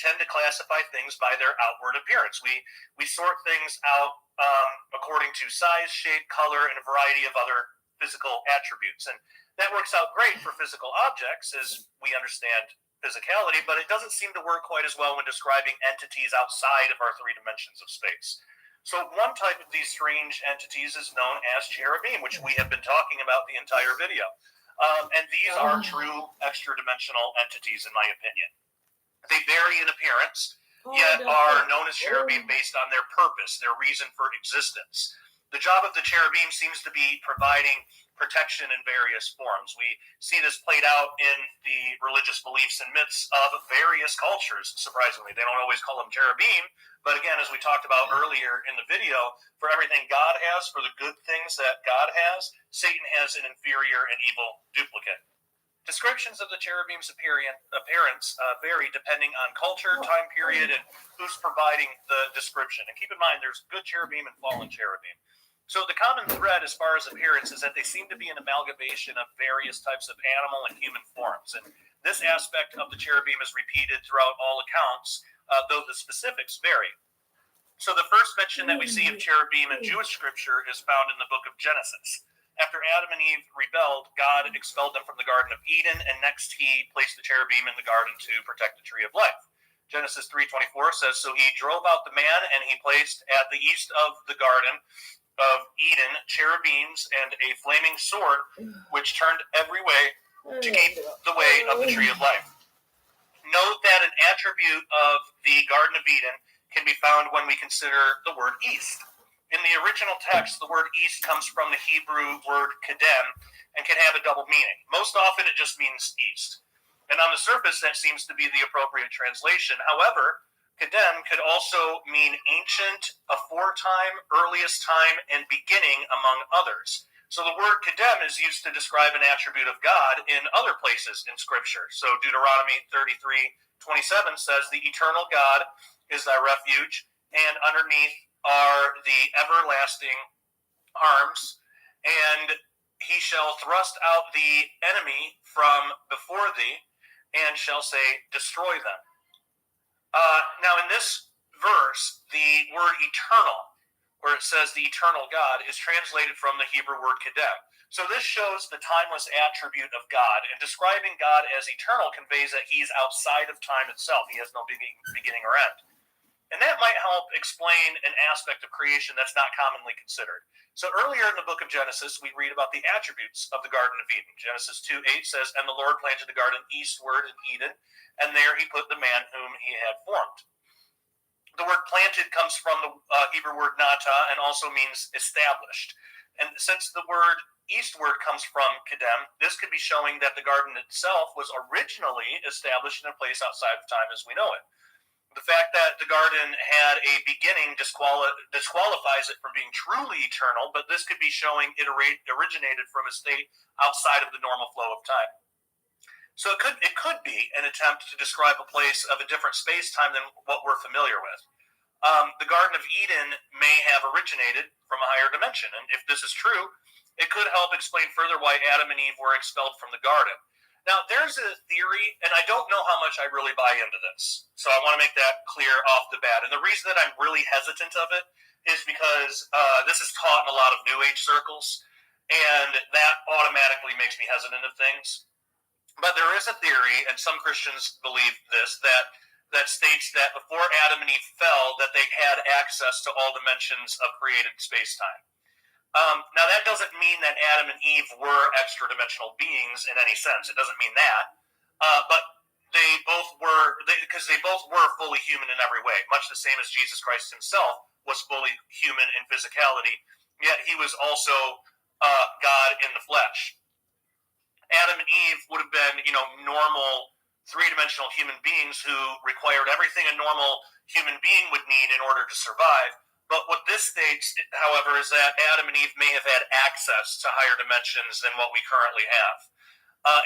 tend to classify things by their outward appearance. We sort things out according to size, shape, color, and a variety of other physical attributes. And that works out great for physical objects as we understand physicality, but it doesn't seem to work quite as well when describing entities outside of our three dimensions of space. So one type of these strange entities is known as cherubim, which we have been talking about the entire video. And these are true extra-dimensional entities, in my opinion. They vary in appearance, yet are known as cherubim based on their purpose, their reason for existence. The job of the cherubim seems to be providing protection in various forms. We see this played out in the religious beliefs and myths of various cultures, surprisingly. They don't always call them cherubim, but again, as we talked about earlier in the video, for everything God has, for the good things that God has, Satan has an inferior and evil duplicate. Descriptions of the cherubim's appearance vary depending on culture, time period, and who's providing the description. And keep in mind, there's good cherubim and fallen cherubim. So the common thread as far as appearance is that they seem to be an amalgamation of various types of animal and human forms. And this aspect of the cherubim is repeated throughout all accounts, though the specifics vary. So the first mention that we see of cherubim in Jewish scripture is found in the book of Genesis. After Adam and Eve rebelled, God expelled them from the Garden of Eden, and next he placed the cherubim in the garden to protect the tree of life. Genesis 3:24 says, "So he drove out the man, and he placed at the east of the garden of Eden cherubims and a flaming sword, which turned every way to keep the way of the tree of life." Note that an attribute of the Garden of Eden can be found when we consider the word east. In the original text, the word east comes from the Hebrew word kedem and can have a double meaning. Most often it just means east. And on the surface, that seems to be the appropriate translation. However, kedem could also mean ancient, aforetime, earliest time, and beginning, among others. So the word kedem is used to describe an attribute of God in other places in Scripture. So Deuteronomy 33:27 says, "The eternal God is thy refuge, and underneath are the everlasting arms, and he shall thrust out the enemy from before thee, and shall say, destroy them." Now, in this verse, the word eternal, where it says the eternal God, is translated from the Hebrew word kedem. So this shows the timeless attribute of God, and describing God as eternal conveys that he's outside of time itself. He has no beginning or end. And that might help explain an aspect of creation that's not commonly considered. So earlier in the book of Genesis, we read about the attributes of the Garden of Eden. Genesis 2:8 says, "And the Lord planted the garden eastward in Eden, and there he put the man whom he had formed." The word planted comes from the Hebrew word nata and also means established. And since the word eastward comes from kedem, this could be showing that the garden itself was originally established in a place outside of time as we know it. The fact that the garden had a beginning disqualifies it from being truly eternal, but this could be showing it originated from a state outside of the normal flow of time. So it could be an attempt to describe a place of a different space-time than what we're familiar with. The Garden of Eden may have originated from a higher dimension, and if this is true, it could help explain further why Adam and Eve were expelled from the garden. Now, there's a theory, and I don't know how much I really buy into this, so I want to make that clear off the bat. And the reason that I'm really hesitant of it is because this is taught in a lot of New Age circles, and that automatically makes me hesitant of things. But there is a theory, and some Christians believe this, that states that before Adam and Eve fell, that they had access to all dimensions of created space-time. Now, that doesn't mean that Adam and Eve were extra-dimensional beings in any sense. It doesn't mean that. But they both were, because they both were fully human in every way, much the same as Jesus Christ himself was fully human in physicality, yet he was also God in the flesh. Adam and Eve would have been, normal three-dimensional human beings who required everything a normal human being would need in order to survive. But what this states, however, is that Adam and Eve may have had access to higher dimensions than what we currently have.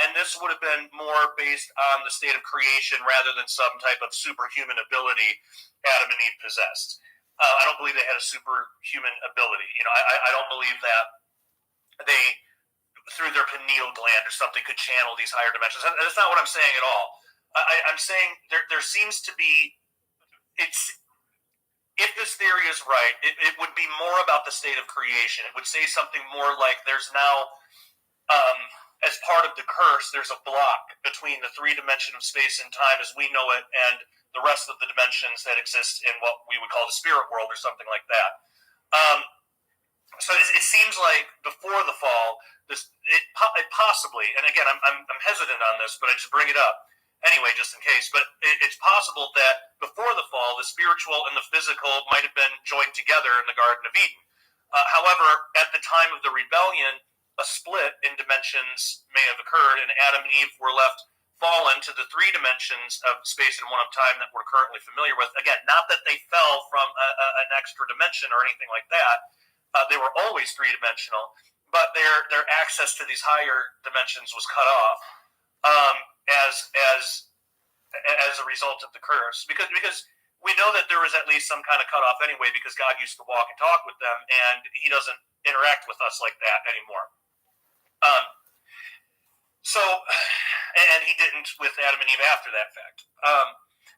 And this would have been more based on the state of creation rather than some type of superhuman ability Adam and Eve possessed. I don't believe they had a superhuman ability. I don't believe that they, through their pineal gland or something, could channel these higher dimensions. That's not what I'm saying at all. I'm saying there seems to be, if this theory is right, it would be more about the state of creation. It would say something more like there's now, as part of the curse, there's a block between the 3 dimension of space and time as we know it and the rest of the dimensions that exist in what we would call the spirit world or something like that. So it seems like before the fall, it possibly, and again, I'm hesitant on this, but I just bring it up anyway, just in case. But it's possible that before the fall, the spiritual and the physical might have been joined together in the Garden of Eden. However, at the time of the rebellion, a split in dimensions may have occurred, and Adam and Eve were left fallen to the 3 dimensions of space and one of time that we're currently familiar with. Again, not that they fell from an extra dimension or anything like that. They were always 3-dimensional, but their access to these higher dimensions was cut off as a result of the curse. Because we know that there was at least some kind of cutoff anyway, because God used to walk and talk with them, and He doesn't interact with us like that anymore. And He didn't with Adam and Eve after that fact,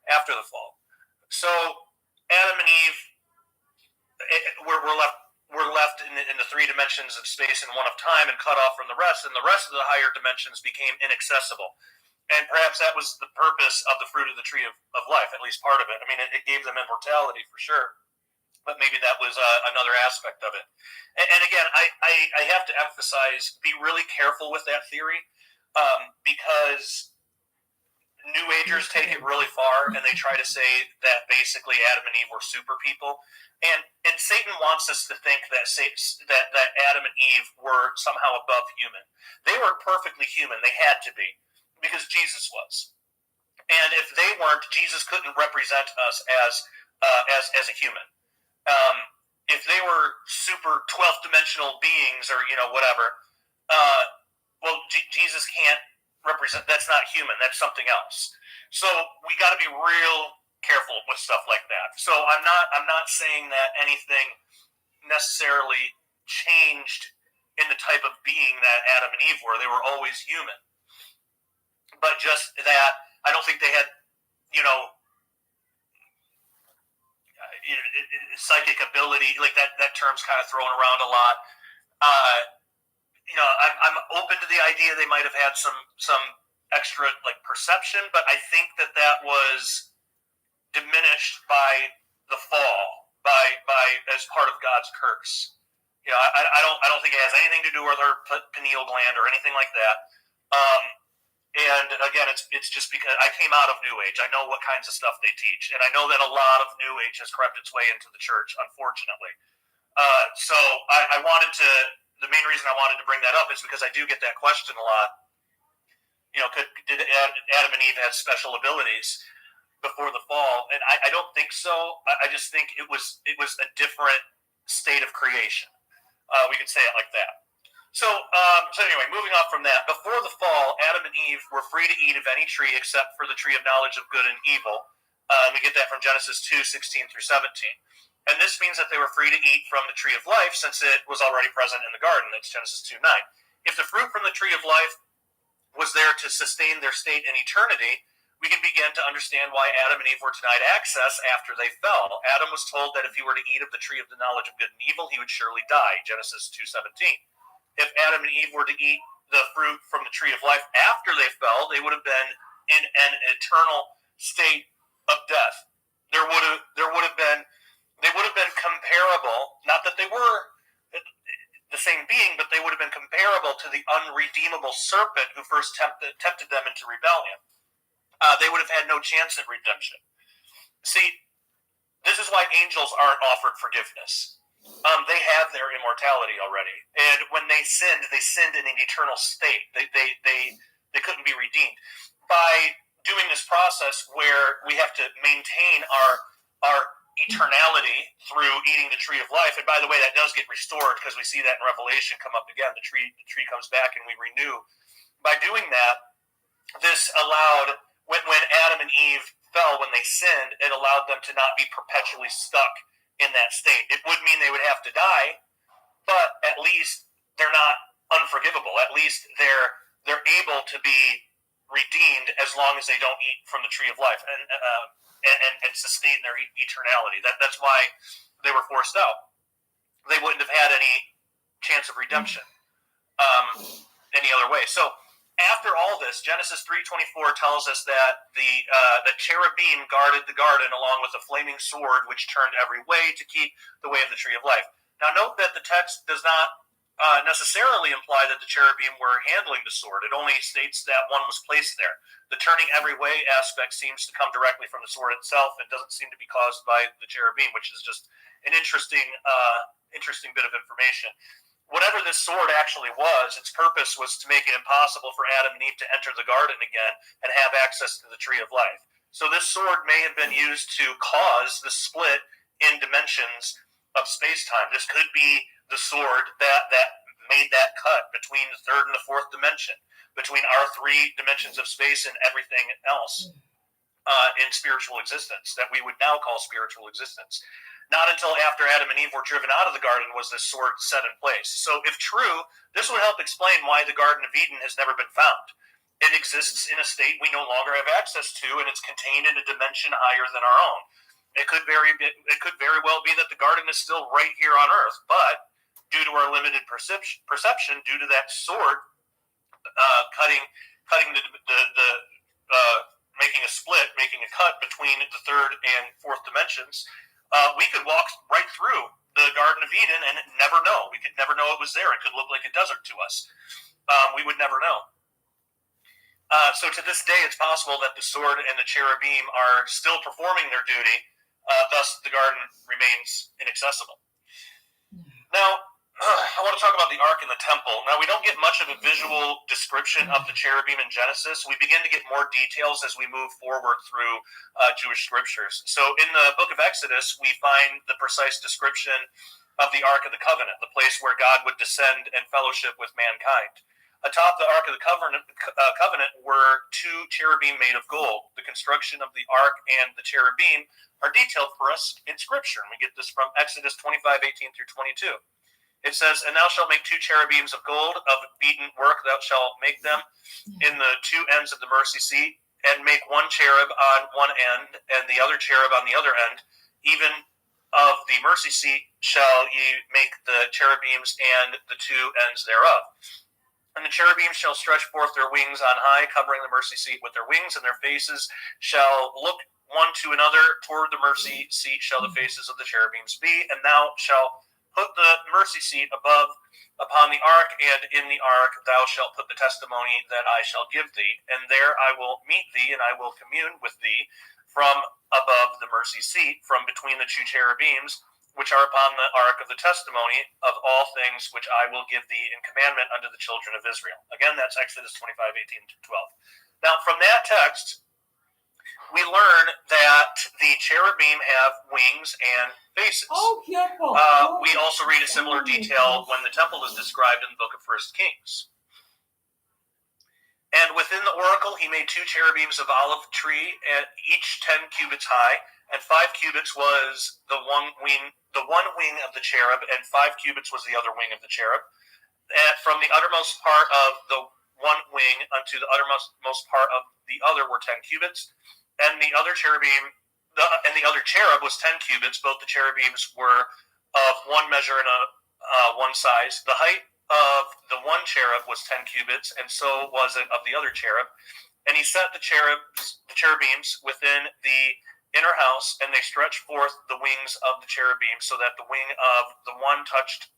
after the fall. So Adam and Eve we're left in the 3 dimensions of space and one of time and cut off from the rest, and the rest of the higher dimensions became inaccessible. And perhaps that was the purpose of the fruit of the tree of life, at least part of it. I mean, it gave them immortality for sure, but maybe that was another aspect of it. And again, I have to emphasize, be really careful with that theory, because New Agers take it really far, and they try to say that basically Adam and Eve were super people, and Satan wants us to think that that Adam and Eve were somehow above human. They were perfectly human; they had to be, because Jesus was. And if they weren't, Jesus couldn't represent us as a human. If they were super 12th dimensional beings, or whatever, well, Jesus can't represent. That's not human. That's something else. So we got to be real careful with stuff like that. So I'm not saying that anything necessarily changed in the type of being that Adam and Eve were. They were always human, but just that I don't think they had, psychic ability. Like that term's kind of thrown around a lot. I'm open to the idea they might have had some extra perception, but I think that was diminished by the fall, by as part of God's curse. I don't think it has anything to do with her pineal gland or anything like that. And again, it's just because I came out of New Age. I know what kinds of stuff they teach, and I know that a lot of New Age has crept its way into the church, unfortunately. So I wanted to. The main reason I wanted to bring that up is because I do get that question a lot. Did Adam and Eve have special abilities before the fall? And I don't think so. I just think it was a different state of creation. We could say it like that. So anyway, moving on from that, before the fall, Adam and Eve were free to eat of any tree except for the tree of knowledge of good and evil. We get that from Genesis 2:16 through 17. And this means that they were free to eat from the tree of life, since it was already present in the garden. That's Genesis 2:9. If the fruit from the tree of life was there to sustain their state in eternity, we can begin to understand why Adam and Eve were denied access after they fell. Adam was told that if he were to eat of the tree of the knowledge of good and evil, he would surely die, Genesis 2:17. If Adam and Eve were to eat the fruit from the tree of life after they fell, they would have been in an eternal state of death. They would have been comparable, not that they were the same being, but they would have been comparable to the unredeemable serpent who first tempted them into rebellion. They would have had no chance at redemption. See, this is why angels aren't offered forgiveness. They have their immortality already, and when they sinned in an eternal state. They couldn't be redeemed. By doing this process where we have to maintain our eternality through eating the tree of life, and by the way, that does get restored, because we see that in Revelation come up again. The tree comes back and we renew. By doing that, this allowed, when Adam and Eve fell, when they sinned, it allowed them to not be perpetually stuck in that state. It would mean they would have to die, but at least they're not unforgivable. At least they're able to be redeemed as long as they don't eat from the tree of life and sustain their eternality. That's why they were forced out. They wouldn't have had any chance of redemption any other way. So after all this, Genesis 3:24 tells us that the cherubim guarded the garden along with a flaming sword which turned every way to keep the way of the tree of life. Now note that the text does not necessarily imply that the cherubim were handling the sword. It only states that one was placed there. The turning every way aspect seems to come directly from the sword itself and doesn't seem to be caused by the cherubim, which is just an interesting bit of information. Whatever this sword actually was, its purpose was to make it impossible for Adam and Eve to enter the garden again and have access to the tree of life. So this sword may have been used to cause the split in dimensions of space-time. This could be the sword that made that cut between the third and the fourth dimension, between our three dimensions of space and everything else in spiritual existence that we would now call spiritual existence. Not until after Adam and Eve were driven out of the garden was this sword set in place. So if true, this would help explain why the Garden of Eden has never been found. It exists in a state we no longer have access to, and it's contained in a dimension higher than our own. It could very well be that the garden is still right here on Earth, but due to our limited perception, due to that sword cutting making a split, making a cut between the third and fourth dimensions, we could walk right through the Garden of Eden and never know. We could never know it was there. It could look like a desert to us. We would never know. So to this day, it's possible that the sword and the cherubim are still performing their duty. Thus, the garden remains inaccessible. Now, I want to talk about the ark and the temple. Now, we don't get much of a visual description of the cherubim in Genesis. We begin to get more details as we move forward through Jewish scriptures. So in the book of Exodus, we find the precise description of the Ark of the Covenant, the place where God would descend and fellowship with mankind. Atop the Ark of the Covenant were two cherubim made of gold. The construction of the Ark and the cherubim are detailed for us in Scripture. And we get this from Exodus 25:18 through 22. It says, "And thou shalt make two cherubims of gold, of beaten work thou shalt make them in the two ends of the mercy seat, and make one cherub on one end, and the other cherub on the other end. Even of the mercy seat shall ye make the cherubims and the two ends thereof. And the cherubims shall stretch forth their wings on high, covering the mercy seat with their wings, and their faces shall look one to another. Toward the mercy seat shall the faces of the cherubims be, and thou shalt put the mercy seat above upon the ark, and in the ark thou shalt put the testimony that I shall give thee. And there I will meet thee, and I will commune with thee from above the mercy seat, from between the two cherubims, which are upon the ark of the testimony of all things which I will give thee in commandment unto the children of Israel." Again, that's Exodus 25:18-12. Now, from that text, we learn that the cherubim have wings and faces. We also read a similar detail when the temple is described in the book of 1 Kings. "And within the oracle he made two cherubims of olive tree, and each 10 cubits high, and 5 cubits was the one wing of the cherub, and 5 cubits was the other wing of the cherub. And from the uttermost part of the one wing unto the uttermost part of the other were 10 cubits. And the other cherub was 10 cubits. Both the cherubims were of one measure and one size. The height of the one cherub was 10 cubits, and so was it of the other cherub. And he set the cherubims within the inner house, and they stretched forth the wings of the cherubim, so that the wing of the one touched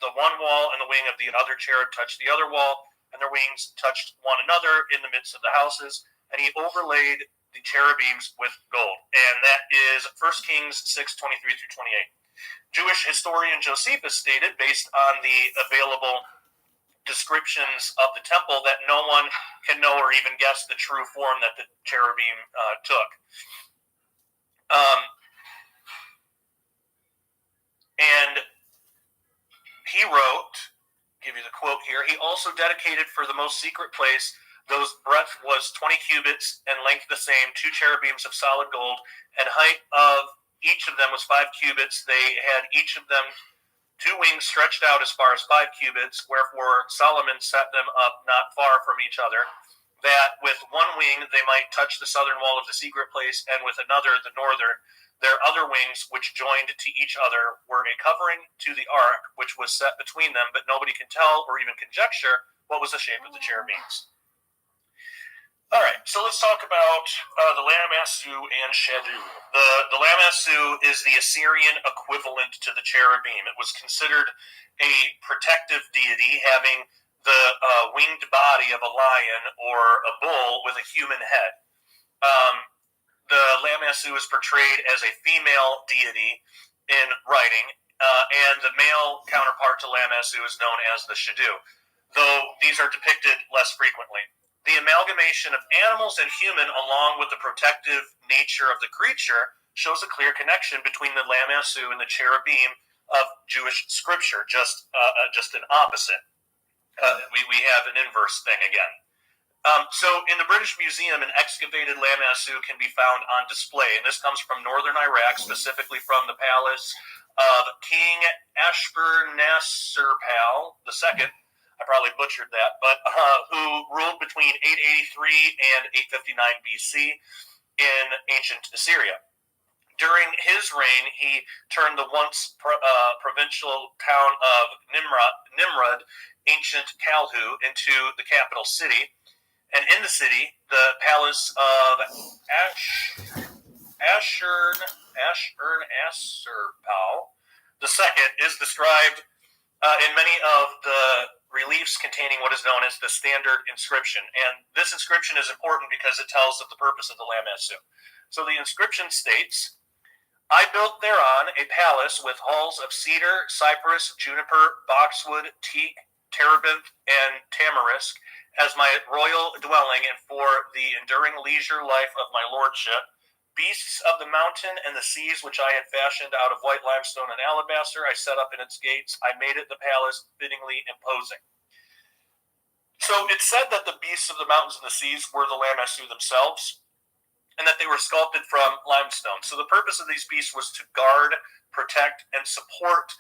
the one wall, and the wing of the other cherub touched the other wall, and their wings touched one another in the midst of the houses. And he overlaid the cherubims with gold." And that is 1 Kings 6:23-28. Jewish historian Josephus stated, based on the available descriptions of the temple, that no one can know or even guess the true form that the cherubim took. And he wrote, give you the quote here, "He also dedicated for the most secret place, those breadth was 20 cubits and length the same, 2 cherubims of solid gold, and height of each of them was 5 cubits. They had each of them 2 wings stretched out as far as 5 cubits, wherefore Solomon set them up not far from each other. that with one wing they might touch the southern wall of the secret place, and with another, the northern, their other wings, which joined to each other, were a covering to the ark, which was set between them, but nobody can tell or even conjecture what was the shape of the cherubims. All right, so let's talk about the Lamassu and Shadu. The Lamassu is the Assyrian equivalent to the cherubim. It was considered a protective deity, having the winged body of a lion or a bull with a human head. The Lamassu is portrayed as a female deity in writing, and the male counterpart to Lamassu is known as the Shadu, though these are depicted less frequently. The amalgamation of animals and human, along with the protective nature of the creature, shows a clear connection between the Lamassu and the cherubim of Jewish scripture, just an opposite. We have an inverse thing again. So in the British Museum, an excavated Lamassu can be found on display, and this comes from northern Iraq, specifically from the palace of King Ashurnasirpal II. I probably butchered that, but who ruled between 883 and 859 BC in ancient Assyria. During his reign, he turned the once provincial town of Nimrud, ancient Kalhu, into the capital city. And in the city, the palace of Ashurnasirpal II is described in many of the reliefs containing what is known as the standard inscription. And this inscription is important because it tells of the purpose of the Lamassu. So the inscription states, "I built thereon a palace with halls of cedar, cypress, juniper, boxwood, teak, terebinth, and tamarisk as my royal dwelling, and for the enduring leisure life of my lordship. Beasts of the mountain and the seas, which I had fashioned out of white limestone and alabaster, I set up in its gates. I made it the palace fittingly imposing." So it said that the beasts of the mountains and the seas were the Lamassu themselves, and that they were sculpted from limestone. So the purpose of these beasts was to guard, protect, and support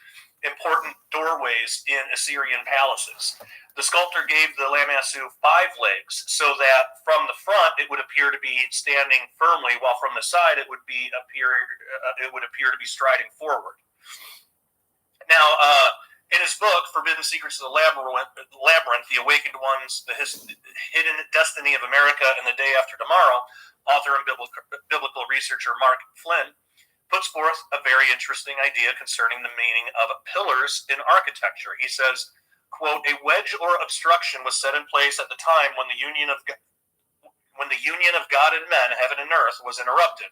important doorways in Assyrian palaces. The sculptor gave the Lamassu 5 legs, so that from the front it would appear to be standing firmly, while from the side it would appear to be striding forward. Now, in his book, Forbidden Secrets of the Labyrinth, The Awakened Ones, The Hidden Destiny of America and the Day After Tomorrow, author and biblical researcher Mark Flynn puts forth a very interesting idea concerning the meaning of pillars in architecture. He says, quote, "A wedge or obstruction was set in place at the time when the union of God and men, heaven and earth, was interrupted.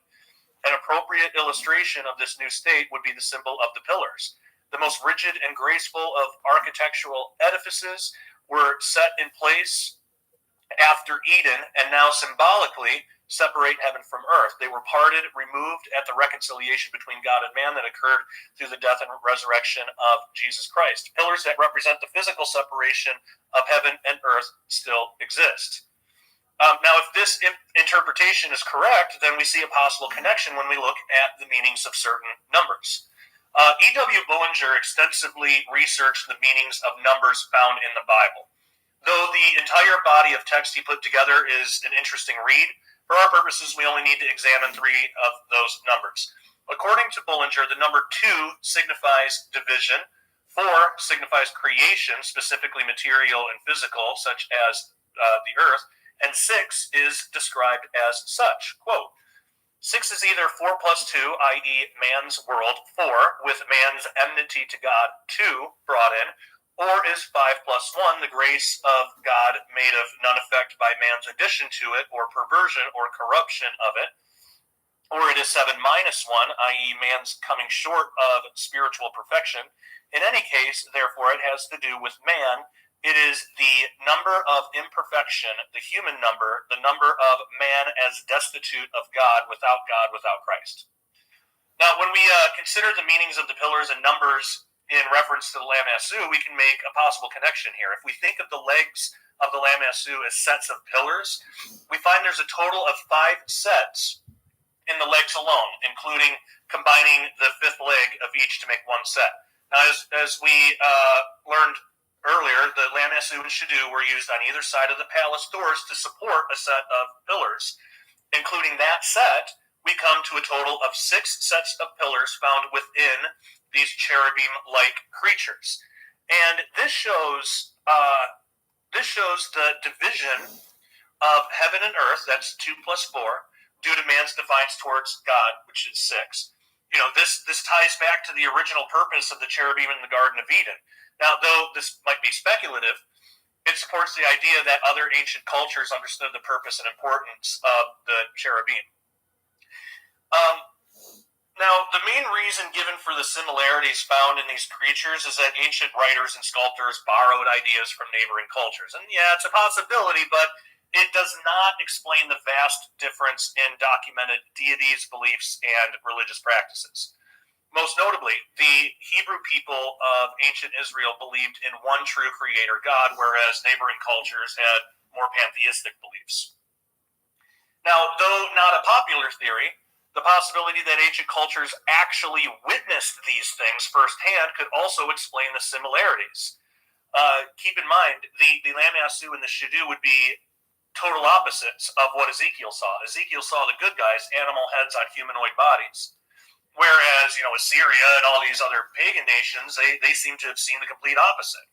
An appropriate illustration of this new state would be the symbol of the pillars. The most rigid and graceful of architectural edifices were set in place after Eden, and now symbolically separate heaven from earth. They were parted, removed at the reconciliation between God and man that occurred through the death and resurrection of Jesus Christ. Pillars that represent the physical separation of heaven and earth still exist." Now, if this interpretation is correct, then we see a possible connection when we look at the meanings of certain numbers. E.W. Bullinger extensively researched the meanings of numbers found in the Bible. Though the entire body of text he put together is an interesting read, for our purposes, we only need to examine 3 of those numbers. According to Bullinger, the number 2 signifies division, 4 signifies creation, specifically material and physical, such as the earth, and 6 is described as such. Quote, "6 is either 4 plus 2, i.e. man's world, 4, with man's enmity to God, 2 brought in, or is 5 plus 1, the grace of God made of none effect by man's addition to it, or perversion or corruption of it, or it is 7 minus 1, i.e. man's coming short of spiritual perfection. In any case, therefore, it has to do with man. It is the number of imperfection, the human number, the number of man as destitute of God, without Christ." Now, when we consider the meanings of the pillars and numbers in reference to the Lamassu, we can make a possible connection here. If we think of the legs of the Lamassu as sets of pillars, we find there's a total of 5 sets in the legs alone, including combining the 5th leg of each to make 1 set. Now, as we learned earlier, the lamasu and shadu were used on either side of the palace doors to support a set of pillars. Including that set, we come to a total of 6 sets of pillars found within these cherubim-like creatures. And this shows the division of heaven and earth, that's 2 plus 4, due to man's defiance towards God, which is 6. This ties back to the original purpose of the cherubim in the Garden of Eden. Now, though this might be speculative, it supports the idea that other ancient cultures understood the purpose and importance of the cherubim. Now, the main reason given for the similarities found in these creatures is that ancient writers and sculptors borrowed ideas from neighboring cultures. And yeah, it's a possibility, but it does not explain the vast difference in documented deities, beliefs, and religious practices. Most notably, the Hebrew people of ancient Israel believed in one true creator God, whereas neighboring cultures had more pantheistic beliefs. Now, though not a popular theory, the possibility that ancient cultures actually witnessed these things firsthand could also explain the similarities. Keep in mind, the lamasu and the shadu would be total opposites of what Ezekiel saw. Ezekiel saw the good guys, animal heads on humanoid bodies. Whereas, Assyria and all these other pagan nations, they seem to have seen the complete opposite.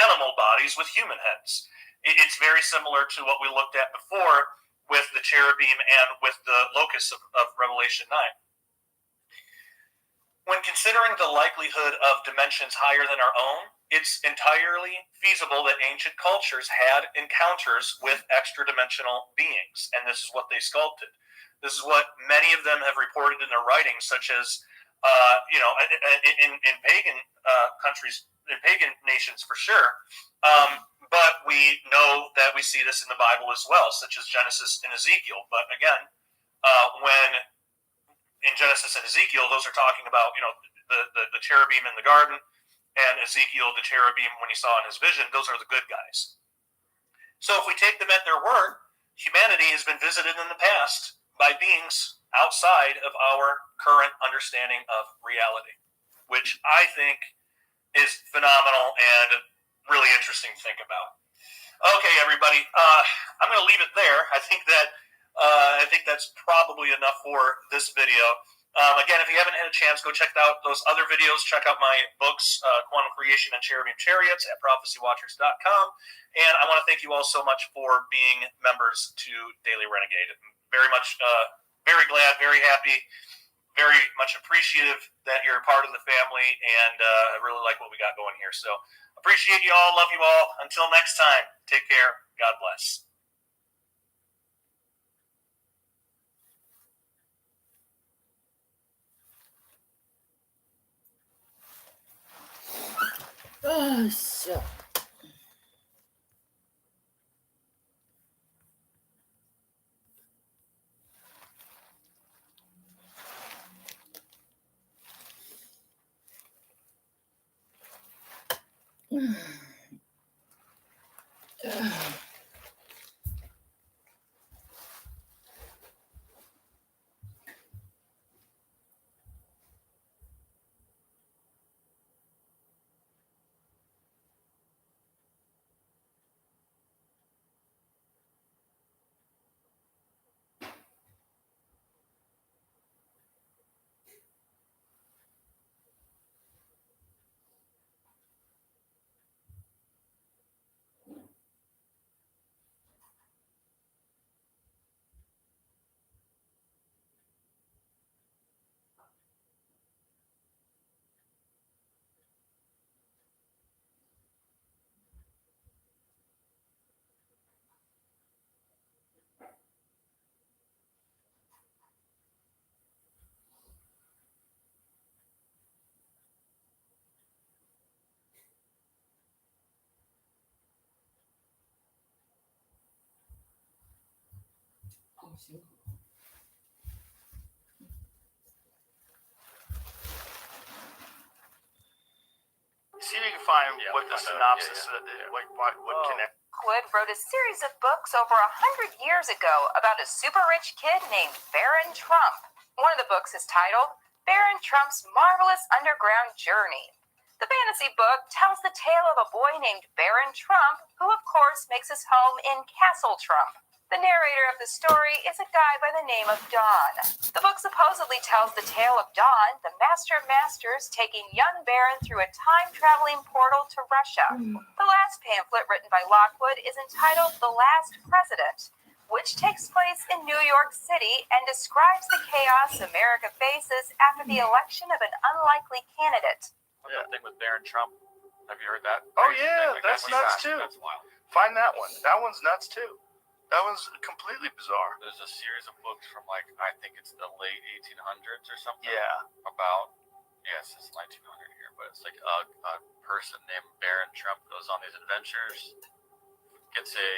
Animal bodies with human heads. It's very similar to what we looked at before with the cherubim and with the locusts of Revelation 9. When considering the likelihood of dimensions higher than our own, it's entirely feasible that ancient cultures had encounters with extra-dimensional beings, and this is what they sculpted. This is what many of them have reported in their writings, such as, in pagan countries, in pagan nations for sure. But we know that we see this in the Bible as well, such as Genesis and Ezekiel. But again, when in Genesis and Ezekiel, those are talking about, the cherubim in the garden, and Ezekiel, the cherubim when he saw in his vision, those are the good guys. So if we take them at their word, humanity has been visited in the past by beings outside of our current understanding of reality, which I think is phenomenal and really interesting to think about. Okay, everybody, I'm going to leave it there. I think that's probably enough for this video. Again, if you haven't had a chance, go check out those other videos. Check out my books, Quantum Creation and Cherubim Chariots at prophecywatchers.com. And I want to thank you all so much for being members to Daily Renegade. Very much, very glad, very happy, very much appreciative that you're a part of the family, and I really like what we got going here. So appreciate you all, love you all. Until next time, take care. God bless. Oh, so. See if you can find what the synopsis what connect. Wood wrote a series of books over 100 years ago about a super rich kid named Baron Trump. One of the books is titled Baron Trump's Marvelous Underground Journey. The fantasy book tells the tale of a boy named Baron Trump, who of course makes his home in Castle Trump. The narrator of the story is a guy by the name of Dawn. The book supposedly tells the tale of Dawn, the master of masters, taking young Baron through a time-traveling portal to Russia. The last pamphlet written by Lockwood is entitled The Last President, which takes place in New York City and describes the chaos America faces after the election of an unlikely candidate. Yeah. The thing with Baron Trump. Have you heard that? Oh yeah, that's nuts too. That's wild. Find that one. That one's nuts too. That one's completely bizarre. There's a series of books from I think it's the late 1800s or something. Yeah. About, yes, it's 1900 here, but it's like a person named Baron Trump goes on these adventures, gets a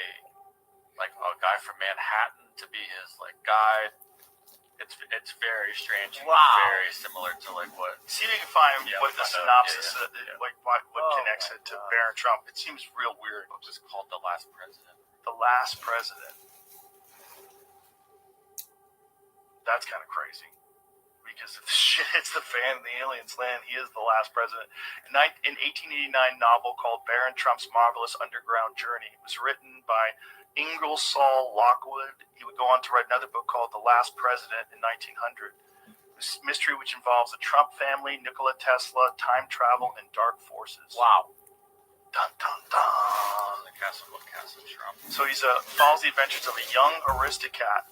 guy from Manhattan to be his guide. It's very strange. Wow. Very similar to what. See if you can find what the synopsis, what connects it to God. Baron Trump. It seems real weird. Book is called The Last President. The Last President. That's kind of crazy. Because if the shit hits the fan in the aliens land, he is the last president. An 1889 novel called Baron Trump's Marvelous Underground Journey. It was written by Ingersoll Lockwood. He would go on to write another book called The Last President in 1900. This mystery which involves the Trump family, Nikola Tesla, time travel, and dark forces. Wow. Dun, dun, dun. The Castle Trump. So he follows the adventures of a young aristocrat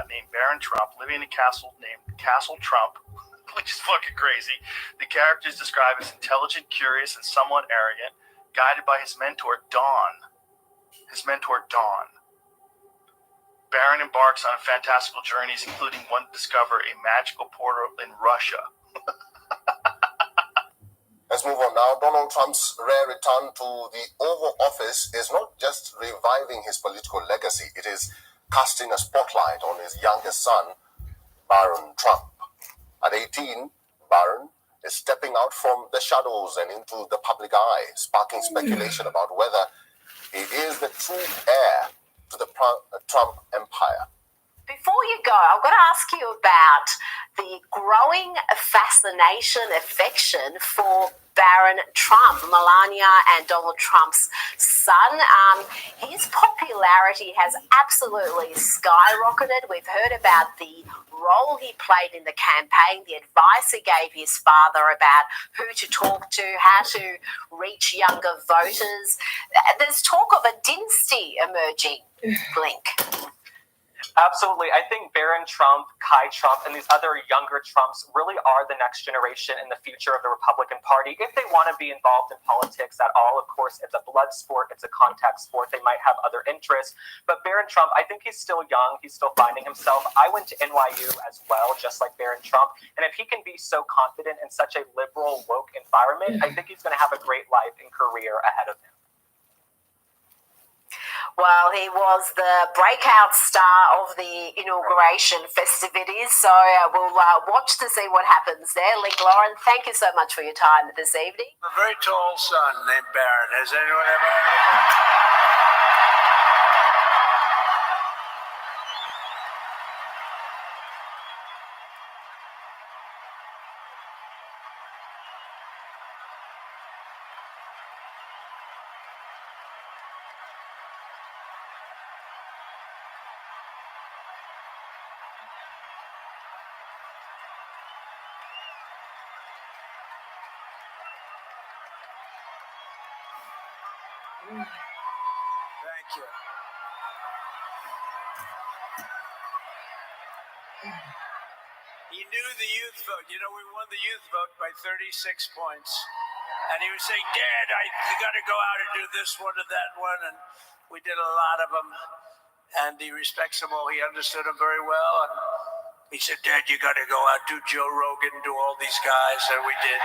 named Baron Trump living in a castle named Castle Trump, which is fucking crazy. The character is described as intelligent, curious, and somewhat arrogant, guided by his mentor, Dawn. Baron embarks on fantastical journeys, including one to discover a magical portal in Russia. Let's move on now. Donald Trump's rare return to the Oval Office is not just reviving his political legacy, it is casting a spotlight on his youngest son, Baron Trump. At 18, Baron is stepping out from the shadows and into the public eye, sparking speculation about whether he is the true heir to the Trump empire. Before you go, I've got to ask you about the growing fascination, affection for Baron Trump, Melania and Donald Trump's son. His popularity has absolutely skyrocketed. We've heard about the role he played in the campaign, the advice he gave his father about who to talk to, how to reach younger voters. There's talk of a dynasty emerging, Blink. Absolutely. I think Baron Trump, Kai Trump, and these other younger Trumps really are the next generation in the future of the Republican Party. If they want to be involved in politics at all, of course, it's a blood sport, it's a contact sport. They might have other interests. But Baron Trump, I think he's still young. He's still finding himself. I went to NYU as well, just like Baron Trump. And if he can be so confident in such a liberal, woke environment, I think he's going to have a great life and career ahead of him. Well, he was the breakout star of the inauguration festivities, so we'll watch to see what happens there. Lee Lauren, thank you so much for your time this evening. A very tall son named Baron. Has anyone ever... Thank you. He knew the youth vote. You know, we won the youth vote by 36 points. And he was saying, Dad, you got to go out and do this one and that one. And we did a lot of them. And he respects them all. He understood them very well. And he said, Dad, you got to go out, do Joe Rogan, do all these guys. And we did.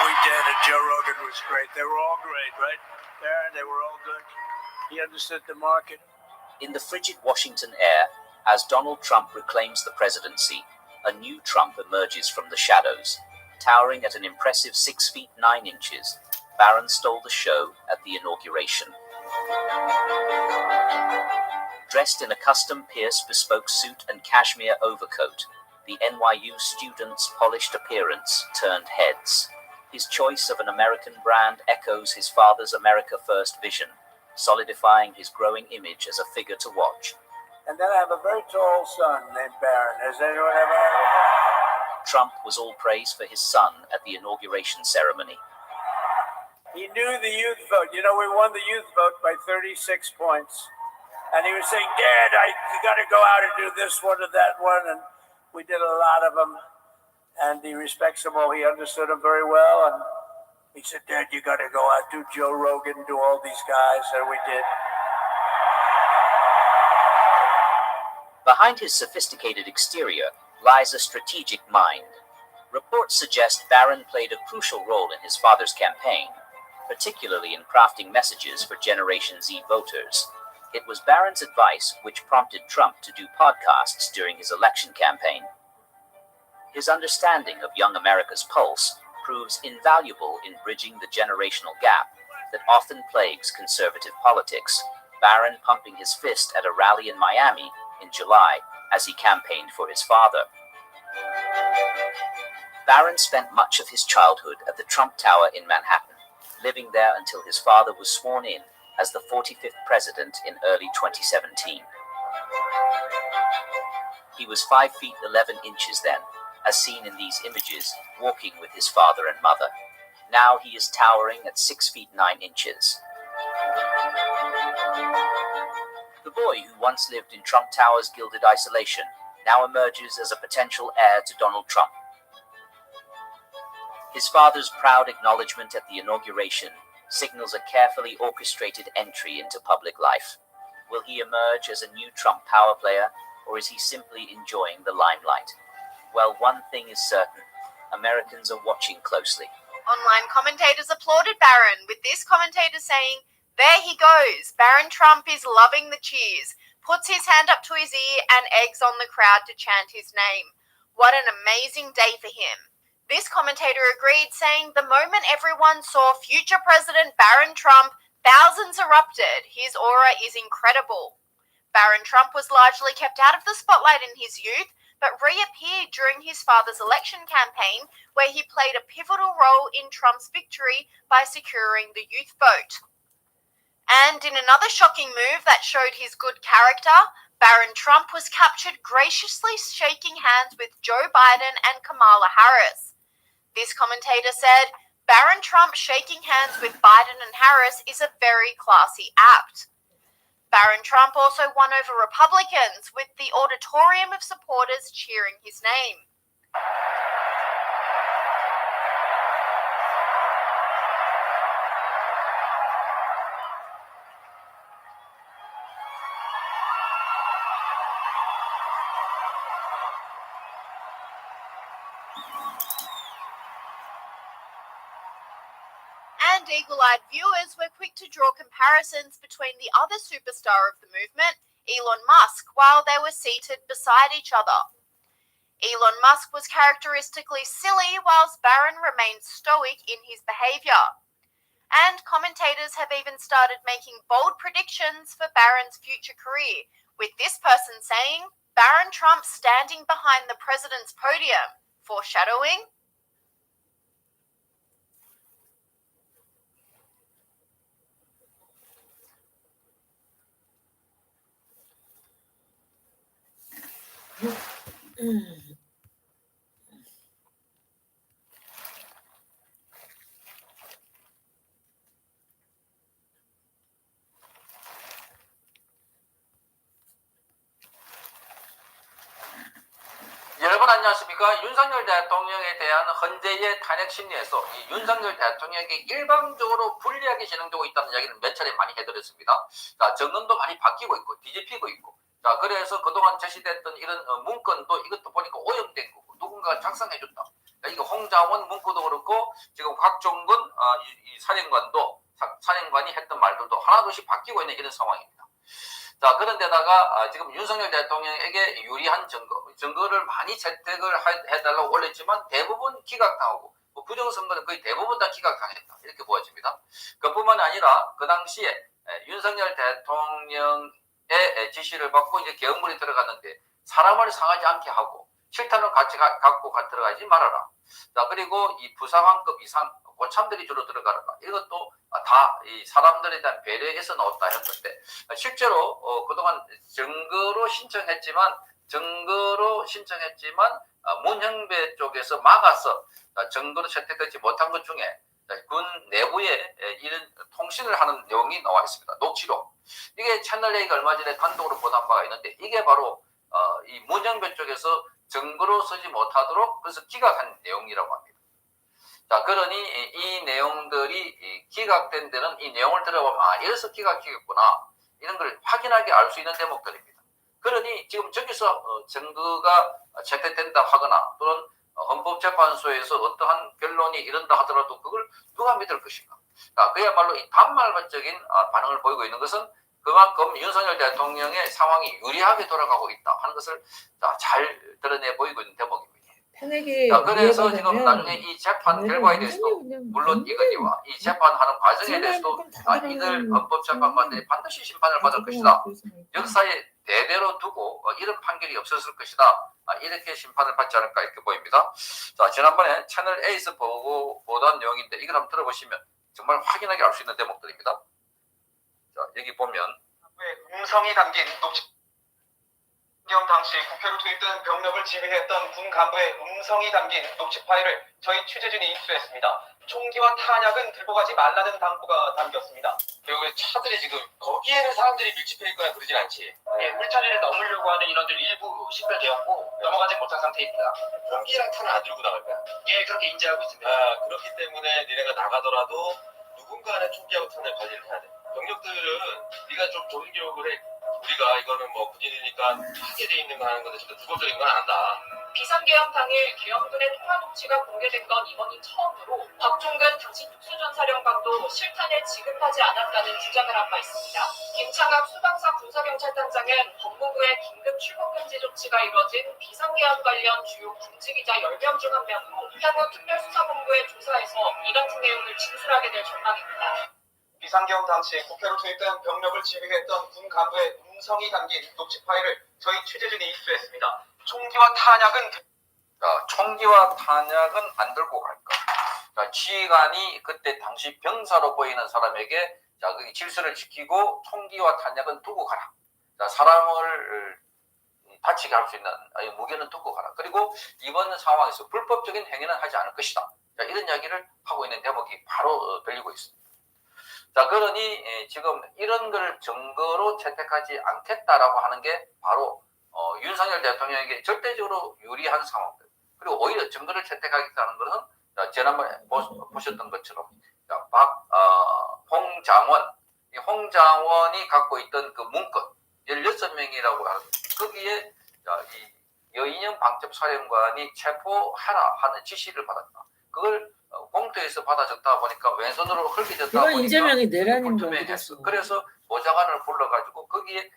We did. And Joe Rogan was great. They were all great, right? They were all good. He understood the market. In the frigid Washington air, as Donald Trump reclaims the presidency, a new Trump emerges from the shadows. Towering at an impressive 6 feet 9 inches, Barron stole the show at the inauguration. Dressed in a custom Pierce bespoke suit and cashmere overcoat, the NYU student's polished appearance turned heads. His choice of an American brand echoes his father's America First vision, solidifying his growing image as a figure to watch. And then I have a very tall son named Barron. Has anyone ever heard of him? Trump was all praise for his son at the inauguration ceremony. He knew the youth vote. You know, we won the youth vote by 36 points. And he was saying, Dad, you got to go out and do this one or that one. And we did a lot of them. And he respects them all. He understood them very well. And he said, Dad, you got to go out, do Joe Rogan, do all these guys. And we did. Behind his sophisticated exterior lies a strategic mind. Reports suggest Barron played a crucial role in his father's campaign, particularly in crafting messages for Generation Z voters. It was Barron's advice which prompted Trump to do podcasts during his election campaign. His understanding of young America's pulse proves invaluable in bridging the generational gap that often plagues conservative politics, Barron pumping his fist at a rally in Miami in July as he campaigned for his father. Barron spent much of his childhood at the Trump Tower in Manhattan, living there until his father was sworn in as the 45th president in early 2017. He was 5 feet 11 inches then, as seen in these images, walking with his father and mother. Now he is towering at 6 feet 9 inches. The boy who once lived in Trump Tower's gilded isolation now emerges as a potential heir to Donald Trump. His father's proud acknowledgement at the inauguration signals a carefully orchestrated entry into public life. Will he emerge as a new Trump power player, or is he simply enjoying the limelight? Well, one thing is certain, Americans are watching closely. Online commentators applauded Barron, with this commentator saying, "There he goes. Barron Trump is loving the cheers, puts his hand up to his ear and eggs on the crowd to chant his name. What an amazing day for him." This commentator agreed, saying, "The moment everyone saw future President Barron Trump, thousands erupted. His aura is incredible." Barron Trump was largely kept out of the spotlight in his youth, but reappeared during his father's election campaign, where he played a pivotal role in Trump's victory by securing the youth vote. And in another shocking move that showed his good character, Barron Trump was captured graciously shaking hands with Joe Biden and Kamala Harris. This commentator said, "Barron Trump shaking hands with Biden and Harris is a very classy act." Barron Trump also won over Republicans, with the auditorium of supporters cheering his name. And eagle-eyed viewers were quick to draw comparisons between the other superstar of the movement, Elon Musk, while they were seated beside each other. Elon Musk was characteristically silly, whilst Barron remained stoic in his behaviour. And commentators have even started making bold predictions for Barron's future career, with this person saying, "Barron Trump standing behind the president's podium," foreshadowing 여러분 안녕하십니까? 윤석열 대통령에 대한 헌재의 탄핵 심리에서 이 윤석열 대통령에게 일방적으로 불리하게 진행되고 있다는 이야기를 몇 차례 많이 해드렸습니다. 자, 정권도 많이 바뀌고 있고 뒤집히고 있고, 자, 그래서 그동안 제시됐던 이런 문건도 이것도 보니까 오염된 거고 누군가가 작성해줬다. 자, 이거 홍장원 문구도 그렇고 지금 곽종근 이 사령관이 했던 말들도 하나둘씩 바뀌고 있는 이런 상황입니다. 자, 그런데다가 지금 윤석열 대통령에게 유리한 증거를 많이 채택을 해달라고 올렸지만 대부분 기각당하고, 부정선거는 거의 대부분 다 기각당했다, 이렇게 보여집니다. 그뿐만 아니라 그 당시에 윤석열 대통령의 지시를 받고 이제 계엄물이 들어갔는데 사람을 상하지 않게 하고 실탄을 같이 갖고 들어가지 말아라. 자, 그리고 이 부사관급 이상 고참들이 주로 들어가라. 이것도 다 이 사람들에 대한 배려에서 나왔다 한 건데, 실제로 그동안 증거로 신청했지만 문형배 쪽에서 막아서 증거로 채택되지 못한 것 중에 군 내부에 이런 통신을 하는 내용이 나와 있습니다. 녹취록. 이게 채널A가 얼마 전에 단독으로 보도한 바가 있는데, 이게 바로 이 문형배 쪽에서 증거로 쓰지 못하도록 그래서 기각한 내용이라고 합니다. 자, 그러니 이 내용들이 기각된 데는 이 내용을 들어보면 이래서 기각했구나, 이런 걸 확인하게 알 수 있는 대목들입니다. 그러니 지금 저기서 증거가 채택된다 하거나 또는 헌법재판소에서 어떠한 결론이 이른다 하더라도 그걸 누가 믿을 것인가? 자, 그야말로 이 반말반적인 반응을 보이고 있는 것은 그만큼 윤석열 대통령의 상황이 유리하게 돌아가고 있다 하는 것을 잘 드러내 보이고 있는 대목입니다. 자, 그래서 지금 나중에 이 재판 결과에 대해서도 물론 이거니와 이 재판하는 과정에 대해서도 이들 헌법재판관들이 반드시 심판을 받을 것이다. 역사에 대대로 두고 이런 판결이 없었을 것이다. 이렇게 심판을 받지 않을까 이렇게 보입니다. 자, 지난번에 채널 A에서 보도한 내용인데 이걸 한번 들어보시면 정말 확인하게 알 수 있는 대목들입니다. 자, 여기 보면 음성이 담긴 녹취경 당시 국회로 투입된 병력을 지휘했던 군 간부의 음성이 담긴 녹취 파일을 저희 취재진이 입수했습니다. 총기와 탄약은 들고 가지 말라는 당부가 담겼습니다. 그리고 차들이 지금 거기에는 사람들이 밀집해 있거나 그러진 않지. 울타리를 넘으려고 하는 인원들 일부 식별되었고 넘어가지 못한 상태입니다. 총기랑 탄을 안 들고 나갈 거야. 예, 그렇게 인지하고 있습니다. 그렇기 때문에 니네가 나가더라도 누군가는 총기하고 탄을 관리를 해야 돼. 병력들은 네가 좀 좋은 기록을 해. 우리가 이거는 뭐 군인이니까 하게 돼 있는 거 하는 건데 진짜 주법적인 건 안다. 비상계엄 당일 계엄군의 통화 녹취가 공개된 건 이번이 처음으로 박종근 당시 특수전사령관도 실탄을 지급하지 않았다는 주장을 한 바 있습니다. 김창학 수방사 군사경찰단장은 법무부의 긴급 출국금지 조치가 이뤄진 비상계엄 관련 주요 군직이자 10명 중 한 명으로 향후 특별수사본부의 조사에서 이 같은 내용을 진술하게 될 전망입니다. 비상계엄 당시 국회로 투입된 병력을 지휘했던 군 간부의 음성이 담긴 녹취 파일을 저희 취재진이 입수했습니다. 총기와 탄약은 안 들고 갈까? 자, 지휘관이 그때 당시 병사로 보이는 사람에게 그 질서를 지키고 총기와 탄약은 두고 가라. 자, 사람을 다치게 할 수 있는 무기는 두고 가라. 그리고 이번 상황에서 불법적인 행위는 하지 않을 것이다. 자, 이런 이야기를 하고 있는 대목이 바로 들리고 있습니다. 자, 그러니 지금 이런 걸 증거로 채택하지 않겠다라고 하는 게 바로 윤석열 대통령에게 절대적으로 유리한 상황들. 그리고 오히려 증거를 채택하겠다는 것은 지난번에 보셨던 것처럼 홍장원이 갖고 있던 그 문건 16명이라고 하는 거기에 이 여인영 방첩사령관이 체포하라 하는 지시를 받았다. 그걸 공터에서 받아 적다 보니까 왼손으로 흘겨졌다 보니까 이재명이 내라는 거였어. 그래서 보좌관을 불러가지고 거기에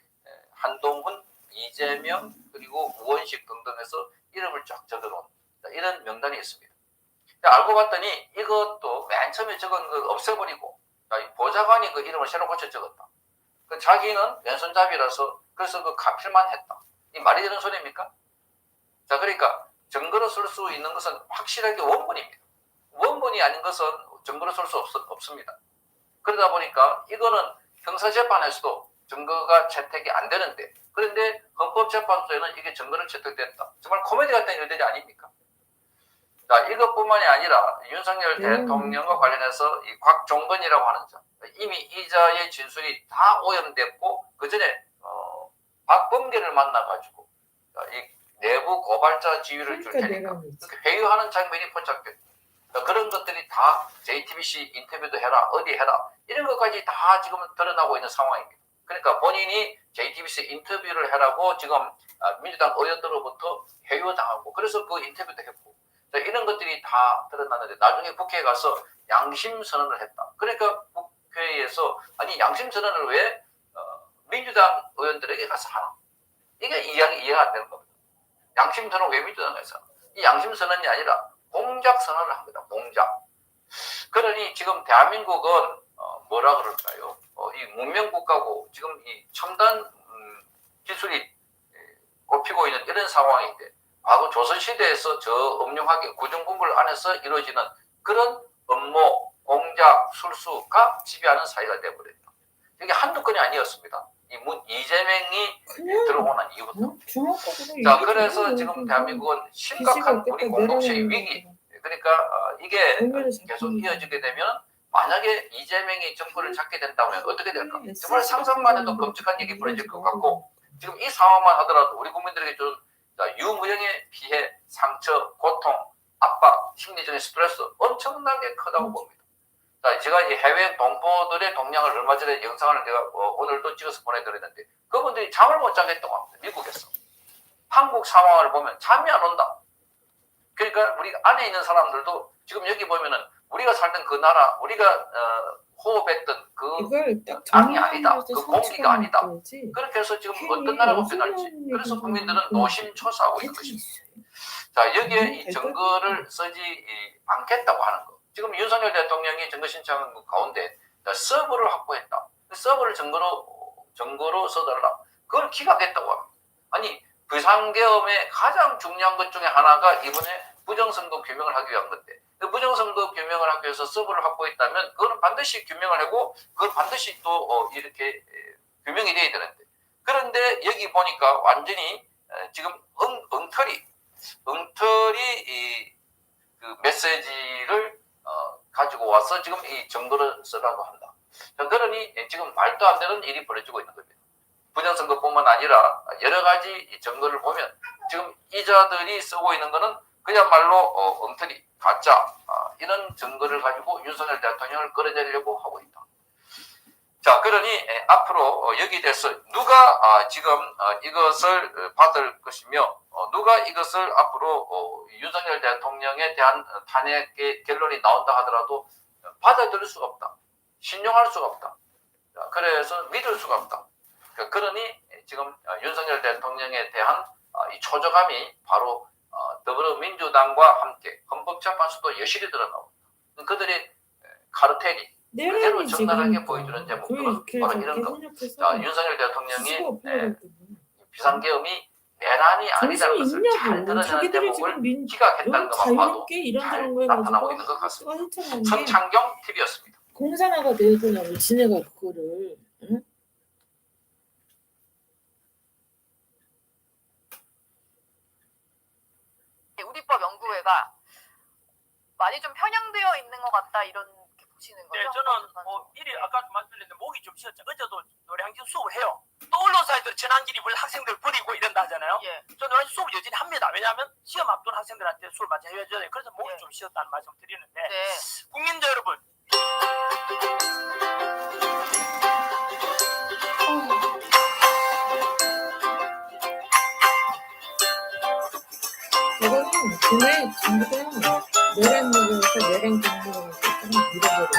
한동훈, 이재명 그리고 우원식 등등해서 이름을 쫙 적어놓은 이런 명단이 있습니다. 알고 봤더니 이것도 맨 처음에 적은 거 없애버리고 보좌관이 그 이름을 새로 고쳐 적었다. 그 자기는 왼손잡이라서 그래서 그 가필만 했다. 이 말이 되는 소리입니까? 자, 그러니까 증거로 쓸 수 있는 것은 확실하게 원본입니다. 원본이 아닌 것은 증거로 쓸 수 없습니다. 그러다 보니까 이거는 형사재판에서도 증거가 채택이 안 되는데, 그런데 헌법재판소에는 이게 증거로 채택됐다. 정말 코미디 같은 일들이 아닙니까? 자, 이것뿐만이 아니라 윤석열 대통령과 관련해서 이 곽종건이라고 하는 자, 이미 이자의 진술이 다 오염됐고 그 전에 박범계를 만나가지고 이 내부 고발자 지휘를 줄 테니까 회유하는 장면이 포착됐다. 그런 것들이 다 JTBC 인터뷰도 해라, 어디 해라, 이런 것까지 다 지금 드러나고 있는 상황입니다. 그러니까 본인이 JTBC 인터뷰를 하라고 지금 민주당 의원들로부터 회유당하고 그래서 그 인터뷰도 했고 이런 것들이 다 드러났는데 나중에 국회에 가서 양심선언을 했다. 그러니까 국회에서 아니 양심선언을 왜 민주당 의원들에게 가서 하나? 이게 이해가 안 되는 겁니다. 양심선언을 왜 민주당에서 하나? 이 양심선언이 아니라 공작선언을 합니다. 공작. 그러니 지금 대한민국은 뭐라 그럴까요? 이 문명국가고 지금 이 첨단 기술이 꼽히고 있는 이런 상황인데 과거 조선시대에서 저 음흉하게 구중궁궐 안에서 이루어지는 그런 업무, 공작, 술수가 지배하는 사회가 되어버렸다. 이게 한두 건이 아니었습니다. 이재명이 들어오는 이후부터. 자, 그래서 지금 대한민국은 심각한 우리 공동체의 위기. 그러니까 이게 계속 이어지게 되면 만약에 이재명이 정권을 잡게 된다면 어떻게 될까? 정말 상상만 해도 끔찍한 일이 벌어질 것 같고 지금 이 상황만 하더라도 우리 국민들에게 좀 유무형의 피해, 상처, 고통, 압박, 심리적인 스트레스 엄청나게 크다고 봅니다. 자, 제가 이 해외 동포들의 동향을 얼마 전에 영상을 제가 오늘도 찍어서 보내드렸는데 그분들이 잠을 못 자겠다고 합니다. 미국에서. 한국 상황을 보면 잠이 안 온다. 그러니까 우리 안에 있는 사람들도 지금 여기 보면은 우리가 살던 그 나라, 우리가 호흡했던 그 땅이 아니다. 그 공기가 아니다. 그렇게 해서 지금 어떤 나라가 변할지. 그래서 국민들은 노심초사하고 있는 것입니다. 자, 여기에 이 증거를 쓰지 않겠다고 하는 거. 지금 윤석열 대통령이 증거 신청한 가운데 서버를 확보했다. 서버를 증거로 써달라. 그걸 기각했다고 합니다. 아니, 비상계엄의 가장 중요한 것 중에 하나가 이번에 부정선거 규명을 하기 위한 건데 그 부정선거 규명을 하기 위해서 서버를 확보했다면 그거는 반드시 규명을 하고 그걸 반드시 또 이렇게 규명이 돼야 되는데 그런데 여기 보니까 완전히 지금 엉터리 그 메시지를 가지고 와서 지금 이 정도를 쓰라고 한다. 그러니 지금 말도 안 되는 일이 벌어지고 있는 겁니다. 부정선거뿐만 아니라 여러 가지 증거를 보면 지금 이자들이 쓰고 있는 거는 그야말로 엉터리, 가짜 이런 증거를 가지고 윤석열 대통령을 끌어내려고 하고 있다. 자, 그러니 앞으로 여기에 대해서 누가 지금 이것을 받을 것이며 누가 이것을 앞으로 윤석열 대통령에 대한 탄핵의 결론이 나온다 하더라도 받아들일 수가 없다. 신용할 수가 없다. 그래서 믿을 수가 없다. 그러니 지금 윤석열 대통령에 대한 이 초조감이 바로 더불어민주당과 함께 헌법재판소도 여실히 드러나옵니다. 그들의 카르텔이 그대로 적나라하게 보여주는 제목들은 바로 이런 겁니다. 자, 윤석열 대통령이 비상계엄이 내란이 아니다는 것을 잘 드러내는 제목을 기각했다는 것만 봐도 잘 나타나고 있는 것 같습니다. 선창경 TV였습니다. 공산화가 되더라고 지네가 그거를. 응? 우리법 연구회가 많이 좀 편향되어 있는 것 같다 이런 게 보시는 거죠? 네, 저는 미리 아까 말씀드렸는데 목이 좀 쉬었죠. 어제도 노래 한길 수업을 해요. 또 언론사에서 전환길이 학생들 버리고 이런다 하잖아요. 예. 저는 노래 수업을 여전히 합니다. 왜냐하면 시험 앞둔 학생들한테 수업을 많이 해줘야 돼요. 그래서 목이 좀 쉬었다는 말씀 드리는데 국민들 여러분 이거는 그네 전부 다 내란 먹어서 내란 공부하면서 좀 밀어버려야지.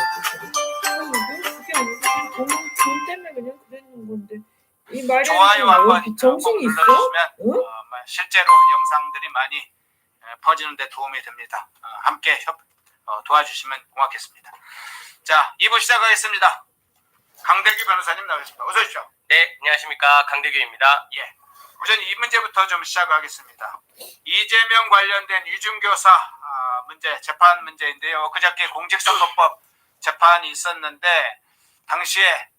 그게 아니고 돈 때문에 그냥 그랬는 건데 이 말이 좋아요 한번 정신이 있어? 눌러주시면 실제로 영상들이 많이 퍼지는 데 도움이 됩니다. 함께 도와주시면 고맙겠습니다. 자, 2부 시작하겠습니다. 강대규 변호사님 나오셨습니다. 어서 오십시오. 네, 안녕하십니까. 강대규입니다. 예. 우선 이 문제부터 좀 시작하겠습니다. 이재명 관련된 이중교사 문제, 재판 문제인데요. 그저께 공직선거법 재판이 있었는데 당시에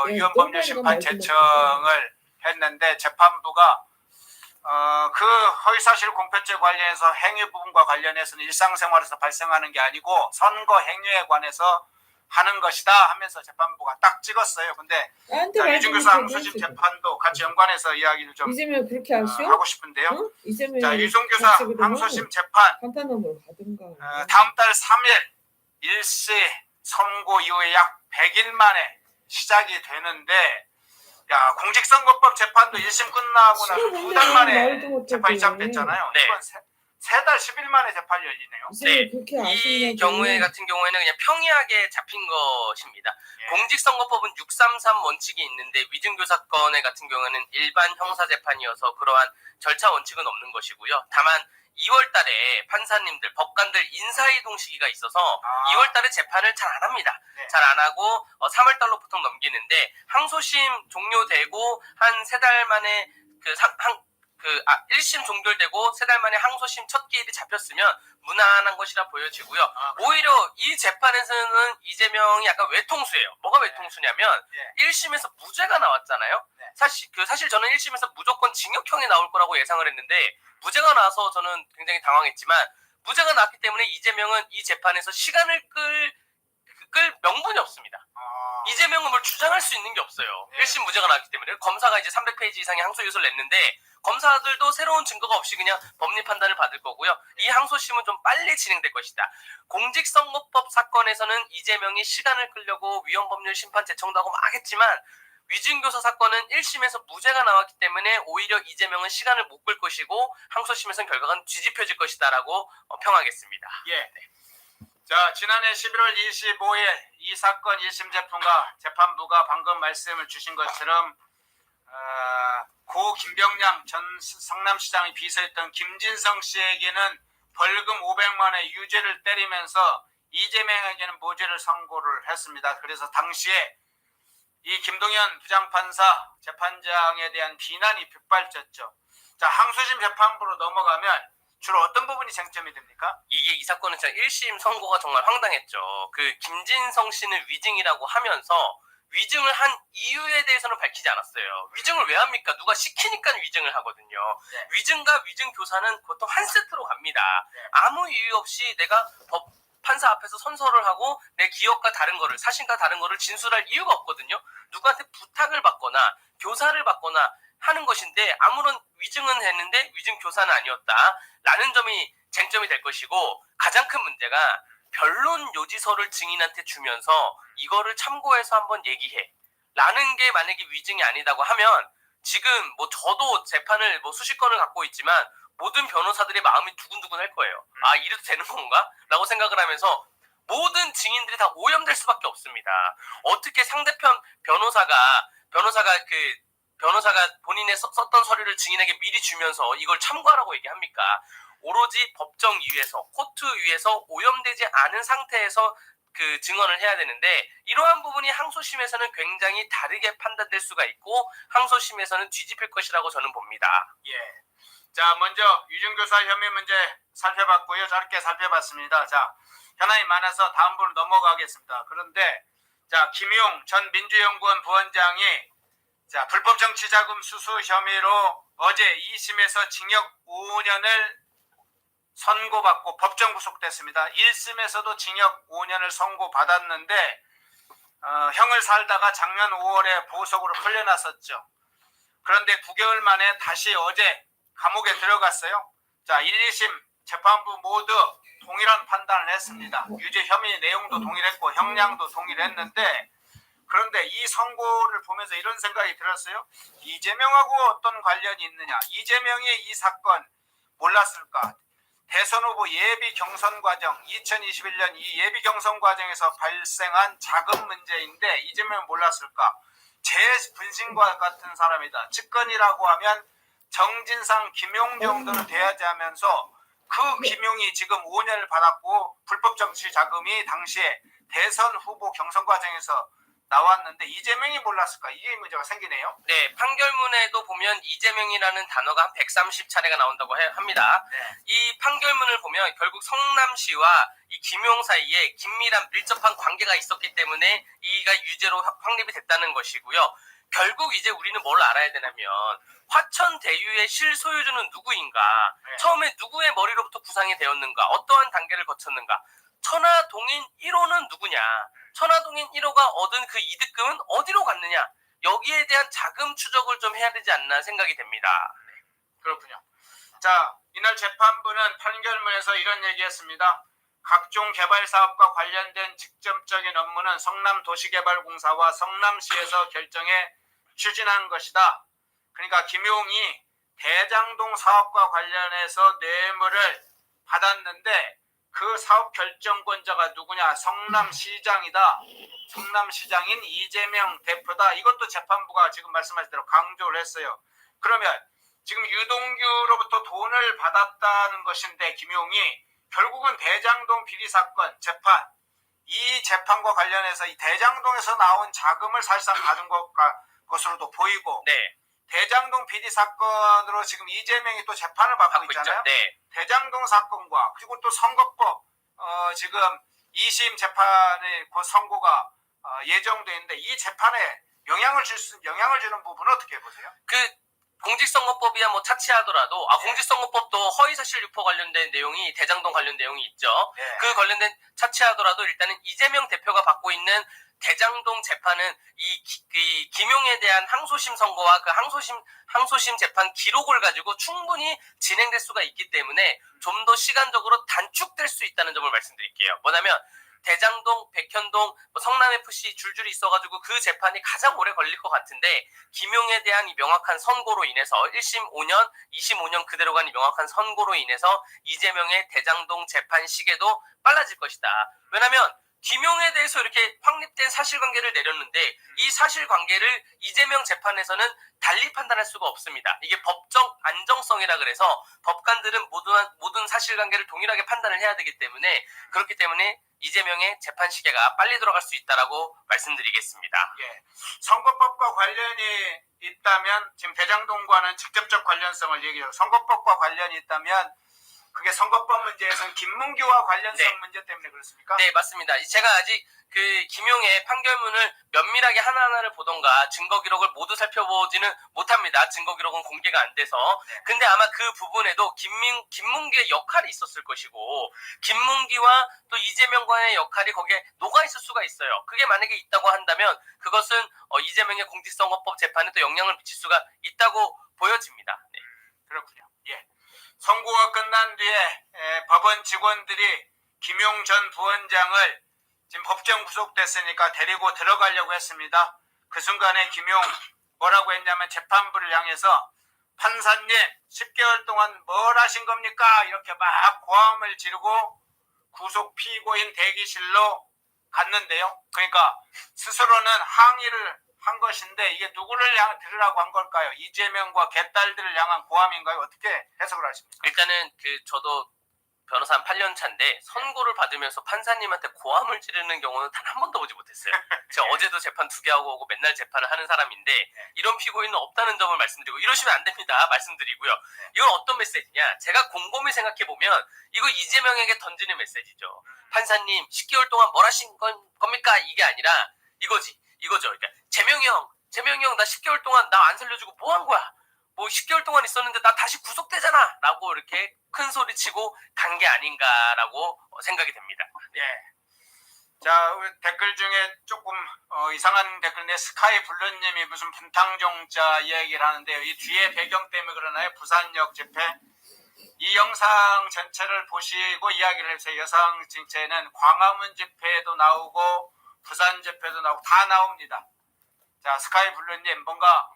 위헌법률심판 제청을 했는데 재판부가 그 허위사실 공표죄 관련해서 행위 부분과 관련해서는 일상생활에서 발생하는 게 아니고 선거 행위에 관해서 하는 것이다 하면서 재판부가 딱 찍었어요. 근데 이중교사 항소심 재판도 같이 연관해서 이야기를 좀 하고 싶은데요. 응? 자, 이중교사 항소심 재판 다음 달 3일 1시 선고 이후에 약 100일 만에 시작이 되는데 공직선거법 재판도 1심 끝나고 나서 2달 만에 재판이 시작됐잖아요. 네. 이건 3달 10일 만에 재판이 열리네요. 네, 이 경우에 같은 경우에는 그냥 평이하게 잡힌 것입니다. 공직선거법은 633 원칙이 있는데 위증교사건의 같은 경우에는 일반 형사재판이어서 그러한 절차 원칙은 없는 것이고요. 다만 2월 달에 판사님들, 법관들 인사이동 시기가 있어서 2월 달에 재판을 잘 안 합니다. 잘 안 하고 3월 달로 보통 넘기는데 항소심 종료되고 한 3달 만에 1심 종결되고 3달 만에 항소심 첫 기일이 잡혔으면 무난한 것이라 보여지고요. 오히려 이 재판에서는 이재명이 약간 외통수예요. 뭐가 외통수냐면 1심에서 무죄가 나왔잖아요. 사실 저는 1심에서 무조건 징역형이 나올 거라고 예상을 했는데 무죄가 나와서 저는 굉장히 당황했지만 무죄가 나왔기 때문에 이재명은 이 재판에서 시간을 끌 명분이 없습니다. 이재명은 뭘 주장할 수 있는 게 없어요. 1심 무죄가 나왔기 때문에. 검사가 이제 300페이지 이상의 항소 유서를 냈는데 검사들도 새로운 증거가 없이 그냥 법리 판단을 받을 거고요. 이 항소심은 좀 빨리 진행될 것이다. 공직선거법 사건에서는 이재명이 시간을 끌려고 위헌법률 심판 제청도 하고 막 했지만 위증교사 사건은 1심에서 무죄가 나왔기 때문에 오히려 이재명은 시간을 못 끌 것이고 항소심에서는 결과가 뒤집혀질 것이다라고 평하겠습니다. 예. 자, 지난해 11월 25일 이 사건 1심 재판과 재판부가 방금 말씀을 주신 것처럼 고 김병량 전 성남시장이 비서했던 김진성 씨에게는 벌금 500만 원의 유죄를 때리면서 이재명에게는 무죄를 선고를 했습니다. 그래서 당시에 이 김동연 부장판사 재판장에 대한 비난이 빗발쳤죠. 자, 항소심 재판부로 넘어가면 주로 어떤 부분이 쟁점이 됩니까? 이게 이 사건은 진짜 1심 선고가 정말 황당했죠. 김진성 씨는 위증이라고 하면서 위증을 한 이유에 대해서는 밝히지 않았어요. 위증을 왜 합니까? 누가 시키니까 위증을 하거든요. 위증과 위증 교사는 보통 한 세트로 갑니다. 아무 이유 없이 내가 판사 앞에서 선서를 하고 내 기억과 다른 거를, 사실과 다른 거를 진술할 이유가 없거든요. 누구한테 부탁을 받거나 교사를 받거나 하는 것인데 아무런 위증은 했는데 위증 교사는 아니었다라는 점이 쟁점이 될 것이고, 가장 큰 문제가 변론 요지서를 증인한테 주면서 이거를 참고해서 한번 얘기해 라는 게 만약에 위증이 아니다고 하면, 지금 저도 재판을 수십 건을 갖고 있지만 모든 변호사들의 마음이 두근두근 할 거예요. 아, 이래도 되는 건가? 라고 생각을 하면서 모든 증인들이 다 오염될 수밖에 없습니다. 어떻게 상대편 변호사가 본인의 썼던 서류를 증인에게 미리 주면서 이걸 참고하라고 얘기합니까? 오로지 법정 위에서, 코트 위에서 오염되지 않은 상태에서 증언을 해야 되는데, 이러한 부분이 항소심에서는 굉장히 다르게 판단될 수가 있고 항소심에서는 뒤집힐 것이라고 저는 봅니다. 예. 자, 먼저 위증교사 혐의 문제 살펴봤고요. 짧게 살펴봤습니다. 자, 현안이 많아서 다음 부분 넘어가겠습니다. 그런데 자, 김용 전 민주연구원 부원장이 불법 정치자금 수수 혐의로 어제 2심에서 징역 5년을 선고받고 법정 구속됐습니다. 1심에서도 징역 5년을 선고받았는데 형을 살다가 작년 5월에 보석으로 풀려났었죠. 그런데 9개월 만에 다시 어제 감옥에 들어갔어요. 자, 1, 2심 재판부 모두 동일한 판단을 했습니다. 유죄 혐의 내용도 동일했고 형량도 동일했는데, 그런데 이 선고를 보면서 이런 생각이 들었어요. 이재명하고 어떤 관련이 있느냐? 이재명이 이 사건 몰랐을까? 대선 후보 예비 경선 과정, 2021년 이 예비 경선 과정에서 발생한 자금 문제인데 이재명은 몰랐을까? 제 분신과 같은 사람이다. 측근이라고 하면 정진상, 김용 정도는 돼야지 하면서 그 김용이 지금 5년을 받았고 불법 정치 자금이 당시에 대선 후보 경선 과정에서 나왔는데 이재명이 몰랐을까? 이게 문제가 생기네요. 네, 판결문에도 보면 이재명이라는 단어가 한 130차례가 나온다고 합니다. 네. 이 판결문을 보면 결국 성남시와 이 김용 사이에 긴밀한 밀접한 관계가 있었기 때문에 이가 유죄로 확립이 됐다는 것이고요. 결국 이제 우리는 뭘 알아야 되냐면 화천대유의 실소유주는 누구인가? 네. 처음에 누구의 머리로부터 구상이 되었는가? 어떠한 단계를 거쳤는가? 천화동인 1호는 누구냐? 천화동인 1호가 얻은 그 이득금은 어디로 갔느냐? 여기에 대한 자금 추적을 좀 해야 되지 않나 생각이 됩니다. 그렇군요. 자, 이날 재판부는 판결문에서 이런 얘기했습니다. 각종 개발 사업과 관련된 직접적인 업무는 성남도시개발공사와 성남시에서 결정해 추진한 것이다. 그러니까 김용이 대장동 사업과 관련해서 뇌물을 받았는데 그 사업 결정권자가 누구냐? 성남시장이다. 성남시장인 이재명 대표다. 이것도 재판부가 지금 말씀하신 대로 강조를 했어요. 그러면 지금 유동규로부터 돈을 받았다는 것인데 김용이 결국은 대장동 비리 사건 재판, 이 재판과 관련해서 이 대장동에서 나온 자금을 사실상 받은 것으로도 보이고, 네. 대장동 비리 사건으로 지금 이재명이 또 재판을 받고 있잖아요. 네. 대장동 사건과 그리고 또 선거법 지금 2심 재판의 그 선고가 예정돼 있는데 이 재판에 영향을 주는 부분은 어떻게 보세요? 공직선거법이야 뭐 차치하더라도 공직선거법도 허위사실 유포 관련된 내용이 대장동 관련 내용이 있죠. 네. 그 관련된 차치하더라도 일단은 이재명 대표가 받고 있는 대장동 재판은 이 김용에 대한 항소심 선고와 그 항소심 재판 기록을 가지고 충분히 진행될 수가 있기 때문에 좀 더 시간적으로 단축될 수 있다는 점을 말씀드릴게요. 뭐냐면 대장동, 백현동, 성남FC 줄줄이 있어가지고 그 재판이 가장 오래 걸릴 것 같은데 김용에 대한 이 명확한 선고로 인해서 1심 5년, 2심 5년 그대로 간 이 명확한 선고로 인해서 이재명의 대장동 재판 시계도 빨라질 것이다. 왜냐하면 김용에 대해서 이렇게 확립된 사실관계를 내렸는데 이 사실관계를 이재명 재판에서는 달리 판단할 수가 없습니다. 이게 법적 안정성이라 그래서 법관들은 모든 사실관계를 동일하게 판단을 해야 되기 때문에 그렇기 때문에 이재명의 재판 시계가 빨리 돌아갈 수 있다라고 말씀드리겠습니다. 예. 선거법과 관련이 있다면 지금 대장동과는 직접적 관련성을 얘기해요. 선거법과 관련이 있다면 그게 선거법 문제에서는 김문규와 관련성 문제 때문에 그렇습니까? 네, 맞습니다. 제가 아직 그 김용의 판결문을 면밀하게 하나하나를 보던가 증거 기록을 모두 살펴보지는 못합니다. 증거 기록은 공개가 안 돼서. 근데 아마 그 부분에도 김문기의 역할이 있었을 것이고 김문기와 또 이재명과의 역할이 거기에 녹아 있을 수가 있어요. 그게 만약에 있다고 한다면 그것은 이재명의 공직선거법 재판에 또 영향을 미칠 수가 있다고 보여집니다. 네. 그렇군요. 예. 선고가 끝난 뒤에 법원 직원들이 김용 전 부원장을 지금 법정 구속됐으니까 데리고 들어가려고 했습니다. 그 순간에 김용 뭐라고 했냐면 재판부를 향해서 판사님 10개월 동안 뭘 하신 겁니까? 이렇게 막 고함을 지르고 구속 피고인 대기실로 갔는데요. 그러니까 스스로는 항의를 한 것인데 이게 누구를 들으라고 한 걸까요? 이재명과 개딸들을 향한 고함인가요? 어떻게 해석을 하십니까? 일단은 저도 변호사 한 8년 차인데 선고를 받으면서 판사님한테 고함을 지르는 경우는 단 한 번도 보지 못했어요. 제가 어제도 재판 2개 하고 오고 맨날 재판을 하는 사람인데 이런 피고인은 없다는 점을 말씀드리고 이러시면 안 됩니다. 말씀드리고요. 이건 어떤 메시지냐? 제가 곰곰이 생각해보면 이거 이재명에게 던지는 메시지죠. 판사님 10개월 동안 뭘 하신 겁니까? 이게 아니라 이거죠. 그러니까 재명이 형 나 10개월 동안 나 안 살려주고 뭐 한 거야? 뭐 10개월 동안 있었는데 나 다시 구속되잖아 라고 이렇게 큰 소리 치고 간 게 아닌가라고 생각이 됩니다. 예. 자, 댓글 중에 조금 이상한 댓글인데 스카이 블루님이 무슨 분탕종자 얘기를 하는데요. 이 뒤에 배경 때문에 그러나요? 부산역 집회. 이 영상 전체를 보시고 이야기를 해주세요. 영상 전체는 광화문 집회도 나오고 부산 집회도 나오고 다 나옵니다. 자, 스카이 블루님 뭔가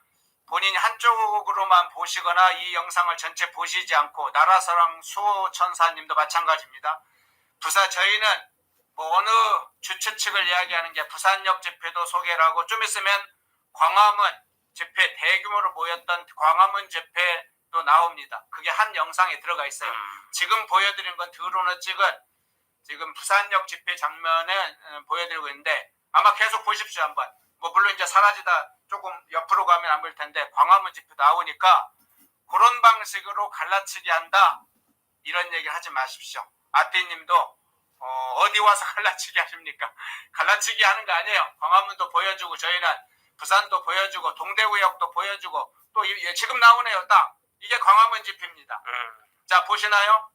본인이 한쪽으로만 보시거나 이 영상을 전체 보시지 않고 나라사랑 수호천사님도 마찬가지입니다. 저희는 뭐 어느 주최 측을 이야기하는 게 부산역 집회도 소개를 하고 좀 있으면 광화문 집회 대규모로 모였던 광화문 집회도 나옵니다. 그게 한 영상에 들어가 있어요. 지금 보여드린 건 드론을 찍은 지금 부산역 집회 장면을 보여드리고 있는데 아마 계속 보십시오 한번. 뭐 물론 이제 사라지다 조금 옆으로 가면 안 보일 텐데 광화문 집회 나오니까 그런 방식으로 갈라치기 한다 이런 얘기 하지 마십시오. 아띠님도 어디 와서 갈라치기 하십니까? 갈라치기 하는 거 아니에요. 광화문도 보여주고 저희는 부산도 보여주고 동대구역도 보여주고 또 지금 나오네요. 딱 이게 광화문 집회입니다. 자 보시나요?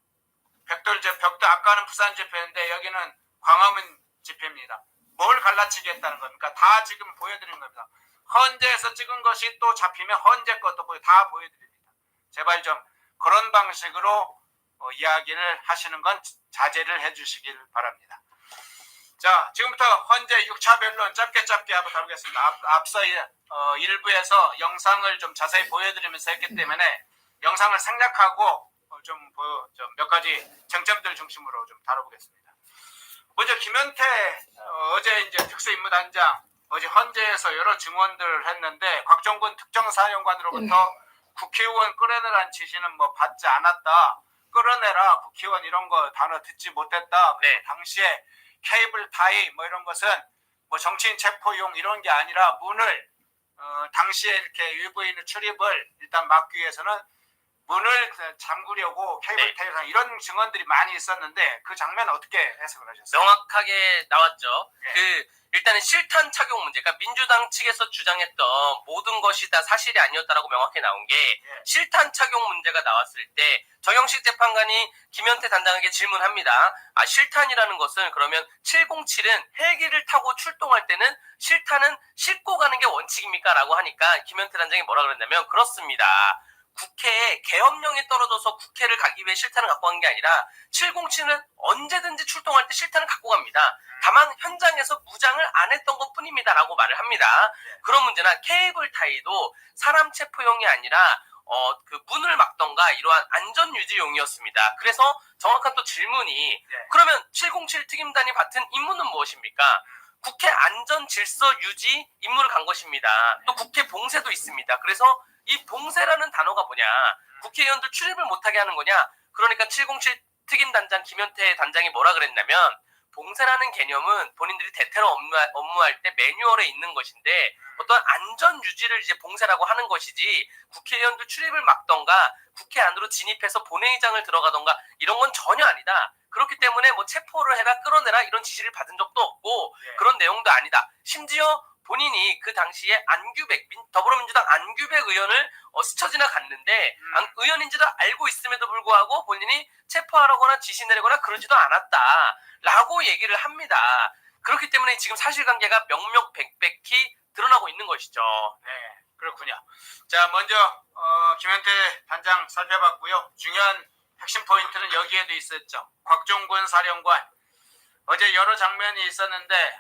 벽도 아까는 부산 집회인데 여기는 광화문 집회입니다. 뭘 갈라치기 했다는 겁니까? 다 지금 보여드린 겁니다. 헌재에서 찍은 것이 또 잡히면 헌재 것도 다 보여드립니다. 제발 좀 그런 방식으로 이야기를 하시는 건 자제를 해주시길 바랍니다. 자, 지금부터 헌재 6차 변론 짧게 한번 다루겠습니다. 앞서 1부에서 영상을 좀 자세히 보여드리면서 했기 때문에 영상을 생략하고 몇 가지 쟁점들 중심으로 좀 다뤄보겠습니다. 먼저 김현태 어제 이제 특수임무단장 어제 헌재에서 여러 증언들을 했는데 곽종근 특정사령관으로부터 국회의원 끌어내라는 지시는 뭐 받지 않았다. 끌어내라 국회의원 이런 거 단어 듣지 못했다. 네. 당시에 케이블 타이 뭐 이런 것은 뭐 정치인 체포용 이런 게 아니라 문을 당시에 이렇게 UV는 출입을 일단 막기 위해서는 문을 잠그려고 케이블 타이랑 이런 증언들이 많이 있었는데 그 장면 어떻게 해석을 하셨어요? 명확하게 나왔죠. 일단은 실탄 착용 문제, 그러니까 민주당 측에서 주장했던 모든 것이 다 사실이 아니었다라고 명확히 나온 게 실탄 착용 문제가 나왔을 때 정영식 재판관이 김현태 단장에게 질문합니다. 실탄이라는 것은 그러면 707은 헬기를 타고 출동할 때는 실탄은 싣고 가는 게 원칙입니까? 라고 하니까 김현태 단장이 뭐라 그랬냐면 그렇습니다. 국회에 계엄령이 떨어져서 국회를 가기 위해 실탄을 갖고 간 게 아니라 707은 언제든지 출동할 때 실탄을 갖고 갑니다. 다만 현장에서 무장을 안 했던 것 뿐입니다. 라고 말을 합니다. 그런 문제나 케이블 타이도 사람 체포용이 아니라 그 문을 막던가 이러한 안전유지용이었습니다. 그래서 정확한 또 질문이 그러면 707 특임단이 맡은 임무는 무엇입니까? 국회 안전질서 유지 임무를 간 것입니다. 또 국회 봉쇄도 있습니다. 그래서 이 봉쇄라는 단어가 뭐냐? 국회의원들 출입을 못하게 하는 거냐? 그러니까 707 특임단장 김현태 단장이 뭐라 그랬냐면 봉쇄라는 개념은 본인들이 대테러 업무할 때 매뉴얼에 있는 것인데 어떤 안전 유지를 이제 봉쇄라고 하는 것이지 국회의원들 출입을 막던가 국회 안으로 진입해서 본회의장을 들어가던가 이런 건 전혀 아니다. 그렇기 때문에 뭐 체포를 해라 끌어내라 이런 지시를 받은 적도 없고 그런 내용도 아니다. 심지어 본인이 그 당시에 더불어민주당 안규백 의원을 스쳐 지나갔는데 의원인지도 알고 있음에도 불구하고 본인이 체포하라거나 지시 내리거나 그러지도 않았다라고 얘기를 합니다. 그렇기 때문에 지금 사실관계가 명명백백히 드러나고 있는 것이죠. 네, 그렇군요. 자, 먼저 김현태 단장 살펴봤고요. 중요한 핵심 포인트는 여기에도 있었죠. 곽종군 사령관. 어제 여러 장면이 있었는데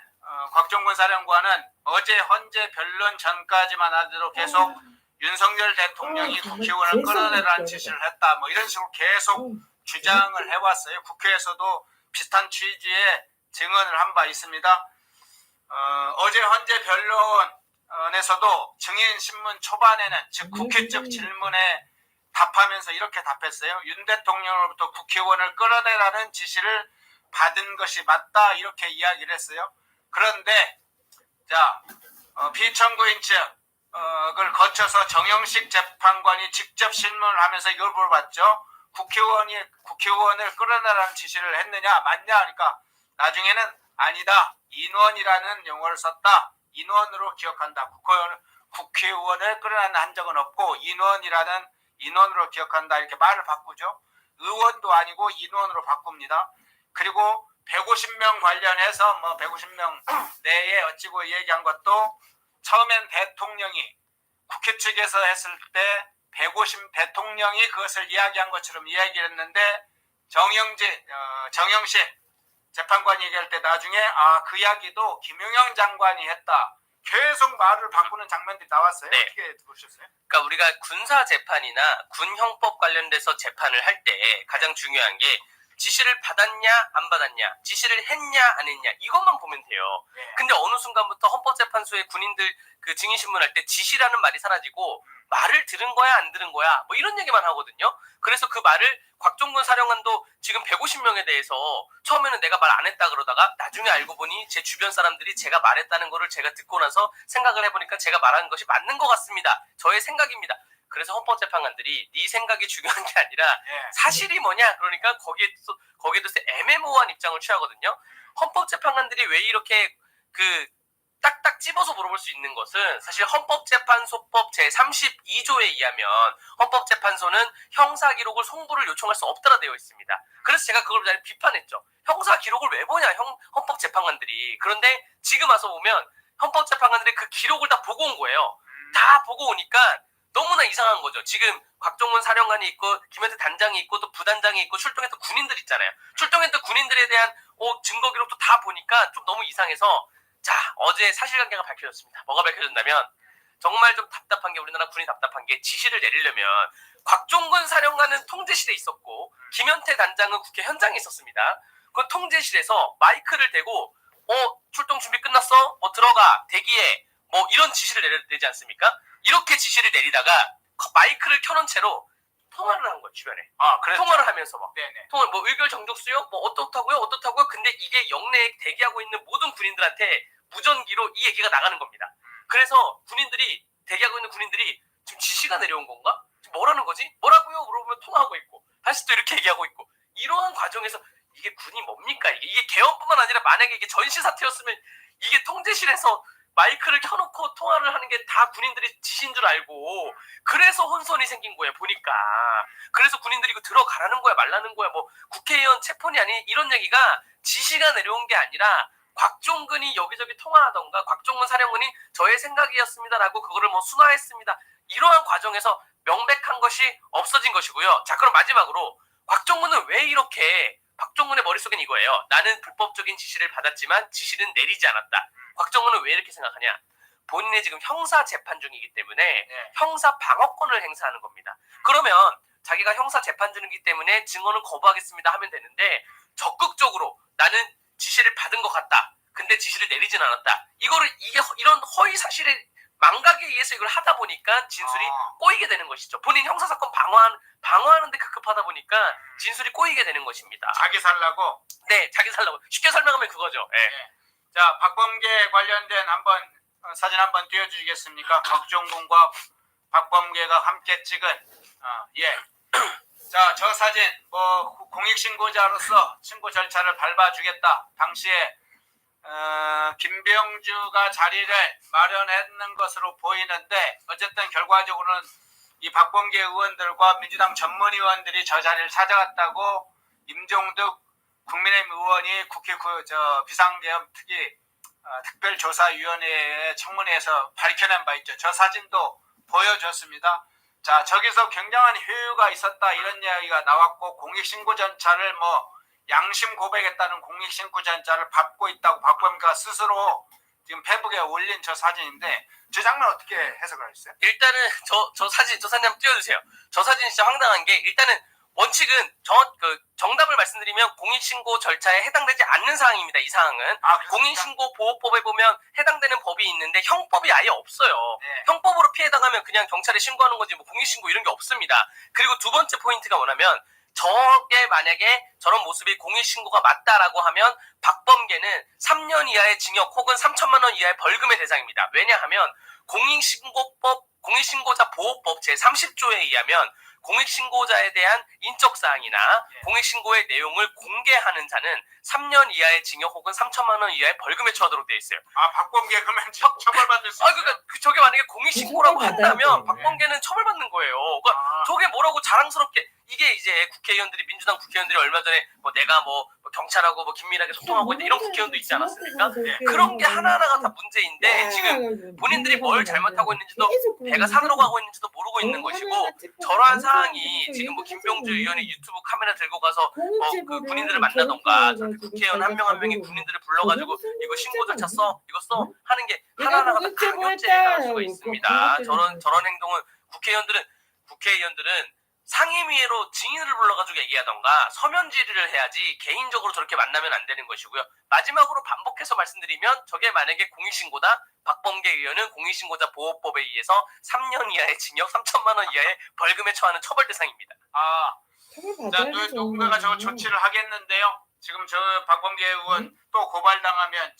곽종군 사령관은 어제 헌재 변론 전까지만 하도록 계속 윤석열 대통령이 국회의원을 끌어내라는 지시를 했다. 뭐 이런 식으로 계속 주장을 해왔어요. 국회에서도 비슷한 취지의 증언을 한 바 있습니다. 어제 헌재 변론에서도 증인신문 초반에는 즉 국회 측 질문에 답하면서 이렇게 답했어요. 윤 대통령으로부터 국회의원을 끌어내라는 지시를 받은 것이 맞다 이렇게 이야기를 했어요. 그런데 자 피청구인 측을 거쳐서 정영식 재판관이 직접 신문을 하면서 이걸 물어봤죠. 국회의원을 끌어내라는 지시를 했느냐 맞냐 하니까 나중에는 아니다. 인원이라는 용어를 썼다. 인원으로 기억한다. 국회의원을 끌어내는 한 적은 없고 인원으로 기억한다. 이렇게 말을 바꾸죠. 의원도 아니고 인원으로 바꿉니다. 그리고 150명 관련해서 150명 내에 어찌고 얘기한 것도 처음엔 대통령이 국회 측에서 했을 때 150 대통령이 그것을 이야기한 것처럼 이야기를 했는데 정영식 재판관이 얘기할 때 나중에 그 이야기도 김용영 장관이 했다. 계속 말을 바꾸는 장면들이 나왔어요. 네. 어떻게 들으셨어요? 그러니까 우리가 군사 재판이나 군 형법 관련돼서 재판을 할 때 가장 중요한 게 지시를 받았냐 안 받았냐, 지시를 했냐 안 했냐 이것만 보면 돼요. 근데 어느 순간부터 헌법재판소의 군인들 그 증인신문할 때 지시라는 말이 사라지고 말을 들은 거야 안 들은 거야 뭐 이런 얘기만 하거든요. 그래서 그 말을 곽종군 사령관도 지금 150명에 대해서 처음에는 내가 말 안 했다 그러다가 나중에 알고 보니 제 주변 사람들이 제가 말했다는 거를 제가 듣고 나서 생각을 해보니까 제가 말한 것이 맞는 것 같습니다. 저의 생각입니다. 그래서 헌법재판관들이 네 생각이 중요한 게 아니라 사실이 뭐냐 그러니까 거기에도 애매모호한 입장을 취하거든요. 헌법재판관들이 왜 이렇게 그 딱딱 집어서 물어볼 수 있는 것은 사실 헌법재판소법 제32조에 의하면 헌법재판소는 형사기록을 송부를 요청할 수 없다라 되어 있습니다. 그래서 제가 그걸 잘 비판했죠. 형사기록을 왜 보냐 헌법재판관들이. 그런데 지금 와서 보면 헌법재판관들이 그 기록을 다 보고 온 거예요. 다 보고 오니까 너무나 이상한 거죠. 지금 곽종문 사령관이 있고 김현태 단장이 있고 또 부단장이 있고 출동했던 군인들 있잖아요. 출동했던 군인들에 대한 증거 기록도 다 보니까 좀 너무 이상해서 자 어제 사실관계가 밝혀졌습니다. 뭐가 밝혀졌냐면 정말 좀 답답한 게 우리나라 군이 답답한 게 지시를 내리려면 곽종근 사령관은 통제실에 있었고 김현태 단장은 국회 현장에 있었습니다. 그 통제실에서 마이크를 대고 출동 준비 끝났어? 들어가 대기해 뭐 이런 지시를 내지 않습니까? 이렇게 지시를 내리다가 마이크를 켜놓은 채로 통화를 한 거예요, 주변에. 통화를 하면서 막. 네네. 통화, 의결 정족수요? 어떻다고요? 근데 이게 영내에 대기하고 있는 모든 군인들한테 무전기로 이 얘기가 나가는 겁니다. 그래서 군인들이 대기하고 있는 군인들이 지금 지시가 내려온 건가? 지금 뭐라는 거지? 뭐라고요? 물어보면 통화하고 있고 다시 또 이렇게 얘기하고 있고 이러한 과정에서 이게 군이 뭡니까? 이게 개헌뿐만 아니라 만약에 이게 전시 사태였으면 이게 통제실에서 마이크를 켜놓고 통화를 하는 게 다 군인들이 지시인 줄 알고 그래서 혼선이 생긴 거예요. 보니까 그래서 군인들이 이거 들어가라는 거야 말라는 거야 뭐 국회의원 체포니 아니 이런 얘기가 지시가 내려온 게 아니라 곽종근이 여기저기 통화하던가 곽종근 사령관이 저의 생각이었습니다라고 그거를 뭐 순화했습니다. 이러한 과정에서 명백한 것이 없어진 것이고요. 자 그럼 마지막으로 곽종근은 왜 이렇게 곽종근의 머릿속엔 이거예요. 나는 불법적인 지시를 받았지만 지시는 내리지 않았다. 곽종근은 왜 이렇게 생각하냐? 본인의 지금 형사 재판 중이기 때문에 형사 방어권을 행사하는 겁니다. 그러면 자기가 형사 재판 중이기 때문에 증언을 거부하겠습니다 하면 되는데 적극적으로 나는 지시를 받은 것 같다. 근데 지시를 내리진 않았다. 이런 허위 사실의 망각에 의해서 이걸 하다 보니까 진술이 꼬이게 되는 것이죠. 본인 형사사건 방어하는데 급급하다 보니까 진술이 꼬이게 되는 것입니다. 자기 살라고? 네, 자기 살라고. 쉽게 설명하면 그거죠. 네. 자, 박범계 관련된 사진 한번 띄워주시겠습니까? 곽종근과 박범계가 함께 찍은 자, 저 사진 공익신고자로서 신고 절차를 밟아주겠다. 당시에 김병주가 자리를 마련했는 것으로 보이는데 어쨌든 결과적으로는 이 박범계 의원들과 민주당 전문의원들이 저 자리를 찾아갔다고 임종득 국민의힘 의원이 국회 비상계엄 특별조사위원회의 청문회에서 밝혀낸 바 있죠. 저 사진도 보여줬습니다. 자, 저기서 굉장한 효유가 있었다 이런 이야기가 나왔고 공익신고 전차를 양심 고백했다는 공익신고 전차를 받고 있다고 박범계가 스스로 지금 페북에 올린 저 사진인데 저 장면 어떻게 해석을 하셨어요? 일단은 저 사진 한번 띄워주세요. 저 사진 진짜 황당한 게 일단은 원칙은 정답을 말씀드리면 공익신고 절차에 해당되지 않는 사항입니다. 이 사항은 공익신고 보호법에 보면 해당되는 법이 있는데 형법이 아예 없어요. 형법으로 피해당하면 그냥 경찰에 신고하는 거지 뭐 공익신고 이런 게 없습니다. 그리고 두 번째 포인트가 뭐냐면 저게 만약에 저런 모습이 공익신고가 맞다라고 하면 박범계는 3년 이하의 징역 혹은 3천만 원 이하의 벌금의 대상입니다. 왜냐하면 공익신고자 보호법 제30조에 의하면 공익신고자에 대한 인적사항이나 공익신고의 내용을 공개하는 자는 3년 이하의 징역 혹은 3천만 원 이하의 벌금에 처하도록 되어 있어요. 아, 박범계 그러면 처벌받을 수 있어요? 그러니까 저게 만약에 공익신고라고 한다면 박범계는 처벌받는 거예요. 그러니까 저게 뭐라고 자랑스럽게 이게 이제 민주당 국회의원들이 얼마 전에 내가 경찰하고 긴밀하게 소통하고 있다 이런 국회의원도 있지 않았습니까? 그런 게 하나하나가 다 문제인데 지금 본인들이 뭘 잘못하고 있는지도 배가 산으로 가고 있는지도 모르고 있는 것이고 저러한 상황이 지금 김병주 의원이 유튜브 카메라 들고 가서 그 군인들을 만나던가 저렇게 국회의원 한 명 한 명이 군인들을 불러가지고 이거 신고 절차 써 이거 써 하는 게 하나하나가 다 강요죄에 해당할 수가 있습니다. 저런 행동은 국회의원들은 상임위로 증인을 불러가지고 얘기하던가 서면 질의를 해야지 개인적으로 저렇게 만나면 안 되는 것이고요. 마지막으로 반복해서 말씀드리면 저게 만약에 공익신고다 박범계 의원은 공익신고자 보호법에 의해서 3년 이하의 징역 3천만 원 이하의 벌금에 처하는 처벌 대상입니다. 자, 누군가가 저거 조치를 하겠는데요. 지금 저 박범계 의원 또 고발당하면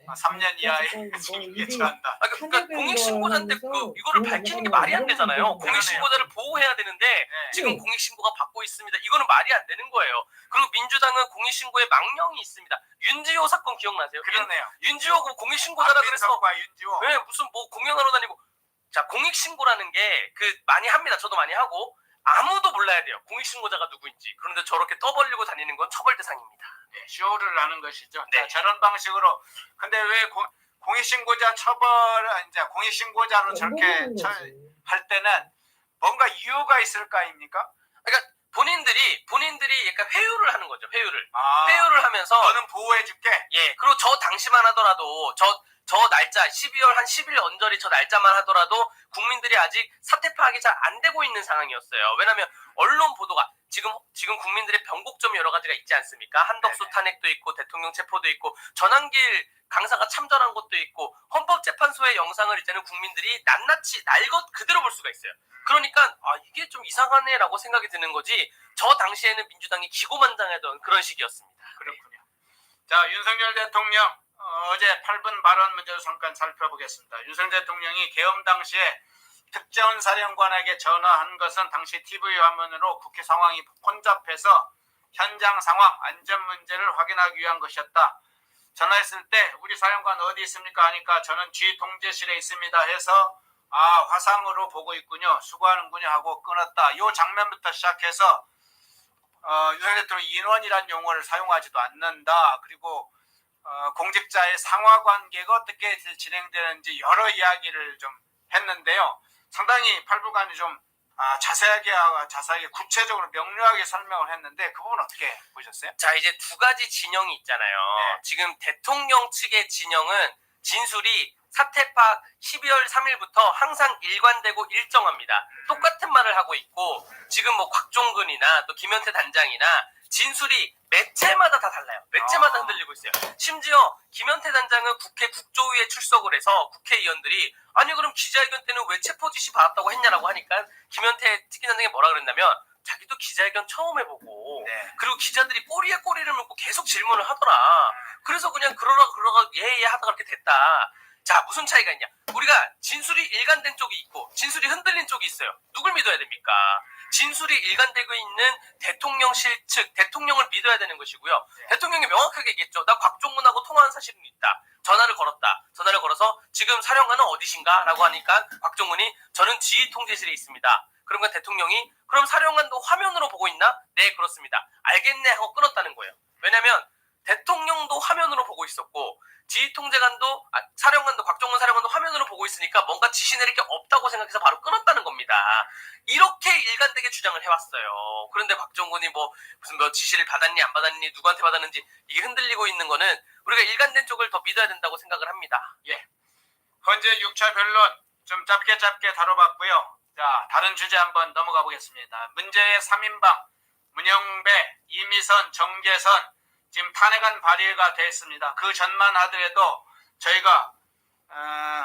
3년 이하의 징역에 처한다. 그러니까 공익신고자인데 이거를 밝히는 게 말이 안 되잖아요. 공익신고자를 보호해야 되는데 지금 공익신고가 받고 있습니다. 이거는 말이 안 되는 거예요. 그리고 민주당은 공익신고에 망령이 있습니다. 윤지호 사건 기억나세요? 그러네요. 윤지호 공익신고자라 그래서 윤지호. 네, 무슨 공연하러 다니고 자 공익신고라는 게 많이 합니다. 저도 많이 하고 아무도 몰라야 돼요. 공익신고자가 누구인지. 그런데 저렇게 떠벌리고 다니는 건 처벌 대상입니다. 쇼를 하는 것이죠. 네. 자, 저런 방식으로. 근데 왜 공익신고자 이제 공익신고자로 저렇게 할 때는 뭔가 이유가 있을 거 아닙니까? 그러니까 본인들이 약간 회유를 하는 거죠. 회유를 하면서 너는 보호해줄게. 예. 그리고 저 당시만 하더라도 저 날짜 12월 한 10일 언저리 저 날짜만 하더라도 국민들이 아직 사태 파악이 잘 안 되고 있는 상황이었어요. 왜냐하면 언론 보도가 지금 국민들의 변곡점이 여러 가지가 있지 않습니까? 한덕수 탄핵도 있고 대통령 체포도 있고 전환길 강사가 참전한 것도 있고 헌법재판소의 영상을 이제는 국민들이 낱낱이 날 것 그대로 볼 수가 있어요. 그러니까 이게 좀 이상하네라고 생각이 드는 거지 저 당시에는 민주당이 기고만장하던 그런 시기였습니다. 그렇군요. 자, 윤석열 대통령 어제 8분 발언 문제도 잠깐 살펴보겠습니다. 윤석열 대통령이 계엄 당시에 특전 사령관에게 전화한 것은 당시 TV 화면으로 국회 상황이 혼잡해서 현장 상황, 안전 문제를 확인하기 위한 것이었다. 전화했을 때 우리 사령관 어디 있습니까 하니까 저는 G 통제실에 있습니다 해서 화상으로 보고 있군요. 수고하는군요 하고 끊었다. 이 장면부터 시작해서 윤석열 대통령 인원이란 용어를 사용하지도 않는다. 그리고 공직자의 상하관계가 어떻게 진행되는지 여러 이야기를 좀 했는데요. 상당히 8부간이 좀 자세하게 구체적으로 명료하게 설명을 했는데 그 부분 어떻게 보셨어요? 자, 이제 두 가지 진영이 있잖아요. 네. 지금 대통령 측의 진영은 진술이 사태 파 12월 3일부터 항상 일관되고 일정합니다. 똑같은 말을 하고 있고 지금 뭐 곽종근이나 또 김현태 단장이나 진술이 매체마다 다 달라요. 매체마다 흔들리고 있어요. 심지어 김현태 단장은 국회 국조위에 출석을 해서 국회의원들이 아니 그럼 기자회견 때는 왜 체포 지시 받았다고 했냐라고 하니까 김현태 특히 단장이 뭐라 그랬냐면 자기도 기자회견 처음 해보고 그리고 기자들이 꼬리에 꼬리를 물고 계속 질문을 하더라. 그래서 그냥 그러라 예 하다가 그렇게 됐다. 자, 무슨 차이가 있냐? 우리가 진술이 일관된 쪽이 있고 진술이 흔들린 쪽이 있어요. 누굴 믿어야 됩니까? 진술이 일관되고 있는 대통령실 측, 대통령을 믿어야 되는 것이고요. 대통령이 명확하게 얘기했죠. 나 곽종근하고 통화한 사실은 있다. 전화를 걸었다. 전화를 걸어서 지금 사령관은 어디신가? 라고 하니까 곽종근이 저는 지휘 통제실에 있습니다. 그러면 대통령이 그럼 사령관도 화면으로 보고 있나? 네, 그렇습니다. 알겠네 하고 끊었다는 거예요. 왜냐면 대통령도 화면으로 보고 있었고 지휘통제관도 사령관도 곽종근 사령관도 화면으로 보고 있으니까 뭔가 지시 내릴 게 없다고 생각해서 바로 끊었다는 겁니다. 이렇게 일관되게 주장을 해왔어요. 그런데 곽종근이 무슨 지시를 받았니 안 받았니 누구한테 받았는지 이게 흔들리고 있는 거는 우리가 일관된 쪽을 더 믿어야 된다고 생각을 합니다. 예. 현재 6차 변론 좀 짧게 다뤄봤고요. 자, 다른 주제 한번 넘어가 보겠습니다. 문제의 3인방 문영배, 이미선, 정계선 지금 탄핵안 발의가 됐습니다. 그 전만 하더라도 저희가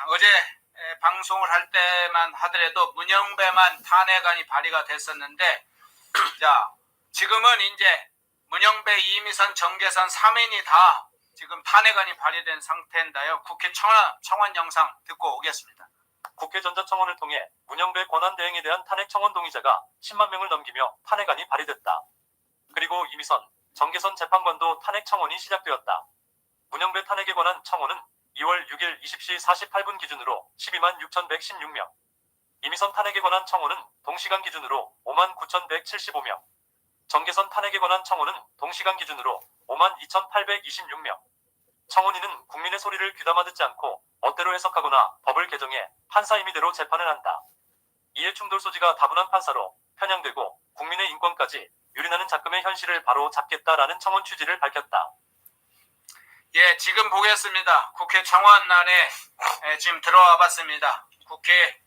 어제 방송을 할 때만 하더라도 문영배만 탄핵안이 발의가 됐었는데 자, 지금은 이제 문영배, 이미선, 정계선 3인이 다 지금 탄핵안이 발의된 상태인데요. 국회 청원 영상 듣고 오겠습니다. 국회 전자청원을 통해 문영배 권한대행에 대한 탄핵 청원 동의자가 10만 명을 넘기며 탄핵안이 발의됐다. 그리고 이미선, 정계선 재판관도 탄핵 청원이 시작되었다. 문영배 탄핵에 관한 청원은 2월 6일 20시 48분 기준으로 12만 6,116명. 이미선 탄핵에 관한 청원은 동시간 기준으로 5만 9,175명. 정계선 탄핵에 관한 청원은 동시간 기준으로 5만 2,826명. 청원인은 국민의 소리를 귀담아 듣지 않고 멋대로 해석하거나 법을 개정해 판사 임의대로 재판을 한다. 이해 충돌 소지가 다분한 판사로 편향되고 국민의 인권까지 유린하는 작금의 현실을 바로 잡겠다라는 청원 취지를 밝혔다. 예, 지금 보겠습니다. 국회 청원란에 지금 들어와 봤습니다. 국회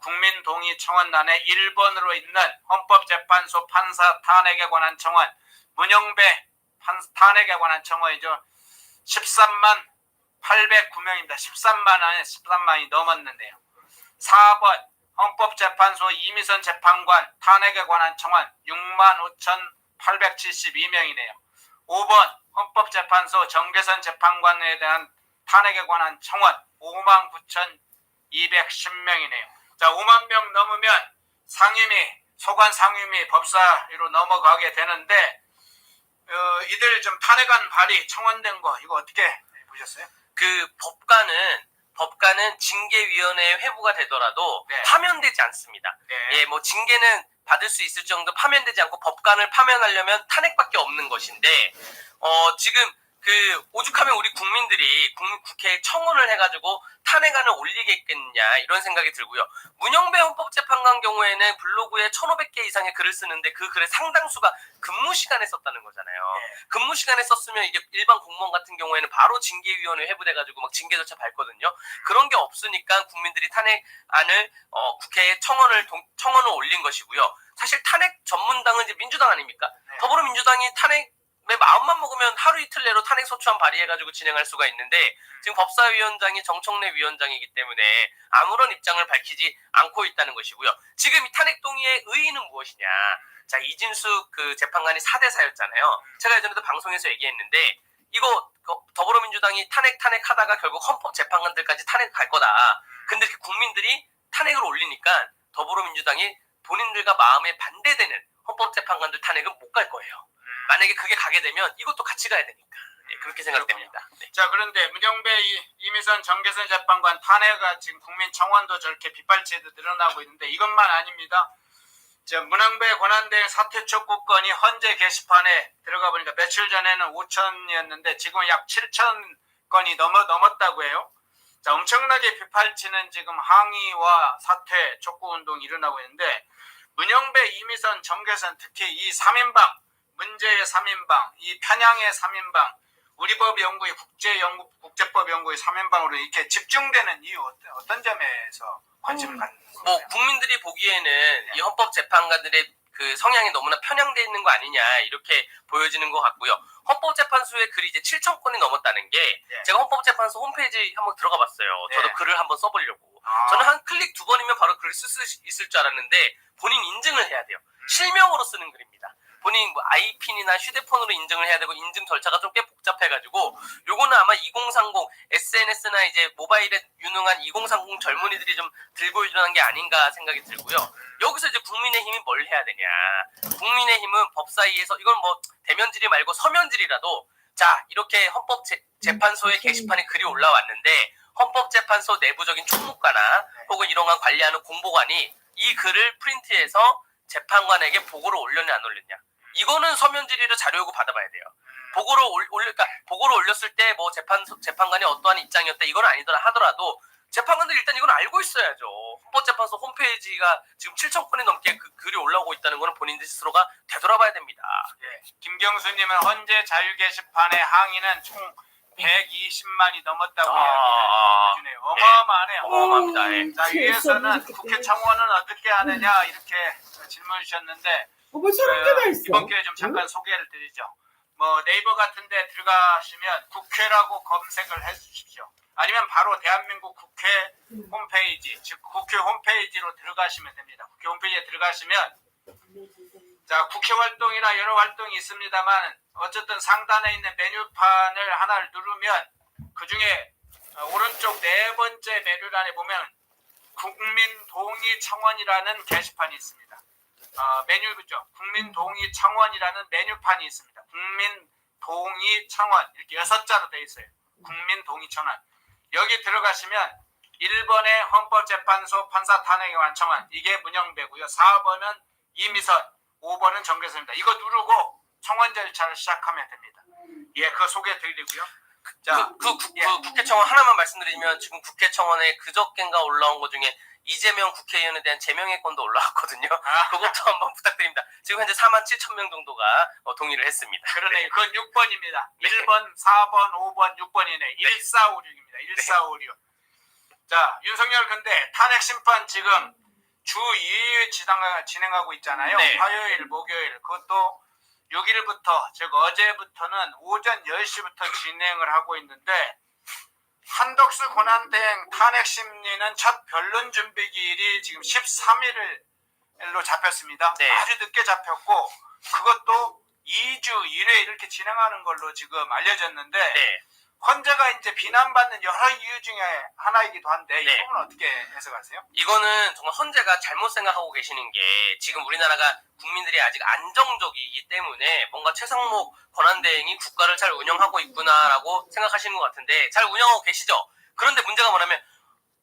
국민동의 청원란에 1번으로 있는 헌법재판소 판사 탄핵에 관한 청원, 문영배 탄핵에 관한 청원이죠. 13만 809명입니다. 13만이 넘었는데요. 4번 헌법재판소 이미선 재판관 탄핵에 관한 청원 6만 5,872명이네요. 5번 헌법재판소 정계선 재판관에 대한 탄핵에 관한 청원 5만 9,210명이네요. 자, 5만 명 넘으면 소관 상임위 법사위로 넘어가게 되는데 이들 좀 탄핵안 발의 청원된 거 이거 어떻게 보셨어요? 그 법관은 징계위원회에 회부가 되더라도 파면되지 않습니다. 예, 징계는 받을 수 있을 정도 파면되지 않고 법관을 파면하려면 탄핵밖에 없는 것인데 지금 오죽하면 우리 국민들이 국회에 청원을 해가지고 탄핵안을 올리겠겠냐 이런 생각이 들고요. 문영배 헌법재판관 경우에는 블로그에 1,500개 이상의 글을 쓰는데 그 글의 상당수가 근무 시간에 썼다는 거잖아요. 근무 시간에 썼으면 이게 일반 공무원 같은 경우에는 바로 징계위원회 회부돼가지고 막 징계 절차 밟거든요. 그런 게 없으니까 국민들이 탄핵안을 국회에 청원을 올린 것이고요. 사실 탄핵 전문당은 이제 민주당 아닙니까? 더불어민주당이 탄핵 마음만 먹으면 하루 이틀 내로 탄핵 소추안 발의해가지고 진행할 수가 있는데 지금 법사위원장이 정청래 위원장이기 때문에 아무런 입장을 밝히지 않고 있다는 것이고요. 지금 이 탄핵 동의의 의의는 무엇이냐? 자, 이진숙 재판관이 4대 4였잖아요. 제가 예전에도 방송에서 얘기했는데 이거 더불어민주당이 탄핵하다가 결국 헌법재판관들까지 탄핵 갈 거다. 근데 이렇게 국민들이 탄핵을 올리니까 더불어민주당이 본인들과 마음에 반대되는 헌법재판관들 탄핵은 못 갈 거예요. 만약에 그게 가게 되면 이것도 같이 가야 되니까. 그렇게 생각됩니다. 네. 자, 그런데 문영배 이미선 정계선 재판관 탄핵가 지금 국민청원도 저렇게 빗발치에도 늘어나고 있는데 이것만 아닙니다. 문영배 권한대행 사퇴 촉구건이 헌재 게시판에 들어가 보니까 며칠 전에는 5천이었는데 지금 약 7천 건이 넘었다고 해요. 자, 엄청나게 빗발치는 지금 항의와 사퇴 촉구 운동이 일어나고 있는데 문영배, 이미선, 정계선 특히 이 3인방, 문제의 3인방, 이 편향의 3인방, 우리법 연구의 국제법 연구의 3인방으로 이렇게 집중되는 이유 어떤 점에서 관심을 갖는 거예요? 뭐 국민들이 보기에는 이 헌법재판관들의 그 성향이 너무나 편향되어 있는 거 아니냐 이렇게 보여지는 것 같고요. 헌법재판소의 글이 이제 7천 건이 넘었다는 게 제가 헌법재판소 홈페이지 한번 들어가 봤어요. 저도 글을 한번 써보려고. 저는 한 클릭 2번이면 바로 글을 쓸 수 있을 줄 알았는데 본인 인증을 해야 돼요. 실명으로 쓰는 글입니다. 본인 뭐 아이핀이나 휴대폰으로 인증을 해야 되고 인증 절차가 좀 꽤 복잡해가지고 요거는 아마 2030 SNS나 이제 모바일에 유능한 2030 젊은이들이 좀 들고 일어난 게 아닌가 생각이 들고요. 여기서 이제 국민의힘이 뭘 해야 되냐. 국민의힘은 법사위에서 이건 뭐 대면질이 말고 서면질이라도 자 이렇게 헌법재판소의 게시판에 글이 올라왔는데 헌법재판소 내부적인 총무과나 혹은 이런 관리하는 공보관이 이 글을 프린트해서 재판관에게 보고를 올렸냐 안 올렸냐. 이거는 서면 질의를 자료 요구 받아봐야 돼요. 보고를 올렸을 때 뭐 재판관이 어떠한 입장이었다 이건 아니더라 하더라도 재판관들이 일단 이건 알고 있어야죠. 헌법재판소 홈페이지가 지금 7천 건이 넘게 그 글이 올라오고 있다는 거는 본인들 스스로가 되돌아봐야 됩니다. 예. 김경수님은 헌재 자유 게시판의 항의는 총 120만이 넘었다고 이야기해주네요. 어마어마하네요. 어마어마합니다. 예. 자, 위에서는 국회 청원은 어떻게 하느냐 이렇게 질문 주셨는데 이번 기회에 좀 잠깐 소개를 드리죠. 뭐 네이버 같은 데 들어가시면 국회라고 검색을 해 주십시오. 아니면 바로 대한민국 국회 홈페이지, 즉 국회 홈페이지로 들어가시면 됩니다. 국회 홈페이지에 들어가시면 자, 국회 활동이나 여러 활동이 있습니다만 어쨌든 상단에 있는 메뉴판을 하나를 누르면 그중에 오른쪽 네 번째 메뉴란에 보면 국민동의청원이라는 게시판이 있습니다. 메뉴죠. 국민동의청원이라는 메뉴판이 있습니다. 국민동의청원 이렇게 6자로 되어 있어요. 국민동의청원. 여기 들어가시면 1번에 헌법재판소 판사 탄핵의 완청안 이게 문영배고요. 4번은 이미선, 5번은 정계선입니다. 이거 누르고 청원 절차를 시작하면 됩니다. 예, 그거 소개해드리고요. 자, 국회 청원 하나만 말씀드리면 지금 국회 청원에 그저껜가 올라온 것 중에 이재명 국회의원에 대한 제명의권도 올라왔거든요. 그것도 한번 부탁드립니다. 지금 현재 47,000명 정도가 동의를 했습니다. 그러네. 그건 6번입니다. 네. 1번, 4번, 5번, 6번이네. 네. 1456입니다. 1456. 네. 자, 윤석열 근데 탄핵 심판 지금 주 2일 진행하고 있잖아요. 네. 화요일, 목요일. 그것도 6일부터, 즉 어제부터는 오전 10시부터 진행을 하고 있는데 한덕수 권한대행 탄핵 심리는 첫 변론 준비기일이 지금 13일로 잡혔습니다. 네. 아주 늦게 잡혔고 그것도 2주 1회 이렇게 진행하는 걸로 지금 알려졌는데 네. 헌재가 이제 비난받는 여러 이유 중에 하나이기도 한데 이 부분은 어떻게 해석하세요? 이거는 정말 헌재가 잘못 생각하고 계시는 게 지금 우리나라가 국민들이 아직 안정적이기 때문에 뭔가 최상목 권한대행이 국가를 잘 운영하고 있구나라고 생각하시는 것 같은데 잘 운영하고 계시죠? 그런데 문제가 뭐냐면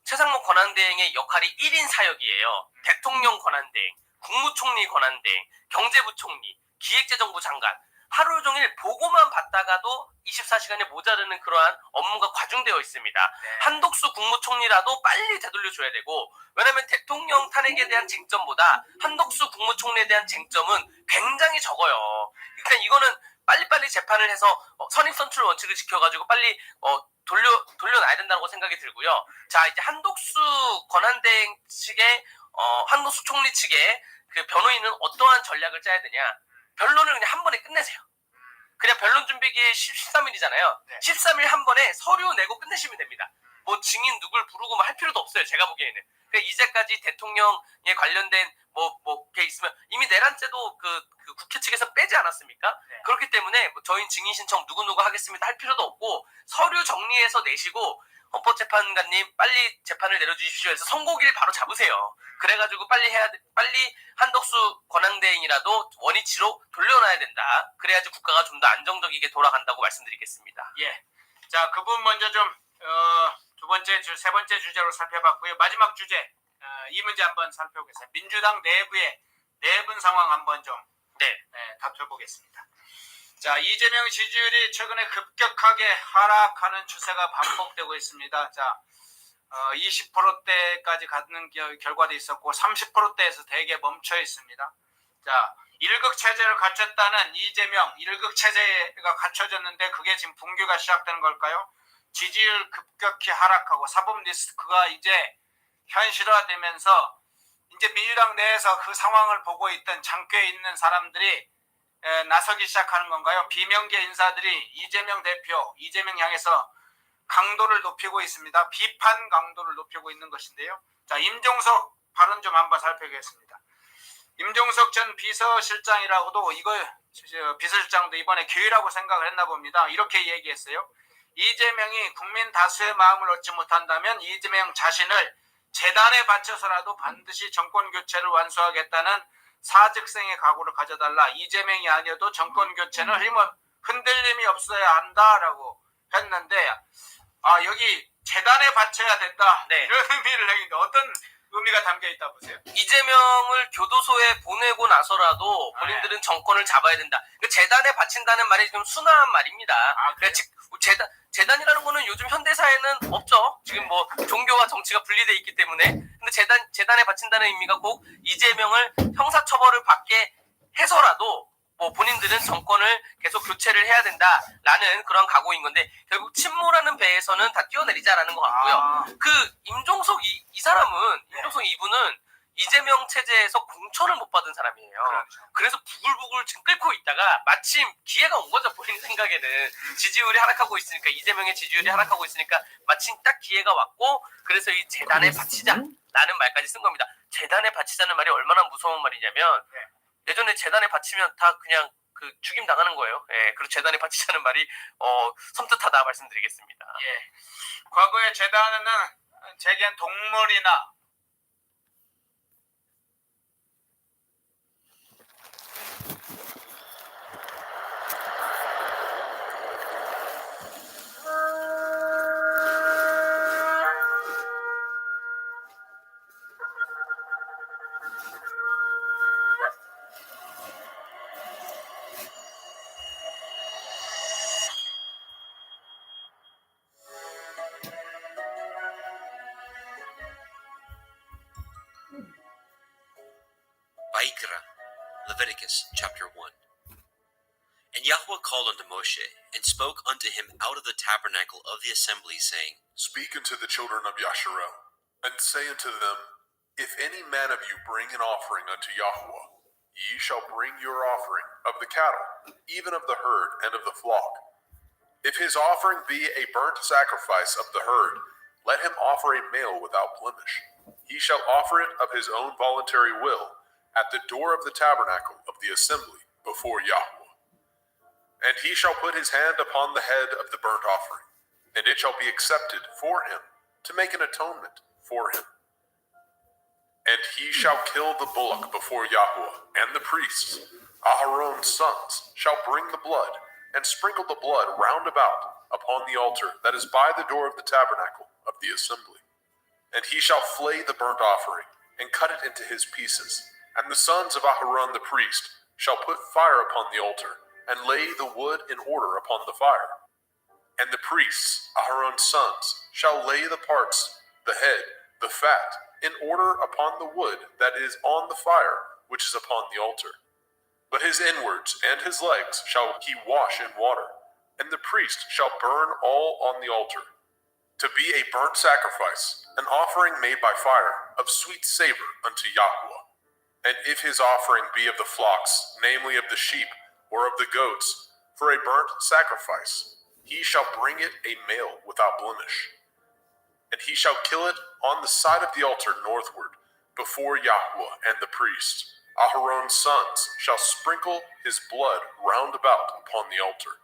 최상목 권한대행의 역할이 1인 사역이에요. 대통령 권한대행, 국무총리 권한대행, 경제부총리, 기획재정부 장관 하루 종일 보고만 받다가도 24시간이 모자르는 그러한 업무가 과중되어 있습니다. 네. 한덕수 국무총리라도 빨리 되돌려줘야 되고 왜냐하면 대통령 탄핵에 대한 쟁점보다 한덕수 국무총리에 대한 쟁점은 굉장히 적어요. 그러니까 이거는 빨리빨리 재판을 해서 선입선출 원칙을 지켜가지고 빨리 돌려놔야 된다고 생각이 들고요. 자 이제 한덕수 권한대행 측의 한덕수 총리 측의 그 변호인은 어떠한 전략을 짜야 되냐? 변론을 그냥 한 번에 끝내세요. 그냥 변론 준비기일 13일이잖아요. 네. 13일 한 번에 서류 내고 끝내시면 됩니다. 뭐 증인 누굴 부르고 할 필요도 없어요. 제가 보기에는. 그러니까 이제까지 대통령에 관련된 게 있으면 이미 내란죄도 그 국회 측에서 빼지 않았습니까? 네. 그렇기 때문에 저희 증인 신청 누구누구 하겠습니다 할 필요도 없고 서류 정리해서 내시고 헌법재판관님 빨리 재판을 내려주십시오 해서 선고기를 바로 잡으세요. 그래가지고 빨리 한덕수 권한대행이라도 원위치로 돌려놔야 된다. 그래야지 국가가 좀 더 안정적이게 돌아간다고 말씀드리겠습니다. 예. 자, 그 부분 먼저 좀 세 번째 주제로 살펴봤고요. 마지막 주제 이 문제 한번 살펴보겠습니다. 민주당 내부의 내분 상황 한번 좀 다퉈보겠습니다. 자, 이재명 지지율이 최근에 급격하게 하락하는 추세가 반복되고 있습니다. 자, 20%대까지 가는 결과도 있었고 30%대에서 대개 멈춰 있습니다. 자, 1극 체제를 갖췄다는 이재명 1극 체제가 갖춰졌는데 그게 지금 붕괴가 시작되는 걸까요? 지지율 급격히 하락하고 사법 리스크가 이제 현실화되면서 이제 민주당 내에서 그 상황을 보고 있던 장교에 있는 사람들이 나서기 시작하는 건가요? 비명계 인사들이 이재명 대표, 이재명 향해서 강도를 높이고 있습니다. 비판 강도를 높이고 있는 것인데요. 자, 임종석 발언 좀 한번 살펴보겠습니다. 임종석 전 비서실장이라고도 비서실장도 이번에 기회라고 생각을 했나 봅니다. 이렇게 얘기했어요. 이재명이 국민 다수의 마음을 얻지 못한다면 이재명 자신을 재단에 바쳐서라도 반드시 정권 교체를 완수하겠다는 사직생의 각오를 가져달라. 이재명이 아니어도 정권 교체는 흔들림이 없어야 한다라고 했는데 여기 재단에 바쳐야 된다. 네. 이런 의미를 내는데 어떤 의미가 담겨 있다 보세요? 이재명을 교도소에 보내고 나서라도 본인들은 정권을 잡아야 된다. 그 재단에 바친다는 말이 좀 순화한 말입니다. 재단이라는 거는 요즘 현대사회는 없죠. 지금 종교와 정치가 분리돼 있기 때문에. 근데 재단에 바친다는 의미가 꼭 이재명을 형사처벌을 받게 해서라도 본인들은 정권을 계속 교체를 해야 된다라는 그런 각오인 건데 결국 침몰하는 배에서는 다 뛰어내리자라는 것 같고요. 그 임종석 임종석 이분은 이재명 체제에서 공천을 못 받은 사람이에요. 그렇죠. 그래서 부글부글 지금 끓고 있다가 마침 기회가 온 거죠. 본인 생각에는 지지율이 하락하고 있으니까 이재명의 지지율이 하락하고 있으니까 마침 딱 기회가 왔고 그래서 이 재단에 바치자라는 말까지 쓴 겁니다. 재단에 바치자는 말이 얼마나 무서운 말이냐면 예전에 재단에 바치면 다 그냥 죽임 당하는 거예요. 예, 그리고 재단에 바치자는 말이 섬뜩하다 말씀드리겠습니다. 예, 과거에 재단은 제겐 동물이나 Vaikra, Leviticus chapter 1. And Yahweh called unto Moshe, and spoke unto him out of the tabernacle of the assembly, saying, Speak unto the children of Yasharel, and say unto them, If any man of you bring an offering unto Yahweh, ye shall bring your offering of the cattle, even of the herd and of the flock. If his offering be a burnt sacrifice of the herd, let him offer a male without blemish. He shall offer it of his own voluntary will, at the door of the tabernacle of the assembly before Yahweh. And he shall put his hand upon the head of the burnt offering, and it shall be accepted for him to make an atonement for him. And he shall kill the bullock before Yahweh, and the priests, Aharon's sons, shall bring the blood, and sprinkle the blood round about upon the altar that is by the door of the tabernacle of the assembly. And he shall flay the burnt offering, and cut it into his pieces. And the sons of Aharon the priest shall put fire upon the altar, and lay the wood in order upon the fire. And the priests, Aharon's sons, shall lay the parts, the head, the fat, in order upon the wood that is on the fire, which is upon the altar. But his inwards and his legs shall he wash in water, and the priest shall burn all on the altar, to be a burnt sacrifice, an offering made by fire, of sweet savor unto Yahweh. And if his offering be of the flocks, namely of the sheep, or of the goats, for a burnt sacrifice, he shall bring it a male without blemish. and he shall kill it on the side of the altar northward, before Yahweh and the priests. Aharon's sons shall sprinkle his blood round about upon the altar.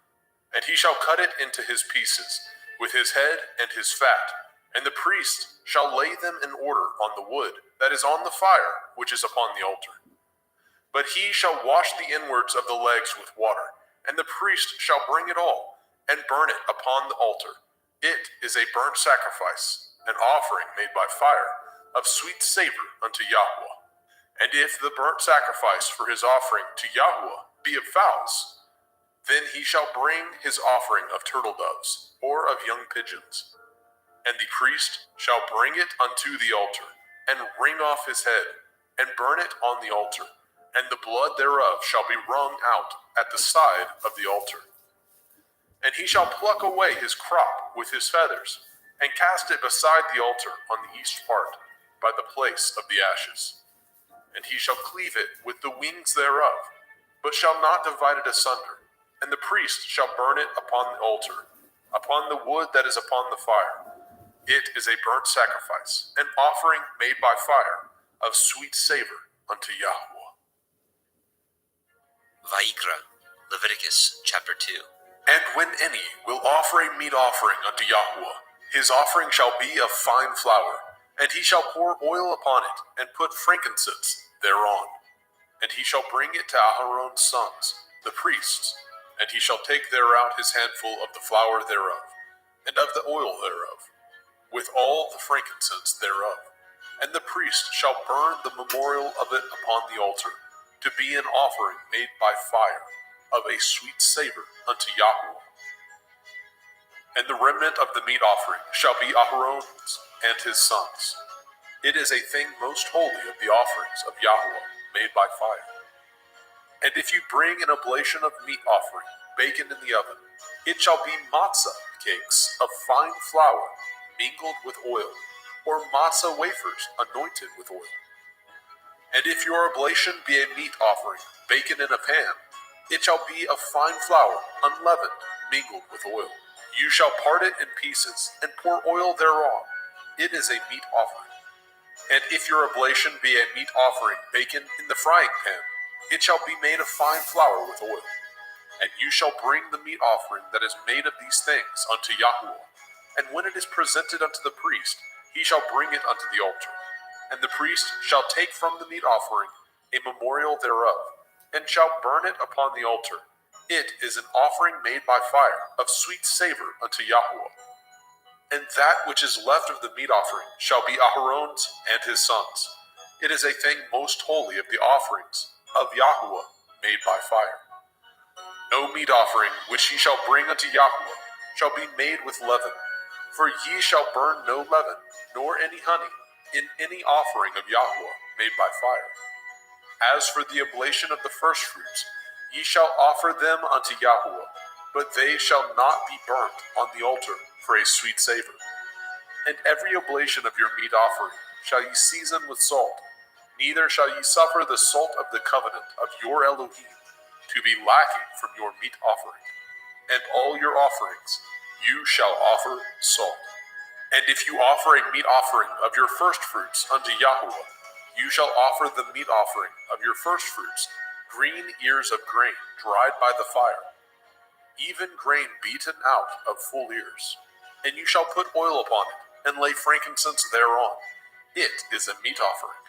And he shall cut it into his pieces, with his head and his fat, and the priest shall lay them in order on the wood that is on the fire which is upon the altar. But he shall wash the inwards of the legs with water, and the priest shall bring it all, and burn it upon the altar. It is a burnt sacrifice, an offering made by fire, of sweet savor unto Yahweh. And if the burnt sacrifice for his offering to Yahweh be of fowls, then he shall bring his offering of turtle doves, or of young pigeons. And the priest shall bring it unto the altar, and wring off his head, and burn it on the altar, and the blood thereof shall be wrung out at the side of the altar. And he shall pluck away his crop with his feathers, and cast it beside the altar on the east part, by the place of the ashes. And he shall cleave it with the wings thereof, but shall not divide it asunder. And the priest shall burn it upon the altar, upon the wood that is upon the fire. It is a burnt sacrifice, an offering made by fire, of sweet savor unto Yahweh. Vayikra, Leviticus chapter 2. And when any will offer a meat offering unto Yahweh, his offering shall be of fine flour, and he shall pour oil upon it, and put frankincense thereon. And he shall bring it to Aharon's sons, the priests, and he shall take thereout his handful of the flour thereof, and of the oil thereof, with all the frankincense thereof. And the priest shall burn the memorial of it upon the altar, to be an offering made by fire, of a sweet savor unto Yahweh. And the remnant of the meat offering shall be Aharon's and his sons. It is a thing most holy of the offerings of Yahweh, made by fire. And if you bring an oblation of meat offering, baken in the oven, it shall be matzah cakes of fine flour, mingled with oil, or matzah wafers anointed with oil. And if your oblation be a meat offering, baken in a pan, it shall be of fine flour, unleavened, mingled with oil. You shall part it in pieces, and pour oil thereon. It is a meat offering. And if your oblation be a meat offering, baken in the frying pan, it shall be made of fine flour with oil. And you shall bring the meat offering that is made of these things unto Yahweh. And when it is presented unto the priest, he shall bring it unto the altar. And the priest shall take from the meat offering a memorial thereof, and shall burn it upon the altar. It is an offering made by fire, of sweet savor unto Yahweh. And that which is left of the meat offering shall be Aharon's and his sons. It is a thing most holy of the offerings of Yahweh made by fire. No meat offering which ye shall bring unto Yahweh shall be made with leaven, for ye shall burn no leaven, nor any honey, in any offering of Yahweh made by fire. As for the oblation of the firstfruits, ye shall offer them unto Yahweh, but they shall not be burnt on the altar for a sweet savor. And every oblation of your meat offering shall ye season with salt, neither shall ye suffer the salt of the covenant of your Elohim to be lacking from your meat offering. And all your offerings you shall offer salt. And if you offer a meat offering of your firstfruits unto Yahweh, you shall offer the meat offering of your firstfruits, green ears of grain dried by the fire, even grain beaten out of full ears. And you shall put oil upon it, and lay frankincense thereon. It is a meat offering.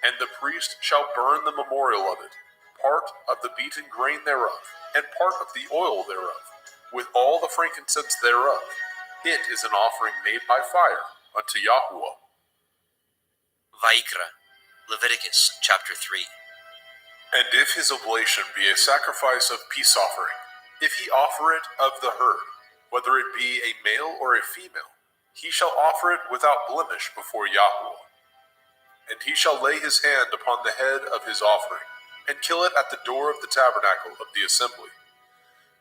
And the priest shall burn the memorial of it, part of the beaten grain thereof, and part of the oil thereof, with all the frankincense thereof. It is an offering made by fire unto Yahweh. Vayikra, Leviticus chapter 3. And if his oblation be a sacrifice of peace offering, if he offer it of the herd, whether it be a male or a female, he shall offer it without blemish before Yahweh. And he shall lay his hand upon the head of his offering, and kill it at the door of the tabernacle of the assembly.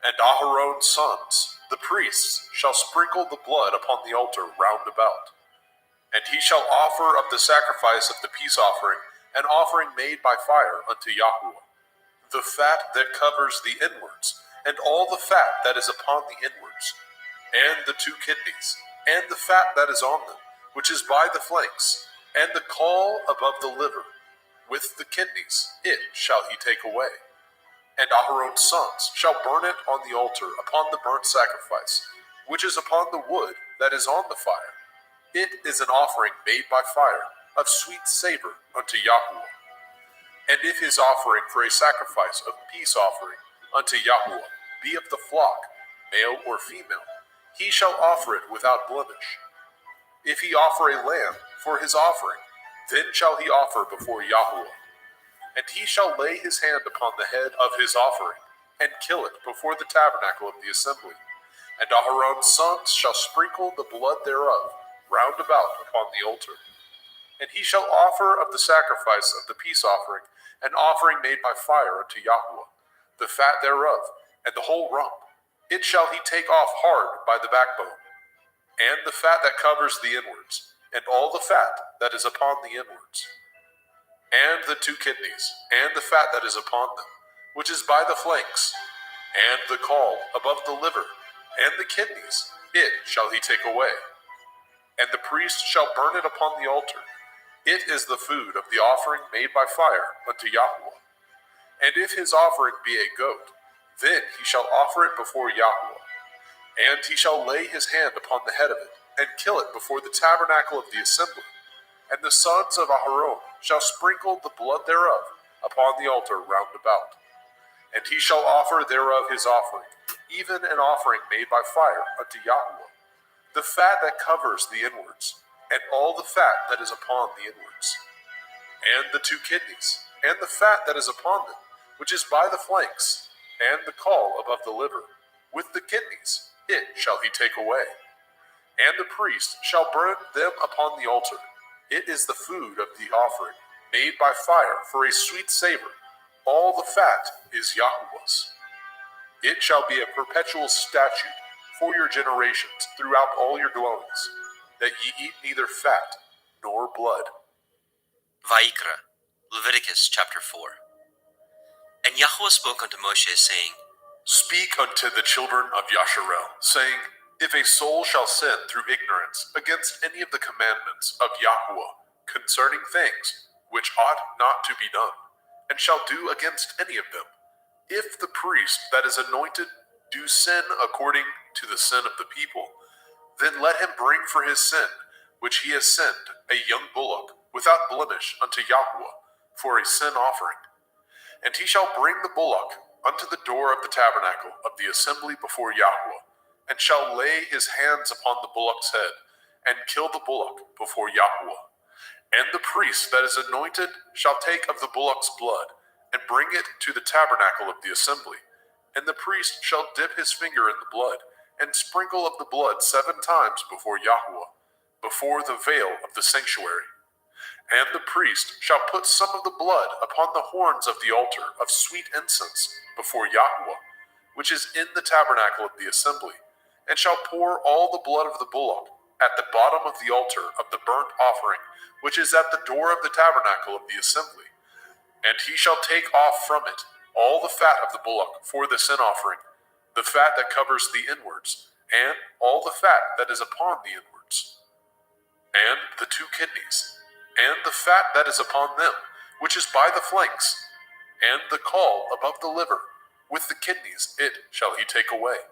And Aharon's sons, the priests, shall sprinkle the blood upon the altar round about. And he shall offer of the sacrifice of the peace offering an offering made by fire unto Yahweh, the fat that covers the inwards, and all the fat that is upon the inwards, and the 2 kidneys, and the fat that is on them, which is by the flanks, and the caul above the liver, with the kidneys, it shall he take away. And Aharon's sons shall burn it on the altar upon the burnt sacrifice, which is upon the wood that is on the fire. It is an offering made by fire, of sweet savor unto Yahweh. And if his offering for a sacrifice of peace offering unto Yahweh be of the flock, male or female, he shall offer it without blemish. If he offer a lamb for his offering, then shall he offer before Yahweh. And he shall lay his hand upon the head of his offering, and kill it before the tabernacle of the assembly. And Aharon's sons shall sprinkle the blood thereof round about upon the altar. And he shall offer of the sacrifice of the peace offering an offering made by fire unto Yahweh, the fat thereof, and the whole rump. It shall he take off hard by the backbone, and the fat that covers the inwards, and all the fat that is upon the inwards, and the two kidneys, and the fat that is upon them, which is by the flanks, and the caul above the liver, and the kidneys, it shall he take away. And the priest shall burn it upon the altar. It is the food of the offering made by fire unto Yahweh. And if his offering be a goat, then he shall offer it before Yahweh. And he shall lay his hand upon the head of it, and kill it before the tabernacle of the assembly. And the sons of Aharon shall sprinkle the blood thereof upon the altar round about. And he shall offer thereof his offering, even an offering made by fire unto Yahweh, the fat that covers the inwards, and all the fat that is upon the inwards, and the two kidneys, and the fat that is upon them, which is by the flanks, and the caul above the liver, with the kidneys, it shall he take away. And the priest shall burn them upon the altar. It is the food of the offering, made by fire for a sweet savor. All the fat is Yahweh's. It shall be a perpetual statute for your generations throughout all your dwellings, that ye eat neither fat nor blood. Vayikra, Leviticus chapter 4. And Yahweh spoke unto Moshe, saying, Speak unto the children of Yasharel, saying, If a soul shall sin through ignorance against any of the commandments of Yahweh concerning things which ought not to be done, and shall do against any of them, if the priest that is anointed do sin according to the sin of the people, then let him bring for his sin, which he has sinned, a young bullock, without blemish unto Yahweh, for a sin offering. And he shall bring the bullock unto the door of the tabernacle of the assembly before Yahweh, and shall lay his hands upon the bullock's head, and kill the bullock before Yahweh. And the priest that is anointed shall take of the bullock's blood, and bring it to the tabernacle of the assembly. And the priest shall dip his finger in the blood, and sprinkle of the blood 7 times before Yahweh, before the veil of the sanctuary. And the priest shall put some of the blood upon the horns of the altar of sweet incense before Yahweh, which is in the tabernacle of the assembly, and shall pour all the blood of the bullock at the bottom of the altar of the burnt offering, which is at the door of the tabernacle of the assembly. And he shall take off from it all the fat of the bullock for the sin offering, the fat that covers the inwards, and all the fat that is upon the inwards, and the two kidneys, and the fat that is upon them, which is by the flanks, and the caul above the liver, with the kidneys, it shall he take away.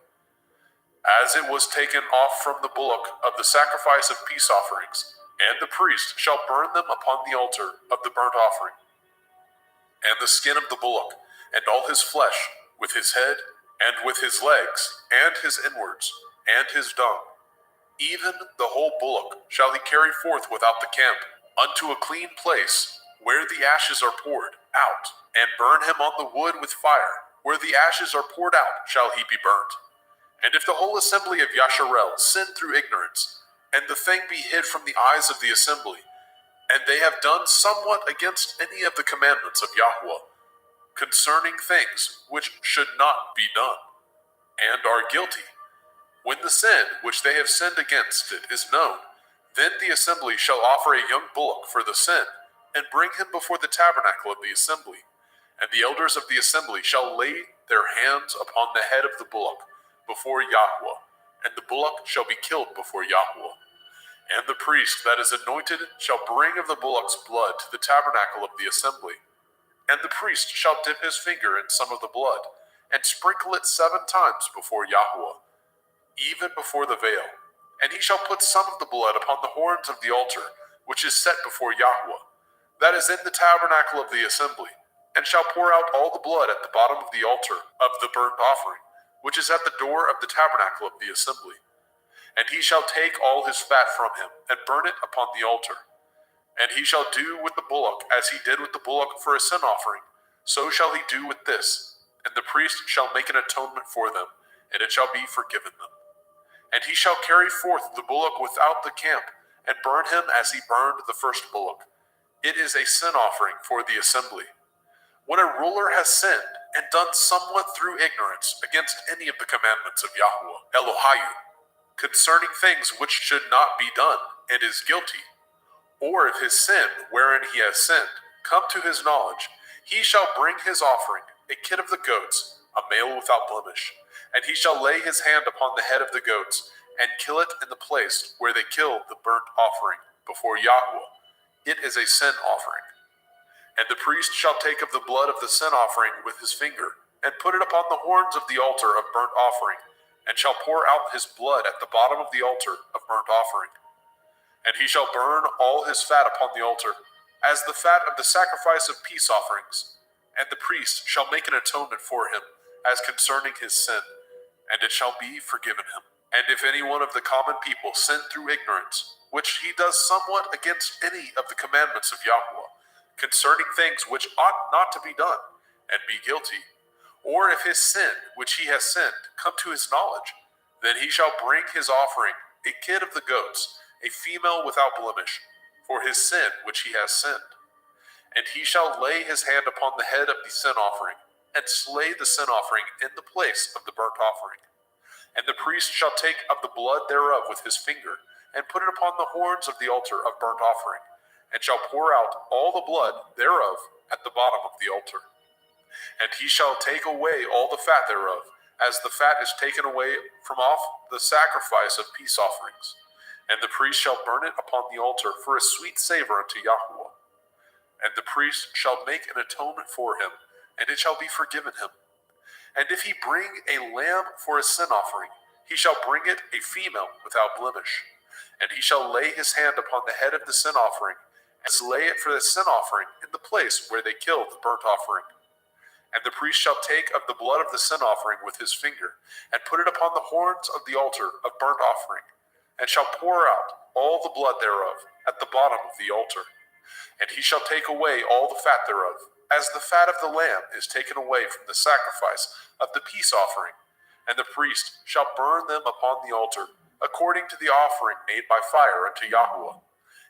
As it was taken off from the bullock of the sacrifice of peace offerings, and the priest shall burn them upon the altar of the burnt offering. And the skin of the bullock, and all his flesh, with his head, and with his legs, and his inwards, and his dung, even the whole bullock shall he carry forth without the camp, unto a clean place, where the ashes are poured out, and burn him on the wood with fire. Where the ashes are poured out shall he be burnt. And if the whole assembly of Yasharel sin through ignorance, and the thing be hid from the eyes of the assembly, and they have done somewhat against any of the commandments of Yahweh, concerning things which should not be done, and are guilty, when the sin which they have sinned against it is known, then the assembly shall offer a young bullock for the sin, and bring him before the tabernacle of the assembly. And the elders of the assembly shall lay their hands upon the head of the bullock before Yahweh, and the bullock shall be killed before Yahweh. And the priest that is anointed shall bring of the bullock's blood to the tabernacle of the assembly. And the priest shall dip his finger in some of the blood, and sprinkle it 7 times before Yahweh, even before the veil. And he shall put some of the blood upon the horns of the altar, which is set before Yahweh, that is in the tabernacle of the assembly, and shall pour out all the blood at the bottom of the altar of the burnt offering, which is at the door of the tabernacle of the assembly. And he shall take all his fat from him, and burn it upon the altar. And he shall do with the bullock as he did with the bullock for a sin offering, so shall he do with this. And the priest shall make an atonement for them, and it shall be forgiven them. And he shall carry forth the bullock without the camp, and burn him as he burned the first bullock. It is a sin offering for the assembly. When a ruler has sinned, and done somewhat through ignorance against any of the commandments of Yahweh, Elohiah, concerning things which should not be done, and is guilty, or if his sin, wherein he has sinned, come to his knowledge, he shall bring his offering, a kid of the goats, a male without blemish, and he shall lay his hand upon the head of the goats, and kill it in the place where they killed the burnt offering before Yahweh. It is a sin offering. And the priest shall take of the blood of the sin offering with his finger, and put it upon the horns of the altar of burnt offering, and shall pour out his blood at the bottom of the altar of burnt offering. And he shall burn all his fat upon the altar, as the fat of the sacrifice of peace offerings. And the priest shall make an atonement for him, as concerning his sin, and it shall be forgiven him. And if any one of the common people sin through ignorance, which he does somewhat against any of the commandments of Yahweh, concerning things which ought not to be done, and be guilty, or if his sin, which he has sinned, come to his knowledge, then he shall bring his offering, a kid of the goats, a female without blemish, for his sin which he has sinned. And he shall lay his hand upon the head of the sin offering, and slay the sin offering in the place of the burnt offering. And the priest shall take of the blood thereof with his finger, and put it upon the horns of the altar of burnt offering, and shall pour out all the blood thereof at the bottom of the altar. And he shall take away all the fat thereof, as the fat is taken away from off the sacrifice of peace offerings. And the priest shall burn it upon the altar for a sweet savor unto Yahweh. And the priest shall make an atonement for him, and it shall be forgiven him. And if he bring a lamb for a sin offering, he shall bring it a female without blemish. And he shall lay his hand upon the head of the sin offering, and slay it for the sin offering in the place where they killed the burnt offering. And the priest shall take of the blood of the sin offering with his finger, and put it upon the horns of the altar of burnt offering, and shall pour out all the blood thereof at the bottom of the altar. And he shall take away all the fat thereof, as the fat of the lamb is taken away from the sacrifice of the peace offering. And the priest shall burn them upon the altar, according to the offering made by fire unto Yahweh.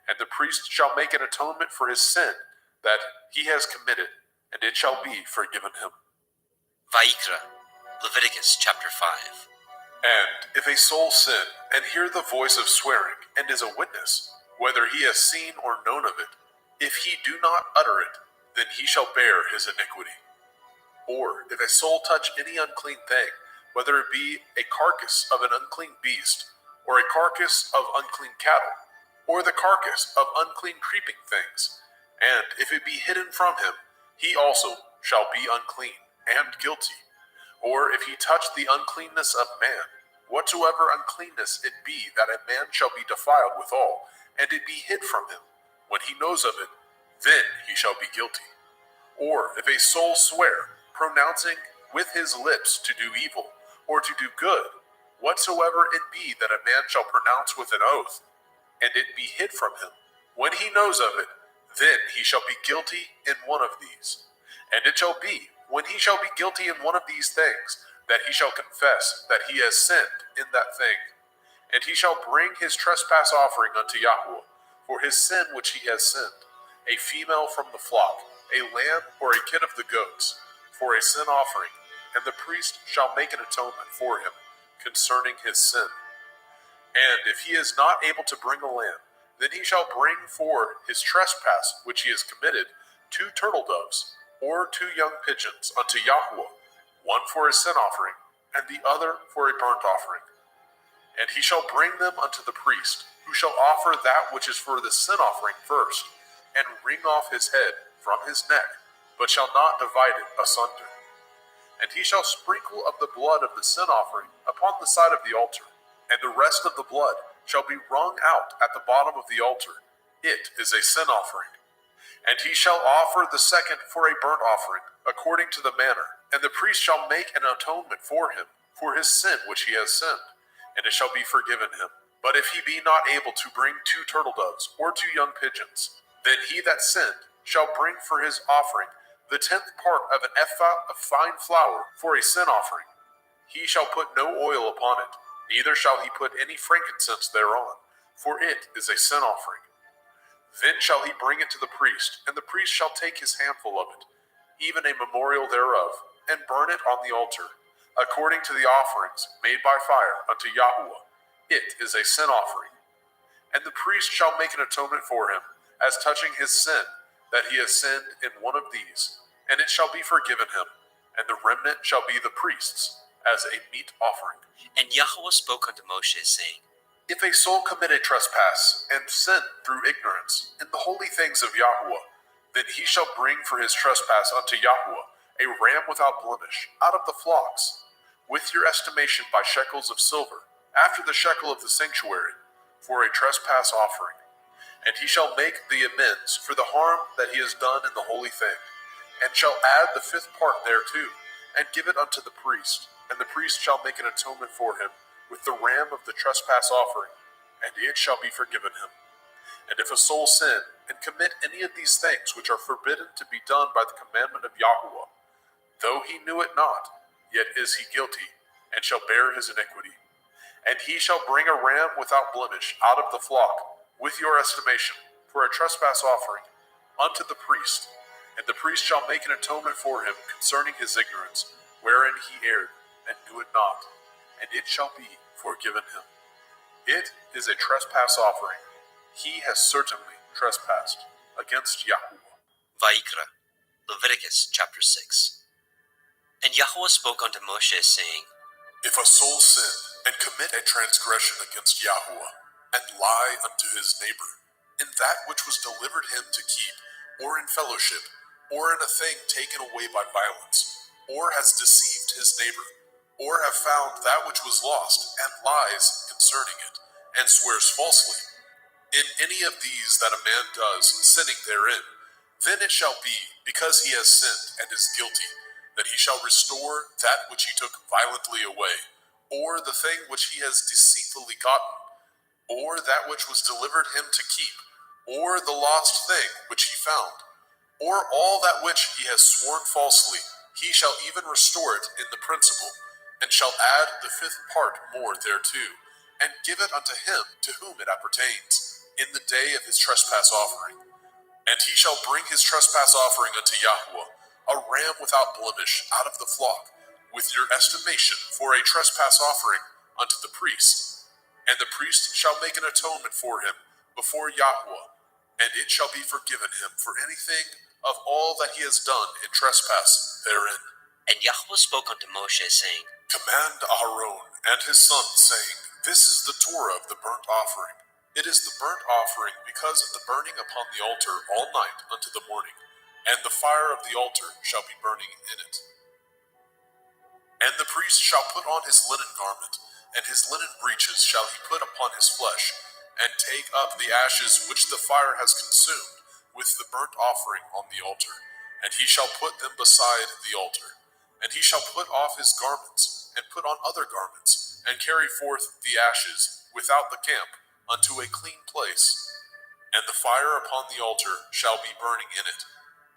And the priest shall make an atonement for his sin that he has committed, and it shall be forgiven him. Vayikra, Leviticus chapter 5. And if a soul sin, and hear the voice of swearing, and is a witness, whether he has seen or known of it, if he do not utter it, then he shall bear his iniquity. Or if a soul touch any unclean thing, whether it be a carcass of an unclean beast, or a carcass of unclean cattle, or the carcass of unclean creeping things, and if it be hidden from him, he also shall be unclean and guilty. Or if he touch the uncleanness of man, whatsoever uncleanness it be that a man shall be defiled withal, and it be hid from him, when he knows of it, then he shall be guilty. Or if a soul swear, pronouncing with his lips to do evil, or to do good, whatsoever it be that a man shall pronounce with an oath, and it be hid from him, when he knows of it, then he shall be guilty in one of these. And it shall be, when he shall be guilty in one of these things, that he shall confess that he has sinned in that thing. And he shall bring his trespass offering unto Yahweh, for his sin which he has sinned, a female from the flock, a lamb or a kid of the goats, for a sin offering, and the priest shall make an atonement for him concerning his sin. And if he is not able to bring a lamb, then he shall bring for his trespass which he has committed 2 turtle doves, or 2 young pigeons unto Yahweh, one for a sin offering, and the other for a burnt offering. And he shall bring them unto the priest, who shall offer that which is for the sin offering first, and wring off his head from his neck, but shall not divide it asunder. And he shall sprinkle of the blood of the sin offering upon the side of the altar, and the rest of the blood shall be wrung out at the bottom of the altar. It is a sin offering. And he shall offer the second for a burnt offering, according to the manner, and the priest shall make an atonement for him, for his sin which he has sinned, and it shall be forgiven him. But if he be not able to bring 2 turtle doves, or 2 young pigeons, then he that sinned shall bring for his offering the 10th part of an ephah of fine flour for a sin offering. He shall put no oil upon it, neither shall he put any frankincense thereon, for it is a sin offering. Then shall he bring it to the priest, and the priest shall take his handful of it, even a memorial thereof, and burn it on the altar, according to the offerings made by fire unto Yahuwah. It is a sin offering. And the priest shall make an atonement for him, as touching his sin, that he has sinned in one of these, and it shall be forgiven him, and the remnant shall be the priest's, as a meat offering. And Yahuwah spoke unto Moshe, saying, If a soul commit a trespass, and sin through ignorance, in the holy things of Yahuwah, then he shall bring for his trespass unto Yahuwah a ram without blemish, out of the flocks, with your estimation by shekels of silver, after the shekel of the sanctuary, for a trespass offering. And he shall make the amends for the harm that he has done in the holy thing, and shall add the 5th part thereto, and give it unto the priest, and the priest shall make an atonement for him with the ram of the trespass offering, and it shall be forgiven him. And if a soul sin, and commit any of these things which are forbidden to be done by the commandment of Yahuwah, though he knew it not, yet is he guilty, and shall bear his iniquity. And he shall bring a ram without blemish out of the flock, with your estimation, for a trespass offering, unto the priest, and the priest shall make an atonement for him concerning his ignorance, wherein he erred, and knew it not, and it shall be forgiven him. It is a trespass offering. He has certainly trespassed against Yahuwah. Vayikra, Leviticus chapter 6. And Yahuwah spoke unto Moshe, saying, If a soul sin, and commit a transgression against Yahuwah, and lie unto his neighbor, in that which was delivered him to keep, or in fellowship, or in a thing taken away by violence, or has deceived his neighbor, or have found that which was lost, and lies concerning it, and swears falsely, in any of these that a man does, sinning therein, then it shall be, because he has sinned and is guilty, that he shall restore that which he took violently away, or the thing which he has deceitfully gotten, or that which was delivered him to keep, or the lost thing which he found, or all that which he has sworn falsely, he shall even restore it in the principal, and shall add the 5th part more thereto, and give it unto him to whom it appertains, in the day of his trespass offering. And he shall bring his trespass offering unto Yahuwah, a ram without blemish out of the flock, with your estimation for a trespass offering unto the priest. And the priest shall make an atonement for him before Yahuwah, and it shall be forgiven him for anything of all that he has done in trespass therein. And Yahuwah spoke unto Moshe, saying, Command Aaron and his sons, saying, This is the Torah of the burnt offering. It is the burnt offering because of the burning upon the altar all night unto the morning, and the fire of the altar shall be burning in it. And the priest shall put on his linen garment, and his linen breeches shall he put upon his flesh, and take up the ashes which the fire has consumed with the burnt offering on the altar, and he shall put them beside the altar. And he shall put off his garments, and put on other garments, and carry forth the ashes without the camp unto a clean place. And the fire upon the altar shall be burning in it.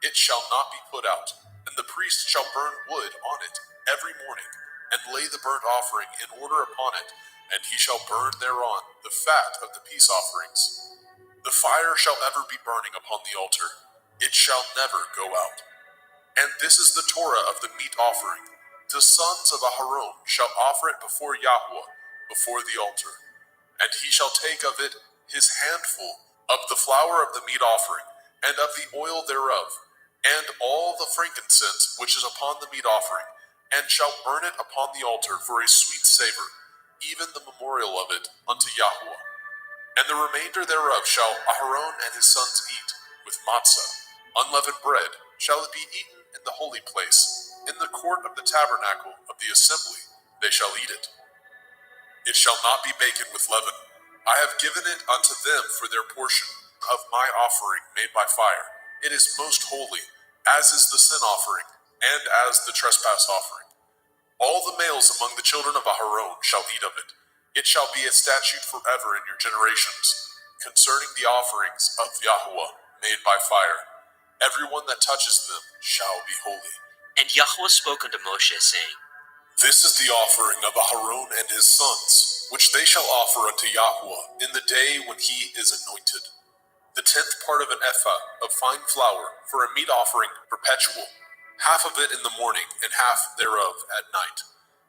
It shall not be put out. And the priest shall burn wood on it every morning, and lay the burnt offering in order upon it, and he shall burn thereon the fat of the peace offerings. The fire shall ever be burning upon the altar. It shall never go out. And this is the Torah of the meat offering. The sons of Aharon shall offer it before Yahuwah, before the altar. And he shall take of it his handful of the flour of the meat offering, and of the oil thereof, and all the frankincense which is upon the meat offering, and shall burn it upon the altar for a sweet savor, even the memorial of it, unto Yahweh. And the remainder thereof shall Aharon and his sons eat, with matzah, unleavened bread, shall it be eaten in the holy place, in the court of the tabernacle of the assembly, they shall eat it. It shall not be baken with leaven. I have given it unto them for their portion of my offering made by fire. It is most holy, as is the sin offering, and as the trespass offering. All the males among the children of Aharon shall eat of it. It shall be a statute forever in your generations, concerning the offerings of Yahweh made by fire. Everyone that touches them shall be holy. And Yahweh spoke unto Moshe, saying, This is the offering of Aharon and his sons, which they shall offer unto Yahweh in the day when he is anointed. The 10th part of an ephah of fine flour for a meat offering perpetual, half of it in the morning and half thereof at night.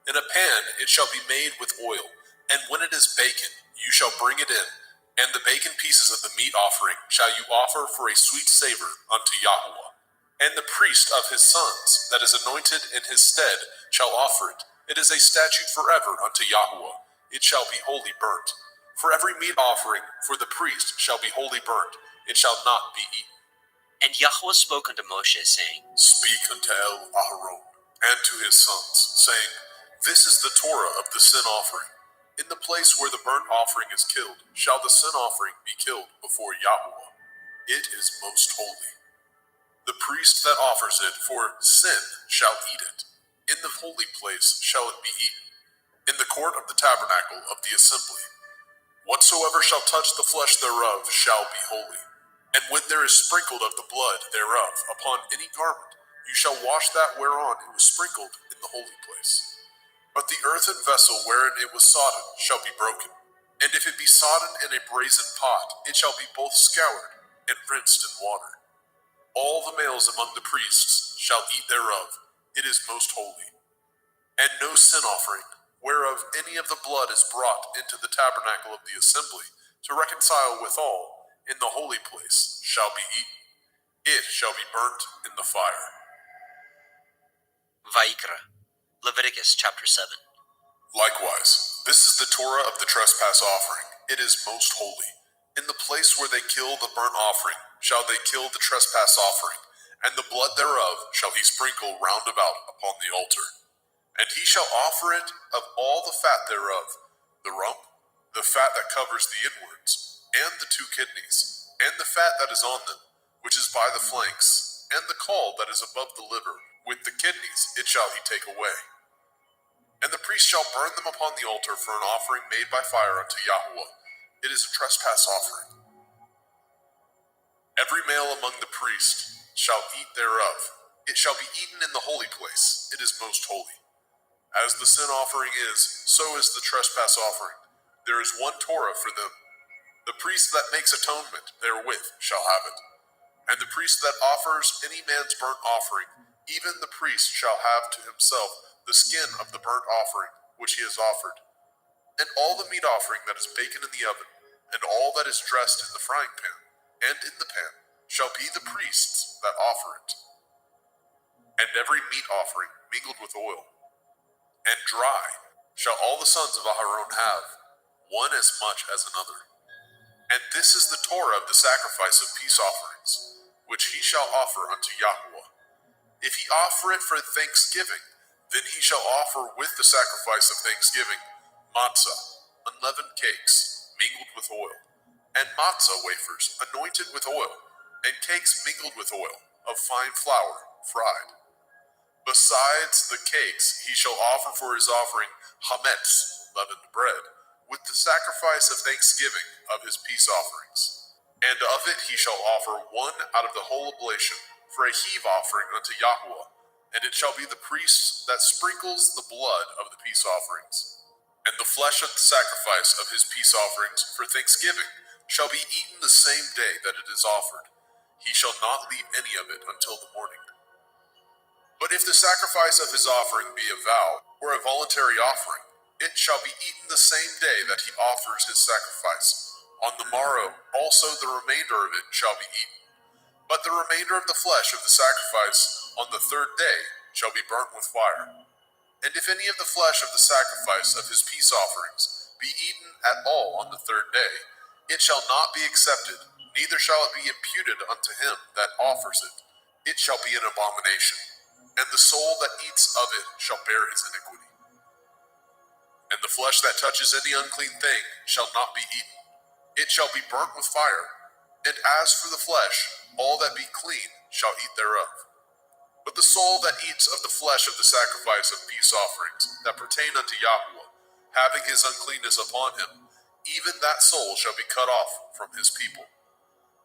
In a pan it shall be made with oil, and when it is baken, you shall bring it in, and the baken pieces of the meat offering shall you offer for a sweet savor unto Yahweh. And the priest of his sons, that is anointed in his stead, shall offer it. It is a statute forever unto Yahweh. It shall be wholly burnt. For every meat offering for the priest shall be wholly burnt. It shall not be eaten. And Yahweh spoke unto Moshe, saying, Speak unto Aharon and to his sons, saying, This is the Torah of the sin offering. In the place where the burnt offering is killed, shall the sin offering be killed before Yahweh. It is most holy. The priest that offers it for sin shall eat it. In the holy place shall it be eaten, in the court of the tabernacle of the assembly. Whatsoever shall touch the flesh thereof shall be holy. And when there is sprinkled of the blood thereof upon any garment, you shall wash that whereon it was sprinkled in the holy place. But the earthen vessel wherein it was sodden shall be broken. And if it be sodden in a brazen pot, it shall be both scoured and rinsed in water. All the males among the priests shall eat thereof. It is most holy. And no sin offering, whereof any of the blood is brought into the tabernacle of the assembly, to reconcile withal, in the holy place, shall be eaten. It shall be burnt in the fire. Vayikra, Leviticus chapter 7. Likewise, this is the Torah of the trespass offering. It is most holy. In the place where they kill the burnt offering, shall they kill the trespass offering, and the blood thereof shall he sprinkle round about upon the altar. And he shall offer it of all the fat thereof, the rump, the fat that covers the inwards, and the 2 kidneys, and the fat that is on them, which is by the flanks, and the caul that is above the liver, with the kidneys it shall he take away. And the priest shall burn them upon the altar for an offering made by fire unto Yahweh. It is a trespass offering. Every male among the priests shall eat thereof. It shall be eaten in the holy place. It is most holy. As the sin offering is, so is the trespass offering. There is one Torah for them. The priest that makes atonement therewith shall have it. And the priest that offers any man's burnt offering, even the priest shall have to himself the skin of the burnt offering which he has offered. And all the meat offering that is baken in the oven, and all that is dressed in the frying pan, and in the pan, shall be the priest's that offer it. And every meat offering mingled with oil, and dry, shall all the sons of Aharon have, one as much as another. And this is the Torah of the sacrifice of peace offerings, which he shall offer unto Yahweh. If he offer it for thanksgiving, then he shall offer with the sacrifice of thanksgiving matzah, unleavened cakes, mingled with oil, and matzah wafers, anointed with oil, and cakes mingled with oil, of fine flour, fried. Besides the cakes, he shall offer for his offering hametz, leavened bread, with the sacrifice of thanksgiving of his peace offerings. And of it he shall offer one out of the whole oblation, for a heave offering unto Yahweh, and it shall be the priest that sprinkles the blood of the peace offerings. And the flesh of the sacrifice of his peace offerings for thanksgiving shall be eaten the same day that it is offered. He shall not leave any of it until the morning. But if the sacrifice of his offering be a vow, or a voluntary offering, it shall be eaten the same day that he offers his sacrifice. On the morrow also the remainder of it shall be eaten. But the remainder of the flesh of the sacrifice on the 3rd day shall be burnt with fire. And if any of the flesh of the sacrifice of his peace offerings be eaten at all on the third day, it shall not be accepted, neither shall it be imputed unto him that offers it. It shall be an abomination, and the soul that eats of it shall bear his iniquity. And the flesh that touches any unclean thing shall not be eaten. It shall be burnt with fire. And as for the flesh, all that be clean shall eat thereof. But the soul that eats of the flesh of the sacrifice of peace offerings that pertain unto Yahweh, having his uncleanness upon him, even that soul shall be cut off from his people.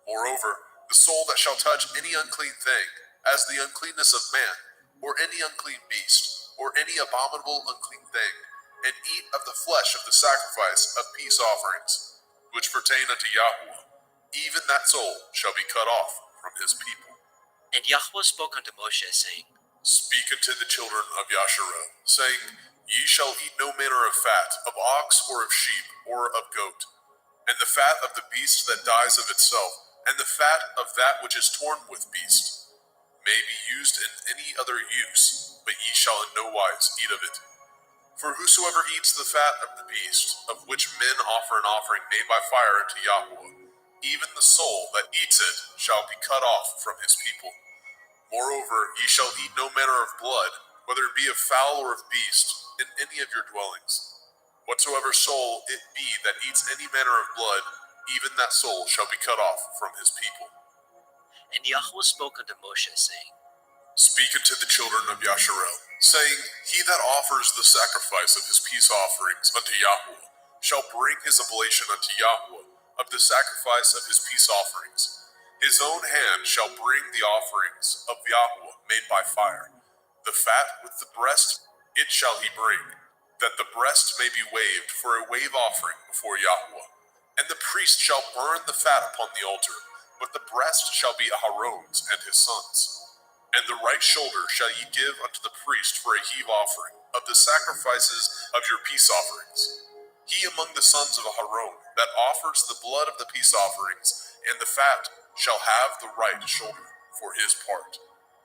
Moreover, the soul that shall touch any unclean thing, as the uncleanness of man, or any unclean beast, or any abominable unclean thing, and eat of the flesh of the sacrifice of peace offerings, which pertain unto Yahweh, even that soul shall be cut off from his people. And Yahweh spoke unto Moshe, saying, Speak unto the children of Yasharel, saying, Ye shall eat no manner of fat, of ox, or of sheep, or of goat, and the fat of the beast that dies of itself, and the fat of that which is torn with beast, may be used in any other use, but ye shall in no wise eat of it. For whosoever eats the fat of the beast, of which men offer an offering made by fire unto Yahweh, even the soul that eats it shall be cut off from his people. Moreover, ye shall eat no manner of blood, whether it be of fowl or of beast, in any of your dwellings. Whatsoever soul it be that eats any manner of blood, even that soul shall be cut off from his people. And Yahweh spoke unto Moshe, saying, Speak unto the children of Yasharel, saying, He that offers the sacrifice of his peace offerings unto Yahweh shall bring his oblation unto Yahweh of the sacrifice of his peace offerings. His own hand shall bring the offerings of Yahweh made by fire. The fat with the breast it shall he bring, that the breast may be waved for a wave offering before Yahweh. And the priest shall burn the fat upon the altar, but the breast shall be Aharon's and his sons'. And the right shoulder shall ye give unto the priest for a heave offering of the sacrifices of your peace offerings. He among the sons of Aharon that offers the blood of the peace offerings and the fat shall have the right shoulder for his part.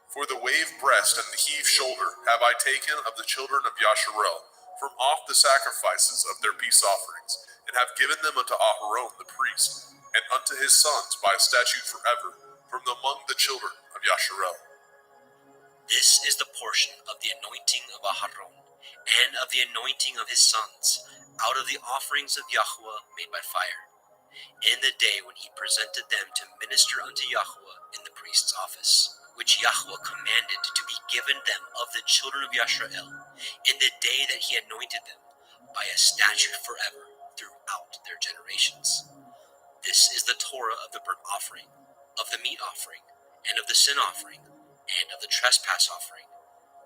For the wave breast and the heave shoulder have I taken of the children of Yasharel from off the sacrifices of their peace offerings, and have given them unto Aharon the priest, and unto his sons by a statute forever, from among the children of Yasharel. This is the portion of the anointing of Aharon, and of the anointing of his sons, out of the offerings of Yahweh made by fire, in the day when he presented them to minister unto Yahweh in the priest's office, which Yahweh commanded to be given them of the children of Yasharel, in the day that he anointed them, by a statute forever throughout their generations. This is the Torah of the burnt offering, of the meat offering, and of the sin offering, and of the trespass offering,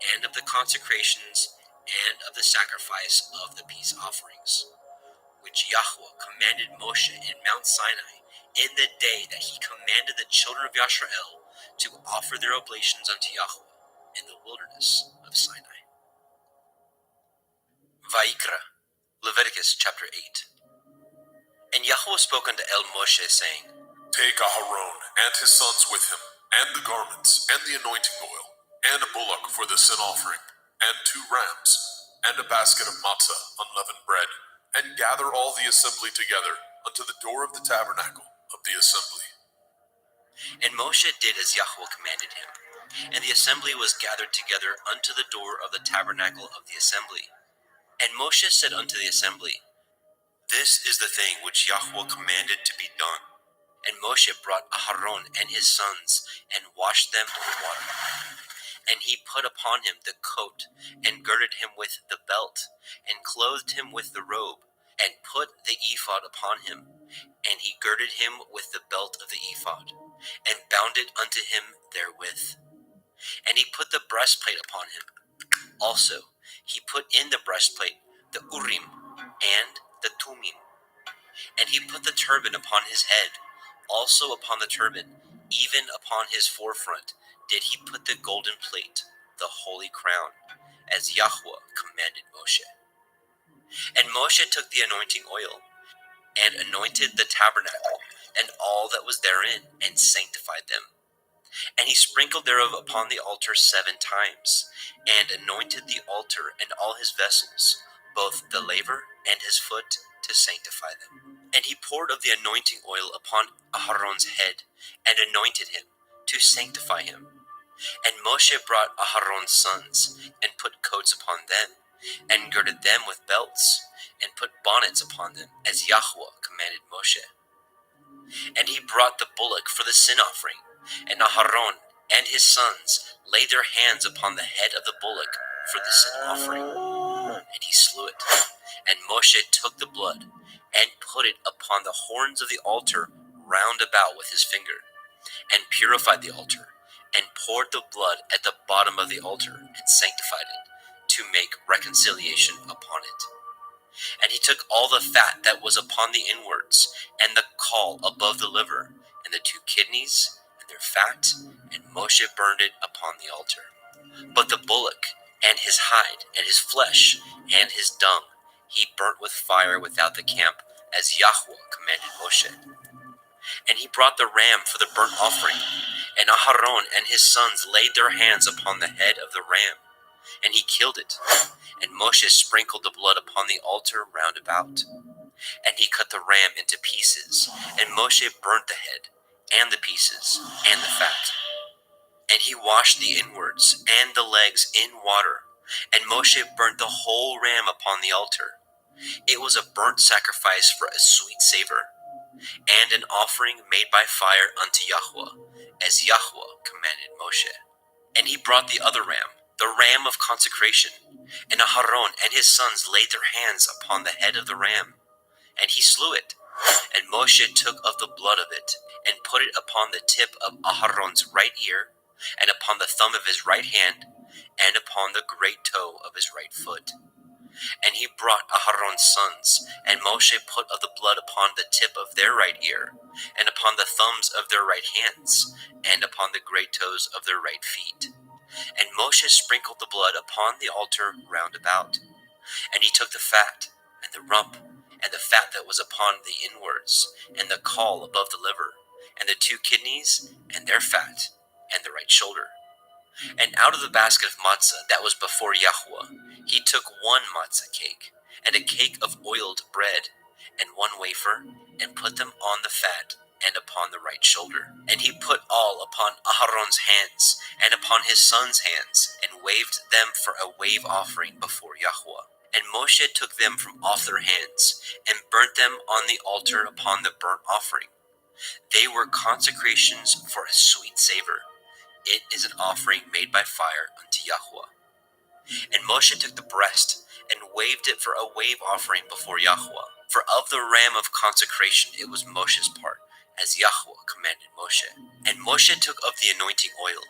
and of the consecrations, and of the sacrifice of the peace offerings, which Yahweh commanded Moshe in Mount Sinai, in the day that he commanded the children of Yasharel to offer their oblations unto Yahweh in the wilderness of Sinai. Vayikra, Leviticus chapter 8. And Yahweh spoke unto Moshe, saying, Take Aharon and his sons with him, and the garments, and the anointing oil, and a bullock for the sin offering, and 2 rams, and a basket of matzah, unleavened bread, and gather all the assembly together unto the door of the tabernacle of the assembly. And Moshe did as Yahweh commanded him, and the assembly was gathered together unto the door of the tabernacle of the assembly. And Moshe said unto the assembly, This is the thing which Yahweh commanded to be done. And Moshe brought Aharon and his sons, and washed them with water. And he put upon him the coat, and girded him with the belt, and clothed him with the robe, and put the ephod upon him. And he girded him with the belt of the ephod, and bound it unto him therewith. And he put the breastplate upon him. Also he put in the breastplate the Urim and the Tumim. And he put the turban upon his head. Also upon the turban, even upon his forefront, did he put the golden plate, the holy crown, as Yahweh commanded Moshe. And Moshe took the anointing oil, and anointed the tabernacle, and all that was therein, and sanctified them. And he sprinkled thereof upon the altar 7 times, and anointed the altar and all his vessels, both the laver and his foot, to sanctify them. And he poured of the anointing oil upon Aharon's head, and anointed him, to sanctify him. And Moshe brought Aharon's sons, and put coats upon them, and girded them with belts, and put bonnets upon them, as Yahweh commanded Moshe. And he brought the bullock for the sin offering, and Aharon and his sons laid their hands upon the head of the bullock for the sin offering, and he slew it. And Moshe took the blood, and put it upon the horns of the altar round about with his finger, and purified the altar, and poured the blood at the bottom of the altar, and sanctified it, to make reconciliation upon it. And he took all the fat that was upon the inwards, and the caul above the liver, and the 2 kidneys, and their fat, and Moshe burned it upon the altar. But the bullock, and his hide, and his flesh, and his dung, he burnt with fire without the camp, as Yahweh commanded Moshe. And he brought the ram for the burnt offering, and Aharon and his sons laid their hands upon the head of the ram, and he killed it. And Moshe sprinkled the blood upon the altar round about. And he cut the ram into pieces, and Moshe burnt the head, and the pieces, and the fat. And he washed the inwards and the legs in water, and Moshe burnt the whole ram upon the altar. It was a burnt sacrifice for a sweet savor, and an offering made by fire unto Yahweh, as Yahweh commanded Moshe. And he brought the other ram, the ram of consecration, and Aharon and his sons laid their hands upon the head of the ram, and he slew it. And Moshe took of the blood of it, and put it upon the tip of Aharon's right ear, and upon the thumb of his right hand, and upon the great toe of his right foot. And he brought Aharon's sons, and Moshe put of the blood upon the tip of their right ear, and upon the thumbs of their right hands, and upon the great toes of their right feet. And Moshe sprinkled the blood upon the altar round about. And he took the fat, and the rump, and the fat that was upon the inwards, and the caul above the liver, and the 2 kidneys, and their fat, and the right shoulder. And out of the basket of matzah that was before Yahweh, he took 1 matzah cake, and a cake of oiled bread, and 1 wafer, and put them on the fat, and upon the right shoulder. And he put all upon Aharon's hands, and upon his sons' hands, and waved them for a wave offering before Yahweh. And Moshe took them from off their hands, and burnt them on the altar upon the burnt offering. They were consecrations for a sweet savor. It is an offering made by fire unto Yahweh. And Moshe took the breast, and waved it for a wave offering before Yahweh. For of the ram of consecration it was Moshe's part, as Yahweh commanded Moshe. And Moshe took of the anointing oil,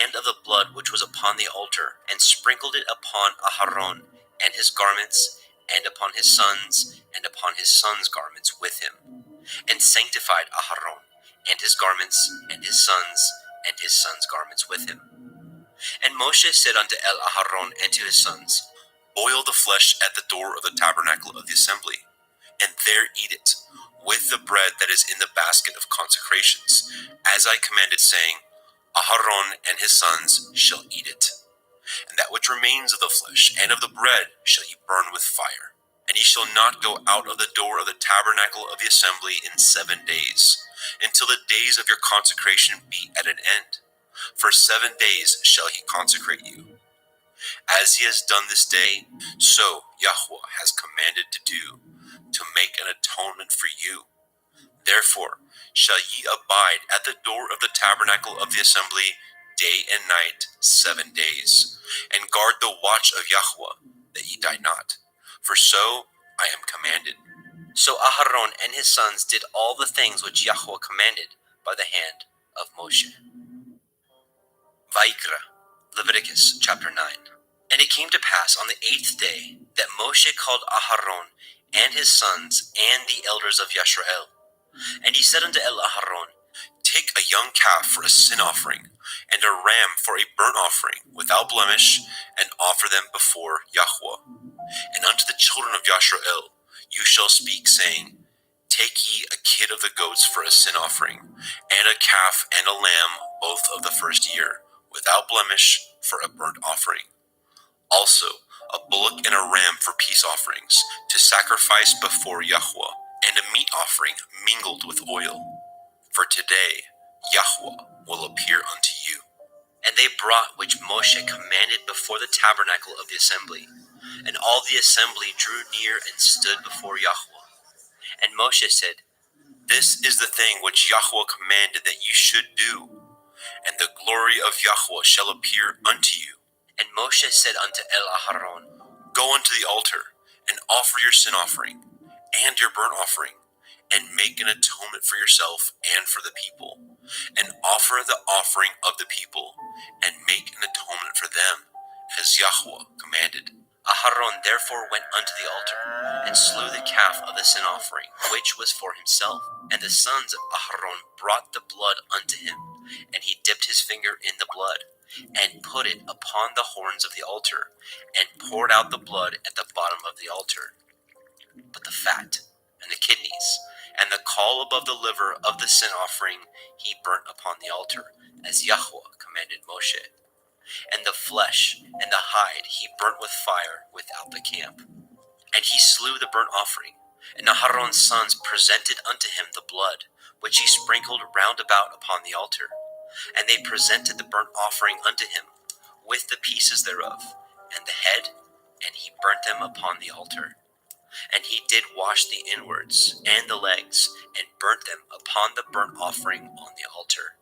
and of the blood which was upon the altar, and sprinkled it upon Aharon and his garments, and upon his sons, and upon his sons' garments with him, and sanctified Aharon and his garments, and his sons' garments with him. And Moshe said unto Aharon and to his sons, Boil the flesh at the door of the tabernacle of the assembly, and there eat it, with the bread that is in the basket of consecrations, as I commanded, saying, Aharon and his sons shall eat it. And that which remains of the flesh and of the bread shall ye burn with fire. And ye shall not go out of the door of the tabernacle of the assembly in 7 days, until the days of your consecration be at an end. For 7 days shall he consecrate you. As he has done this day, so Yahweh has commanded to do, to make an atonement for you. Therefore shall ye abide at the door of the tabernacle of the assembly day and night 7 days, and guard the watch of Yahweh, that ye die not. For so I am commanded. So Aharon and his sons did all the things which Yahweh commanded by the hand of Moshe. Vayikra, Leviticus chapter 9. And it came to pass on the 8th day that Moshe called Aharon and his sons and the elders of Yisrael. And he said unto Aharon, Take a young calf for a sin offering, and a ram for a burnt offering, without blemish, and offer them before Yahweh. And unto the children of Yisrael you shall speak, saying, Take ye a kid of the goats for a sin offering, and a calf and a lamb, both of the first year, without blemish, for a burnt offering. Also a bullock and a ram for peace offerings, to sacrifice before Yahweh, and a meat offering mingled with oil. For today Yahweh will appear unto you. And they brought which Moshe commanded before the tabernacle of the assembly. And all the assembly drew near and stood before Yahweh. And Moshe said, This is the thing which Yahweh commanded that you should do, and the glory of Yahweh shall appear unto you. And Moshe said unto Aharon, Go unto the altar, and offer your sin offering, and your burnt offering, and make an atonement for yourself and for the people, and offer the offering of the people, and make an atonement for them, as Yahweh commanded. Aharon therefore went unto the altar, and slew the calf of the sin offering, which was for himself. And the sons of Aharon brought the blood unto him, and he dipped his finger in the blood, and put it upon the horns of the altar, and poured out the blood at the bottom of the altar. But the fat, and the kidneys, and the caul above the liver of the sin offering he burnt upon the altar, as Yahweh commanded Moshe. And the flesh and the hide he burnt with fire without the camp. And he slew the burnt offering, and Aharon's sons presented unto him the blood, which he sprinkled round about upon the altar. And they presented the burnt offering unto him, with the pieces thereof, and the head, and he burnt them upon the altar. And he did wash the inwards and the legs, and burnt them upon the burnt offering on the altar.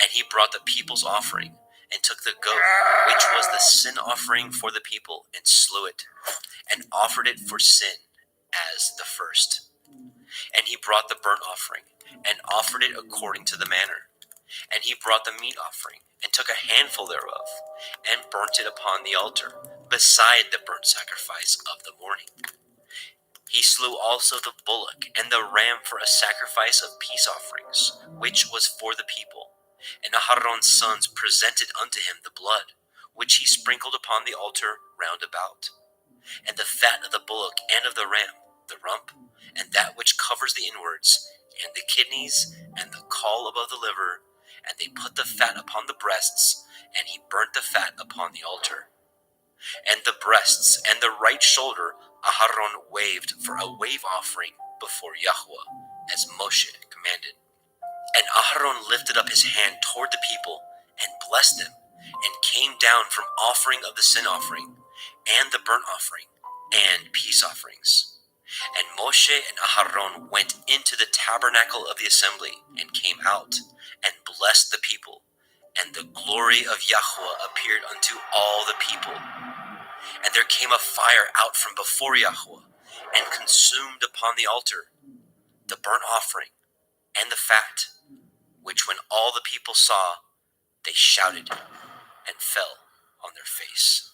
And he brought the people's offering, and took the goat, which was the sin offering for the people, and slew it, and offered it for sin as the first. And he brought the burnt offering, and offered it according to the manner. And he brought the meat offering, and took a handful thereof, and burnt it upon the altar, beside the burnt sacrifice of the morning. He slew also the bullock and the ram for a sacrifice of peace offerings, which was for the people. And Aharon's sons presented unto him the blood, which he sprinkled upon the altar round about. And the fat of the bullock and of the ram, the rump, and that which covers the inwards, and the kidneys, and the caul above the liver, and they put the fat upon the breasts, and he burnt the fat upon the altar. And the breasts and the right shoulder Aharon waved for a wave offering before Yahweh, as Moshe commanded. And Aharon lifted up his hand toward the people, and blessed them, and came down from offering of the sin offering, and the burnt offering, and peace offerings. And Moshe and Aharon went into the tabernacle of the assembly, and came out, and blessed the people. And the glory of Yahweh appeared unto all the people. And there came a fire out from before Yahweh, and consumed upon the altar the burnt offering and the fat, which when all the people saw, they shouted and fell on their face.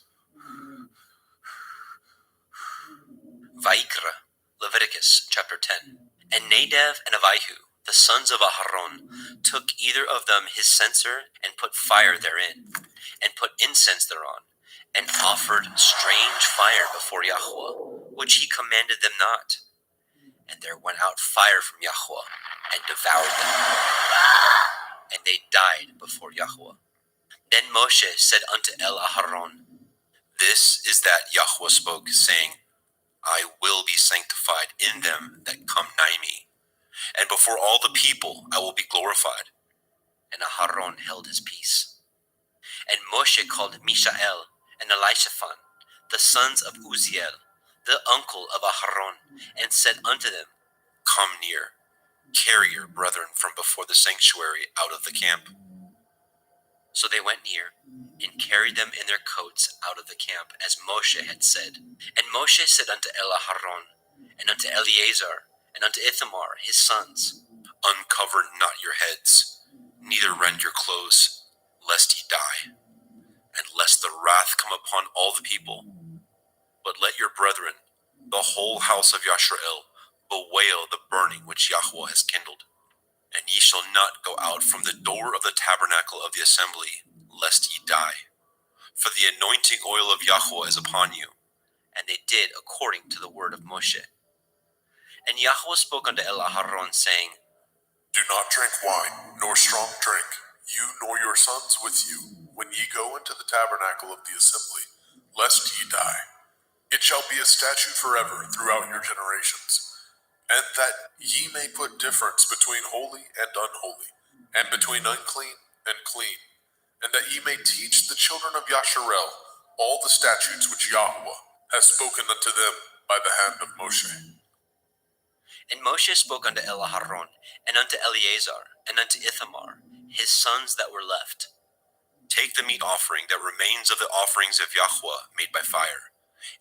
Vaikra, Leviticus chapter 10. And Nadab and Abihu, the sons of Aharon, took either of them his censer, and put fire therein, and put incense thereon, and offered strange fire before Yahweh, which he commanded them not. And there went out fire from Yahweh, and devoured them, and they died before Yahweh. Then Moshe said unto Aharon, This is that Yahweh spoke, saying, I will be sanctified in them that come nigh me, and before all the people I will be glorified. And Aharon held his peace. And Moshe called Mishael and Elishaphan, the sons of Uzziel, the uncle of Aharon, and said unto them, Come near, carry your brethren from before the sanctuary out of the camp. So they went near, and carried them in their coats out of the camp, as Moshe had said. And Moshe said unto Aharon, and unto Eleazar, and unto Ithamar his sons, Uncover not your heads, neither rend your clothes, lest ye die, and lest the wrath come upon all the people. But let your brethren, the whole house of Yashrael, bewail the burning which Yahweh has kindled. And ye shall not go out from the door of the tabernacle of the assembly, lest ye die. For the anointing oil of Yahweh is upon you. And they did according to the word of Moshe. And Yahweh spoke unto Aharon, saying, Do not drink wine, nor strong drink, you nor your sons with you, when ye go into the tabernacle of the assembly, lest ye die. It shall be a statute forever throughout your generations, and that ye may put difference between holy and unholy, and between unclean and clean, and that ye may teach the children of Yasharel all the statutes which Yahweh has spoken unto them by the hand of Moshe. And Moshe spoke unto Elaharon, and unto Eleazar, and unto Ithamar, his sons that were left. Take the meat offering that remains of the offerings of Yahweh made by fire,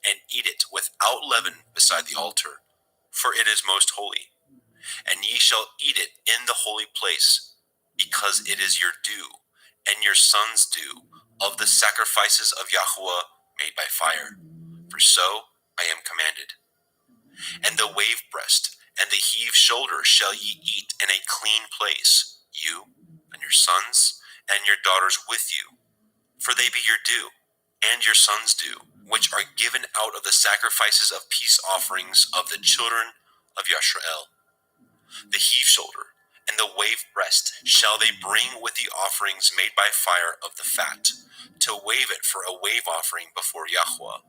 and eat it without leaven beside the altar, for it is most holy. And ye shall eat it in the holy place, because it is your due, and your sons' due, of the sacrifices of Yahweh made by fire. For so I am commanded. And the wave breast and the heave shoulder shall ye eat in a clean place, you and your sons and your daughters with you, for they be your due, and your sons' due, which are given out of the sacrifices of peace offerings of the children of Yasharel. The heave shoulder and the wave breast shall they bring with the offerings made by fire of the fat, to wave it for a wave offering before Yahweh.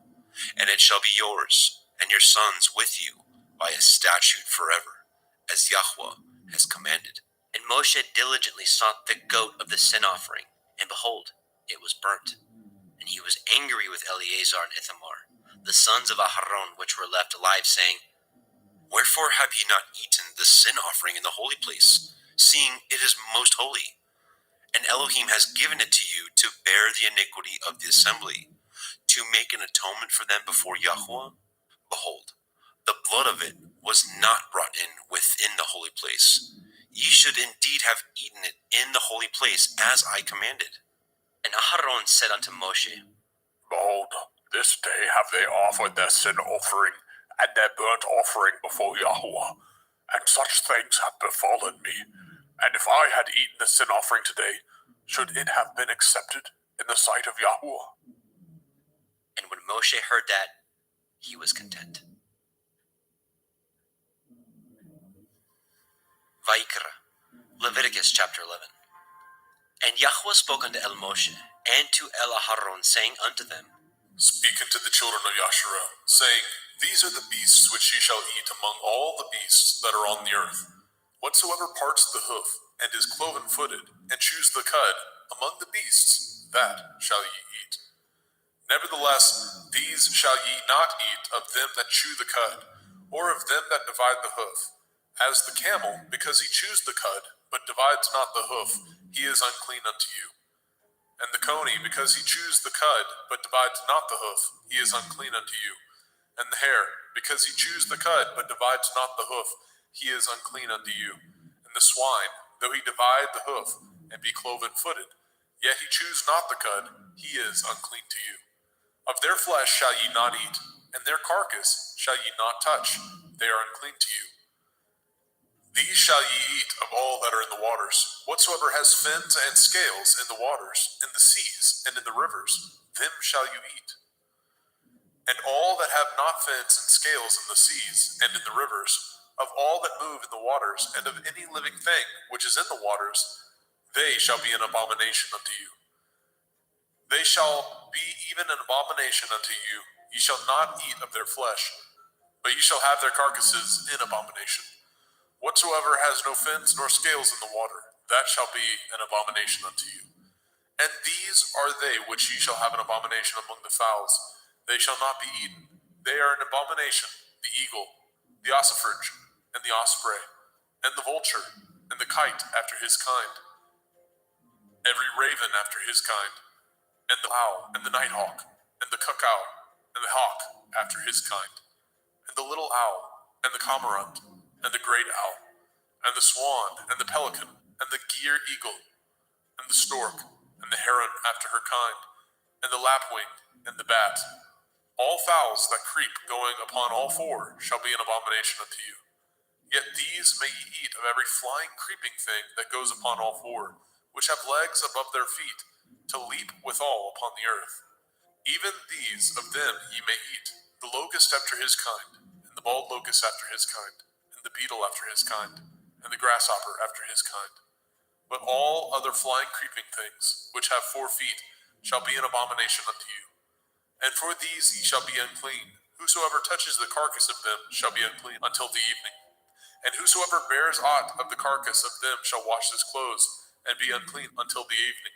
And it shall be yours and your sons with you by a statute forever, as Yahweh has commanded. And Moshe diligently sought the goat of the sin offering, and behold, it was burnt. And he was angry with Eleazar and Ithamar, the sons of Aharon, which were left alive, saying, Wherefore have ye not eaten the sin offering in the holy place, seeing it is most holy? And Elohim has given it to you to bear the iniquity of the assembly, to make an atonement for them before Yahweh. Behold, the blood of it was not brought in within the holy place. Ye should indeed have eaten it in the holy place, as I commanded. And Aharon said unto Moshe, Behold, this day have they offered their sin offering and their burnt offering before Yahweh, and such things have befallen me. And if I had eaten the sin offering today, should it have been accepted in the sight of Yahweh? And when Moshe heard that, he was content. Vayikra, Leviticus chapter 11. And Yahweh spoke unto El Moshe, and to El Aharon, saying unto them, Speak unto the children of Yasharel, saying, These are the beasts which ye shall eat among all the beasts that are on the earth. Whatsoever parts the hoof, and is cloven-footed, and chews the cud, among the beasts, that shall ye eat. Nevertheless, these shall ye not eat of them that chew the cud, or of them that divide the hoof. As the camel, because he chews the cud, but divides not the hoof, he is unclean unto you. And the coney, because he chews the cud, but divides not the hoof, he is unclean unto you. And the hare, because he chews the cud, but divides not the hoof, he is unclean unto you. And the swine, though he divide the hoof, and be cloven-footed, yet he chews not the cud, he is unclean to you. Of their flesh shall ye not eat, and their carcass shall ye not touch, they are unclean to you. These shall ye eat of all that are in the waters. Whatsoever has fins and scales in the waters, in the seas, and in the rivers, them shall you eat. And all that have not fins and scales in the seas, and in the rivers, of all that move in the waters, and of any living thing which is in the waters, they shall be an abomination unto you. They shall be even an abomination unto you. Ye shall not eat of their flesh, but ye shall have their carcasses in abomination. Whatsoever has no fins nor scales in the water, that shall be an abomination unto you. And these are they which ye shall have an abomination among the fowls. They shall not be eaten. They are an abomination, the eagle, the ossifrage, and the osprey, and the vulture, and the kite after his kind, every raven after his kind, and the owl, and the nighthawk, and the cuckow, and the hawk after his kind, and the little owl, and the cormorant, and the great owl, and the swan, and the pelican, and the gier eagle, and the stork, and the heron after her kind, and the lapwing, and the bat. All fowls that creep going upon all four shall be an abomination unto you. Yet these may ye eat of every flying creeping thing that goes upon all four, which have legs above their feet, to leap withal upon the earth. Even these of them ye may eat, the locust after his kind, and the bald locust after his kind, and the beetle after his kind, and the grasshopper after his kind. But all other flying creeping things, which have 4 feet, shall be an abomination unto you. And for these ye shall be unclean. Whosoever touches the carcass of them shall be unclean until the evening. And whosoever bears aught of the carcass of them shall wash his clothes, and be unclean until the evening.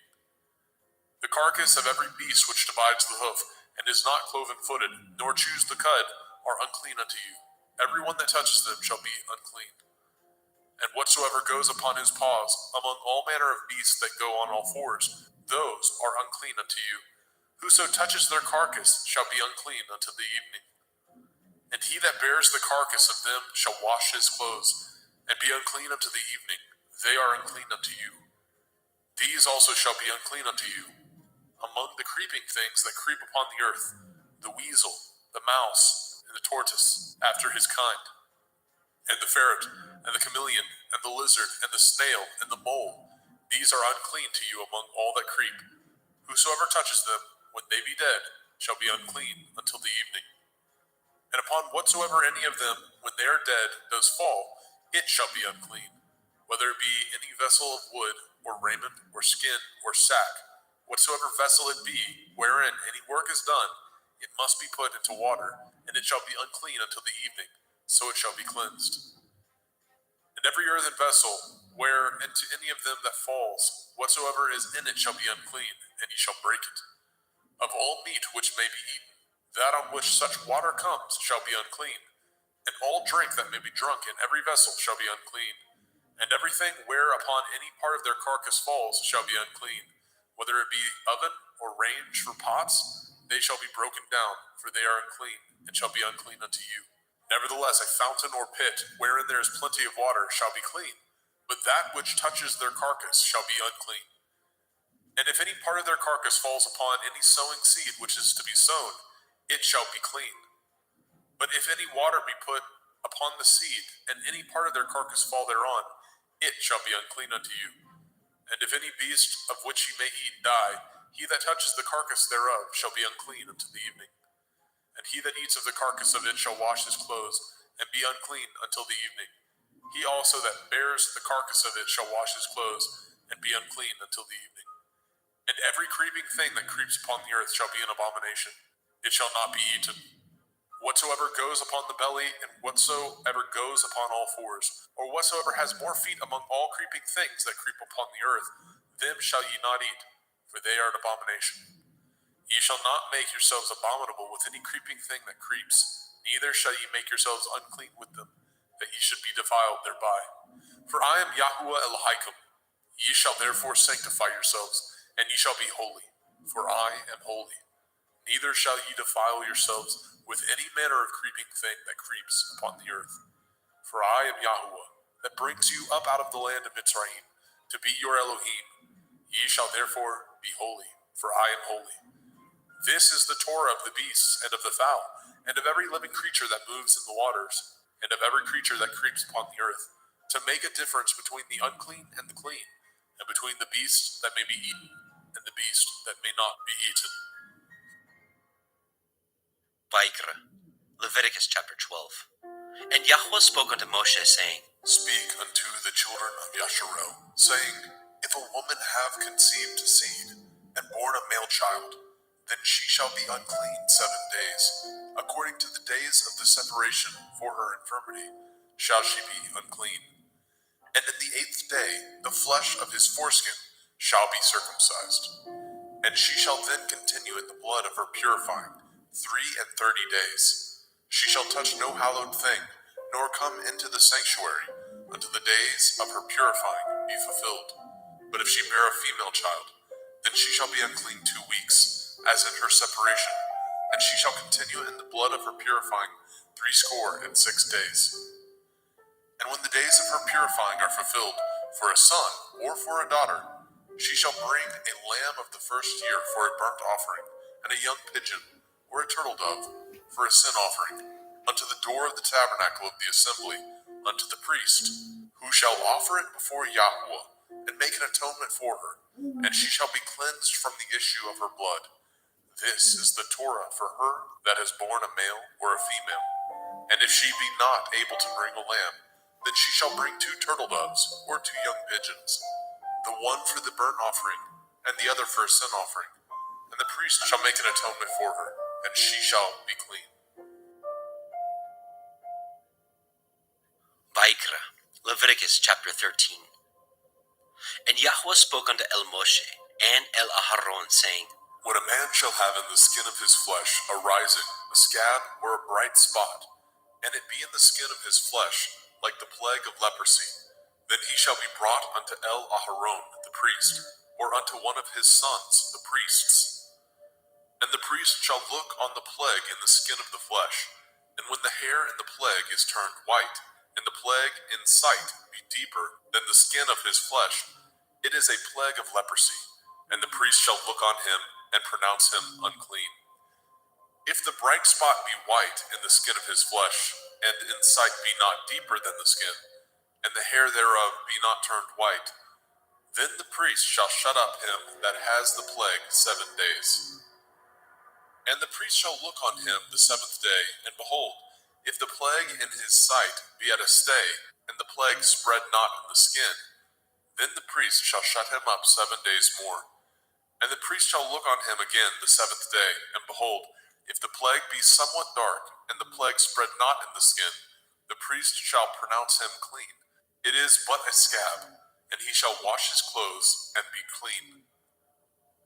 The carcass of every beast which divides the hoof, and is not cloven-footed, nor chews the cud, are unclean unto you. Every one that touches them shall be unclean. And whatsoever goes upon his paws, among all manner of beasts that go on all fours, those are unclean unto you. Whoso touches their carcass shall be unclean until the evening. And he that bears the carcass of them shall wash his clothes, and be unclean unto the evening. They are unclean unto you. These also shall be unclean unto you. Among the creeping things that creep upon the earth, the weasel, the mouse, and the tortoise, after his kind, and the ferret, and the chameleon, and the lizard, and the snail, and the mole, these are unclean to you among all that creep. Whosoever touches them, when they be dead, shall be unclean until the evening. And upon whatsoever any of them, when they are dead, does fall, it shall be unclean, whether it be any vessel of wood, or raiment, or skin, or sack, whatsoever vessel it be, wherein any work is done, it must be put into water, and it shall be unclean until the evening, so it shall be cleansed. And every earthen vessel, where into any of them that falls, whatsoever is in it shall be unclean, and ye shall break it. Of all meat which may be eaten, that on which such water comes shall be unclean, and all drink that may be drunk in every vessel shall be unclean. And everything whereupon any part of their carcass falls shall be unclean, whether it be oven or range for pots, they shall be broken down, for they are unclean, and shall be unclean unto you. Nevertheless, a fountain or pit, wherein there is plenty of water, shall be clean, but that which touches their carcass shall be unclean. And if any part of their carcass falls upon any sowing seed which is to be sown, it shall be clean. But if any water be put upon the seed, and any part of their carcass fall thereon, it shall be unclean unto you. And if any beast of which ye may eat die, he that touches the carcass thereof shall be unclean unto the evening. And he that eats of the carcass of it shall wash his clothes, and be unclean until the evening. He also that bears the carcass of it shall wash his clothes, and be unclean until the evening. And every creeping thing that creeps upon the earth shall be an abomination. It shall not be eaten. Whatsoever goes upon the belly, and whatsoever goes upon all fours, or whatsoever has more feet among all creeping things that creep upon the earth, them shall ye not eat, for they are an abomination. Ye shall not make yourselves abominable with any creeping thing that creeps, neither shall ye make yourselves unclean with them, that ye should be defiled thereby. For I am Yahuwah Elohim. Ye shall therefore sanctify yourselves, and ye shall be holy, for I am holy. Neither shall ye defile yourselves with any manner of creeping thing that creeps upon the earth. For I am Yahuwah, that brings you up out of the land of Mitzrayim, to be your Elohim. Ye shall therefore be holy, for I am holy. This is the Torah of the beasts, and of the fowl, and of every living creature that moves in the waters, and of every creature that creeps upon the earth, to make a difference between the unclean and the clean, and between the beast that may be eaten, and the beast that may not be eaten. Vaikra, Leviticus chapter 12. And Yahweh spoke unto Moshe, saying, Speak unto the children of Yasharel, saying, If a woman have conceived seed, and born a male child, then she shall be unclean 7 days. According to the days of the separation for her infirmity, shall she be unclean. And in the 8th day, the flesh of his foreskin shall be circumcised. And she shall then continue in the blood of her purifying 33 days. She shall touch no hallowed thing, nor come into the sanctuary, until the days of her purifying be fulfilled. But if she bear a female child, then she shall be unclean 2 weeks, as in her separation, and she shall continue in the blood of her purifying 66 days. And when the days of her purifying are fulfilled, for a son or for a daughter, she shall bring a lamb of the first year for a burnt offering, and a young pigeon, or a turtle dove, for a sin offering, unto the door of the tabernacle of the assembly, unto the priest, who shall offer it before Yahweh, and make an atonement for her, and she shall be cleansed from the issue of her blood. This is the Torah for her that has borne a male or a female. And if she be not able to bring a lamb, then she shall bring 2 turtle doves, or 2 young pigeons, the one for the burnt offering, and the other for a sin offering. And the priest shall make an atonement for her, and she shall be clean. Vaikra, Leviticus chapter 13. And Yahweh spoke unto El Moshe and El Aharon, saying, When a man shall have in the skin of his flesh a rising, a scab, or a bright spot, and it be in the skin of his flesh, like the plague of leprosy, then he shall be brought unto El Aharon the priest, or unto one of his sons the priests. And the priest shall look on the plague in the skin of the flesh, and when the hair in the plague is turned white, and the plague in sight be deeper than the skin of his flesh, it is a plague of leprosy, and the priest shall look on him and pronounce him unclean. If the bright spot be white in the skin of his flesh, and in sight be not deeper than the skin, and the hair thereof be not turned white, then the priest shall shut up him that has the plague 7 days. And the priest shall look on him the 7th day, and behold, if the plague in his sight be at a stay, and the plague spread not in the skin, then the priest shall shut him up 7 days more. And the priest shall look on him again the 7th day, and behold, if the plague be somewhat dark, and the plague spread not in the skin, the priest shall pronounce him clean. It is but a scab, and he shall wash his clothes and be clean.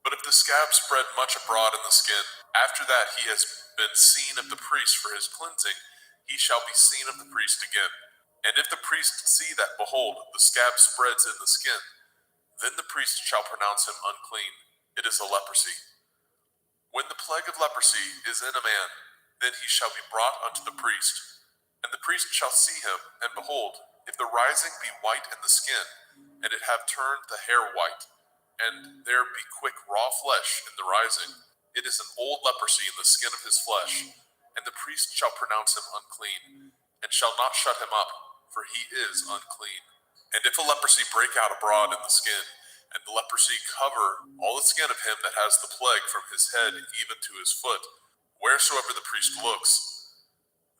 But if the scab spread much abroad in the skin, after that he has been seen of the priest for his cleansing, he shall be seen of the priest again. And if the priest see that, behold, the scab spreads in the skin, then the priest shall pronounce him unclean. It is a leprosy. When the plague of leprosy is in a man, then he shall be brought unto the priest. And the priest shall see him, and behold, if the rising be white in the skin, and it have turned the hair white, and there be quick raw flesh in the rising, it is an old leprosy in the skin of his flesh, and the priest shall pronounce him unclean, and shall not shut him up, for he is unclean. And if a leprosy break out abroad in the skin, and the leprosy cover all the skin of him that has the plague from his head even to his foot, wheresoever the priest looks,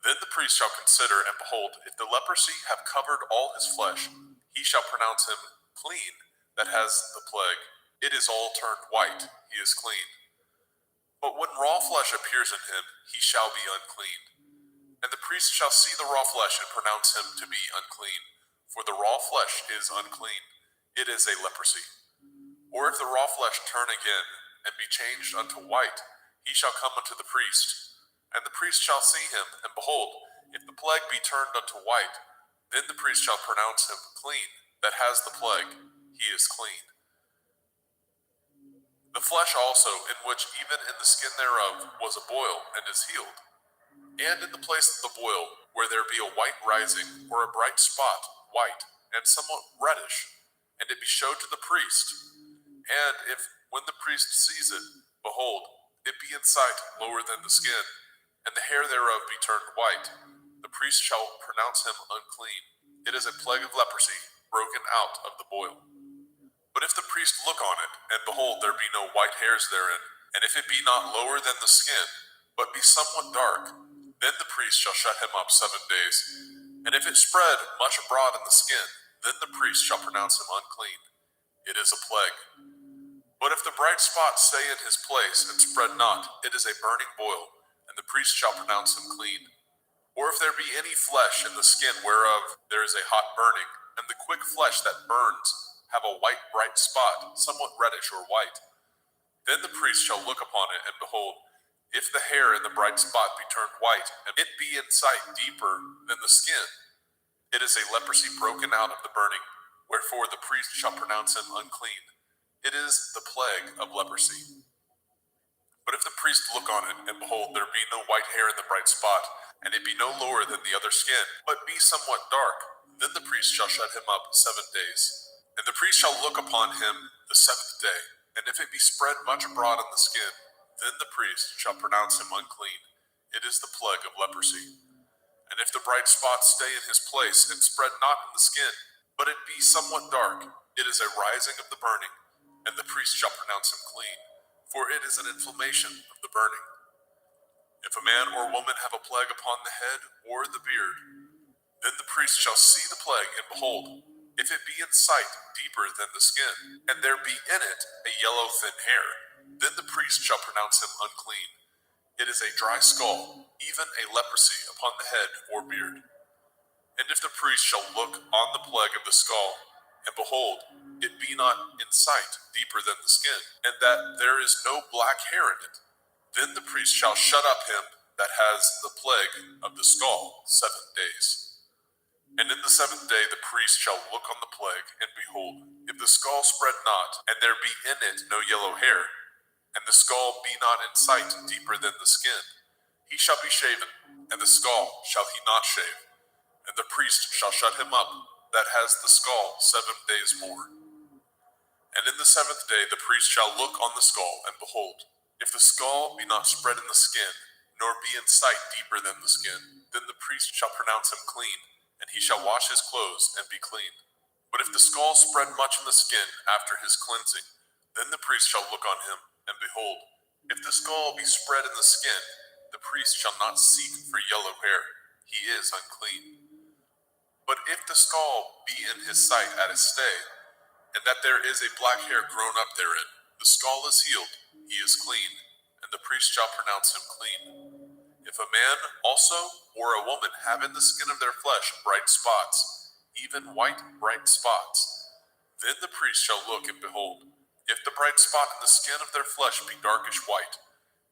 then the priest shall consider, and behold, if the leprosy have covered all his flesh, he shall pronounce him clean that has the plague. It is all turned white, he is clean. But when raw flesh appears in him, he shall be unclean. And the priest shall see the raw flesh and pronounce him to be unclean, for the raw flesh is unclean. It is a leprosy. Or if the raw flesh turn again, and be changed unto white, he shall come unto the priest. And the priest shall see him, and behold, if the plague be turned unto white, then the priest shall pronounce him clean that has the plague. He is clean. The flesh also, in which even in the skin thereof was a boil, and is healed. And in the place of the boil, where there be a white rising, or a bright spot, white, and somewhat reddish, and it be showed to the priest. And if, when the priest sees it, behold, it be in sight lower than the skin, and the hair thereof be turned white, the priest shall pronounce him unclean. It is a plague of leprosy, broken out of the boil. But if the priest look on it, and behold, there be no white hairs therein, and if it be not lower than the skin, but be somewhat dark, then the priest shall shut him up 7 days. And if it spread much abroad in the skin, then the priest shall pronounce him unclean. It is a plague. But if the bright spot stay in his place and spread not, it is a burning boil, and the priest shall pronounce him clean. Or if there be any flesh in the skin whereof there is a hot burning, and the quick flesh that burns have a white bright spot, somewhat reddish or white, then the priest shall look upon it, and behold, if the hair in the bright spot be turned white, and it be in sight deeper than the skin, it is a leprosy broken out of the burning, wherefore the priest shall pronounce him unclean. It is the plague of leprosy. But if the priest look on it, and behold, there be no white hair in the bright spot, and it be no lower than the other skin, but be somewhat dark, then the priest shall shut him up 7 days. And the priest shall look upon him the 7th day, and if it be spread much abroad in the skin, then the priest shall pronounce him unclean. It is the plague of leprosy. And if the bright spot stay in his place, and spread not in the skin, but it be somewhat dark, it is a rising of the burning, and the priest shall pronounce him clean, for it is an inflammation of the burning. If a man or woman have a plague upon the head or the beard, then the priest shall see the plague, and behold, if it be in sight deeper than the skin, and there be in it a yellow thin hair, then the priest shall pronounce him unclean. it is a dry skull, even a leprosy upon the head or beard. And if the priest shall look on the plague of the skull, and behold, it be not in sight deeper than the skin, and that there is no black hair in it, then the priest shall shut up him that has the plague of the skull 7 days. And in the 7th day the priest shall look on the plague, and behold, if the skull spread not, and there be in it no yellow hair, and the skull be not in sight deeper than the skin, he shall be shaven, and the skull shall he not shave, and the priest shall shut him up that has the skull 7 days more. And in the 7th day the priest shall look on the skull, and behold, if the skull be not spread in the skin, nor be in sight deeper than the skin, then the priest shall pronounce him clean, and he shall wash his clothes and be clean. But if the skull spread much in the skin after his cleansing, then the priest shall look on him, and behold, if the skull be spread in the skin, the priest shall not seek for yellow hair, he is unclean. But if the skull be in his sight at his stay, and that there is a black hair grown up therein, the skull is healed, he is clean, and the priest shall pronounce him clean. If a man also or a woman have in the skin of their flesh bright spots, even white bright spots, then the priest shall look, and behold, if the bright spot in the skin of their flesh be darkish white,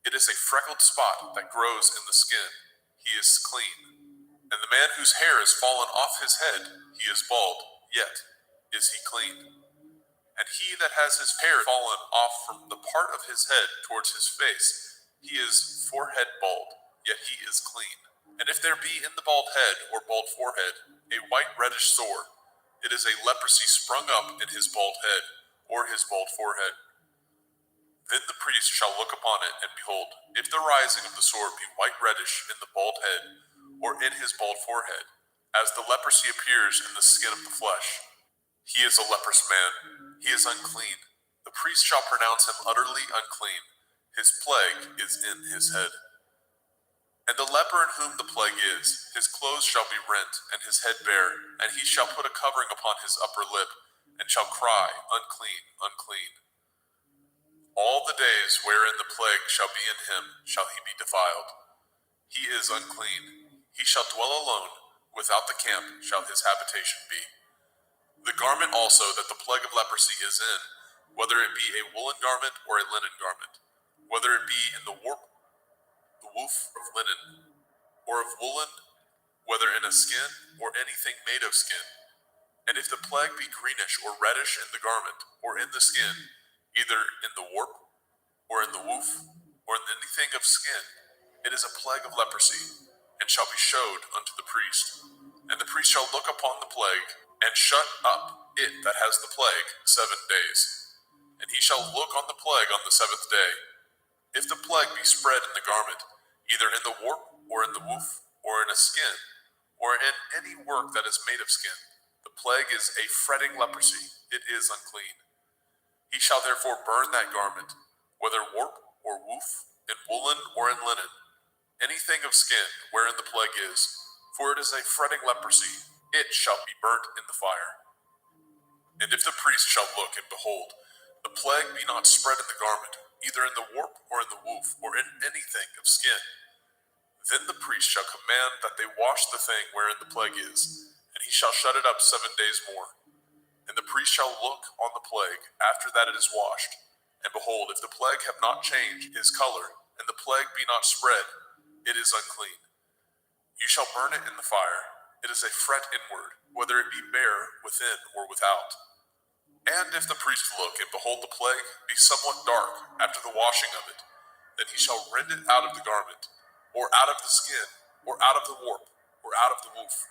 it is a freckled spot that grows in the skin, he is clean. And the man whose hair is fallen off his head, he is bald, yet is he clean. And he that has his hair fallen off from the part of his head towards his face, he is forehead bald, yet he is clean. And if there be in the bald head or bald forehead a white reddish sore, it is a leprosy sprung up in his bald head or his bald forehead. Then the priest shall look upon it, and behold, if the rising of the sore be white reddish in the bald head or in his bald forehead, as the leprosy appears in the skin of the flesh, he is a leprous man, he is unclean. The priest shall pronounce him utterly unclean. His plague is in his head. And the leper in whom the plague is, his clothes shall be rent, and his head bare, and he shall put a covering upon his upper lip, and shall cry, unclean, unclean. All the days wherein the plague shall be in him shall he be defiled. He is unclean. He shall dwell alone, without the camp shall his habitation be. The garment also that the plague of leprosy is in, whether it be a woolen garment or a linen garment, whether it be in the warp, the woof of linen, or of woolen, whether in a skin or anything made of skin. And if the plague be greenish or reddish in the garment or in the skin, either in the warp or in the woof or in anything of skin, it is a plague of leprosy, and shall be showed unto the priest. And the priest shall look upon the plague, and shut up it that has the plague 7 days. And he shall look on the plague on the 7th day. If the plague be spread in the garment, either in the warp or in the woof or in a skin, or in any work that is made of skin, the plague is a fretting leprosy, it is unclean. He shall therefore burn that garment, whether warp or woof, in woolen or in linen, anything of skin wherein the plague is, for it is a fretting leprosy, it shall be burnt in the fire. And if the priest shall look, and behold, the plague be not spread in the garment, either in the warp or in the woof, or in anything of skin, then the priest shall command that they wash the thing wherein the plague is, and he shall shut it up 7 days more. And the priest shall look on the plague after that it is washed, and behold, if the plague have not changed his color, and the plague be not spread, it is unclean. You shall burn it in the fire. It is a fret inward, whether it be bare within or without. And if the priest look, and behold the plague be somewhat dark after the washing of it, then he shall rend it out of the garment, or out of the skin, or out of the warp, or out of the woof.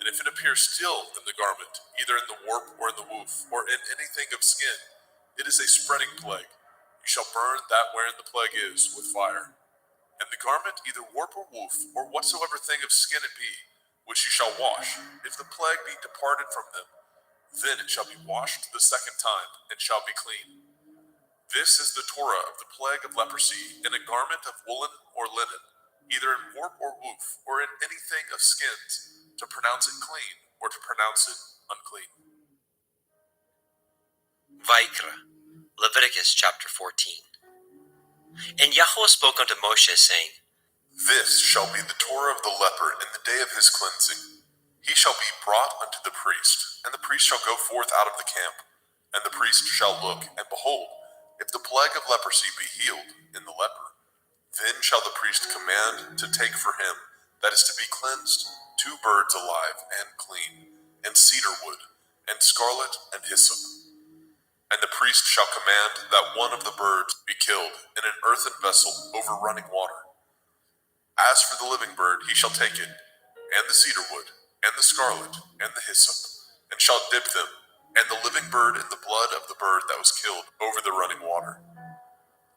And if it appear still in the garment, either in the warp or in the woof, or in anything of skin, it is a spreading plague. You shall burn that wherein the plague is with fire. And the garment, either warp or woof, or whatsoever thing of skin it be, which you shall wash, if the plague be departed from them, then it shall be washed the 2nd time, and shall be clean. This is the Torah of the plague of leprosy in a garment of woolen or linen, either in warp or woof, or in anything of skins, to pronounce it clean, or to pronounce it unclean. Vaikra, Leviticus chapter 14. And Yahweh spoke unto Moshe, saying, This shall be the Torah of the leper in the day of his cleansing. He shall be brought unto the priest, and the priest shall go forth out of the camp. And the priest shall look, and behold, if the plague of leprosy be healed in the leper, then shall the priest command to take for him that is to be cleansed 2 birds alive and clean, and cedar wood, and scarlet, and hyssop. And the priest shall command that one of the birds be killed in an earthen vessel over running water. As for the living bird, he shall take it, and the cedar wood, and the scarlet, and the hyssop, and shall dip them, and the living bird in the blood of the bird that was killed over the running water.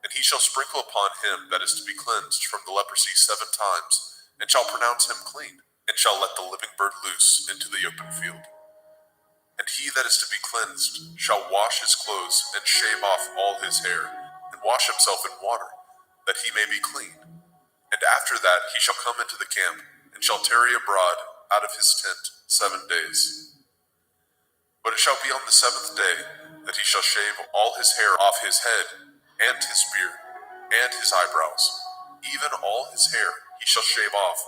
And he shall sprinkle upon him that is to be cleansed from the leprosy 7 times, and shall pronounce him clean, and shall let the living bird loose into the open field. And he that is to be cleansed shall wash his clothes, and shave off all his hair, and wash himself in water, that he may be clean. And after that he shall come into the camp, and shall tarry abroad out of his tent 7 days. But it shall be on the 7th day that he shall shave all his hair off his head, and his beard, and his eyebrows, even all his hair he shall shave off,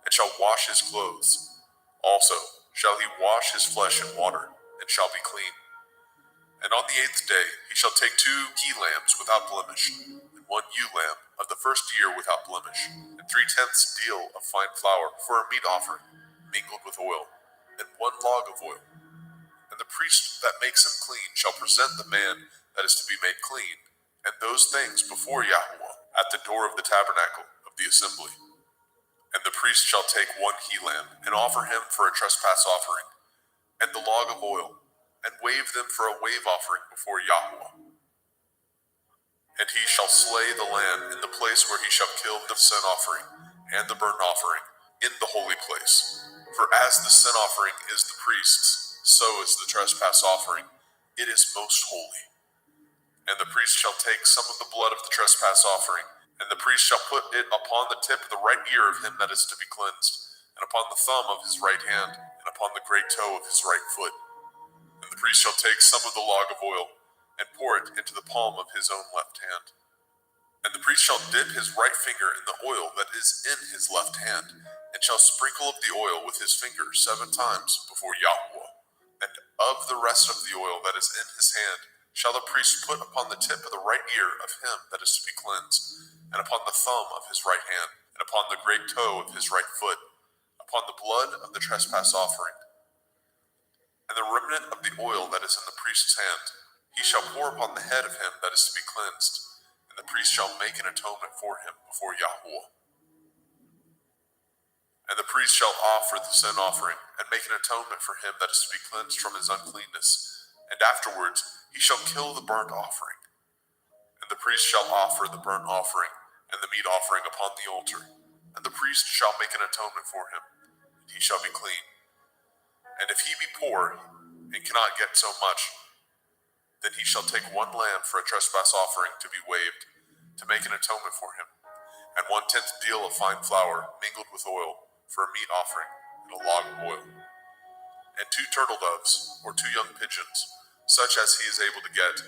and shall wash his clothes. Also shall he wash his flesh in water, and shall be clean. And on the 8th day he shall take 2 he-lambs without blemish, and 1 ewe-lamb of the first year without blemish, and 3/10 deal of fine flour for a meat offering, mingled with oil, and 1 log of oil. And the priest that makes him clean shall present the man that is to be made clean, and those things before Yahweh at the door of the tabernacle of the assembly. And the priest shall take 1 he-lamb, and offer him for a trespass offering, and the log of oil, and wave them for a wave offering before Yahweh. And he shall slay the lamb in the place where he shall kill the sin offering and the burnt offering in the holy place. For as the sin offering is the priest's, so is the trespass offering. It is most holy. And the priest shall take some of the blood of the trespass offering, and the priest shall put it upon the tip of the right ear of him that is to be cleansed, and upon the thumb of his right hand, and upon the great toe of his right foot. And the priest shall take some of the log of oil, and pour it into the palm of his own left hand. And the priest shall dip his right finger in the oil that is in his left hand, and shall sprinkle of the oil with his finger 7 times before Yahweh. And of the rest of the oil that is in his hand shall the priest put upon the tip of the right ear of him that is to be cleansed, and upon the thumb of his right hand, and upon the great toe of his right foot, upon the blood of the trespass offering. And the remnant of the oil that is in the priest's hand he shall pour upon the head of him that is to be cleansed, and the priest shall make an atonement for him before Yahweh. And the priest shall offer the sin offering, and make an atonement for him that is to be cleansed from his uncleanness. And afterwards he shall kill the burnt offering. And the priest shall offer the burnt offering and the meat offering upon the altar. And the priest shall make an atonement for him, and he shall be clean. And if he be poor, and cannot get so much, then he shall take 1 lamb for a trespass offering to be waved, to make an atonement for him, and 1/10 deal of fine flour mingled with oil, for a meat offering, and a log of oil, and 2 turtle doves, or 2 young pigeons, such as he is able to get.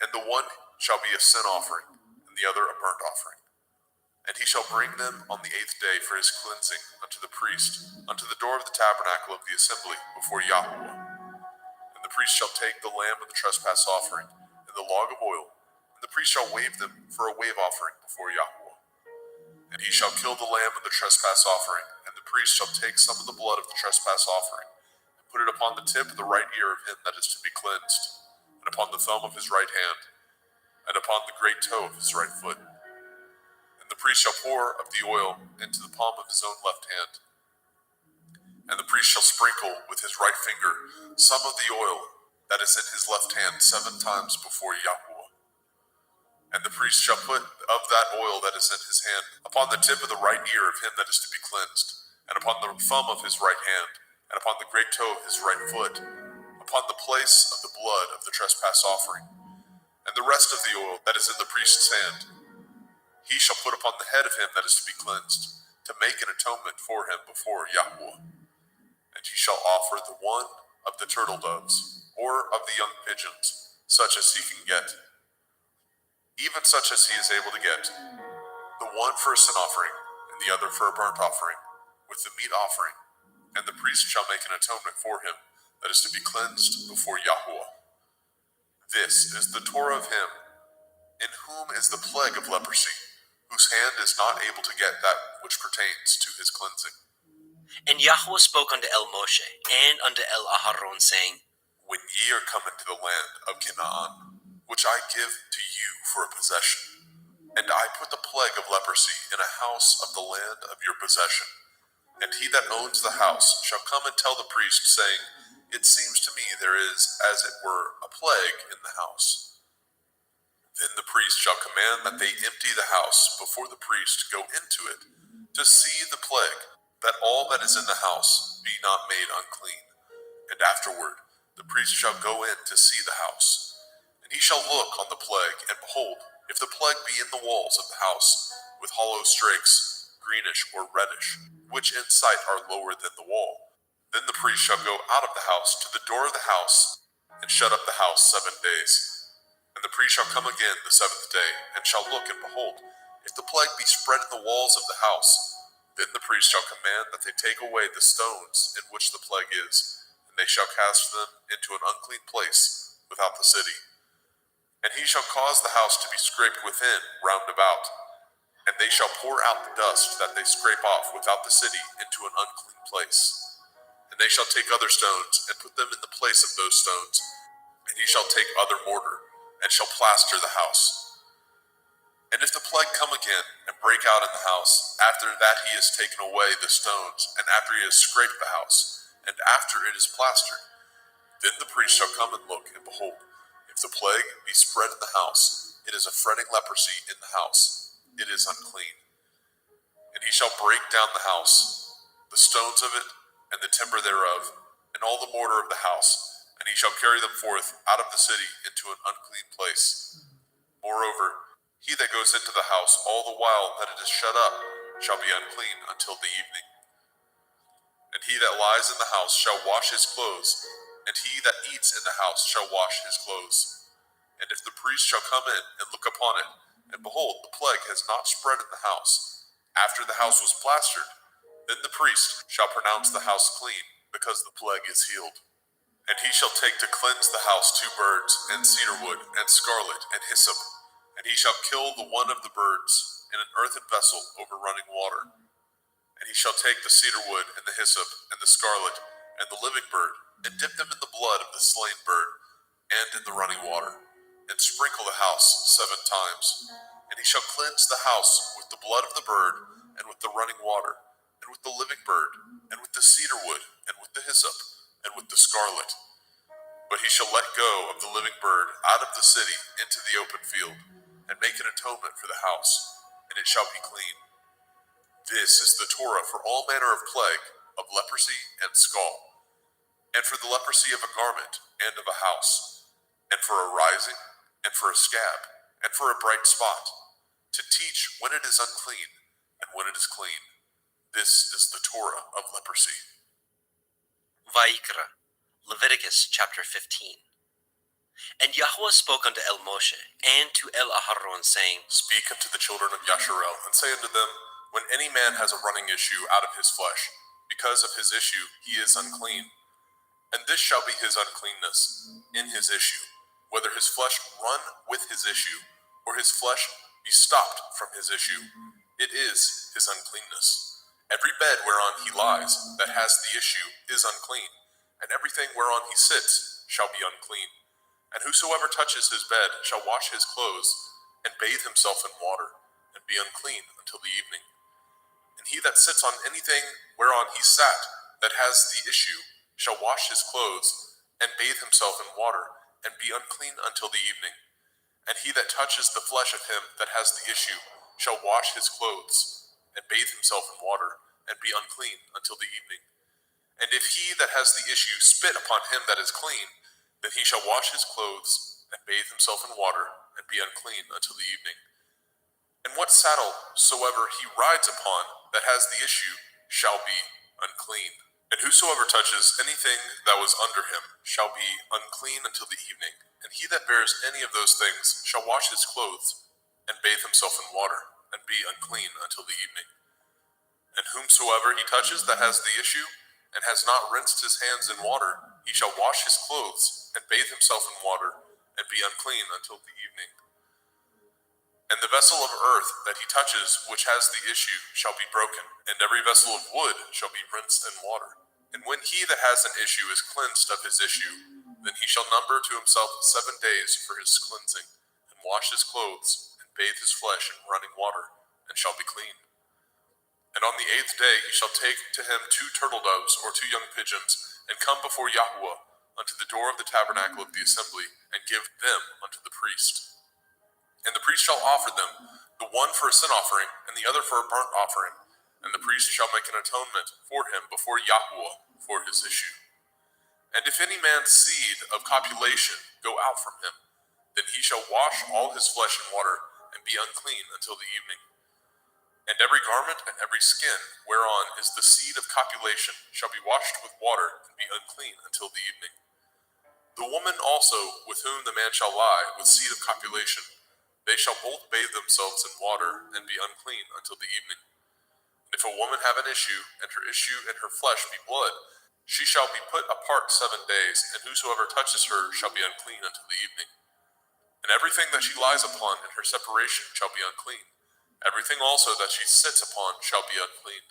And the one shall be a sin offering, and the other a burnt offering. And he shall bring them on the 8th day for his cleansing unto the priest, unto the door of the tabernacle of the assembly before Yahweh. And the priest shall take the lamb of the trespass offering, and the log of oil, and the priest shall wave them for a wave offering before Yahweh. And he shall kill the lamb of the trespass offering, and the priest shall take some of the blood of the trespass offering, and put it upon the tip of the right ear of him that is to be cleansed, and upon the thumb of his right hand, and upon the great toe of his right foot. And the priest shall pour of the oil into the palm of his own left hand. And the priest shall sprinkle with his right finger some of the oil that is in his left hand 7 times before Yahweh. And the priest shall put of that oil that is in his hand upon the tip of the right ear of him that is to be cleansed, and upon the thumb of his right hand, and upon the great toe of his right foot, upon the place of the blood of the trespass offering. And the rest of the oil that is in the priest's hand he shall put upon the head of him that is to be cleansed, to make an atonement for him before Yahweh. And he shall offer the 1 of the turtle doves, or of the young pigeons, such as he can get. even such as he is able to get, the one for a sin offering, and the other for a burnt offering, with the meat offering, and the priest shall make an atonement for him that is to be cleansed before Yahweh. This is the Torah of him, in whom is the plague of leprosy, whose hand is not able to get that which pertains to his cleansing. And Yahweh spoke unto El Moshe and unto El Aharon, saying, When ye are come into the land of Canaan, which I give to you for a possession, and I put the plague of leprosy in a house of the land of your possession, and he that owns the house shall come and tell the priest, saying, It seems to me there is, as it were, a plague in the house. Then the priest shall command that they empty the house before the priest go into it, to see the plague, that all that is in the house be not made unclean. And afterward the priest shall go in to see the house. And he shall look on the plague, and behold, if the plague be in the walls of the house, with hollow strakes, greenish or reddish, which in sight are lower than the wall, then the priest shall go out of the house to the door of the house, and shut up the house 7 days. And the priest shall come again the 7th day, and shall look, and behold, if the plague be spread in the walls of the house, then the priest shall command that they take away the stones in which the plague is, and they shall cast them into an unclean place without the city. And he shall cause the house to be scraped within round about, and they shall pour out the dust that they scrape off without the city into an unclean place. And they shall take other stones, and put them in the place of those stones, and he shall take other mortar, and shall plaster the house. And if the plague come again, and break out in the house, after that he has taken away the stones, and after he has scraped the house, and after it is plastered, then the priest shall come and look, and behold, if the plague be spread in the house, it is a fretting leprosy in the house, it is unclean. And he shall break down the house, the stones of it, and the timber thereof, and all the mortar of the house, and he shall carry them forth out of the city into an unclean place. Moreover, he that goes into the house all the while that it is shut up shall be unclean until the evening. And he that lies in the house shall wash his clothes, and he that eats in the house shall wash his clothes. And if the priest shall come in and look upon it, and behold, the plague has not spread in the house, after the house was plastered, then the priest shall pronounce the house clean, because the plague is healed. And he shall take to cleanse the house 2 birds, and cedar wood, and scarlet, and hyssop. And he shall kill the one of the birds in an earthen vessel over running water. And he shall take the cedar wood, and the hyssop, and the scarlet, and the living bird, and dip them in the blood of the slain bird, and in the running water, and sprinkle the house 7 times. And he shall cleanse the house with the blood of the bird, and with the running water, and with the living bird, and with the cedar wood, and with the hyssop, and with the scarlet. But he shall let go of the living bird out of the city into the open field, and make an atonement for the house, and it shall be clean. This is the Torah for all manner of plague, of leprosy and scald, and for the leprosy of a garment and of a house, and for a rising, and for a scab, and for a bright spot, to teach when it is unclean and when it is clean. This is the Torah of leprosy. Vayikra, Leviticus chapter 15. And Yahweh spoke unto El Moshe and to El Aharon, saying, Speak unto the children of Yasharel, and say unto them, When any man has a running issue out of his flesh, because of his issue he is unclean. And this shall be his uncleanness in his issue, whether his flesh run with his issue, or his flesh be stopped from his issue, it is his uncleanness. Every bed whereon he lies that has the issue is unclean, and everything whereon he sits shall be unclean. And whosoever touches his bed shall wash his clothes, and bathe himself in water, and be unclean until the evening. And he that sits on anything whereon he sat that has the issue shall wash his clothes, and bathe himself in water, and be unclean until the evening. And he that touches the flesh of him that has the issue shall wash his clothes, and bathe himself in water, and be unclean until the evening. And if he that has the issue spit upon him that is clean, then he shall wash his clothes, and bathe himself in water, and be unclean until the evening. And what saddle soever he rides upon that has the issue shall be unclean. And whosoever touches anything that was under him shall be unclean until the evening. And he that bears any of those things shall wash his clothes, and bathe himself in water, and be unclean until the evening. And whomsoever he touches that has the issue, and has not rinsed his hands in water, he shall wash his clothes, and bathe himself in water, and be unclean until the evening. And the vessel of earth that he touches, which has the issue, shall be broken, and every vessel of wood shall be rinsed in water. And when he that has an issue is cleansed of his issue, then he shall number to himself 7 days for his cleansing, and wash his clothes, and bathe his flesh in running water, and shall be clean. And on the 8th day he shall take to him 2 turtle doves or 2 young pigeons, and come before Yahuwah unto the door of the tabernacle of the assembly, and give them unto the priest. And the priest shall offer them, the one for a sin offering, and the other for a burnt offering. And the priest shall make an atonement for him before Yahuwah for his issue. And if any man's seed of copulation go out from him, then he shall wash all his flesh in water, and be unclean until the evening. And every garment and every skin whereon is the seed of copulation shall be washed with water, and be unclean until the evening. The woman also with whom the man shall lie with seed of copulation, they shall both bathe themselves in water, and be unclean until the evening. And if a woman have an issue, and her issue and her flesh be blood, she shall be put apart 7 days, and whosoever touches her shall be unclean until the evening. And everything that she lies upon in her separation shall be unclean. Everything also that she sits upon shall be unclean.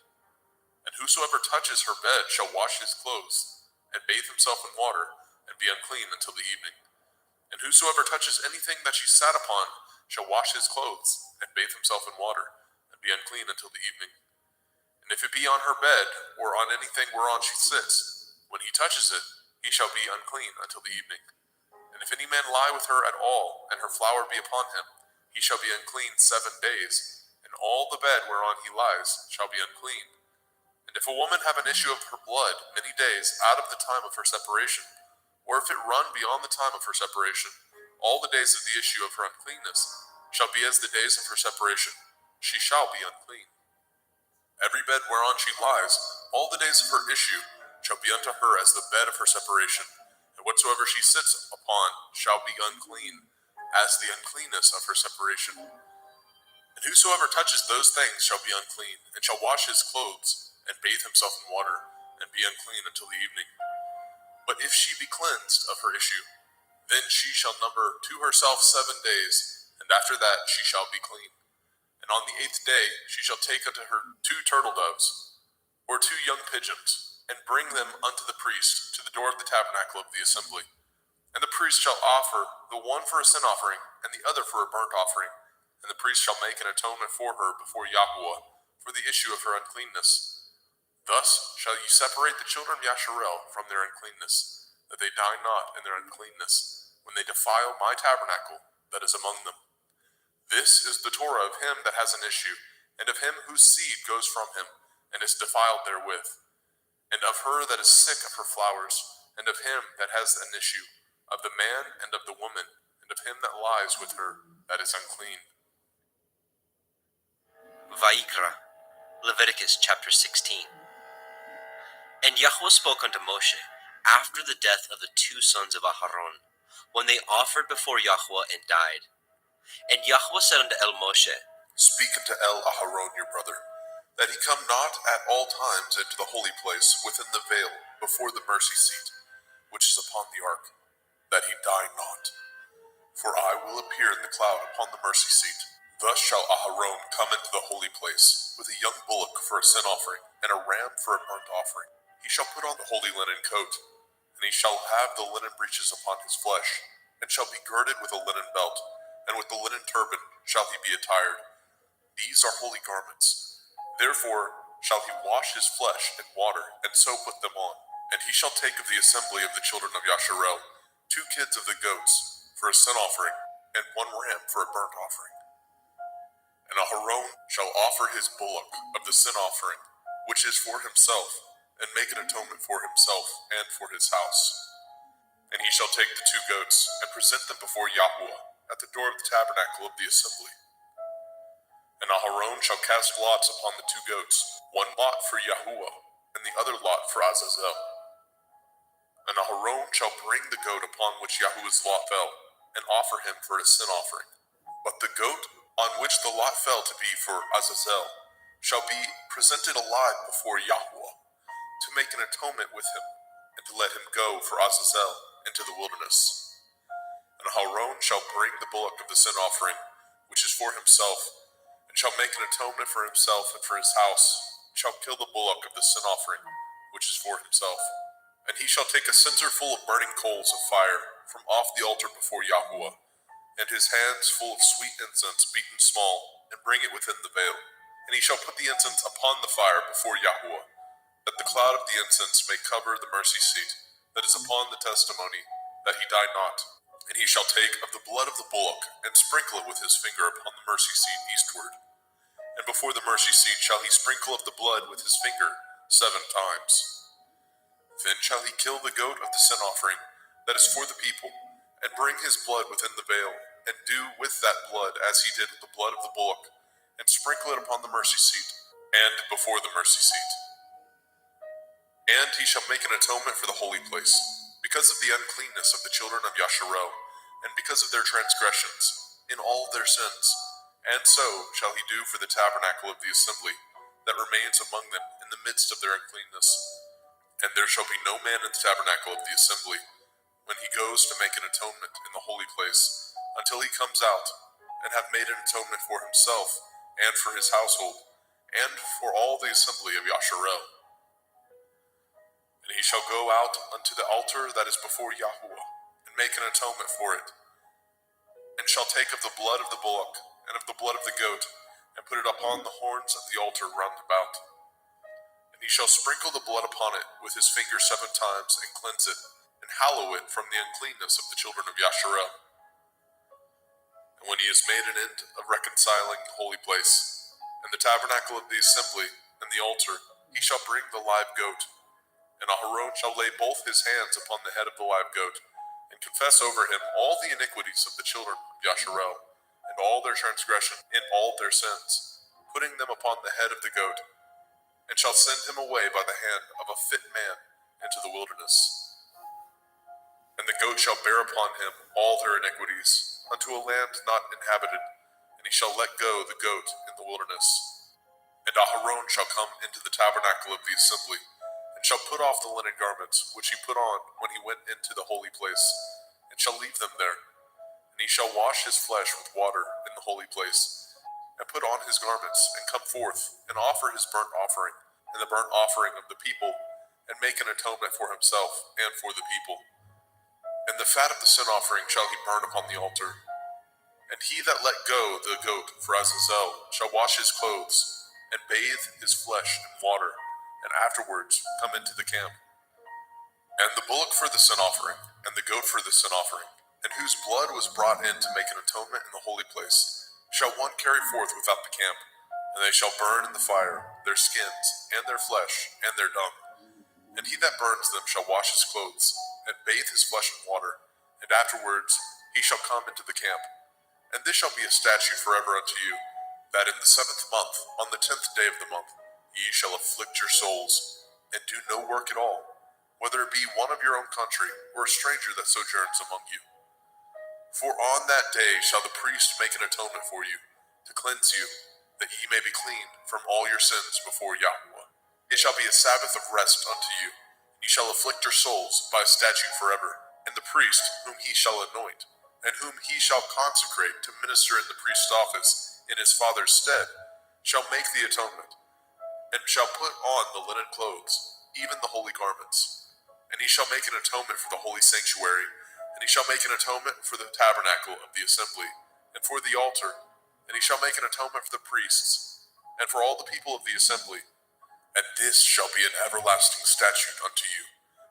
And whosoever touches her bed shall wash his clothes, and bathe himself in water, and be unclean until the evening. And whosoever touches anything that she sat upon shall wash his clothes, and bathe himself in water, and be unclean until the evening. And if it be on her bed, or on anything whereon she sits, when he touches it, he shall be unclean until the evening. And if any man lie with her at all, and her flower be upon him, he shall be unclean 7 days, and all the bed whereon he lies shall be unclean. And if a woman have an issue of her blood many days out of the time of her separation, or if it run beyond the time of her separation, all the days of the issue of her uncleanness shall be as the days of her separation. She shall be unclean. Every bed whereon she lies, all the days of her issue shall be unto her as the bed of her separation, and whatsoever she sits upon shall be unclean, as the uncleanness of her separation. And whosoever touches those things shall be unclean, and shall wash his clothes, and bathe himself in water, and be unclean until the evening. But if she be cleansed of her issue, then she shall number to herself 7 days, and after that she shall be clean. And on the 8th day she shall take unto her 2 turtle doves, or 2 young pigeons, and bring them unto the priest to the door of the tabernacle of the assembly. And the priest shall offer the one for a sin offering, and the other for a burnt offering. And the priest shall make an atonement for her before Yahuwah for the issue of her uncleanness. Thus shall ye separate the children of Yasharel from their uncleanness, that they die not in their uncleanness, when they defile my tabernacle that is among them. This is the Torah of him that has an issue, and of him whose seed goes from him, and is defiled therewith, and of her that is sick of her flowers, and of him that has an issue, of the man and of the woman, and of him that lies with her that is unclean. Vayikra, Leviticus chapter 16. And Yahweh spoke unto Moshe after the death of the 2 sons of Aharon, when they offered before Yahweh and died. And Yahweh said unto Moshe, Speak unto Aharon your brother, that he come not at all times into the holy place within the veil before the mercy seat, which is upon the ark, that he die not. For I will appear in the cloud upon the mercy seat. Thus shall Aharon come into the holy place, with a young bullock for a sin offering, and a ram for a burnt offering. He shall put on the holy linen coat, and he shall have the linen breeches upon his flesh, and shall be girded with a linen belt, and with the linen turban shall he be attired. These are holy garments. Therefore shall he wash his flesh in water, and so put them on. And he shall take of the assembly of the children of Yasharel 2 kids of the goats for a sin offering, and 1 ram for a burnt offering. And Aharon shall offer his bullock of the sin offering, which is for himself, and make an atonement for himself and for his house. And he shall take the 2 goats, and present them before Yahuwah at the door of the tabernacle of the assembly. And Aharon shall cast lots upon the 2 goats, 1 lot for Yahuwah, and the other lot for Azazel. And Aharon shall bring the goat upon which Yahuwah's lot fell, and offer him for a sin offering. But the goat on which the lot fell to be for Azazel, shall be presented alive before Yahweh, to make an atonement with him, and to let him go for Azazel into the wilderness. And Aaron shall bring the bullock of the sin offering, which is for himself, and shall make an atonement for himself and for his house, and shall kill the bullock of the sin offering, which is for himself. And he shall take a censer full of burning coals of fire from off the altar before Yahweh, and his hands full of sweet incense beaten small, and bring it within the veil. And he shall put the incense upon the fire before Yahweh, that the cloud of the incense may cover the mercy seat that is upon the testimony, that he die not. And he shall take of the blood of the bullock, and sprinkle it with his finger upon the mercy seat eastward. And before the mercy seat shall he sprinkle of the blood with his finger 7 times. Then shall he kill the goat of the sin offering that is for the people, and bring his blood within the veil, and do with that blood as he did with the blood of the bullock, and sprinkle it upon the mercy seat, and before the mercy seat. And he shall make an atonement for the holy place, because of the uncleanness of the children of Yasharel, and because of their transgressions, in all their sins. And so shall he do for the tabernacle of the assembly, that remains among them in the midst of their uncleanness. And there shall be no man in the tabernacle of the assembly, when he goes to make an atonement in the holy place, until he comes out, and have made an atonement for himself, and for his household, and for all the assembly of Yasharel. And he shall go out unto the altar that is before Yahweh, and make an atonement for it, and shall take of the blood of the bullock, and of the blood of the goat, and put it upon the horns of the altar round about. And he shall sprinkle the blood upon it with his finger 7 times, and cleanse it, and hallow it from the uncleanness of the children of Yasharel. And when he has made an end of reconciling the holy place, and the tabernacle of the assembly, and the altar, he shall bring the live goat. And Aharon shall lay both his hands upon the head of the live goat, and confess over him all the iniquities of the children of Yasharel, and all their transgression in all their sins, putting them upon the head of the goat, and shall send him away by the hand of a fit man into the wilderness. And the goat shall bear upon him all their iniquities, unto a land not inhabited, and he shall let go the goat in the wilderness. And Aharon shall come into the tabernacle of the assembly, and shall put off the linen garments which he put on when he went into the holy place, and shall leave them there. And he shall wash his flesh with water in the holy place, and put on his garments, and come forth, and offer his burnt offering, and the burnt offering of the people, and make an atonement for himself and for the people. And the fat of the sin offering shall he burn upon the altar. And he that let go the goat for Azazel shall wash his clothes, and bathe his flesh in water, and afterwards come into the camp. And the bullock for the sin offering, and the goat for the sin offering, and whose blood was brought in to make an atonement in the holy place, shall one carry forth without the camp, and they shall burn in the fire their skins, and their flesh, and their dung. And he that burns them shall wash his clothes, and bathe his flesh in water, and afterwards he shall come into the camp. And this shall be a statute forever unto you, that in the 7th month, on the 10th day of the month, ye shall afflict your souls, and do no work at all, whether it be one of your own country, or a stranger that sojourns among you. For on that day shall the priest make an atonement for you, to cleanse you, that ye may be clean from all your sins before Yahweh. It shall be a Sabbath of rest unto you, and ye shall afflict your souls by a statute forever. And the priest, whom he shall anoint, and whom he shall consecrate to minister in the priest's office in his father's stead, shall make the atonement, and shall put on the linen clothes, even the holy garments. And he shall make an atonement for the holy sanctuary, and he shall make an atonement for the tabernacle of the assembly, and for the altar, and he shall make an atonement for the priests, and for all the people of the assembly. And this shall be an everlasting statute unto you,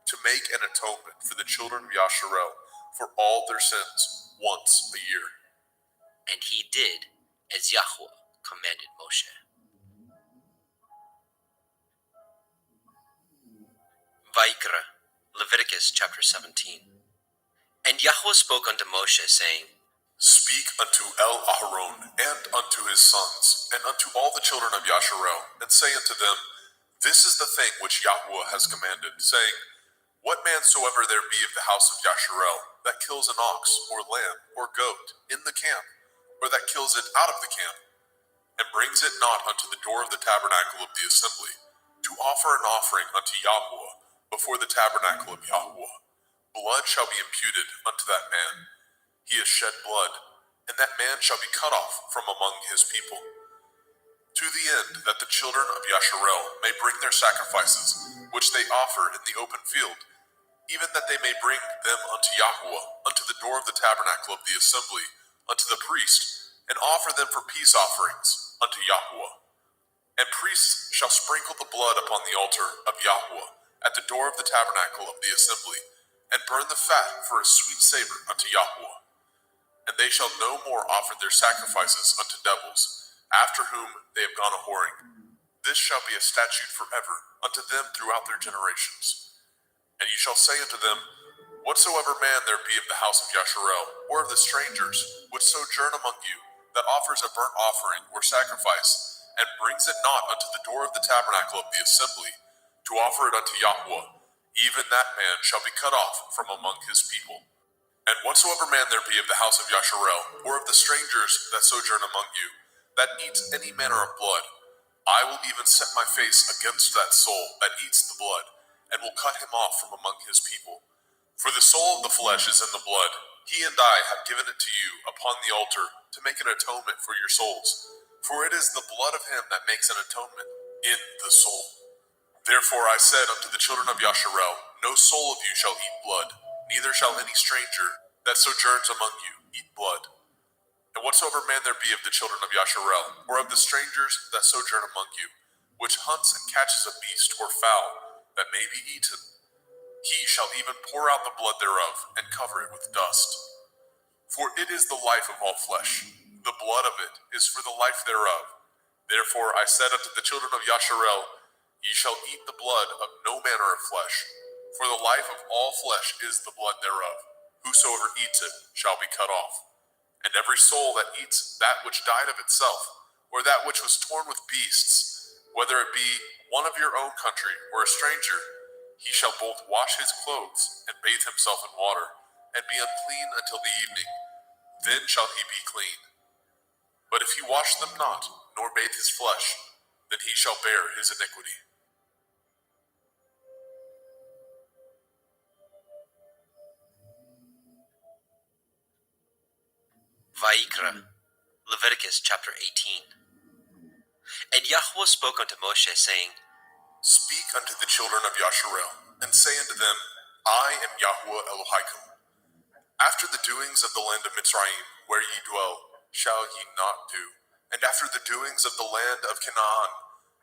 to make an atonement for the children of Yasharel for all their sins once a year. And he did as Yahweh commanded Moshe. Vayikra, Leviticus chapter 17. And Yahweh spoke unto Moshe, saying, Speak unto Aharon and unto his sons, and unto all the children of Yasharel, and say unto them, This is the thing which Yahweh has commanded, saying, What man soever there be of the house of Yasharel, that kills an ox, or lamb, or goat, in the camp, or that kills it out of the camp, and brings it not unto the door of the tabernacle of the assembly, to offer an offering unto Yahweh before the tabernacle of Yahweh, blood shall be imputed unto that man. He has shed blood, and that man shall be cut off from among his people. To the end that the children of Yasharel may bring their sacrifices, which they offer in the open field, even that they may bring them unto Yahweh, unto the door of the tabernacle of the assembly, unto the priest, and offer them for peace offerings unto Yahweh. And priests shall sprinkle the blood upon the altar of Yahweh at the door of the tabernacle of the assembly, and burn the fat for a sweet savor unto Yahweh. And they shall no more offer their sacrifices unto devils, after whom they have gone a-whoring. This shall be a statute forever unto them throughout their generations. And ye shall say unto them, Whatsoever man there be of the house of Yasharel, or of the strangers which sojourn among you, that offers a burnt offering or sacrifice, and brings it not unto the door of the tabernacle of the assembly, to offer it unto Yahweh, even that man shall be cut off from among his people. And whatsoever man there be of the house of Yasharel, or of the strangers that sojourn among you, that eats any manner of blood, I will even set my face against that soul that eats the blood, and will cut him off from among his people. For the soul of the flesh is in the blood. He and I have given it to you upon the altar to make an atonement for your souls. For it is the blood of him that makes an atonement in the soul. Therefore I said unto the children of Yasharel, No soul of you shall eat blood, neither shall any stranger that sojourns among you eat blood. And whatsoever man there be of the children of Yasharel, or of the strangers that sojourn among you, which hunts and catches a beast or fowl that may be eaten, he shall even pour out the blood thereof, and cover it with dust. For it is the life of all flesh, the blood of it is for the life thereof. Therefore I said unto the children of Yasharel, Ye shall eat the blood of no manner of flesh, for the life of all flesh is the blood thereof. Whosoever eats it shall be cut off. And every soul that eats that which died of itself, or that which was torn with beasts, whether it be one of your own country or a stranger, he shall both wash his clothes and bathe himself in water, and be unclean until the evening. Then shall he be clean. But if he wash them not, nor bathe his flesh, then he shall bear his iniquity. Vayikra, Leviticus chapter 18. And Yahweh spoke unto Moshe, saying, Speak unto the children of Yasharel, and say unto them, I am Yahweh Elohim. After the doings of the land of Mitzrayim, where ye dwell, shall ye not do. And after the doings of the land of Canaan,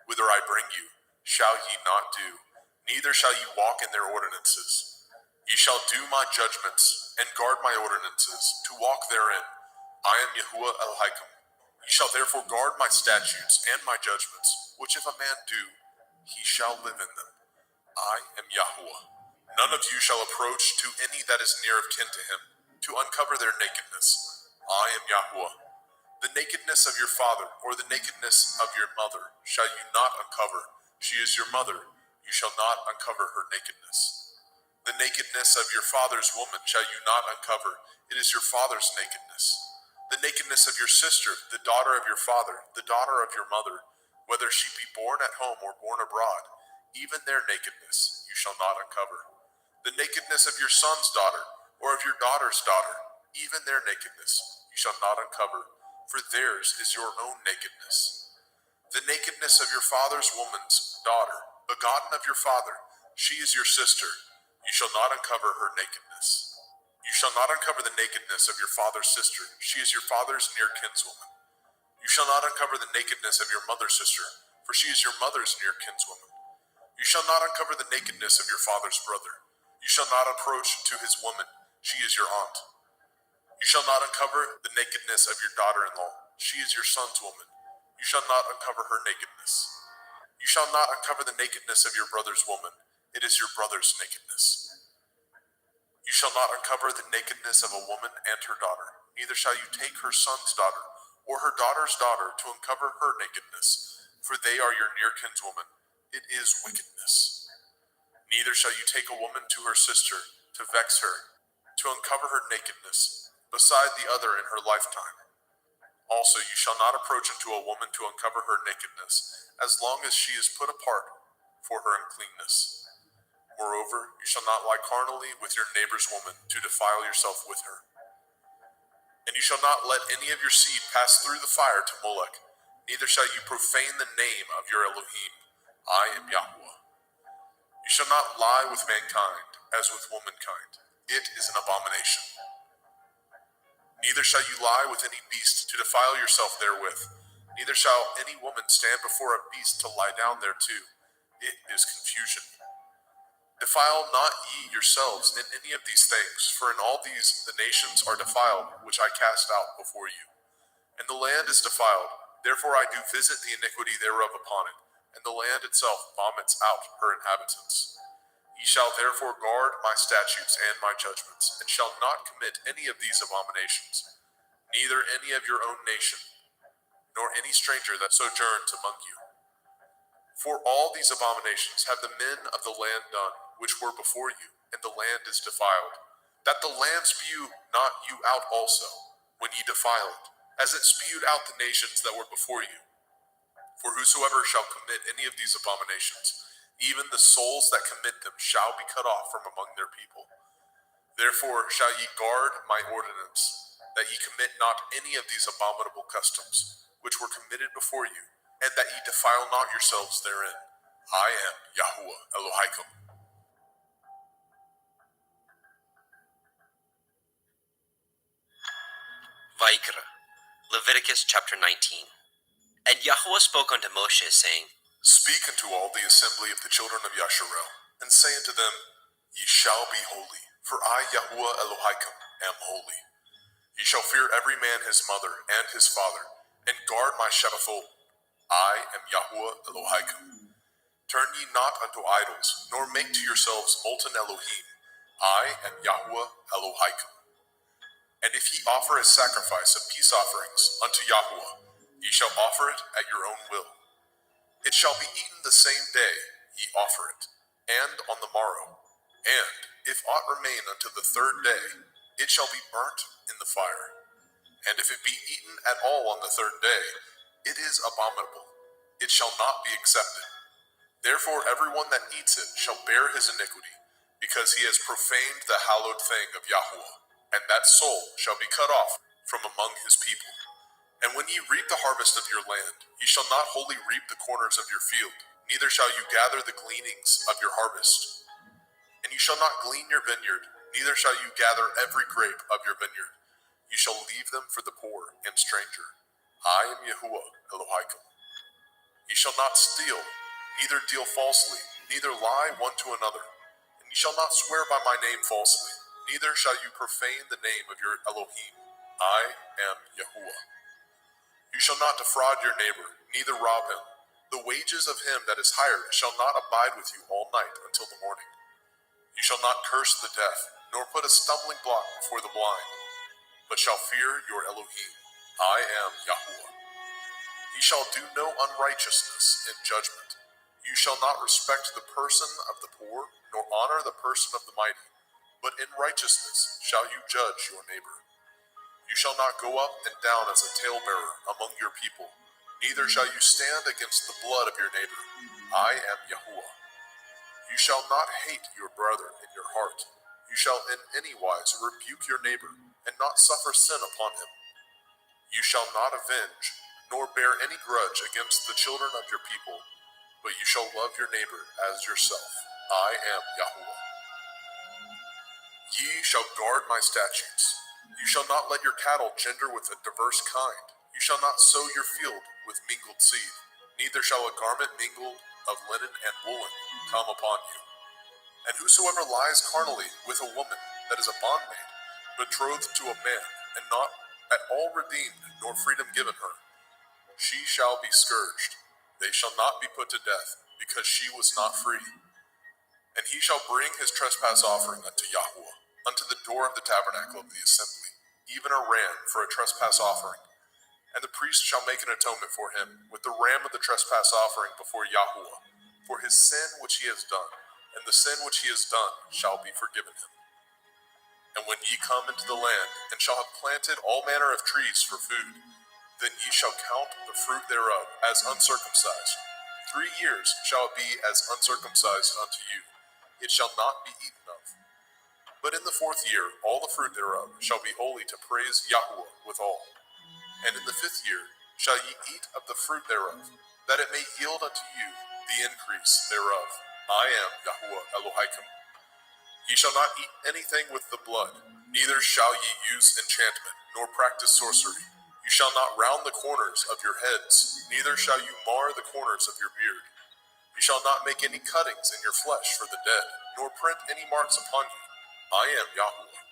whither I bring you, shall ye not do. Neither shall ye walk in their ordinances. Ye shall do my judgments, and guard my ordinances, to walk therein. I am Yahuwah Elohim. Ye shall therefore guard my statutes and my judgments, which if a man do, he shall live in them. I am Yahuwah. None of you shall approach to any that is near of kin to him, to uncover their nakedness. I am Yahuwah. The nakedness of your father, or the nakedness of your mother, shall you not uncover. She is your mother. You shall not uncover her nakedness. The nakedness of your father's woman shall you not uncover. It is your father's nakedness. The nakedness of your sister, the daughter of your father, the daughter of your mother, whether she be born at home or born abroad, even their nakedness you shall not uncover. The nakedness of your son's daughter, or of your daughter's daughter, even their nakedness you shall not uncover, for theirs is your own nakedness. The nakedness of your father's woman's daughter, begotten of your father, she is your sister, you shall not uncover her nakedness. You shall not uncover the nakedness of your father's sister, she is your father's near kinswoman. You shall not uncover the nakedness of your mother's sister, for she is your mother's near kinswoman. You shall not uncover the nakedness of your father's brother. You shall not approach to his woman, she is your aunt. You shall not uncover the nakedness of your daughter-in-law, she is your son's woman. You shall not uncover her nakedness. You shall not uncover the nakedness of your brother's woman, it is your brother's nakedness. You shall not uncover the nakedness of a woman and her daughter, neither shall you take her son's daughter, or her daughter's daughter, to uncover her nakedness, for they are your near kinswoman. It is wickedness. Neither shall you take a woman to her sister, to vex her, to uncover her nakedness, beside the other in her lifetime. Also, you shall not approach unto a woman to uncover her nakedness, as long as she is put apart for her uncleanness. Moreover, you shall not lie carnally with your neighbor's woman to defile yourself with her. And you shall not let any of your seed pass through the fire to Molech, neither shall you profane the name of your Elohim. I am Yahweh. You shall not lie with mankind as with womankind. It is an abomination. Neither shall you lie with any beast to defile yourself therewith. Neither shall any woman stand before a beast to lie down thereto. It is confusion. Defile not ye yourselves in any of these things, for in all these the nations are defiled, which I cast out before you. And the land is defiled, therefore I do visit the iniquity thereof upon it, and the land itself vomits out her inhabitants. Ye shall therefore guard my statutes and my judgments, and shall not commit any of these abominations, neither any of your own nation, nor any stranger that sojourns among you. For all these abominations have the men of the land done, which were before you, and the land is defiled. That the land spew not you out also, when ye defile it, as it spewed out the nations that were before you. For whosoever shall commit any of these abominations, even the souls that commit them shall be cut off from among their people. Therefore shall ye guard my ordinance, that ye commit not any of these abominable customs, which were committed before you, and that ye defile not yourselves therein. I am Yahuwah Elohaikum. Vaikra, Leviticus chapter 19. And Yahuwah spoke unto Moshe, saying, Speak unto all the assembly of the children of Yasharel, and say unto them, Ye shall be holy, for I, Yahuwah Elohaikum, am holy. Ye shall fear every man his mother and his father, and guard my Shabbathot. I am Yahuwah Elohaikum. Turn ye not unto idols, nor make to yourselves molten Elohim. I am Yahuwah Elohaikum. And if ye offer a sacrifice of peace offerings unto Yahuwah, ye shall offer it at your own will. It shall be eaten the same day ye offer it, and on the morrow. And if aught remain unto the third day, it shall be burnt in the fire. And if it be eaten at all on the third day, it is abominable. It shall not be accepted. Therefore everyone that eats it shall bear his iniquity, because he has profaned the hallowed thing of Yahuwah, and that soul shall be cut off from among his people. And when ye reap the harvest of your land, ye shall not wholly reap the corners of your field, neither shall you gather the gleanings of your harvest. And you shall not glean your vineyard, neither shall you gather every grape of your vineyard. You shall leave them for the poor and stranger. I am Yahuwah Elohaikum. Ye shall not steal, neither deal falsely, neither lie one to another. And ye shall not swear by my name falsely, neither shall you profane the name of your Elohim. I am Yahuwah. You shall not defraud your neighbor, neither rob him. The wages of him that is hired shall not abide with you all night until the morning. You shall not curse the deaf, nor put a stumbling block before the blind, but shall fear your Elohim. I am Yahuwah. Ye shall do no unrighteousness in judgment. You shall not respect the person of the poor, nor honor the person of the mighty, but in righteousness shall you judge your neighbor. You shall not go up and down as a talebearer among your people, neither shall you stand against the blood of your neighbor. I am Yahuwah. You shall not hate your brother in your heart. You shall in any wise rebuke your neighbor, and not suffer sin upon him. You shall not avenge, nor bear any grudge against the children of your people, but you shall love your neighbor as yourself. I am Yahuwah. Ye shall guard my statutes. You shall not let your cattle gender with a diverse kind. You shall not sow your field with mingled seed, neither shall a garment mingled of linen and woolen come upon you. And whosoever lies carnally with a woman that is a bondmaid, betrothed to a man, and not at all redeemed, nor freedom given her, she shall be scourged. They shall not be put to death, because she was not free. And he shall bring his trespass offering unto Yahuwah, unto the door of the tabernacle of the assembly, even a ram for a trespass offering. And the priest shall make an atonement for him with the ram of the trespass offering before Yahuwah, for his sin which he has done, and the sin which he has done shall be forgiven him. And when ye come into the land, and shall have planted all manner of trees for food, then ye shall count the fruit thereof as uncircumcised. 3 years shall it be as uncircumcised unto you. It shall not be eaten of. But in the 4th year all the fruit thereof shall be holy to praise Yahweh withal. And in the 5th year shall ye eat of the fruit thereof, that it may yield unto you the increase thereof. I am Yahweh Elohim. Ye shall not eat anything with the blood, neither shall ye use enchantment, nor practice sorcery. You shall not round the corners of your heads, neither shall you mar the corners of your beard. You shall not make any cuttings in your flesh for the dead, nor print any marks upon you. I am Yahweh.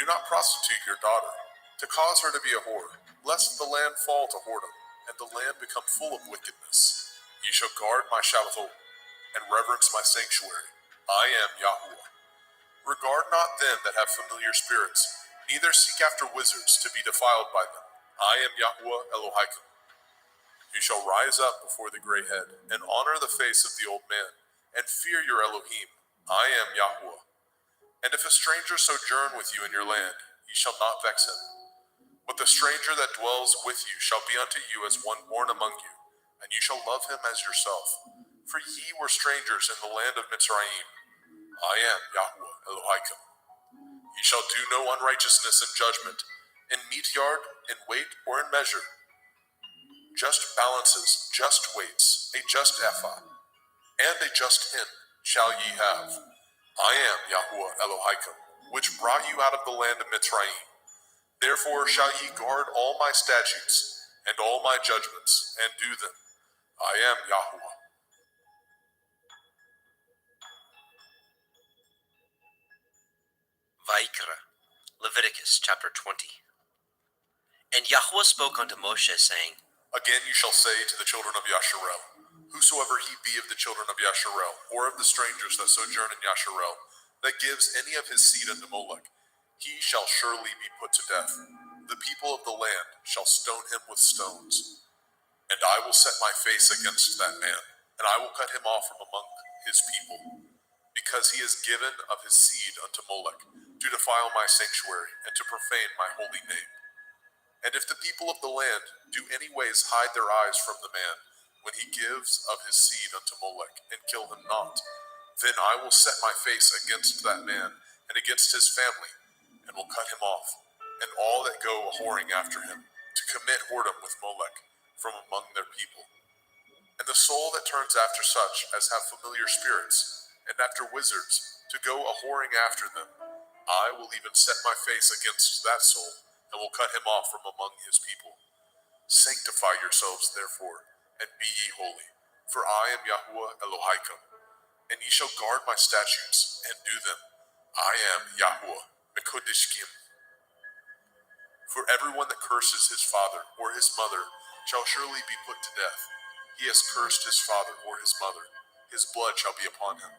Do not prostitute your daughter, to cause her to be a whore, lest the land fall to whoredom, and the land become full of wickedness. Ye shall guard my Shabbathot, and reverence my sanctuary. I am Yahweh. Regard not them that have familiar spirits, neither seek after wizards to be defiled by them. I am Yahweh Elohim. You shall rise up before the gray head, and honor the face of the old man, and fear your Elohim. I am Yahweh. And if a stranger sojourn with you in your land, ye shall not vex him. But the stranger that dwells with you shall be unto you as one born among you, and you shall love him as yourself. For ye were strangers in the land of Mitzrayim. I am Yahweh Elohim. Ye shall do no unrighteousness in judgment, in meat yard, in weight, or in measure. Just balances, just weights, a just ephah, and a just hin shall ye have. I am Yahweh Elohim, which brought you out of the land of Mitzrayim. Therefore shall ye guard all my statutes, and all my judgments, and do them. I am Yahweh. Vaikra, Leviticus chapter 20. And Yahweh spoke unto Moshe, saying, Again you shall say to the children of Yasharel, whosoever he be of the children of Yasharel, or of the strangers that sojourn in Yasharel, that gives any of his seed unto Molech, he shall surely be put to death. The people of the land shall stone him with stones. And I will set my face against that man, and I will cut him off from among his people, because he has given of his seed unto Molech, to defile my sanctuary, and to profane my holy name. And if the people of the land do any ways hide their eyes from the man, when he gives of his seed unto Molech, and kill him not, then I will set my face against that man, and against his family, and will cut him off, and all that go a-whoring after him, to commit whoredom with Molech, from among their people. And the soul that turns after such as have familiar spirits, and after wizards, to go a-whoring after them, I will even set my face against that soul, and will cut him off from among his people. Sanctify yourselves, therefore, and be ye holy, for I am Yahweh Elohim, and ye shall guard my statutes, and do them. I am Yahweh Mekodishkim. For everyone that curses his father or his mother shall surely be put to death. He has cursed his father or his mother, his blood shall be upon him.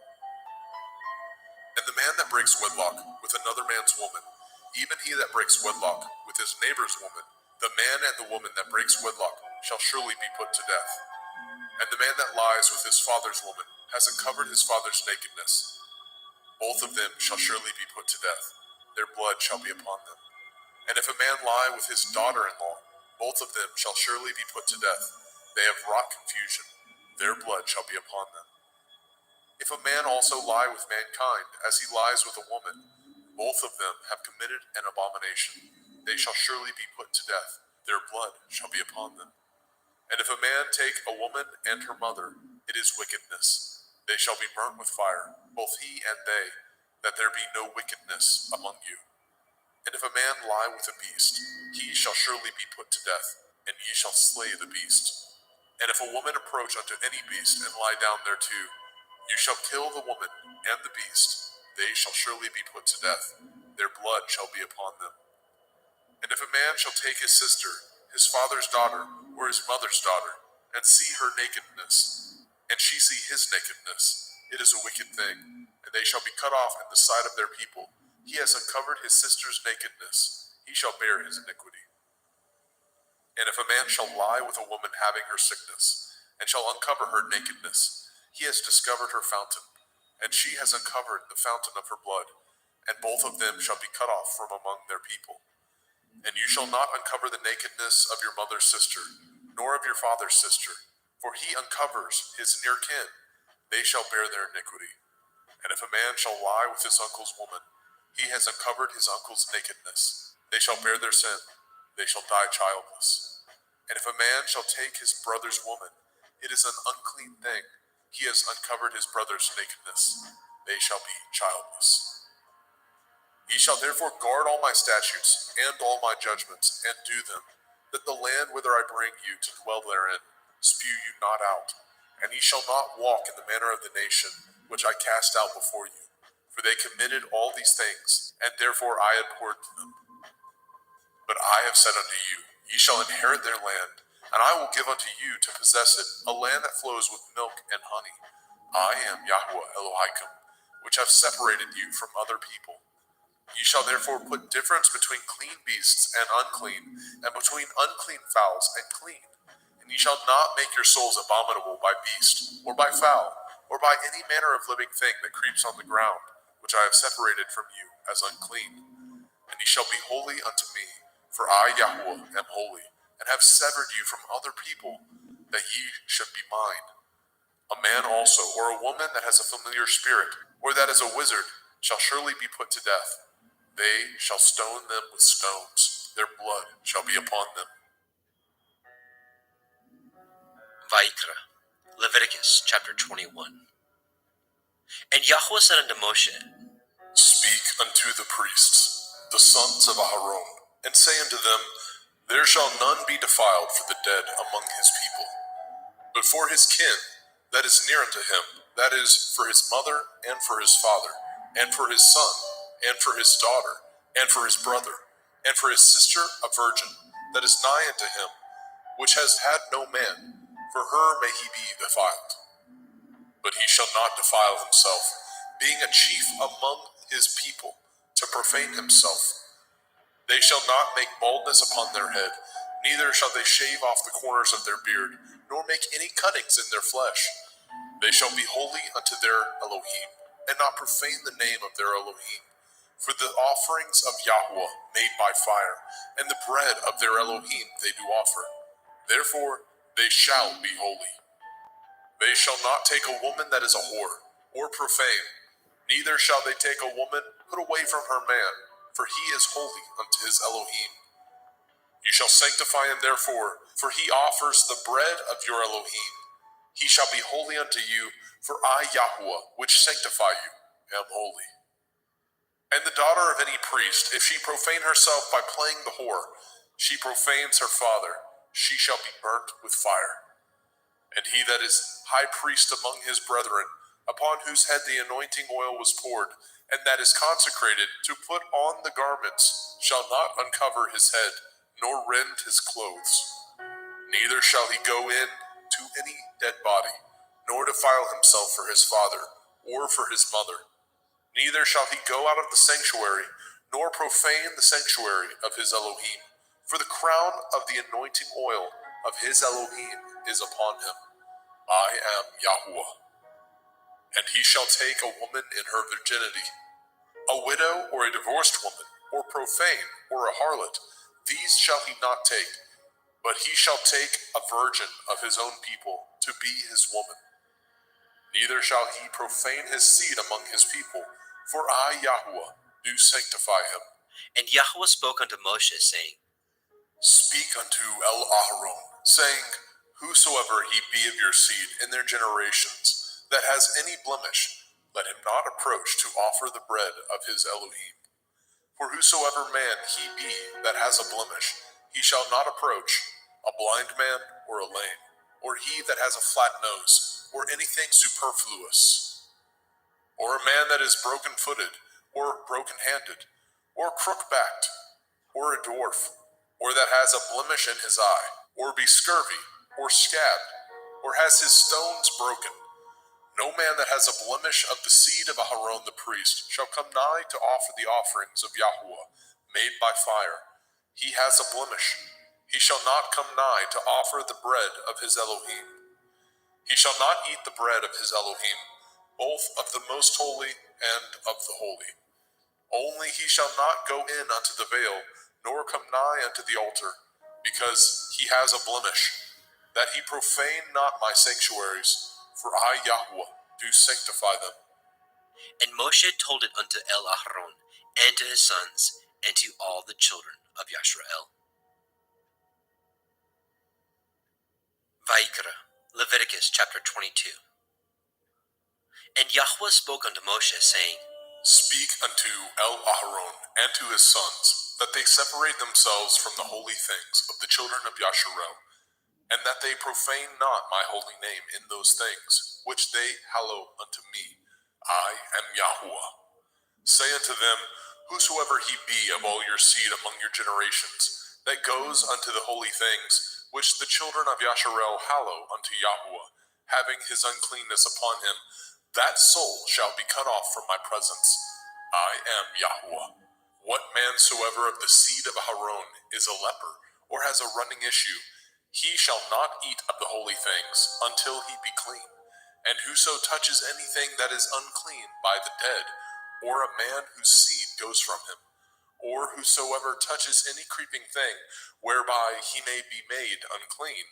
And the man that breaks wedlock with another man's woman, even he that breaks wedlock with his neighbor's woman, the man and the woman that breaks wedlock shall surely be put to death. And the man that lies with his father's woman has uncovered his father's nakedness. Both of them shall surely be put to death. Their blood shall be upon them. And if a man lie with his daughter-in-law, both of them shall surely be put to death. They have wrought confusion. Their blood shall be upon them. If a man also lie with mankind, as he lies with a woman, both of them have committed an abomination. They shall surely be put to death. Their blood shall be upon them. And if a man take a woman and her mother, it is wickedness. They shall be burnt with fire, both he and they, that there be no wickedness among you. And if a man lie with a beast, he shall surely be put to death, and ye shall slay the beast. And if a woman approach unto any beast and lie down thereto, you shall kill the woman and the beast. They shall surely be put to death. Their blood shall be upon them. And if a man shall take his sister, his father's daughter, or his mother's daughter, and see her nakedness, and she see his nakedness, it is a wicked thing, and they shall be cut off in the sight of their people. He has uncovered his sister's nakedness. He shall bear his iniquity. And if a man shall lie with a woman having her sickness, and shall uncover her nakedness, he has discovered her fountain, and she has uncovered the fountain of her blood, and both of them shall be cut off from among their people. And you shall not uncover the nakedness of your mother's sister, nor of your father's sister, for he uncovers his near kin. They shall bear their iniquity. And if a man shall lie with his uncle's woman, he has uncovered his uncle's nakedness. They shall bear their sin. They shall die childless. And if a man shall take his brother's woman, it is an unclean thing. He has uncovered his brother's nakedness. They shall be childless. Ye shall therefore guard all my statutes and all my judgments, and do them, that the land whither I bring you to dwell therein spew you not out. And ye shall not walk in the manner of the nation which I cast out before you. For they committed all these things, and therefore I abhorred them. But I have said unto you, ye shall inherit their land, and I will give unto you to possess it, a land that flows with milk and honey. I am Yahweh Elohim, which have separated you from other people. Ye shall therefore put difference between clean beasts and unclean, and between unclean fowls and clean. And ye shall not make your souls abominable by beast, or by fowl, or by any manner of living thing that creeps on the ground, which I have separated from you as unclean. And ye shall be holy unto me, for I, Yahweh, am holy, and have severed you from other people, that ye should be mine. A man also, or a woman that has a familiar spirit, or that is a wizard, shall surely be put to death. They shall stone them with stones. Their blood shall be upon them. Vayikra, Leviticus chapter 21. And Yahweh said unto Moshe, Speak unto the priests, the sons of Aharon, and say unto them, There shall none be defiled for the dead among his people, but for his kin that is near unto him, that is, for his mother, and for his father, and for his son, and for his daughter, and for his brother, and for his sister a virgin, that is nigh unto him, which has had no man, for her may he be defiled. But he shall not defile himself, being a chief among his people, to profane himself. They shall not make baldness upon their head, neither shall they shave off the corners of their beard, nor make any cuttings in their flesh. They shall be holy unto their Elohim, and not profane the name of their Elohim. For the offerings of Yahweh made by fire, and the bread of their Elohim they do offer. Therefore they shall be holy. They shall not take a woman that is a whore, or profane, neither shall they take a woman put away from her man, for he is holy unto his Elohim. You shall sanctify him therefore, for he offers the bread of your Elohim. He shall be holy unto you, for I, Yahweh, which sanctify you, am holy. And the daughter of any priest, if she profane herself by playing the whore, she profanes her father, she shall be burnt with fire. And he that is high priest among his brethren, upon whose head the anointing oil was poured, and that is consecrated to put on the garments, shall not uncover his head, nor rend his clothes. Neither shall he go in to any dead body, nor defile himself for his father, or for his mother. Neither shall he go out of the sanctuary, nor profane the sanctuary of his Elohim. For the crown of the anointing oil of his Elohim is upon him. I am Yahweh. And he shall take a woman in her virginity, a widow or a divorced woman, or profane, or a harlot, these shall he not take, but he shall take a virgin of his own people to be his woman. Neither shall he profane his seed among his people, for I, Yahweh, do sanctify him. And Yahweh spoke unto Moshe, saying, Speak unto Aharon, saying, Whosoever he be of your seed in their generations, that has any blemish, let him not approach to offer the bread of his Elohim. For whosoever man he be that has a blemish, he shall not approach, a blind man or a lame, or he that has a flat nose, or anything superfluous, or a man that is broken-footed, or broken-handed, or crook-backed, or a dwarf, or that has a blemish in his eye, or be scurvy, or scabbed, or has his stones broken. No man that has a blemish of the seed of Aharon the priest shall come nigh to offer the offerings of Yahweh, made by fire. He has a blemish. He shall not come nigh to offer the bread of his Elohim. He shall not eat the bread of his Elohim, both of the most holy and of the holy. Only he shall not go in unto the veil, nor come nigh unto the altar, because he has a blemish, that he profane not my sanctuaries, for I, Yahweh, do sanctify them. And Moshe told it unto Aharon, and to his sons, and to all the children of Yashrael. Vayikra, Leviticus chapter 22. And Yahweh spoke unto Moshe, saying, Speak unto Aharon and to his sons, that they separate themselves from the holy things of the children of Yasharel, and that they profane not my holy name in those things, which they hallow unto me. I am Yahweh. Say unto them, whosoever he be of all your seed among your generations, that goes unto the holy things, which the children of Yasharel hallow unto Yahweh, having his uncleanness upon him, that soul shall be cut off from my presence. I am Yahweh. What man soever of the seed of Aharon is a leper, or has a running issue, he shall not eat of the holy things until he be clean. And whoso touches anything that is unclean by the dead, or a man whose seed goes from him, or whosoever touches any creeping thing whereby he may be made unclean,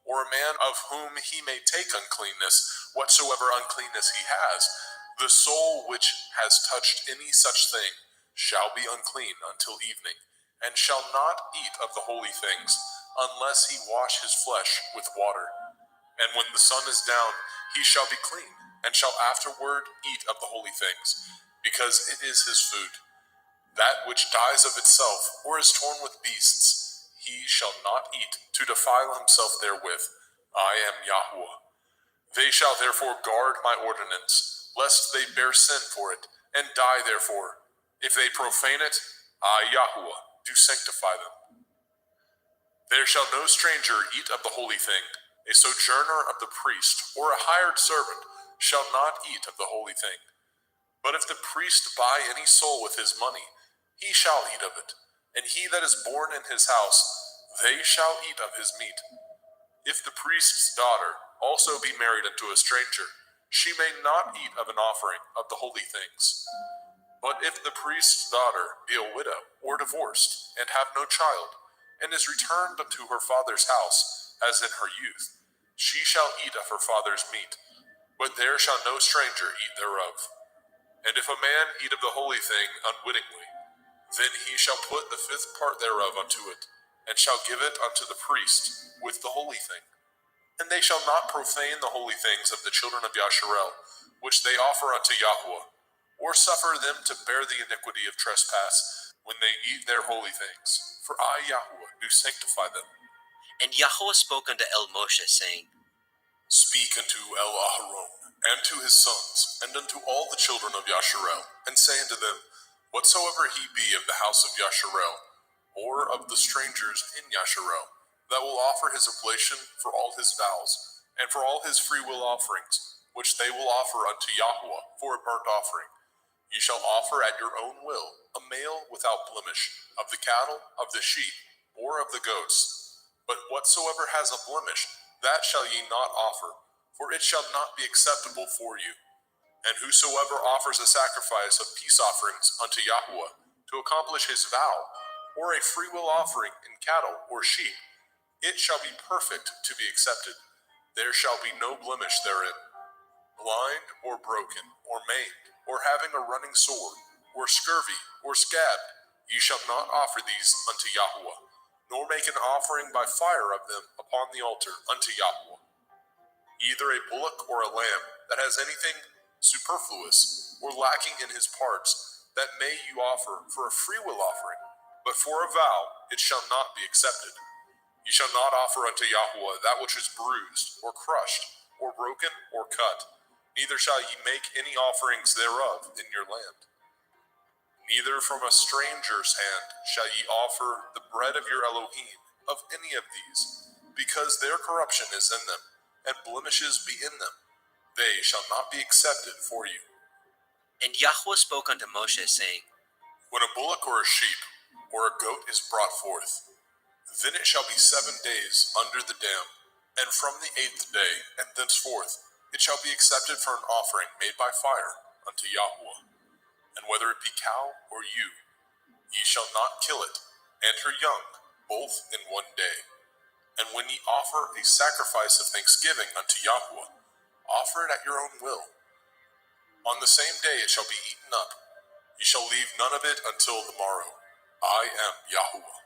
or a man of whom he may take uncleanness, whatsoever uncleanness he has, the soul which has touched any such thing shall be unclean until evening, and shall not eat of the holy things, unless he wash his flesh with water. And when the sun is down, he shall be clean, and shall afterward eat of the holy things, because it is his food. That which dies of itself, or is torn with beasts, he shall not eat, to defile himself therewith. I am Yahweh. They shall therefore guard my ordinance, lest they bear sin for it, and die therefore. If they profane it, I, Yahweh, do sanctify them. There shall no stranger eat of the holy thing. A sojourner of the priest, or a hired servant, shall not eat of the holy thing. But if the priest buy any soul with his money, he shall eat of it. And he that is born in his house, they shall eat of his meat. If the priest's daughter also be married unto a stranger, she may not eat of an offering of the holy things. But if the priest's daughter be a widow, or divorced, and have no child, and is returned unto her father's house, as in her youth, she shall eat of her father's meat, but there shall no stranger eat thereof. And if a man eat of the holy thing unwittingly, then he shall put the fifth part thereof unto it, and shall give it unto the priest with the holy thing. And they shall not profane the holy things of the children of Yasharel, which they offer unto Yahweh, or suffer them to bear the iniquity of trespass when they eat their holy things. For I, Yahweh, do sanctify them. And Yahweh spoke unto Moshe, saying, Speak unto Aharon, and to his sons, and unto all the children of Yasharel, and say unto them, whatsoever he be of the house of Yasharel, or of the strangers in Yasharel, that will offer his oblation for all his vows, and for all his freewill offerings, which they will offer unto Yahweh for a burnt offering, ye shall offer at your own will a male without blemish, of the cattle, of the sheep, or of the goats. But whatsoever has a blemish, that shall ye not offer, for it shall not be acceptable for you. And whosoever offers a sacrifice of peace offerings unto Yahweh, to accomplish his vow, or a freewill offering in cattle or sheep, it shall be perfect to be accepted. There shall be no blemish therein. Blind, or broken, or maimed, or having a running sword, or scurvy, or scabbed, ye shall not offer these unto Yahweh, nor make an offering by fire of them upon the altar unto Yahweh. Either a bullock or a lamb that has anything superfluous or lacking in his parts, that may you offer for a freewill offering, but for a vow it shall not be accepted. Ye shall not offer unto Yahweh that which is bruised, or crushed, or broken, or cut, neither shall ye make any offerings thereof in your land. Neither from a stranger's hand shall ye offer the bread of your Elohim of any of these, because their corruption is in them, and blemishes be in them. They shall not be accepted for you. And Yahweh spoke unto Moshe, saying, When a bullock or a sheep or a goat is brought forth, then it shall be 7 days under the dam, and from the 8th day and thenceforth it shall be accepted for an offering made by fire unto Yahweh. And whether it be cow or ewe, ye shall not kill it, and her young, both in one day. And when ye offer a sacrifice of thanksgiving unto Yahweh, offer it at your own will. On the same day it shall be eaten up. Ye shall leave none of it until the morrow. I am Yahweh.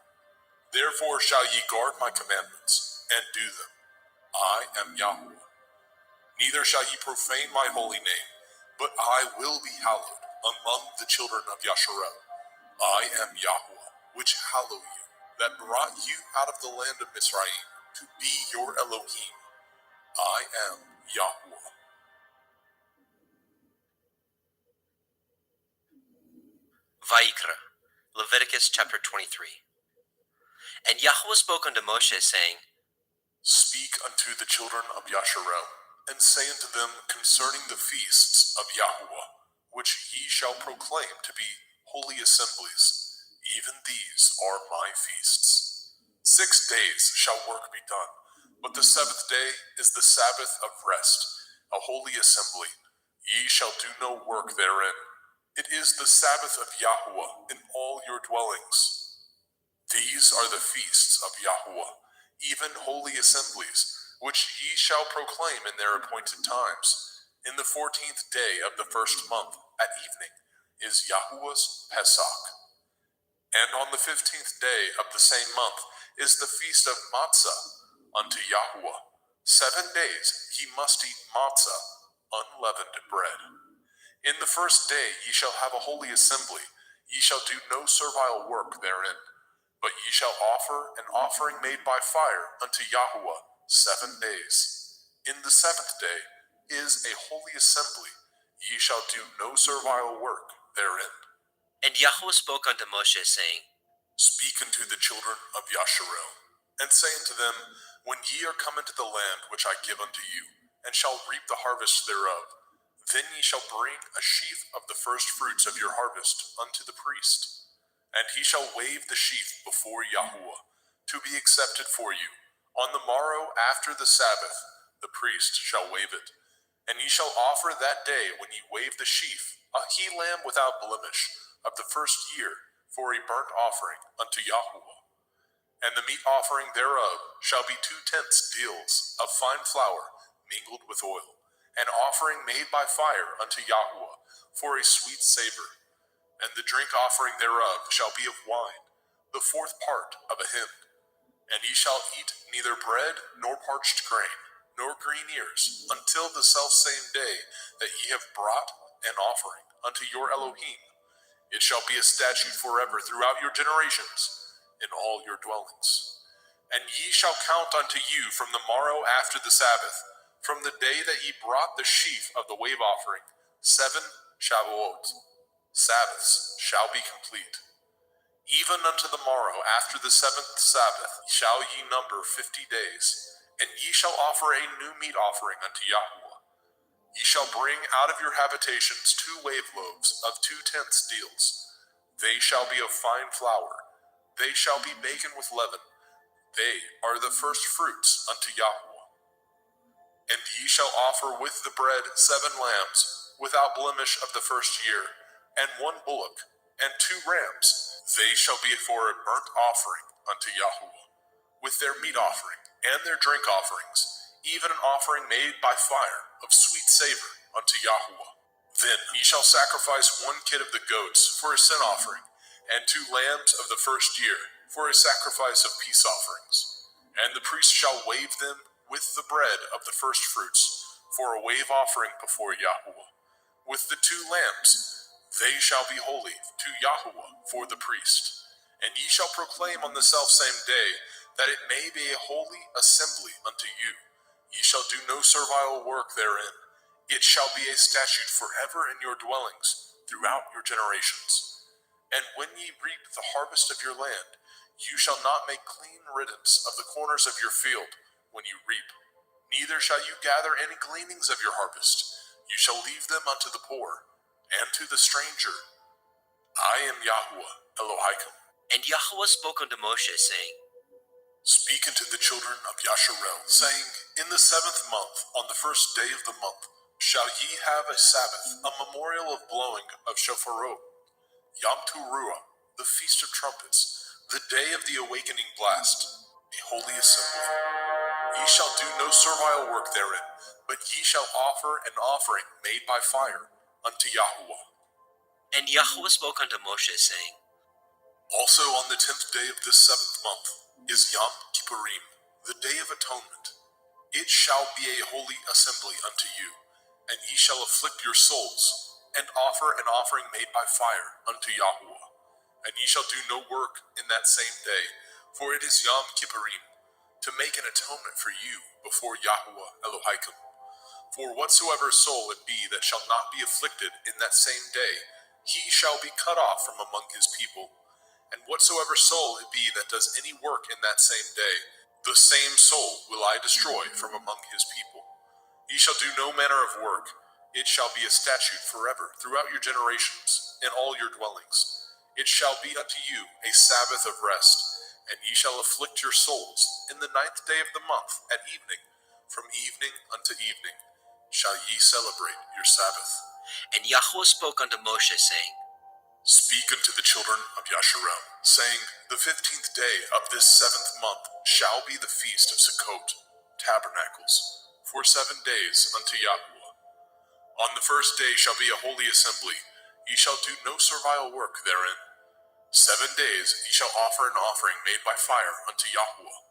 Therefore shall ye guard my commandments, and do them. I am Yahweh. Neither shall ye profane my holy name, but I will be hallowed among the children of Yasharel. I am Yahweh, which hallow you, that brought you out of the land of Mizraim, to be your Elohim. I am Yahweh. Vayikra, Leviticus chapter 23. And Yahweh spoke unto Moshe, saying, Speak unto the children of Yasharel, and say unto them concerning the feasts of Yahweh, which ye shall proclaim to be holy assemblies. Even these are my feasts. 6 days shall work be done, but the 7th day is the Sabbath of rest, a holy assembly. Ye shall do no work therein. It is the Sabbath of Yahweh in all your dwellings. These are the feasts of Yahweh, even holy assemblies, which ye shall proclaim in their appointed times. In the 14th day of the 1st month, at evening, is Yahweh's Pesach. And on the 15th day of the same month is the feast of Matzah unto Yahweh. 7 days ye must eat matzah, unleavened bread. In the 1st day ye shall have a holy assembly. Ye shall do no servile work therein, but ye shall offer an offering made by fire unto Yahweh 7 days. In the 7th day is a holy assembly. Ye shall do no servile work therein. And Yahweh spoke unto Moshe, saying, Speak unto the children of Yasharel, and say unto them, When ye are come into the land which I give unto you, and shall reap the harvest thereof, then ye shall bring a sheaf of the first fruits of your harvest unto the priest. And he shall wave the sheaf before Yahweh, to be accepted for you. On the morrow after the Sabbath, the priest shall wave it. And ye shall offer that day, when ye wave the sheaf, a he-lamb without blemish, of the 1st year, for a burnt offering unto Yahweh. And the meat offering thereof shall be 2/10 deals of fine flour mingled with oil, an offering made by fire unto Yahweh, for a sweet savor. And the drink offering thereof shall be of wine, the 4th part of a hin. And ye shall eat neither bread, nor parched grain, nor green ears, until the selfsame day that ye have brought an offering unto your Elohim. It shall be a statute forever throughout your generations, in all your dwellings. And ye shall count unto you from the morrow after the Sabbath, from the day that ye brought the sheaf of the wave offering, 7 Shavuot. Sabbaths shall be complete. Even unto the morrow after the 7th Sabbath shall ye number 50 days, and ye shall offer a new meat offering unto Yahweh. Ye shall bring out of your habitations 2 wave loaves of 2/10 deals. They shall be of fine flour. They shall be baken with leaven. They are the first fruits unto Yahweh. And ye shall offer with the bread 7 lambs, without blemish of the 1st year, and 1 bullock, and 2 rams. They shall be for a burnt offering unto Yahweh, with their meat offering, and their drink offerings, even an offering made by fire of sweet savor unto Yahweh. Then ye shall sacrifice 1 kid of the goats for a sin offering, and 2 lambs of the 1st year for a sacrifice of peace offerings. And the priest shall wave them with the bread of the first fruits for a wave offering before Yahweh. With the 2 lambs, they shall be holy to Yahweh for the priest. And ye shall proclaim on the selfsame day that it may be a holy assembly unto you. Ye shall do no servile work therein. It shall be a statute forever in your dwellings throughout your generations. And when ye reap the harvest of your land, you shall not make clean riddance of the corners of your field when you reap. Neither shall you gather any gleanings of your harvest. You shall leave them unto the poor and to the stranger. I am Yahweh Elohim. And Yahweh spoke unto Moshe, saying, Speak unto the children of Yasharel, saying, In the 7th month, on the 1st day of the month, shall ye have a Sabbath, a memorial of blowing of shofarot, Yom Teruah, the feast of trumpets, the day of the awakening blast, a holy assembly. Ye shall do no servile work therein, but ye shall offer an offering made by fire unto Yahuwah. And Yahweh spoke unto Moshe, saying, Also on the 10th day of this 7th month is Yom Kippurim, the day of atonement. It shall be a holy assembly unto you, and ye shall afflict your souls, and offer an offering made by fire unto Yahuwah. And ye shall do no work in that same day, for it is Yom Kippurim, to make an atonement for you before Yahuwah Elohaikum. For whatsoever soul it be that shall not be afflicted in that same day, he shall be cut off from among his people. And whatsoever soul it be that does any work in that same day, the same soul will I destroy from among his people. Ye shall do no manner of work. It shall be a statute forever throughout your generations in all your dwellings. It shall be unto you a Sabbath of rest, and ye shall afflict your souls in the 9th day of the month at evening. From evening unto evening shall ye celebrate your Sabbath. And Yahweh spoke unto Moshe, saying, Speak unto the children of Yasharel, saying, The 15th day of this 7th month shall be the feast of Sukkot, tabernacles, for 7 days unto Yahuwah. On the first day shall be a holy assembly. Ye shall do no servile work therein. 7 days ye shall offer an offering made by fire unto Yahuwah.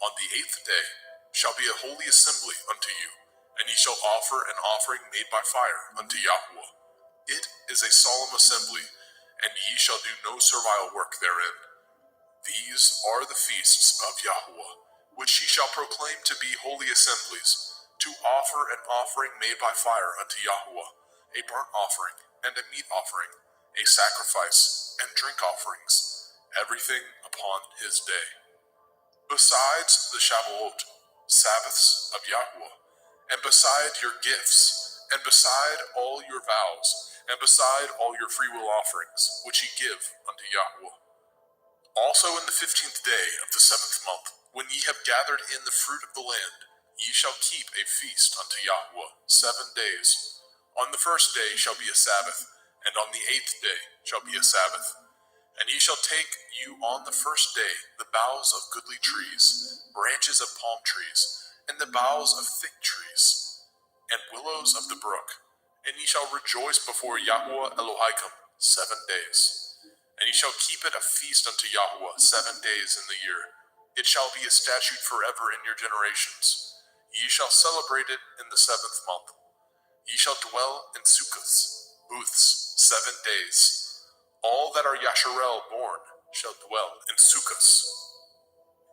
On the 8th day shall be a holy assembly unto you, and ye shall offer an offering made by fire unto Yahuwah. It is a solemn assembly, and ye shall do no servile work therein. These are the feasts of Yahuwah, which ye shall proclaim to be holy assemblies, to offer an offering made by fire unto Yahuwah, a burnt offering and a meat offering, a sacrifice and drink offerings, everything upon his day. Besides the Shavuot, Sabbaths of Yahuwah, and beside your gifts, and beside all your vows, and beside all your freewill offerings, which ye give unto Yahuwah. Also in the 15th day of the 7th month, when ye have gathered in the fruit of the land, ye shall keep a feast unto Yahuwah 7 days. On the first day shall be a Sabbath, and on the 8th day shall be a Sabbath. And ye shall take you on the first day the boughs of goodly trees, branches of palm trees, and the boughs of thick trees, and willows of the brook. And ye shall rejoice before Yahuwah Elohaikum 7 days. And ye shall keep it a feast unto Yahuwah 7 days in the year. It shall be a statute forever in your generations. Ye shall celebrate it in the 7th month. Ye shall dwell in sukkahs, booths, 7 days. All that are Yasharel born shall dwell in sukkahs.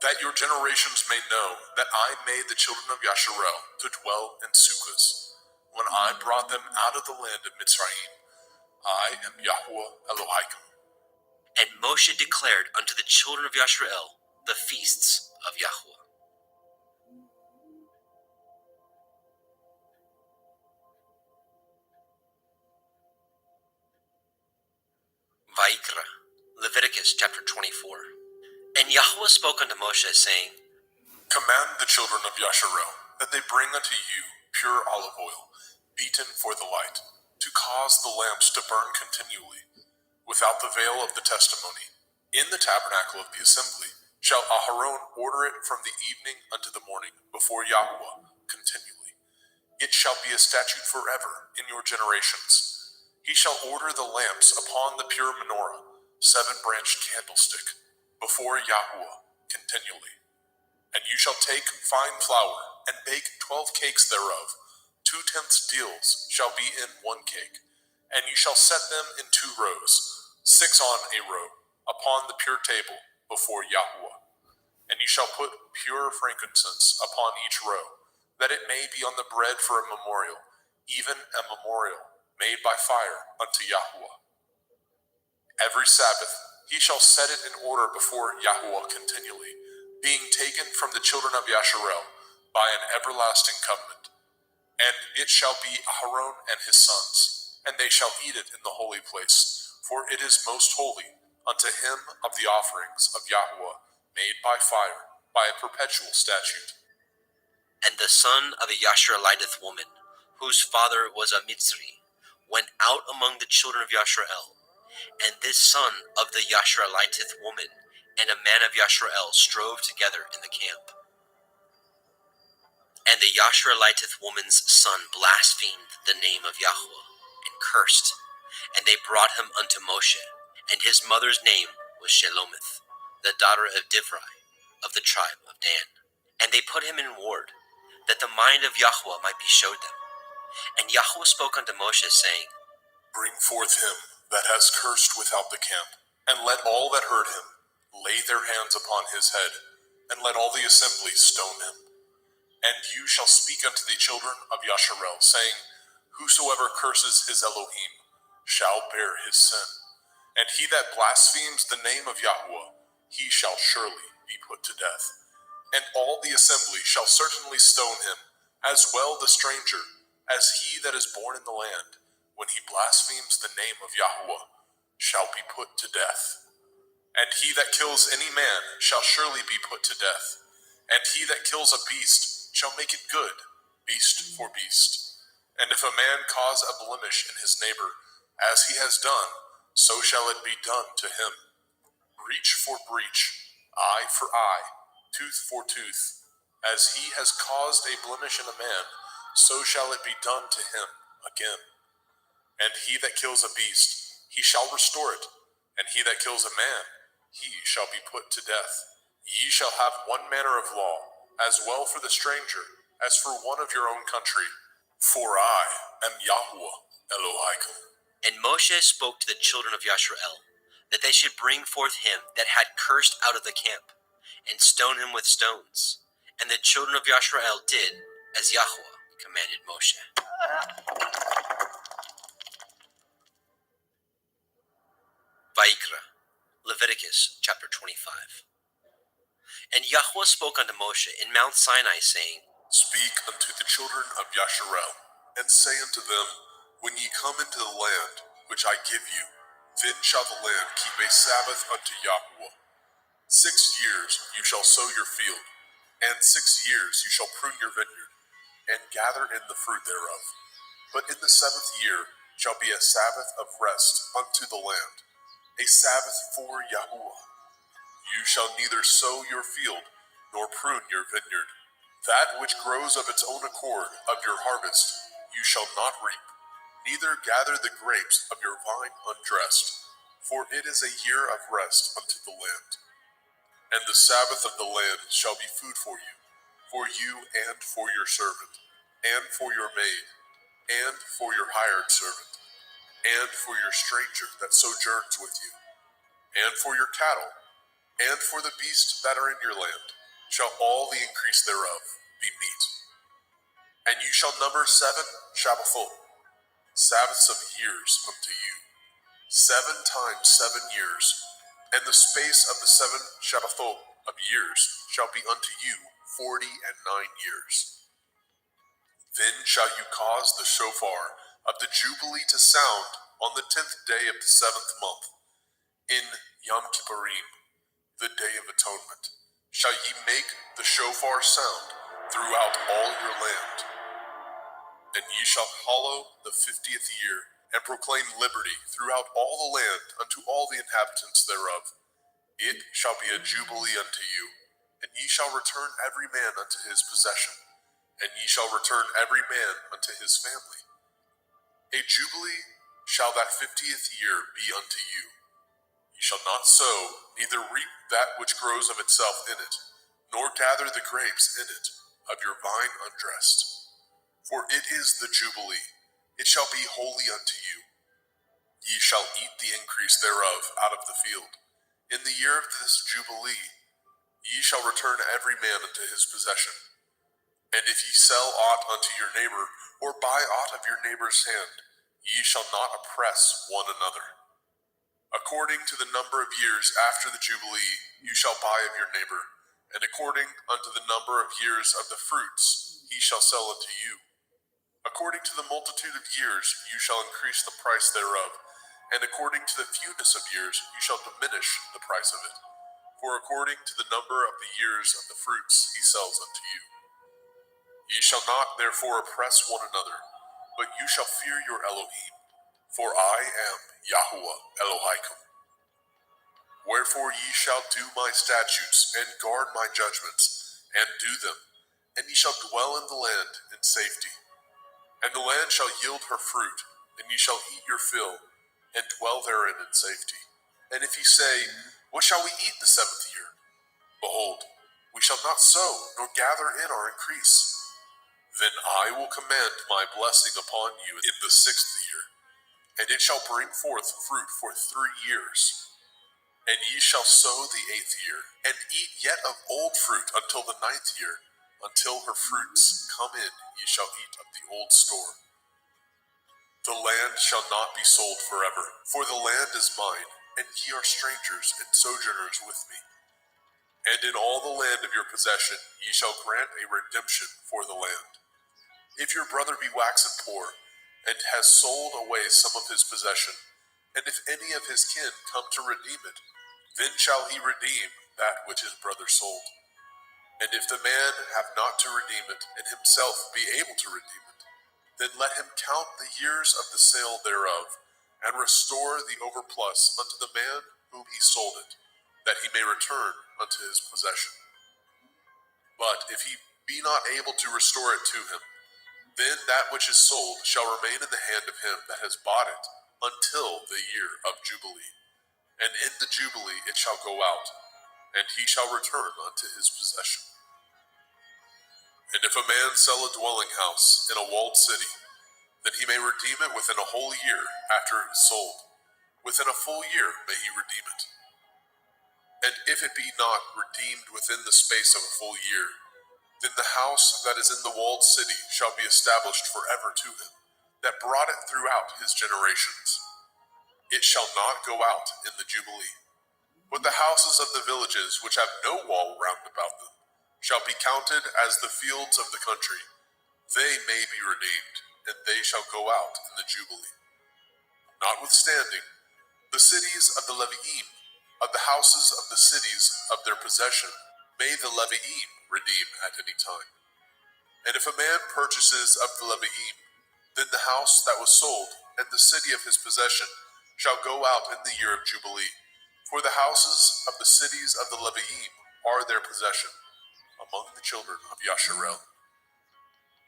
That your generations may know that I made the children of Yasharel to dwell in sukkahs, when I brought them out of the land of Mitzrayim. I am Yahuwah Elohaikum. And Moshe declared unto the children of Yasharel the feasts of Yahuwah. Vaikra, Leviticus chapter 24. And Yahweh spoke unto Moshe, saying, Command the children of Yasharel that they bring unto you pure olive oil, beaten for the light, to cause the lamps to burn continually, without the veil of the testimony. In the tabernacle of the assembly shall Aharon order it from the evening unto the morning before Yahuwah continually. It shall be a statute forever in your generations. He shall order the lamps upon the pure menorah, 7-branched candlestick, before Yahuwah continually. And you shall take fine flour, and bake 12 cakes thereof. 2/10 deals shall be in 1 cake. And you shall set them in 2 rows, 6 on a row, upon the pure table before Yahuwah. And you shall put pure frankincense upon each row, that it may be on the bread for a memorial, even a memorial made by fire unto Yahuwah. Every Sabbath he shall set it in order before Yahuwah continually, being taken from the children of Yasharel by an everlasting covenant. And it shall be Aharon and his sons, and they shall eat it in the holy place, for it is most holy unto him of the offerings of Yahuwah made by fire, by a perpetual statute. And the son of a Yashareliteth woman, whose father was a Mitzri, went out among the children of Yasharel. And this son of the Yashareliteth woman and a man of Yashrael strove together in the camp. And the Yashraeliteth woman's son blasphemed the name of Yahweh, and cursed, and they brought him unto Moshe, and his mother's name was Shelomith, the daughter of Divri, of the tribe of Dan. And they put him in ward, that the mind of Yahweh might be showed them. And Yahweh spoke unto Moshe, saying, Bring forth him that has cursed without the camp, and let all that heard him lay their hands upon his head, and let all the assembly stone him. And you shall speak unto the children of Yasharel, saying, Whosoever curses his Elohim shall bear his sin. And he that blasphemes the name of Yahweh, he shall surely be put to death. And all the assembly shall certainly stone him, as well the stranger, as he that is born in the land, when he blasphemes the name of Yahweh, shall be put to death. And he that kills any man shall surely be put to death. And he that kills a beast shall make it good, beast for beast. And if a man cause a blemish in his neighbor, as he has done, so shall it be done to him. Breach for breach, eye for eye, tooth for tooth. As he has caused a blemish in a man, so shall it be done to him again. And he that kills a beast, he shall restore it. And he that kills a man, he shall be put to death. Ye shall have one manner of law, as well for the stranger, as for one of your own country. For I am Yahweh Elohim. And Moshe spoke to the children of Yashrael, that they should bring forth him that had cursed out of the camp, and stone him with stones. And the children of Yashrael did as Yahweh commanded Moshe. Vayikra, Leviticus chapter 25. And Yahweh spoke unto Moshe in Mount Sinai, saying, Speak unto the children of Yasharel, and say unto them, When ye come into the land which I give you, then shall the land keep a Sabbath unto Yahweh. 6 years you shall sow your field, and 6 years you shall prune your vineyard, and gather in the fruit thereof. But in the 7th year shall be a Sabbath of rest unto the land, a Sabbath for Yahweh. You shall neither sow your field, nor prune your vineyard. That which grows of its own accord of your harvest you shall not reap, neither gather the grapes of your vine undressed, for it is a year of rest unto the land. And the Sabbath of the land shall be food for you and for your servant, and for your maid, and for your hired servant, and for your stranger that sojourns with you, and for your cattle, and for the beasts that are in your land, shall all the increase thereof be meat. And you shall number 7 Shabbathot, Sabbaths of years unto you, 7 times 7 years, and the space of the 7 Shabbathot of years shall be unto you 49 years. Then shall you cause the shofar of the Jubilee to sound on the 10th day of the 7th month, in Yom Kippurim, the day of atonement, shall ye make the shofar sound throughout all your land. And ye shall hallow the 50th year, and proclaim liberty throughout all the land unto all the inhabitants thereof. It shall be a jubilee unto you, and ye shall return every man unto his possession, and ye shall return every man unto his family. A jubilee shall that 50th year be unto you. Ye shall not sow, neither reap that which grows of itself in it, nor gather the grapes in it of your vine undressed. For it is the Jubilee, it shall be holy unto you. Ye shall eat the increase thereof out of the field. In the year of this Jubilee, ye shall return every man unto his possession. And if ye sell aught unto your neighbor, or buy aught of your neighbor's hand, ye shall not oppress one another. According to the number of years after the Jubilee, you shall buy of your neighbor, and according unto the number of years of the fruits, he shall sell unto you. According to the multitude of years, you shall increase the price thereof, and according to the fewness of years, you shall diminish the price of it. For according to the number of the years of the fruits, he sells unto you. Ye shall not therefore oppress one another, but you shall fear your Elohim, for I am Yahweh Elohim. Wherefore ye shall do my statutes, and guard my judgments, and do them, and ye shall dwell in the land in safety. And the land shall yield her fruit, and ye shall eat your fill, and dwell therein in safety. And if ye say, what shall we eat the 7th year? Behold, we shall not sow, nor gather in our increase. Then I will command my blessing upon you in the 6th year, and it shall bring forth fruit for 3 years. And ye shall sow the 8th year, and eat yet of old fruit until the 9th year. Until her fruits come in, ye shall eat of the old store. The land shall not be sold forever, for the land is mine, and ye are strangers and sojourners with me. And in all the land of your possession ye shall grant a redemption for the land. If your brother be waxen poor, and has sold away some of his possession, and if any of his kin come to redeem it, then shall he redeem that which his brother sold. And if the man have not to redeem it, and himself be able to redeem it, then let him count the years of the sale thereof, and restore the overplus unto the man whom he sold it, that he may return unto his possession. But if he be not able to restore it to him, then that which is sold shall remain in the hand of him that has bought it until the year of Jubilee. And in the Jubilee it shall go out, and he shall return unto his possession. And if a man sell a dwelling house in a walled city, then he may redeem it within a whole year after it is sold. Within a full year may he redeem it. And if it be not redeemed within the space of a full year, then the house that is in the walled city shall be established forever to him, that brought it throughout his generations. It shall not go out in the Jubilee. But the houses of the villages which have no wall round about them shall be counted as the fields of the country. They may be redeemed, and they shall go out in the Jubilee. Notwithstanding, the cities of the Leviim, of the houses of the cities of their possession, may the Leviim redeem at any time. And if a man purchases of the Leviim, then the house that was sold, and the city of his possession, shall go out in the year of Jubilee. For the houses of the cities of the Leviim are their possession, among the children of Yasharel.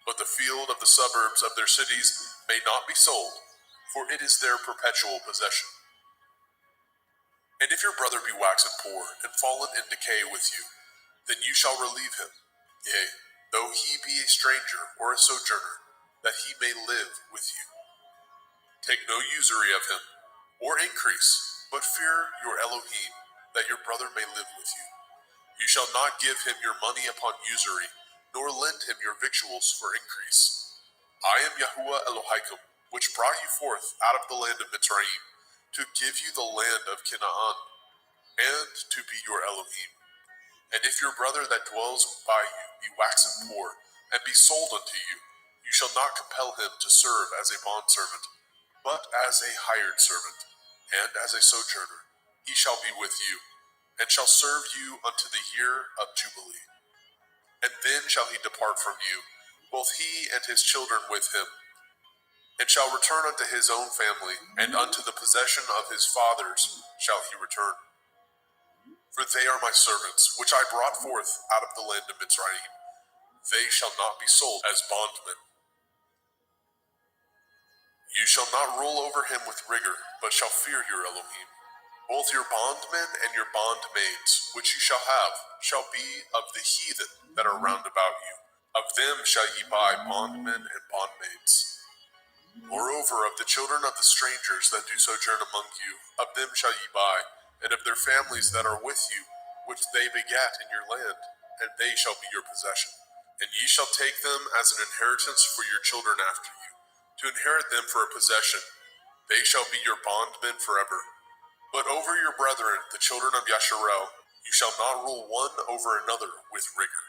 But the field of the suburbs of their cities may not be sold, for it is their perpetual possession. And if your brother be waxen poor, and fallen in decay with you, then you shall relieve him, yea, though he be a stranger or a sojourner, that he may live with you. Take no usury of him, or increase, but fear your Elohim, that your brother may live with you. You shall not give him your money upon usury, nor lend him your victuals for increase. I am Yahuwah Elohaikum, which brought you forth out of the land of Mitzrayim, to give you the land of Canaan, and to be your Elohim. And if your brother that dwells by you be waxen poor, and be sold unto you, you shall not compel him to serve as a bondservant, but as a hired servant, and as a sojourner. He shall be with you, and shall serve you unto the year of Jubilee. And then shall he depart from you, both he and his children with him, and shall return unto his own family, and unto the possession of his fathers shall he return. For they are my servants, which I brought forth out of the land of Mitzrayim. They shall not be sold as bondmen. You shall not rule over him with rigor, but shall fear your Elohim. Both your bondmen and your bondmaids, which you shall have, shall be of the heathen that are round about you. Of them shall ye buy bondmen and bondmaids. Moreover, of the children of the strangers that do sojourn among you, of them shall ye buy, and of their families that are with you, which they begat in your land, and they shall be your possession. And ye shall take them as an inheritance for your children after you, to inherit them for a possession. They shall be your bondmen forever. But over your brethren, the children of Yasharel, you shall not rule one over another with rigor.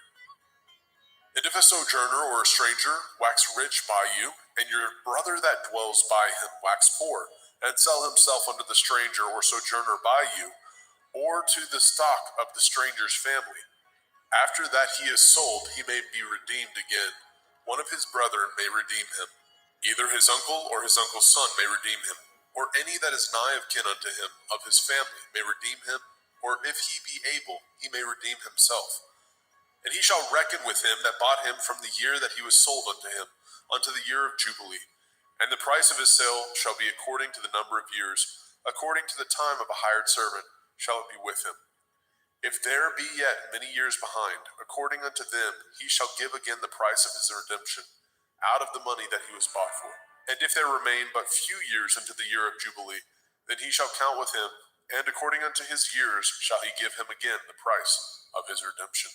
And if a sojourner or a stranger wax rich by you, and your brother that dwells by him wax poor, and sell himself unto the stranger or sojourner by you, or to the stock of the stranger's family, after that he is sold, he may be redeemed again. One of his brethren may redeem him. Either his uncle or his uncle's son may redeem him, or any that is nigh of kin unto him, of his family, may redeem him, or if he be able, he may redeem himself. And he shall reckon with him that bought him from the year that he was sold unto him, unto the year of Jubilee. And the price of his sale shall be according to the number of years, according to the time of a hired servant shall it be with him. If there be yet many years behind, according unto them he shall give again the price of his redemption, out of the money that he was bought for. And if there remain but few years unto the year of Jubilee, then he shall count with him, and according unto his years shall he give him again the price of his redemption.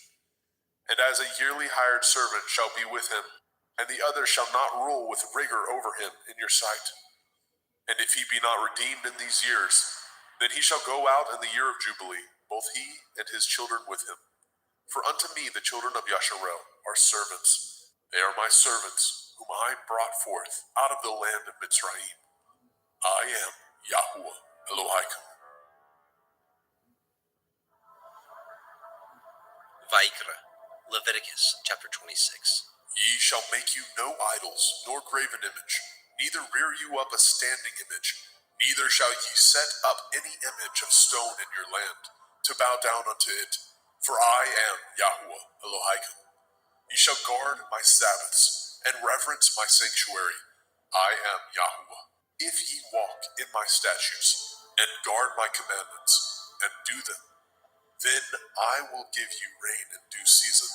And as a yearly hired servant shall be with him, and the other shall not rule with rigor over him in your sight. And if he be not redeemed in these years, then he shall go out in the year of Jubilee, both he and his children with him. For unto me the children of Yasharel are servants. They are my servants, whom I brought forth out of the land of Mitzrayim. I am Yahuwah Elohim. Vaikra, Leviticus chapter 26. Ye shall make you no idols, nor graven image, neither rear you up a standing image, neither shall ye set up any image of stone in your land, to bow down unto it. For I am Yahuwah Elohim. Ye shall guard my Sabbaths, and reverence my sanctuary. I am Yahuwah. If ye walk in my statutes, and guard my commandments, and do them, then I will give you rain in due season,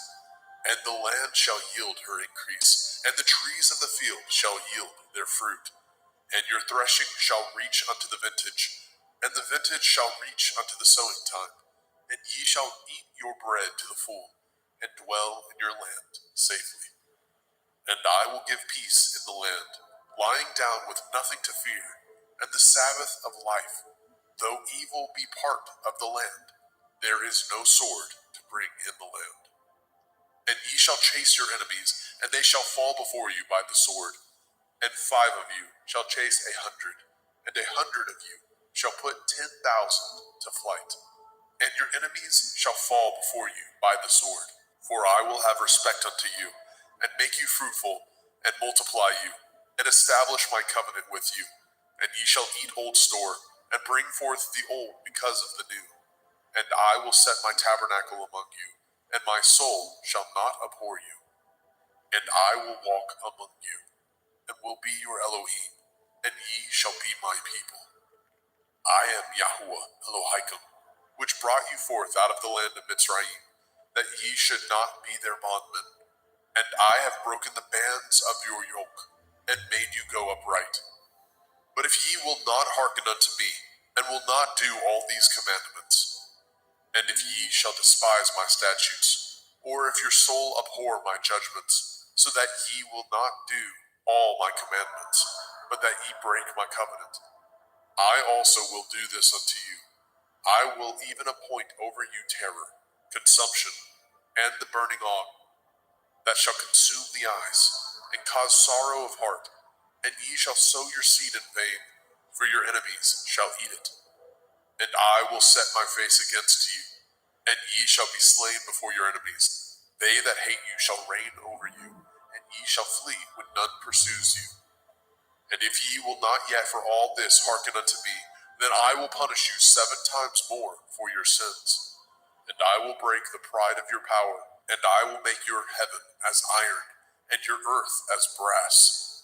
and the land shall yield her increase, and the trees of the field shall yield their fruit. And your threshing shall reach unto the vintage, and the vintage shall reach unto the sowing time. And ye shall eat your bread to the full, and dwell in your land safely. And I will give peace in the land, lying down with nothing to fear, and the Sabbath of life. Though evil be part of the land, there is no sword to bring in the land. And ye shall chase your enemies, and they shall fall before you by the sword. And 5 of you shall chase 100, and 100 of you shall put 10,000 to flight. And your enemies shall fall before you by the sword. For I will have respect unto you, and make you fruitful, and multiply you, and establish my covenant with you. And ye shall eat old store, and bring forth the old because of the new. And I will set my tabernacle among you, and my soul shall not abhor you. And I will walk among you, and will be your Elohim, and ye shall be my people. I am Yahuwah Elohim, which brought you forth out of the land of Mitzrayim, that ye should not be their bondmen. And I have broken the bands of your yoke, and made you go upright. But if ye will not hearken unto me, and will not do all these commandments, and if ye shall despise my statutes, or if your soul abhor my judgments, so that ye will not do all my commandments, but that ye break my covenant, I also will do this unto you. I will even appoint over you terror, consumption, and the burning ague, that shall consume the eyes, and cause sorrow of heart. And ye shall sow your seed in vain, for your enemies shall eat it. And I will set my face against you, and ye shall be slain before your enemies. They that hate you shall reign over you, and ye shall flee when none pursues you. And if ye will not yet for all this hearken unto me, then I will punish you 7 times more for your sins. And I will break the pride of your power, and I will make your heaven as iron, and your earth as brass.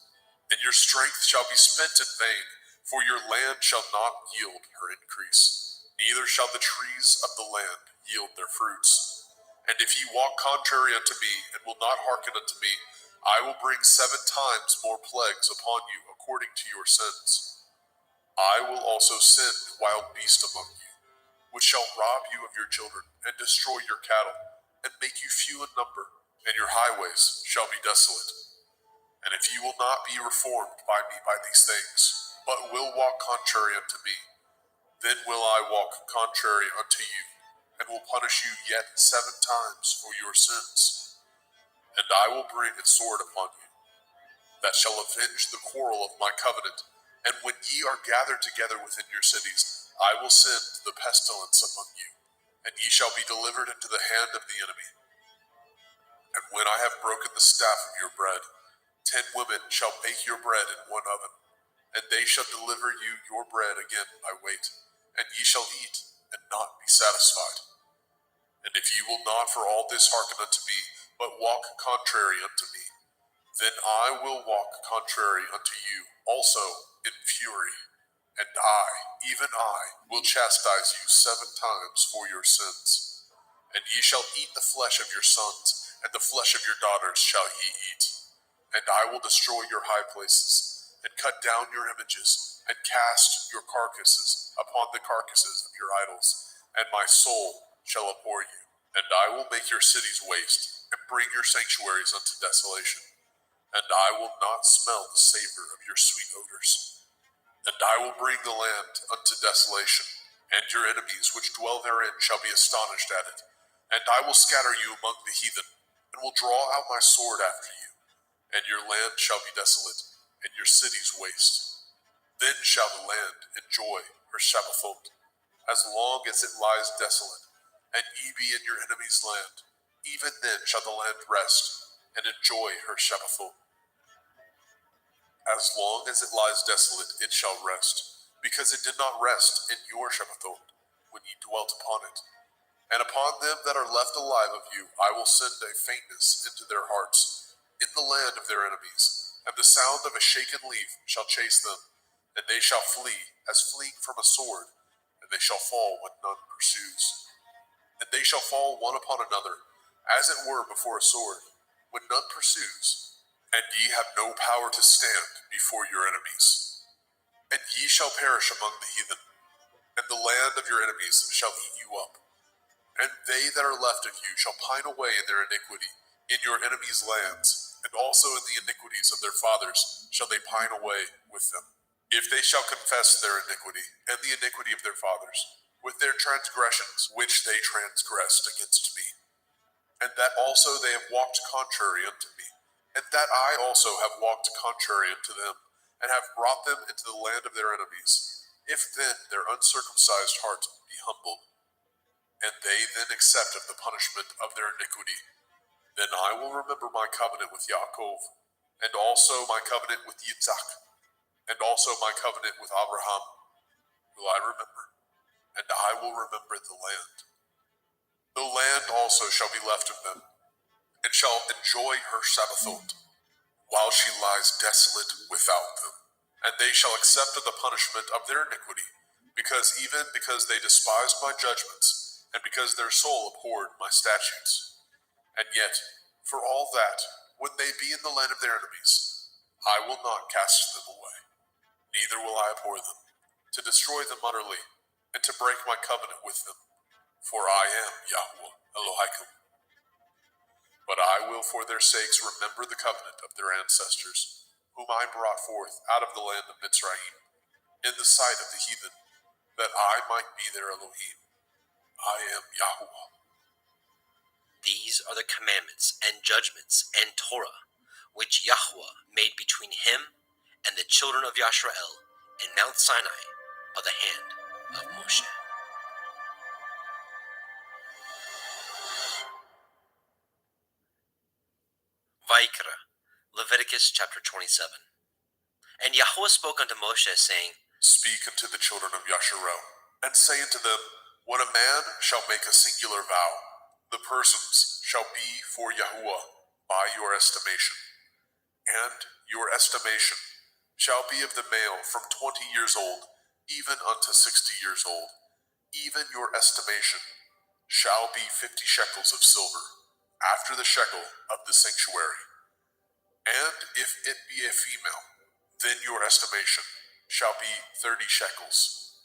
And your strength shall be spent in vain, for your land shall not yield her increase, neither shall the trees of the land yield their fruits. And if ye walk contrary unto me, and will not hearken unto me, I will bring 7 times more plagues upon you according to your sins. I will also send wild beasts among you, which shall rob you of your children, and destroy your cattle, and make you few in number, and your highways shall be desolate. And if ye will not be reformed by me by these things, but will walk contrary unto me, then will I walk contrary unto you, and will punish you yet 7 times for your sins. And I will bring a sword upon you, that shall avenge the quarrel of my covenant. And when ye are gathered together within your cities, I will send the pestilence among you, and ye shall be delivered into the hand of the enemy. And when I have broken the staff of your bread, 10 women shall bake your bread in one oven, and they shall deliver you your bread again by weight, and ye shall eat, and not be satisfied. And if ye will not for all this hearken unto me, but walk contrary unto me, then I will walk contrary unto you also in fury, and I, even I, will chastise you 7 times for your sins. And ye shall eat the flesh of your sons, and the flesh of your daughters shall ye eat. And I will destroy your high places, and cut down your images, and cast your carcasses upon the carcasses of your idols, and my soul shall abhor you. And I will make your cities waste, and bring your sanctuaries unto desolation. And I will not smell the savor of your sweet odors. And I will bring the land unto desolation, and your enemies which dwell therein shall be astonished at it. And I will scatter you among the heathen, and will draw out my sword after you. And your land shall be desolate, and your cities waste. Then shall the land enjoy her Shabbathot, as long as it lies desolate, and ye be in your enemy's land. Even then shall the land rest, and enjoy her Shabbathot. As long as it lies desolate, it shall rest, because it did not rest in your Shabbathot, when ye dwelt upon it. And upon them that are left alive of you, I will send a faintness into their hearts, in the land of their enemies, and the sound of a shaken leaf shall chase them, and they shall flee as fleeing from a sword, and they shall fall when none pursues. And they shall fall one upon another, as it were before a sword, when none pursues, and ye have no power to stand before your enemies. And ye shall perish among the heathen, and the land of your enemies shall eat you up. And they that are left of you shall pine away in their iniquity, in your enemies' lands, and also in the iniquities of their fathers shall they pine away with them. If they shall confess their iniquity, and the iniquity of their fathers, with their transgressions which they transgressed against me, and that also they have walked contrary unto me, and that I also have walked contrary unto them, and have brought them into the land of their enemies, if then their uncircumcised heart be humbled, and they then accept of the punishment of their iniquity, then I will remember my covenant with Yaakov, and also my covenant with Yitzhak, and also my covenant with Abraham will I remember, and I will remember the land. The land also shall be left of them, and shall enjoy her Shabbathot, while she lies desolate without them. And they shall accept of the punishment of their iniquity, because they despised my judgments, and because their soul abhorred my statutes. And yet, for all that, when they be in the land of their enemies, I will not cast them away, neither will I abhor them, to destroy them utterly, and to break my covenant with them. For I am Yahweh Elohim. But I will for their sakes remember the covenant of their ancestors, whom I brought forth out of the land of Mitzrayim, in the sight of the heathen, that I might be their Elohim. I am Yahweh. These are the commandments and judgments and Torah, which Yahweh made between him and the children of Yashrael in Mount Sinai by the hand of Moshe. Vayikra, Leviticus chapter 27. And Yahweh spoke unto Moshe, saying, Speak unto the children of Yasharel, and say unto them, When a man shall make a singular vow, the persons shall be for Yahuwah by your estimation. And your estimation shall be of the male from 20 years old, even unto 60 years old. Even your estimation shall be 50 shekels of silver, after the shekel of the sanctuary. And if it be a female, then your estimation shall be 30 shekels.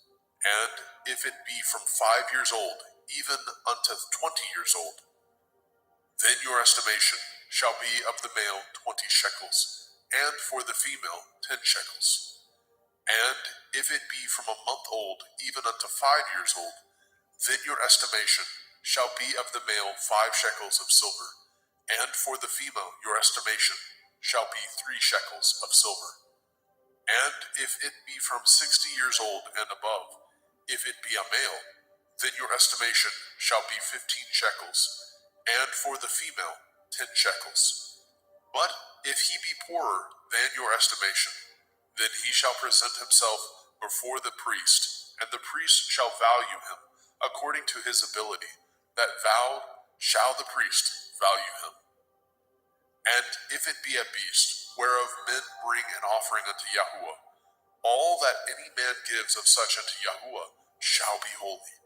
And if it be from 5 years old, even unto 20 years old, then your estimation shall be of the male 20 shekels, and for the female 10 shekels. And if it be from a month old, even unto 5 years old, then your estimation shall be of the male 5 shekels of silver, and for the female your estimation shall be 3 shekels of silver. And if it be from 60 years old and above, if it be a male, then your estimation shall be 15 shekels, and for the female 10 shekels. But if he be poorer than your estimation, then he shall present himself before the priest, and the priest shall value him according to his ability, that vowed shall the priest value him. And if it be a beast, whereof men bring an offering unto Yahuwah, all that any man gives of such unto Yahuwah shall be holy.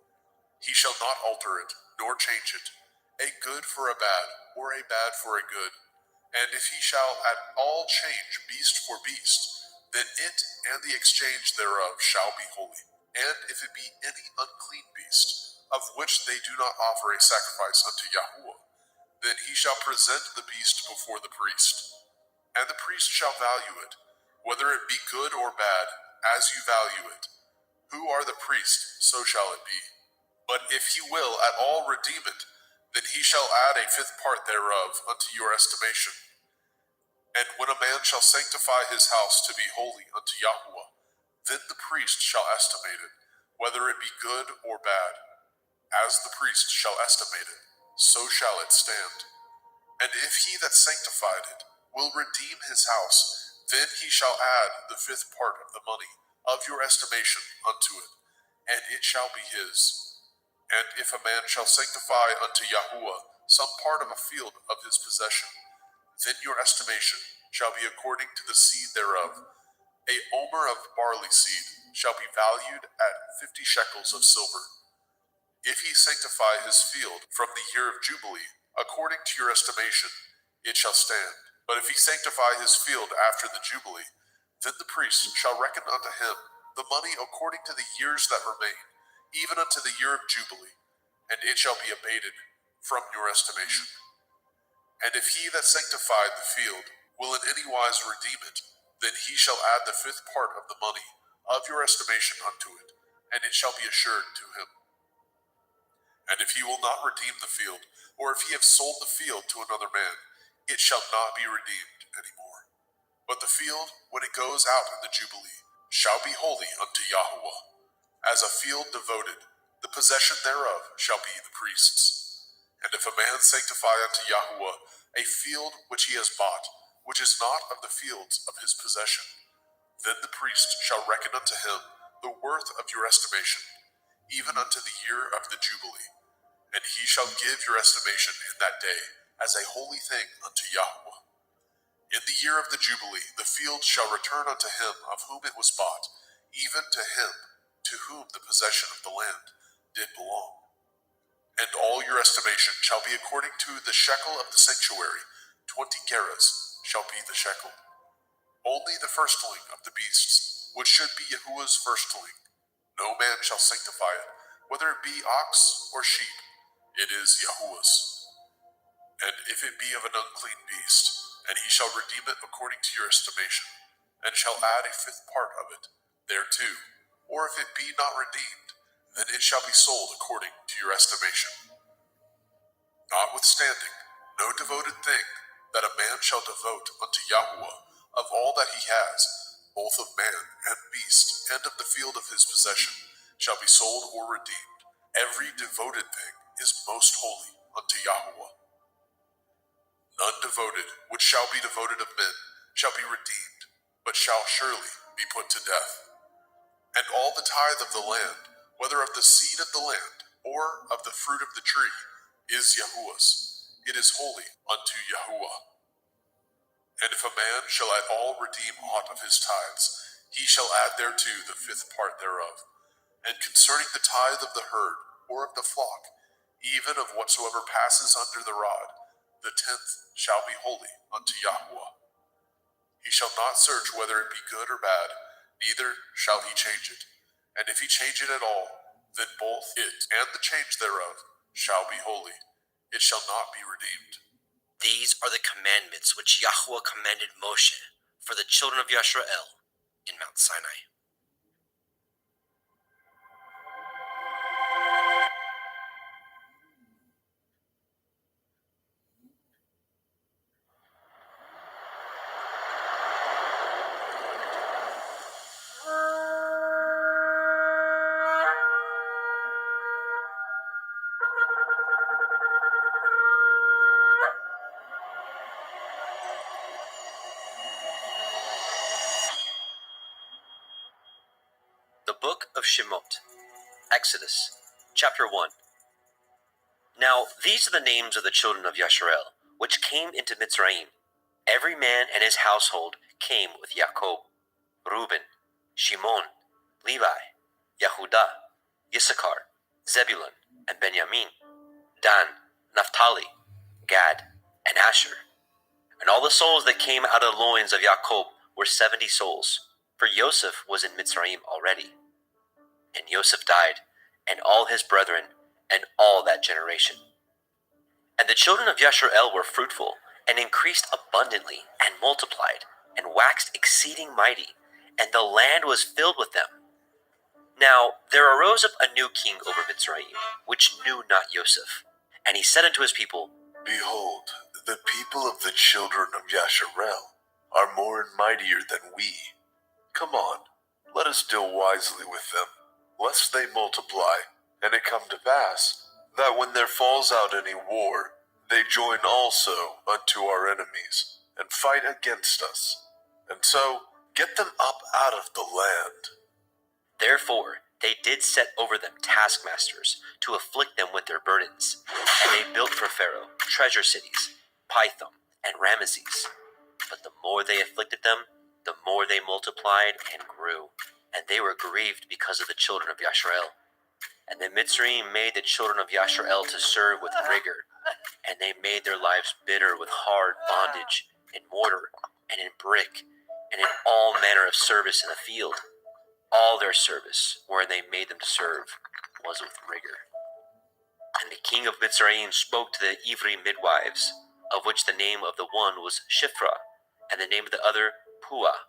He shall not alter it, nor change it, a good for a bad, or a bad for a good. And if he shall at all change beast for beast, then it and the exchange thereof shall be holy. And if it be any unclean beast, of which they do not offer a sacrifice unto Yahuwah, then he shall present the beast before the priest. And the priest shall value it, whether it be good or bad, as you value it. Who are the priest, so shall it be. But if he will at all redeem it, then he shall add a fifth part thereof unto your estimation. And when a man shall sanctify his house to be holy unto Yahuwah, then the priest shall estimate it, whether it be good or bad. As the priest shall estimate it, so shall it stand. And if he that sanctified it will redeem his house, then he shall add the fifth part of the money of your estimation unto it, and it shall be his. And if a man shall sanctify unto Yahuwah some part of a field of his possession, then your estimation shall be according to the seed thereof. A omer of barley seed shall be valued at 50 shekels of silver. If he sanctify his field from the year of Jubilee, according to your estimation, it shall stand. But if he sanctify his field after the Jubilee, then the priest shall reckon unto him the money according to the years that remain, even unto the year of Jubilee, and it shall be abated from your estimation. And if he that sanctified the field will in any wise redeem it, then he shall add the fifth part of the money of your estimation unto it, and it shall be assured to him. And if he will not redeem the field, or if he have sold the field to another man, it shall not be redeemed any more. But the field, when it goes out in the Jubilee, shall be holy unto Yahuwah. As a field devoted, the possession thereof shall be the priest's. And if a man sanctify unto Yahuwah a field which he has bought, which is not of the fields of his possession, then the priest shall reckon unto him the worth of your estimation, even unto the year of the Jubilee. And he shall give your estimation in that day as a holy thing unto Yahuwah. In the year of the Jubilee, the field shall return unto him of whom it was bought, even to him to whom the possession of the land did belong. And all your estimation shall be according to the shekel of the sanctuary. 20 gerahs shall be the shekel. Only the firstling of the beasts, which should be Yahuwah's firstling, no man shall sanctify it, whether it be ox or sheep, it is Yahuwah's. And if it be of an unclean beast, and he shall redeem it according to your estimation, and shall add a fifth part of it thereto, or if it be not redeemed, then it shall be sold according to your estimation. Notwithstanding, no devoted thing that a man shall devote unto Yahuwah of all that he has, both of man and beast, and of the field of his possession, shall be sold or redeemed. Every devoted thing is most holy unto Yahuwah. None devoted which shall be devoted of men shall be redeemed, but shall surely be put to death. And all the tithe of the land, whether of the seed of the land, or of the fruit of the tree, is Yahuwah's. It is holy unto Yahuwah. And if a man shall at all redeem aught of his tithes, he shall add thereto the fifth part thereof. And concerning the tithe of the herd, or of the flock, even of whatsoever passes under the rod, the 10th shall be holy unto Yahuwah. He shall not search whether it be good or bad, neither shall he change it. And if he change it at all, then both it and the change thereof shall be holy. It shall not be redeemed. These are the commandments which Yahuwah commanded Moshe for the children of Yisrael in Mount Sinai. The Book of Shemot, Exodus, Chapter 1. Now these are the names of the children of Yasharel, which came into Mitzrayim. Every man and his household came with Jacob: Reuben, Shimon, Levi, Yehudah, Issachar, Zebulun, and Benjamin, Dan, Naphtali, Gad, and Asher. And all the souls that came out of the loins of Jacob were 70 souls, for Joseph was in Mitzrayim already. And Joseph died, and all his brethren, and all that generation. And the children of Yasharel were fruitful, and increased abundantly, and multiplied, and waxed exceeding mighty, and the land was filled with them. Now there arose up a new king over Mitzrayim, which knew not Joseph. And he said unto his people, Behold, the people of the children of Yasharel are more and mightier than we. Come on, let us deal wisely with them, lest they multiply, and it come to pass, that when there falls out any war, they join also unto our enemies, and fight against us, and so get them up out of the land. Therefore they did set over them taskmasters, to afflict them with their burdens. And they built for Pharaoh treasure cities, Pithom and Ramesses. But the more they afflicted them, the more they multiplied and grew, and they were grieved because of the children of Yasharel. And the Mitzrayim made the children of Yasharel to serve with rigor, and they made their lives bitter with hard bondage, in mortar, and in brick, and in all manner of service in the field. All their service, wherein they made them to serve, was with rigor. And the king of Mitzrayim spoke to the Ivri midwives, of which the name of the one was Shiphrah, and the name of the other Puah.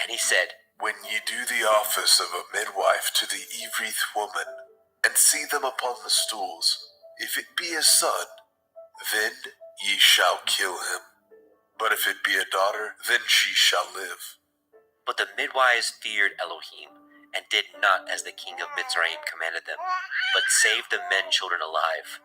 And he said, When ye do the office of a midwife to the Ivrith woman, and see them upon the stools, if it be a son, then ye shall kill him. But if it be a daughter, then she shall live. But the midwives feared Elohim, and did not as the king of Mitzrayim commanded them, but saved the men children alive.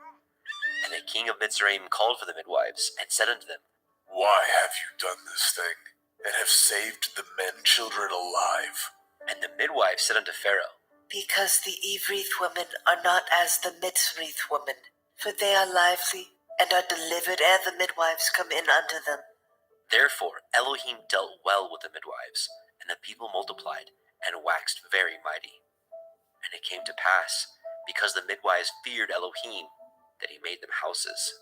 And the king of Mitzrayim called for the midwives, and said unto them, Why have you done this thing, and have saved the men children alive? And the midwives said unto Pharaoh, Because the Ivrith women are not as the Mitzrayim women, for they are lively, and are delivered ere the midwives come in unto them. Therefore Elohim dealt well with the midwives, and the people multiplied, and waxed very mighty. And it came to pass, because the midwives feared Elohim, that he made them houses.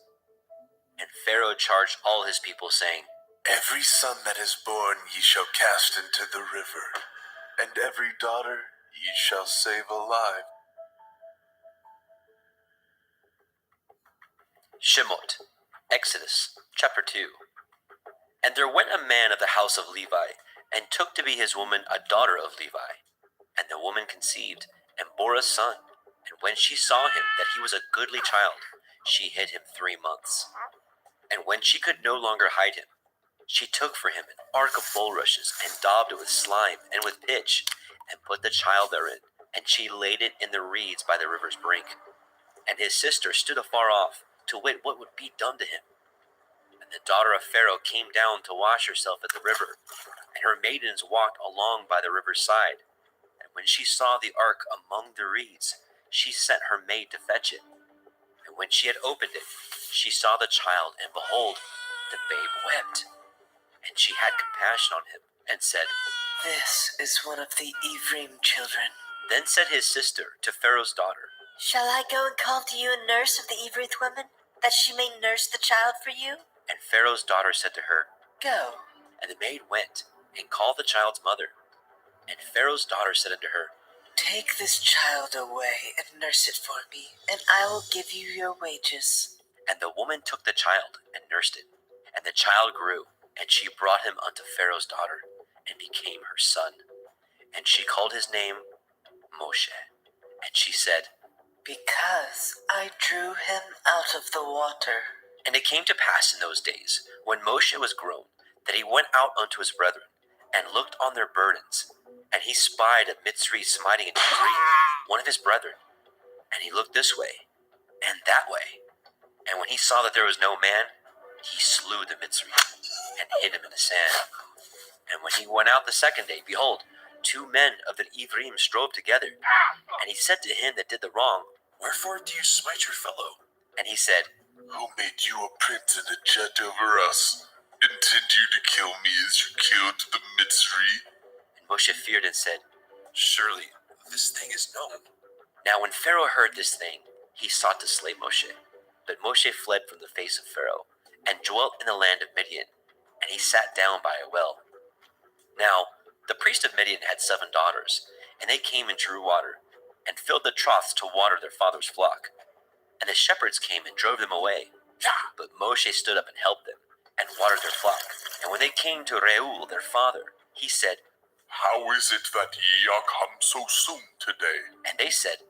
And Pharaoh charged all his people, saying, Every son that is born ye shall cast into the river, and every daughter ye shall save alive. Shemot, Exodus, chapter 2. And there went a man of the house of Levi, and took to be his woman a daughter of Levi. And the woman conceived, and bore a son. And when she saw him that he was a goodly child, she hid him 3 months. And when she could no longer hide him, she took for him an ark of bulrushes, and daubed it with slime and with pitch, and put the child therein, and she laid it in the reeds by the river's brink. And his sister stood afar off, to wit what would be done to him. And the daughter of Pharaoh came down to wash herself at the river, and her maidens walked along by the river's side. And when she saw the ark among the reeds, she sent her maid to fetch it. And when she had opened it, she saw the child, and behold, the babe wept. And she had compassion on him, and said, This is one of the Ephraim children. Then said his sister to Pharaoh's daughter, Shall I go and call to you a nurse of the Evrith woman, that she may nurse the child for you? And Pharaoh's daughter said to her, Go. And the maid went, and called the child's mother. And Pharaoh's daughter said unto her, Take this child away and nurse it for me, and I will give you your wages. And the woman took the child, and nursed it. And the child grew, and she brought him unto Pharaoh's daughter, and became her son. And she called his name Moshe. And she said, Because I drew him out of the water. And it came to pass in those days, when Moshe was grown, that he went out unto his brethren, and looked on their burdens. And he spied a Mitzri smiting an Ivri, one of his brethren. And he looked this way, and that way. And when he saw that there was no man, he slew the Mitzri, and hid him in the sand. And when he went out the second day, behold, 2 men of the Ivrim strove together. And he said to him that did the wrong, Wherefore do you smite your fellow? And he said, Who made you a prince and a judge over us? Intend you to kill me as you killed the Mitzri? And Moshe feared and said, Surely this thing is known. Now when Pharaoh heard this thing, he sought to slay Moshe. But Moshe fled from the face of Pharaoh, and dwelt in the land of Midian, and he sat down by a well. Now the priest of Midian had 7 daughters, and they came and drew water, and filled the troughs to water their father's flock. And the shepherds came and drove them away. But Moshe stood up and helped them, and watered their flock. And when they came to Reuel their father, he said, How is it that ye are come so soon today? And they said,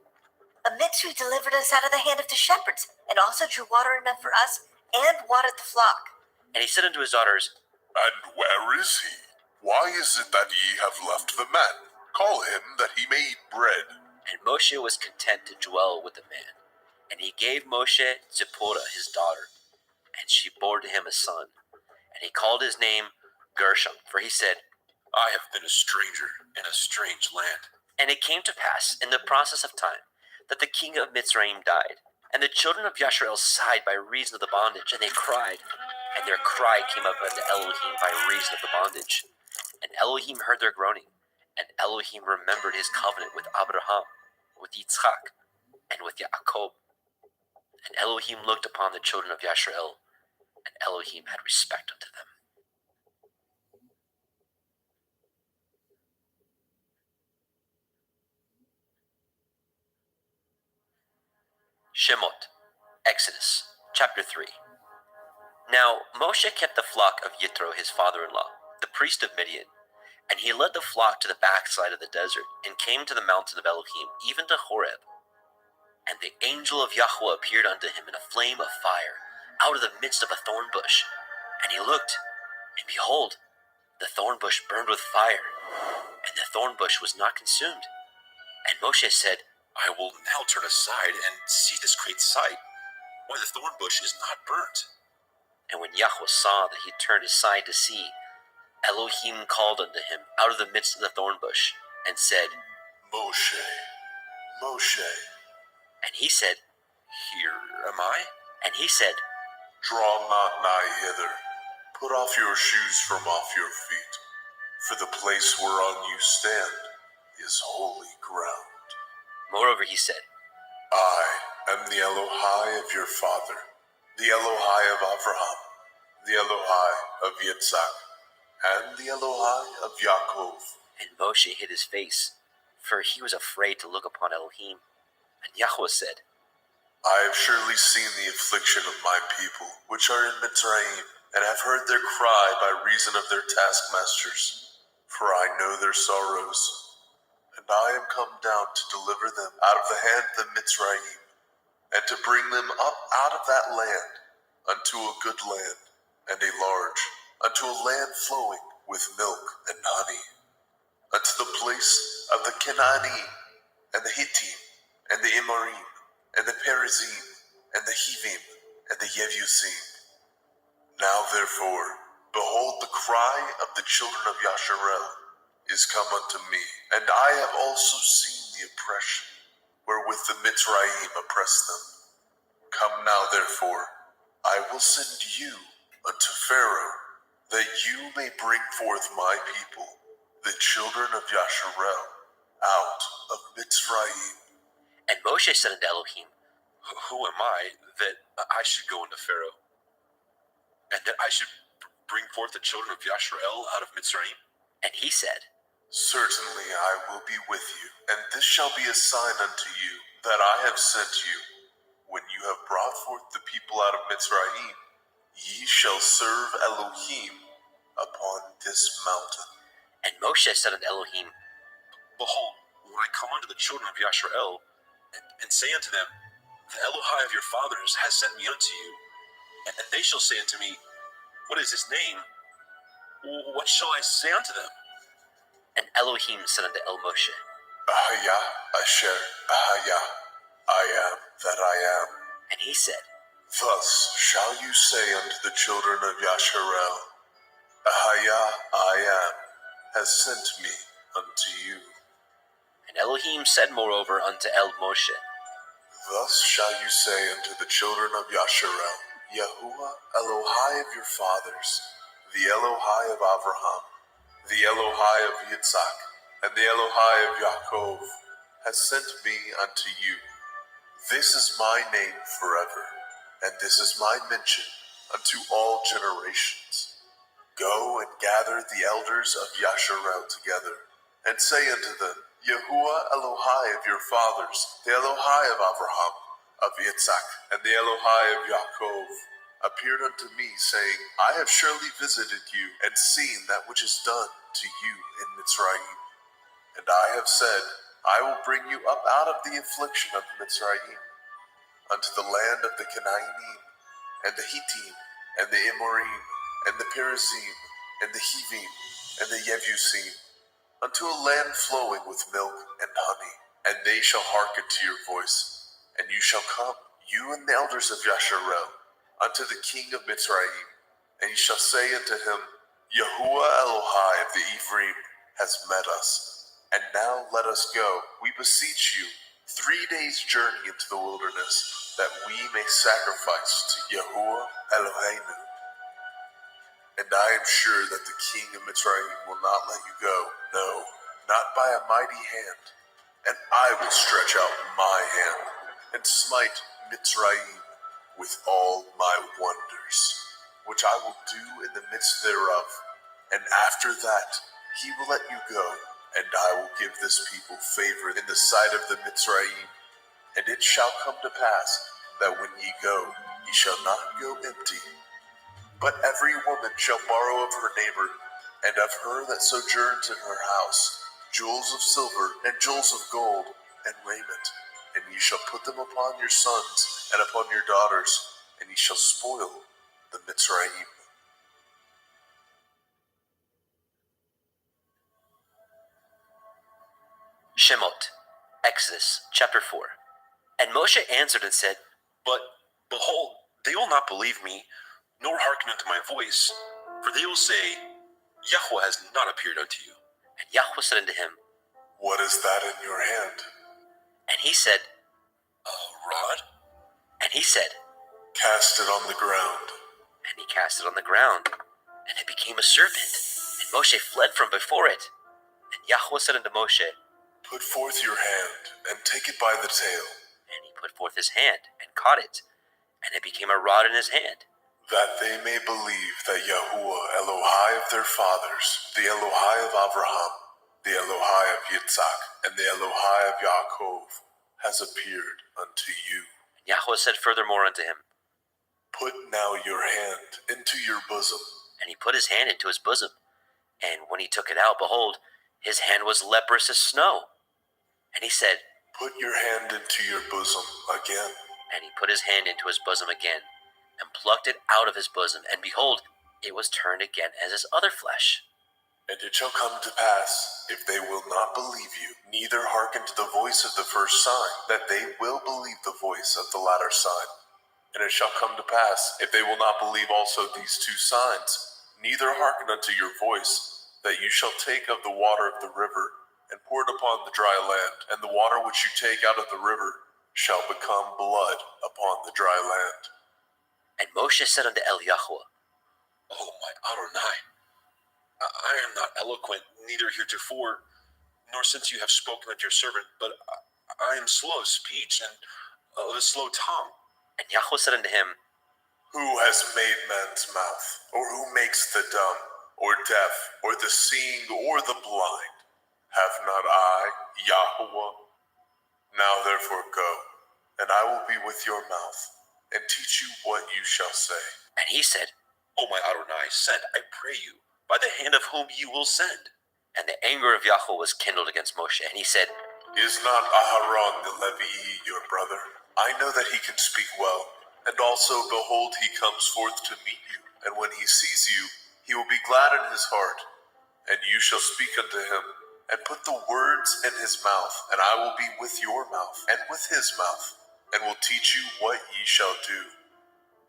A Mitzri delivered us out of the hand of the shepherds, and also drew water enough for us, and watered the flock. And he said unto his daughters, And where is he? Why is it that ye have left the man? Call him that he may eat bread. And Moshe was content to dwell with the man. And he gave Moshe Zipporah his daughter, and she bore to him a son. And he called his name Gershom, for he said, I have been a stranger in a strange land. And it came to pass, in the process of time, that the king of Mitzrayim died. And the children of Yasharel sighed by reason of the bondage, and they cried. And their cry came up unto Elohim by reason of the bondage. And Elohim heard their groaning. And Elohim remembered his covenant with Abraham, with Yitzchak, and with Yaakov. And Elohim looked upon the children of Yasharel, and Elohim had respect unto them. Shemot, Exodus, chapter 3. Now Moshe kept the flock of Yitro his father-in-law, the priest of Midian, and he led the flock to the backside of the desert, and came to the mountain of Elohim, even to Horeb. And the angel of Yahweh appeared unto him in a flame of fire, out of the midst of a thorn bush. And he looked, and behold, the thorn bush burned with fire, and the thorn bush was not consumed. And Moshe said, I will now turn aside and see this great sight, why the thorn bush is not burnt. And when Yahweh saw that he turned aside to see, Elohim called unto him out of the midst of the thorn bush, and said, Moshe, Moshe. And he said, Here am I. And he said, Draw not nigh hither. Put off your shoes from off your feet, for the place whereon you stand is holy ground. Moreover he said, I am the Elohai of your father, the Elohai of Abraham, the Elohai of Yitzhak, and the Elohai of Yaakov. And Moshe hid his face, for he was afraid to look upon Elohim. And Yahweh said, I have surely seen the affliction of my people, which are in Mitzrayim, and have heard their cry by reason of their taskmasters. For I know their sorrows, and I am come down to deliver them out of the hand of the Mitzrayim, and to bring them up out of that land unto a good land, and a large, unto a land flowing with milk and honey, unto the place of the Canaanim, and the Hittim, and the Amorim, and the Perizim, and the Hivim, and the Yevusim. Now therefore, behold, the cry of the children of Yasharel is come unto me, and I have also seen the oppression wherewith the Mitzrayim oppress them. Come now therefore, I will send you unto Pharaoh, that you may bring forth my people, the children of Yasharel, out of Mitzrayim. And Moshe said unto Elohim, Who am I that I should go unto Pharaoh, and that I should bring forth the children of Yasharel out of Mitzrayim? And he said, Certainly I will be with you, and this shall be a sign unto you that I have sent you. When you have brought forth the people out of Mitzrayim, ye shall serve Elohim upon this mountain. And Moshe said unto Elohim, Behold, when I come unto the children of Yasharel, and say unto them, The Elohai of your fathers has sent me unto you, and they shall say unto me, What is his name? What shall I say unto them? And Elohim said unto El Moshe, Ahaya Asher Ahaya, I am that I am. And he said, Thus shall you say unto the children of Yasharel, Ahaya I am has sent me unto you. And Elohim said moreover unto El Moshe, Thus shall you say unto the children of Yasharel, Yahuwah Elohai of your fathers, the Elohai of Abraham, the Elohai of Yitzhak, and the Elohai of Yaakov, has sent me unto you. This is my name forever, and this is my mention unto all generations. Go and gather the elders of Yasharel together, and say unto them, Yahuwah Elohai of your fathers, the Elohai of Abraham, of Yitzhak, and the Elohai of Yaakov, appeared unto me, saying, I have surely visited you, and seen that which is done to you in Mitzrayim. And I have said, I will bring you up out of the affliction of Mitzrayim, unto the land of the Canaanite, and the Hittim, and the Amorim, and the Perizim, and the Hivim, and the Yebusim, unto a land flowing with milk and honey. And they shall hearken to your voice, and you shall come, you and the elders of Yasharel, unto the king of Mitzrayim, and you shall say unto him, Yahuwah Elohai of the Ephraim has met us, and now let us go, we beseech you, 3 days' journey into the wilderness, that we may sacrifice to Yahuwah Eloheinu. And I am sure that the king of Mitzrayim will not let you go, no, not by a mighty hand. And I will stretch out my hand, and smite Mitzrayim with all my wonders, which I will do in the midst thereof. And after that he will let you go, and I will give this people favor in the sight of the Mitzrayim. And it shall come to pass that when ye go, ye shall not go empty. But every woman shall borrow of her neighbor, and of her that sojourns in her house, jewels of silver, and jewels of gold, and raiment. And ye shall put them upon your sons, and upon your daughters, and ye shall spoil the Mitzrayim. Shemot, Exodus, chapter 4. And Moshe answered and said, But, behold, they will not believe me, nor hearken unto my voice, for they will say, Yahweh has not appeared unto you. And Yahweh said unto him, What is that in your hand? And he said, A rod? And he said, Cast it on the ground. And he cast it on the ground, and it became a serpent. And Moshe fled from before it. And Yahweh said unto Moshe, Put forth your hand, and take it by the tail. And he put forth his hand, and caught it, and it became a rod in his hand. That they may believe that Yahuwah Elohai of their fathers, the Elohai of Abraham, the Elohai of Yitzhak, and the Elohai of Yaakov, has appeared unto you. And Yahweh said furthermore unto him, Put now your hand into your bosom. And he put his hand into his bosom, and when he took it out, behold, his hand was leprous as snow. And he said, Put your hand into your bosom again. And he put his hand into his bosom again, and plucked it out of his bosom, and behold, it was turned again as his other flesh. And it shall come to pass, if they will not believe you, neither hearken to the voice of the first sign, that they will believe the voice of the latter sign. And it shall come to pass, if they will not believe also these 2 signs, neither hearken unto your voice, that you shall take of the water of the river, and pour it upon the dry land, and the water which you take out of the river shall become blood upon the dry land. And Moshe said unto Eliyahu, Oh my Adonai, I am not eloquent, neither heretofore, nor since you have spoken unto your servant, but I am slow of speech, and of a slow tongue. And Yahweh said unto him, Who has made man's mouth, or who makes the dumb, or deaf, or the seeing, or the blind? Have not I, Yahweh? Now therefore go, and I will be with your mouth, and teach you what you shall say. And he said, O my Adonai, send, I pray you, by the hand of whom you will send. And the anger of Yahweh was kindled against Moshe, and he said, Is not Aharon the Levi your brother? I know that he can speak well, and also, behold, he comes forth to meet you, and when he sees you, he will be glad in his heart. And you shall speak unto him, and put the words in his mouth, and I will be with your mouth, and with his mouth, and will teach you what ye shall do.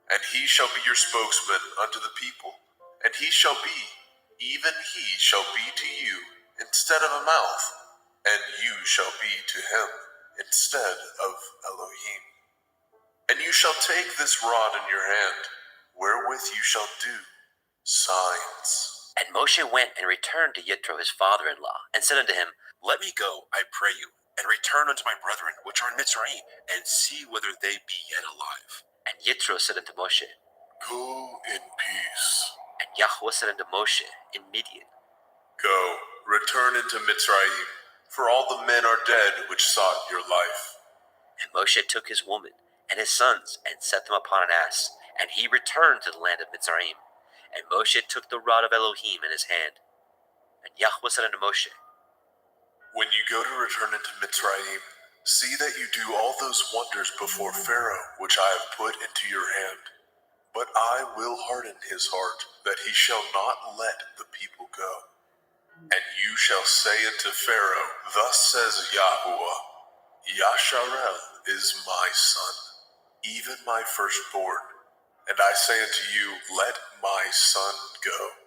And he shall be your spokesman unto the people, and he shall be, even he shall be to you, instead of a mouth, and you shall be to him instead of Elohim. And you shall take this rod in your hand, wherewith you shall do signs. And Moshe went and returned to Yitro his father-in-law, and said unto him, Let me go, I pray you, and return unto my brethren which are in Mitzrayim, and see whether they be yet alive. And Yitro said unto Moshe, Go in peace. And Yahweh said unto Moshe in Midian, Go, return into Mitzrayim, for all the men are dead which sought your life. And Moshe took his woman and his sons, and set them upon an ass, and he returned to the land of Mitzrayim. And Moshe took the rod of Elohim in his hand. And Yahweh said unto Moshe, When you go to return into Mitzrayim, see that you do all those wonders before Pharaoh, which I have put into your hand. But I will harden his heart, that he shall not let the people go. And you shall say unto Pharaoh, Thus says Yahuwah, Yasharel is my son, even my firstborn. And I say unto you, Let my son go,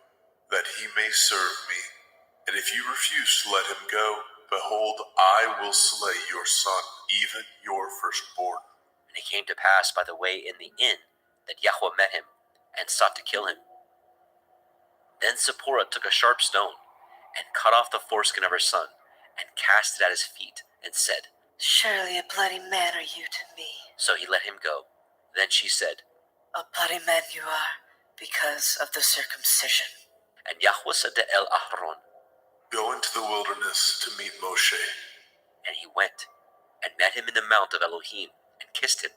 that he may serve me. And if you refuse to let him go, behold, I will slay your son, even your firstborn. And it came to pass by the way in the inn that Yahweh met him, and sought to kill him. Then Zipporah took a sharp stone, and cut off the foreskin of her son, and cast it at his feet, and said, Surely a bloody man are you to me. So he let him go. Then she said, A bloody man you are, because of the circumcision. And Yahweh said to Aharon, Go into the wilderness to meet Moshe. And he went, and met him in the mount of Elohim, and kissed him.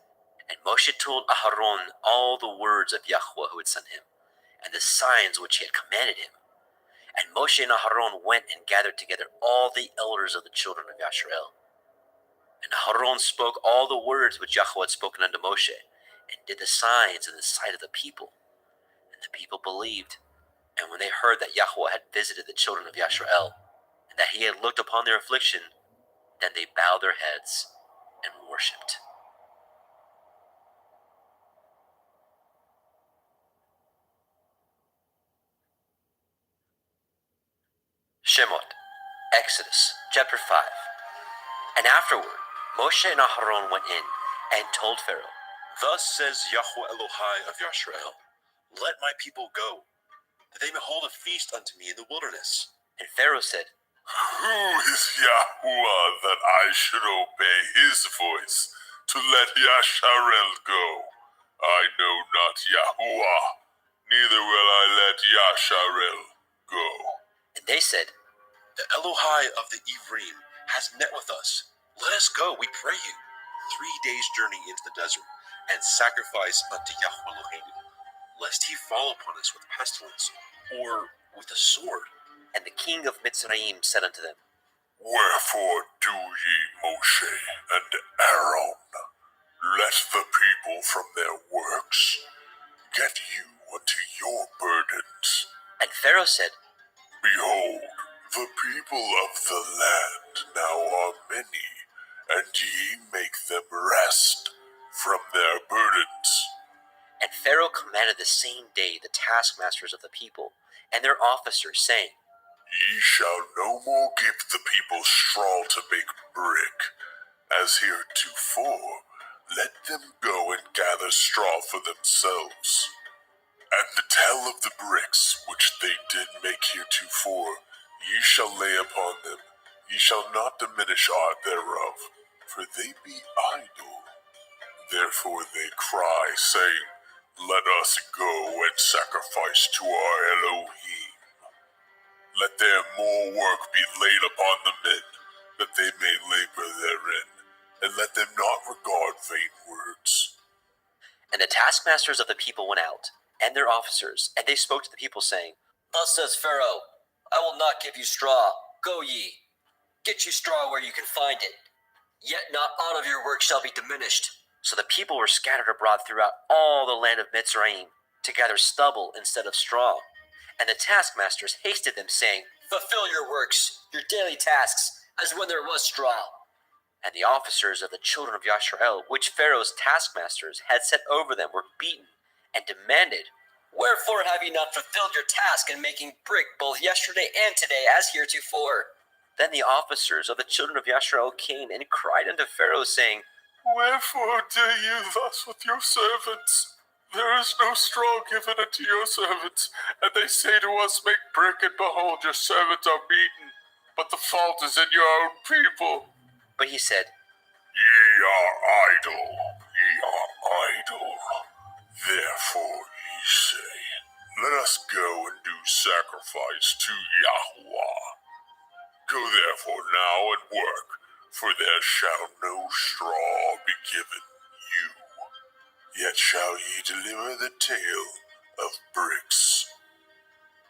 And Moshe told Aharon all the words of Yahweh who had sent him, and the signs which he had commanded him. And Moshe and Aharon went and gathered together all the elders of the children of Yasharel. And Aharon spoke all the words which Yahweh had spoken unto Moshe, and did the signs in the sight of the people. And the people believed. And when they heard that Yahweh had visited the children of Yasharel, and that he had looked upon their affliction, then they bowed their heads and worshipped. Shemot, Exodus, chapter 5. And afterward, Moshe and Aharon went in, and told Pharaoh, Thus says Yahweh Elohai of Yasharel, Let my people go, that they may hold a feast unto me in the wilderness. And Pharaoh said, Who is Yahuwah that I should obey his voice, to let Yasharel go? I know not Yahuwah, neither will I let Yasharel go. And they said, The Elohai of the Ivrim has met with us. Let us go, we pray you, 3 days' journey into the desert, and sacrifice unto Yahweh Elohim, lest he fall upon us with pestilence, or with a sword. And the king of Mitzrayim said unto them, Wherefore do ye, Moshe and Aaron, let the people from their works get you unto your burdens. And Pharaoh said, Behold, the people of the land now are many, and ye make them rest from their burdens. And Pharaoh commanded the same day the taskmasters of the people and their officers, saying, Ye shall no more give the people straw to make brick, as heretofore. Let them go and gather straw for themselves. And the tell of the bricks which they did make heretofore, ye shall lay upon them. Ye shall not diminish aught thereof, for they be idle. Therefore they cry, saying, Let us go and sacrifice to our Elohim. Let their more work be laid upon the men, that they may labor therein, and let them not regard vain words. And the taskmasters of the people went out, and their officers, and they spoke to the people, saying, Thus says Pharaoh, I will not give you straw. Go ye, get you straw where you can find it. Yet not aught of your work shall be diminished. So the people were scattered abroad throughout all the land of Mitzrayim, to gather stubble instead of straw. And the taskmasters hasted them, saying, Fulfill your works, your daily tasks, as when there was straw. And the officers of the children of Yasharel, which Pharaoh's taskmasters had set over them, were beaten, and demanded, Wherefore have ye not fulfilled your task in making brick both yesterday and today as heretofore? Then the officers of the children of Yasharel came and cried unto Pharaoh, saying, Wherefore do you thus with your servants? There is no straw given unto your servants. And they say to us, Make brick, and behold, your servants are beaten. But the fault is in your own people. But he said, Ye are idle, ye are idle. Therefore ye say, Let us go and do sacrifice to Yahweh. Go therefore now and work, for there shall no straw be given you. Yet shall ye deliver the tale of bricks.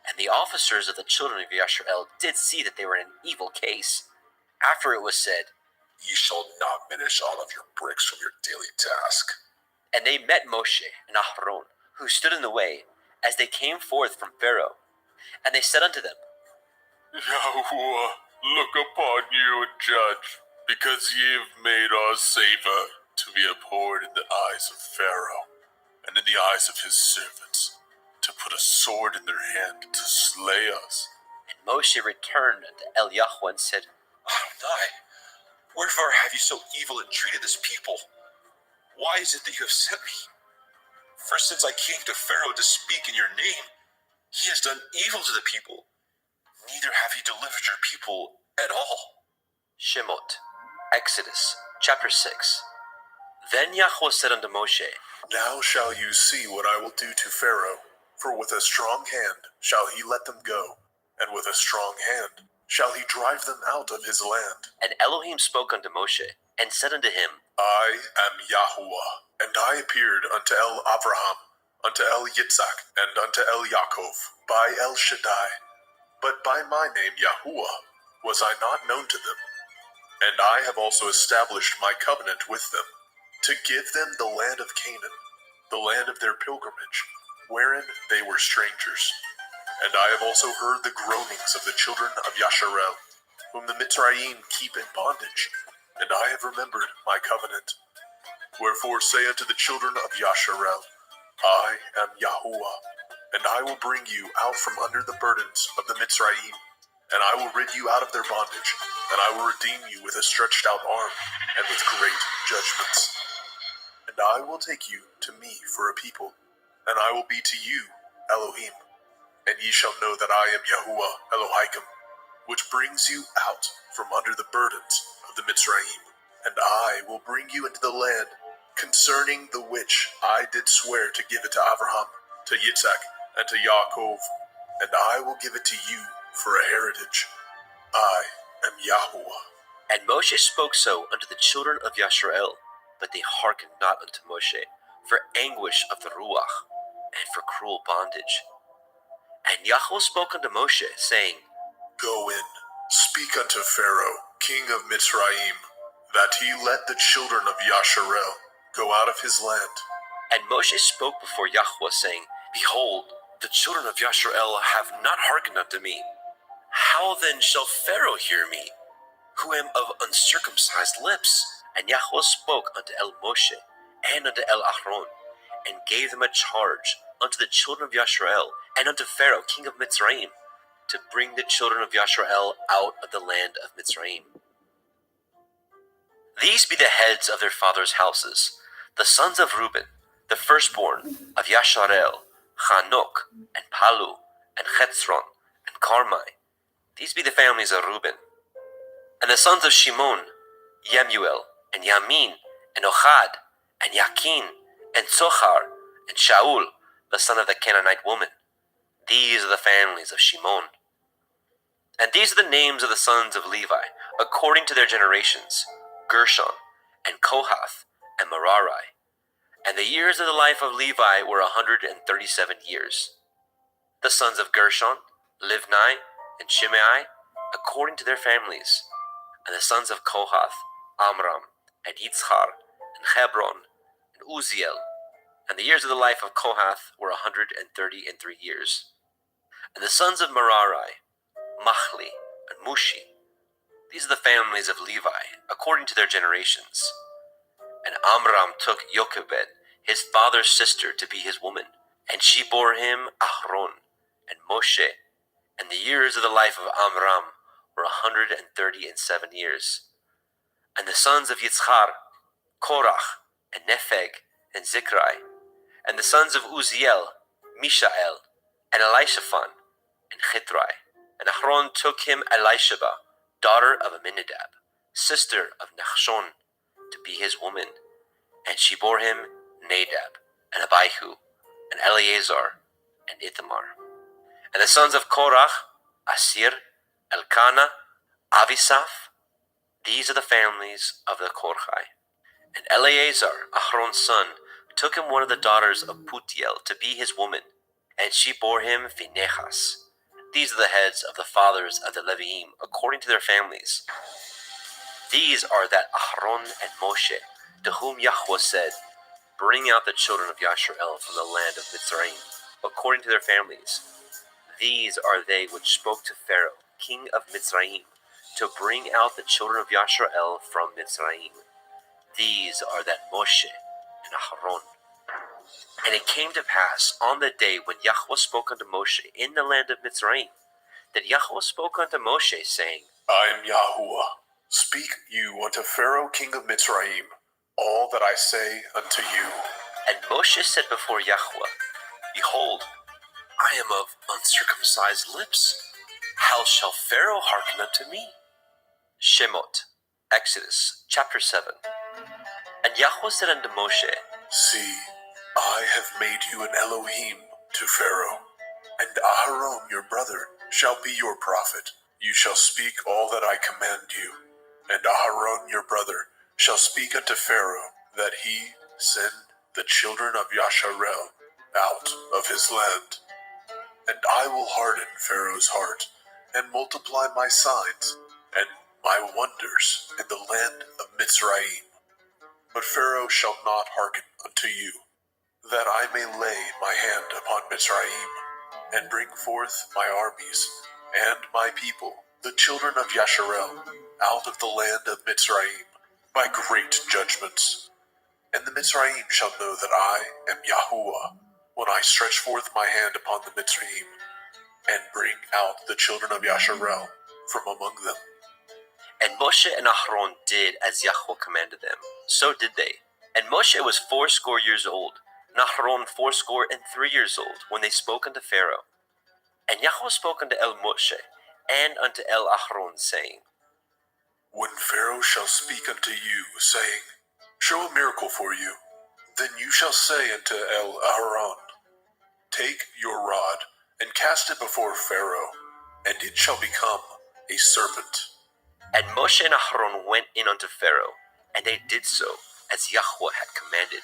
And the officers of the children of Yasharel did see that they were in an evil case. After it was said, Ye shall not diminish all of your bricks from your daily task. And they met Moshe and Aharon, who stood in the way, as they came forth from Pharaoh. And they said unto them, Yahuwah, look upon you and judge, because ye have made our savor to be abhorred in the eyes of Pharaoh, and in the eyes of his servants, to put a sword in their hand to slay us. And Moshe returned unto Yahweh and said, Adonai, wherefore have you so evil entreated this people? Why is it that you have sent me? For since I came to Pharaoh to speak in your name, he has done evil to the people. Neither have you delivered your people at all. Shemot, Exodus, chapter 6. Then Yahweh said unto Moshe, Now shall you see what I will do to Pharaoh, for with a strong hand shall he let them go, and with a strong hand shall he drive them out of his land. And Elohim spoke unto Moshe, and said unto him, I am Yahuwah, and I appeared unto El Abraham, unto El Yitzhak, and unto El Yaakov, by El Shaddai. But by my name Yahuwah was I not known to them. And I have also established my covenant with them, to give them the land of Canaan, the land of their pilgrimage, wherein they were strangers. And I have also heard the groanings of the children of Yasharel, whom the Mitzrayim keep in bondage, and I have remembered my covenant. Wherefore say unto the children of Yasharel, I am Yahuwah, and I will bring you out from under the burdens of the Mitzrayim, and I will rid you out of their bondage, and I will redeem you with a stretched out arm, and with great judgments. And I will take you to me for a people, and I will be to you Elohim. And ye shall know that I am Yahuwah Elohim, which brings you out from under the burdens of the Mitzrayim. And I will bring you into the land, concerning the which I did swear to give it to Abraham, to Yitzhak, and to Yaakov, and I will give it to you for a heritage. I am Yahuwah. And Moshe spoke so unto the children of Yasharel, but they hearkened not unto Moshe, for anguish of the Ruach, and for cruel bondage. And Yahweh spoke unto Moshe, saying, Go in, speak unto Pharaoh, king of Mitzrayim, that he let the children of Yasharel go out of his land. And Moshe spoke before Yahweh, saying, Behold, the children of Yasharel have not hearkened unto me. How then shall Pharaoh hear me, who am of uncircumcised lips? And Yahweh spoke unto El Moshe and unto El Aharon, and gave them a charge unto the children of Yasharel and unto Pharaoh, king of Mitzrayim, to bring the children of Yasharel out of the land of Mitzrayim. These be the heads of their fathers' houses, the sons of Reuben, the firstborn of Yasharel, Chanok, and Palu, and Chetzron, and Carmi. These be the families of Reuben. And the sons of Shimon, Yemuel, and Yamin, and Ochad, and Yakin, and Zohar, and Shaul, the son of the Canaanite woman. These are the families of Shimon. And these are the names of the sons of Levi, according to their generations, Gershon, and Kohath, and Merari. And the years of the life of Levi were 137 years. The sons of Gershon, Livni, and Shimei, according to their families. And the sons of Kohath, Amram, and Yitzhar, and Hebron, and Uziel. And the years of the life of Kohath were 133 years. And the sons of Merari, Machli, and Mushi. These are the families of Levi, according to their generations. And Amram took Jochebed, his father's sister, to be his woman, and she bore him Aharon and Moshe. And the years of the life of Amram were were 137 years. And the sons of Yitzchar, Korach, and Nepheg, and Zikri. And the sons of Uziel, Mishael, and Elishaphan, and Chitrai. And Ahron took him Elisheba, daughter of Aminadab, sister of Nachshon, to be his woman. And she bore him Nadab, and Abihu, and Eleazar, and Ithamar. And the sons of Korach, Asir, Elkanah, Avisaph. These are the families of the Korchai. And Eleazar, Ahron's son, took him one of the daughters of Putiel to be his woman, and she bore him Phinehas. These are the heads of the fathers of the Leviim, according to their families. These are that Ahron and Moshe, to whom Yahweh said, Bring out the children of Yasharel from the land of Mitzrayim, according to their families. These are they which spoke to Pharaoh, king of Mitzrayim, to bring out the children of Yasharel from Mitzrayim. These are that Moshe and Aharon. And it came to pass on the day when Yahweh spoke unto Moshe in the land of Mitzrayim, that Yahweh spoke unto Moshe, saying, I am Yahuwah. Speak you unto Pharaoh king of Mitzrayim all that I say unto you. And Moshe said before Yahweh, Behold, I am of uncircumcised lips. How shall Pharaoh hearken unto me? Shemot, Exodus, chapter 7. And Yahweh said unto Moshe, See, I have made you an Elohim to Pharaoh, and Aharon your brother shall be your prophet. You shall speak all that I command you, and Aharon your brother shall speak unto Pharaoh, that he send the children of Yasharel out of his land. And I will harden Pharaoh's heart, and multiply my signs, and my wonders in the land of Mitzrayim. But Pharaoh shall not hearken unto you, that I may lay my hand upon Mitzrayim, and bring forth my armies, and my people, the children of Yasharel, out of the land of Mitzrayim, by great judgments. And the Mitzrayim shall know that I am Yahuwah, when I stretch forth my hand upon the Mitzrayim, and bring out the children of Yasharel from among them. And Moshe and Aharon did as Yahweh commanded them. So did they. And Moshe was 80 years old, and Aharon 83 years old, when they spoke unto Pharaoh. And Yahweh spoke unto El Moshe, and unto El Aharon, saying, When Pharaoh shall speak unto you, saying, Show a miracle for you, then you shall say unto El Aharon, Take your rod, and cast it before Pharaoh, and it shall become a serpent. And Moshe and Aharon went in unto Pharaoh, and they did so, as Yahweh had commanded.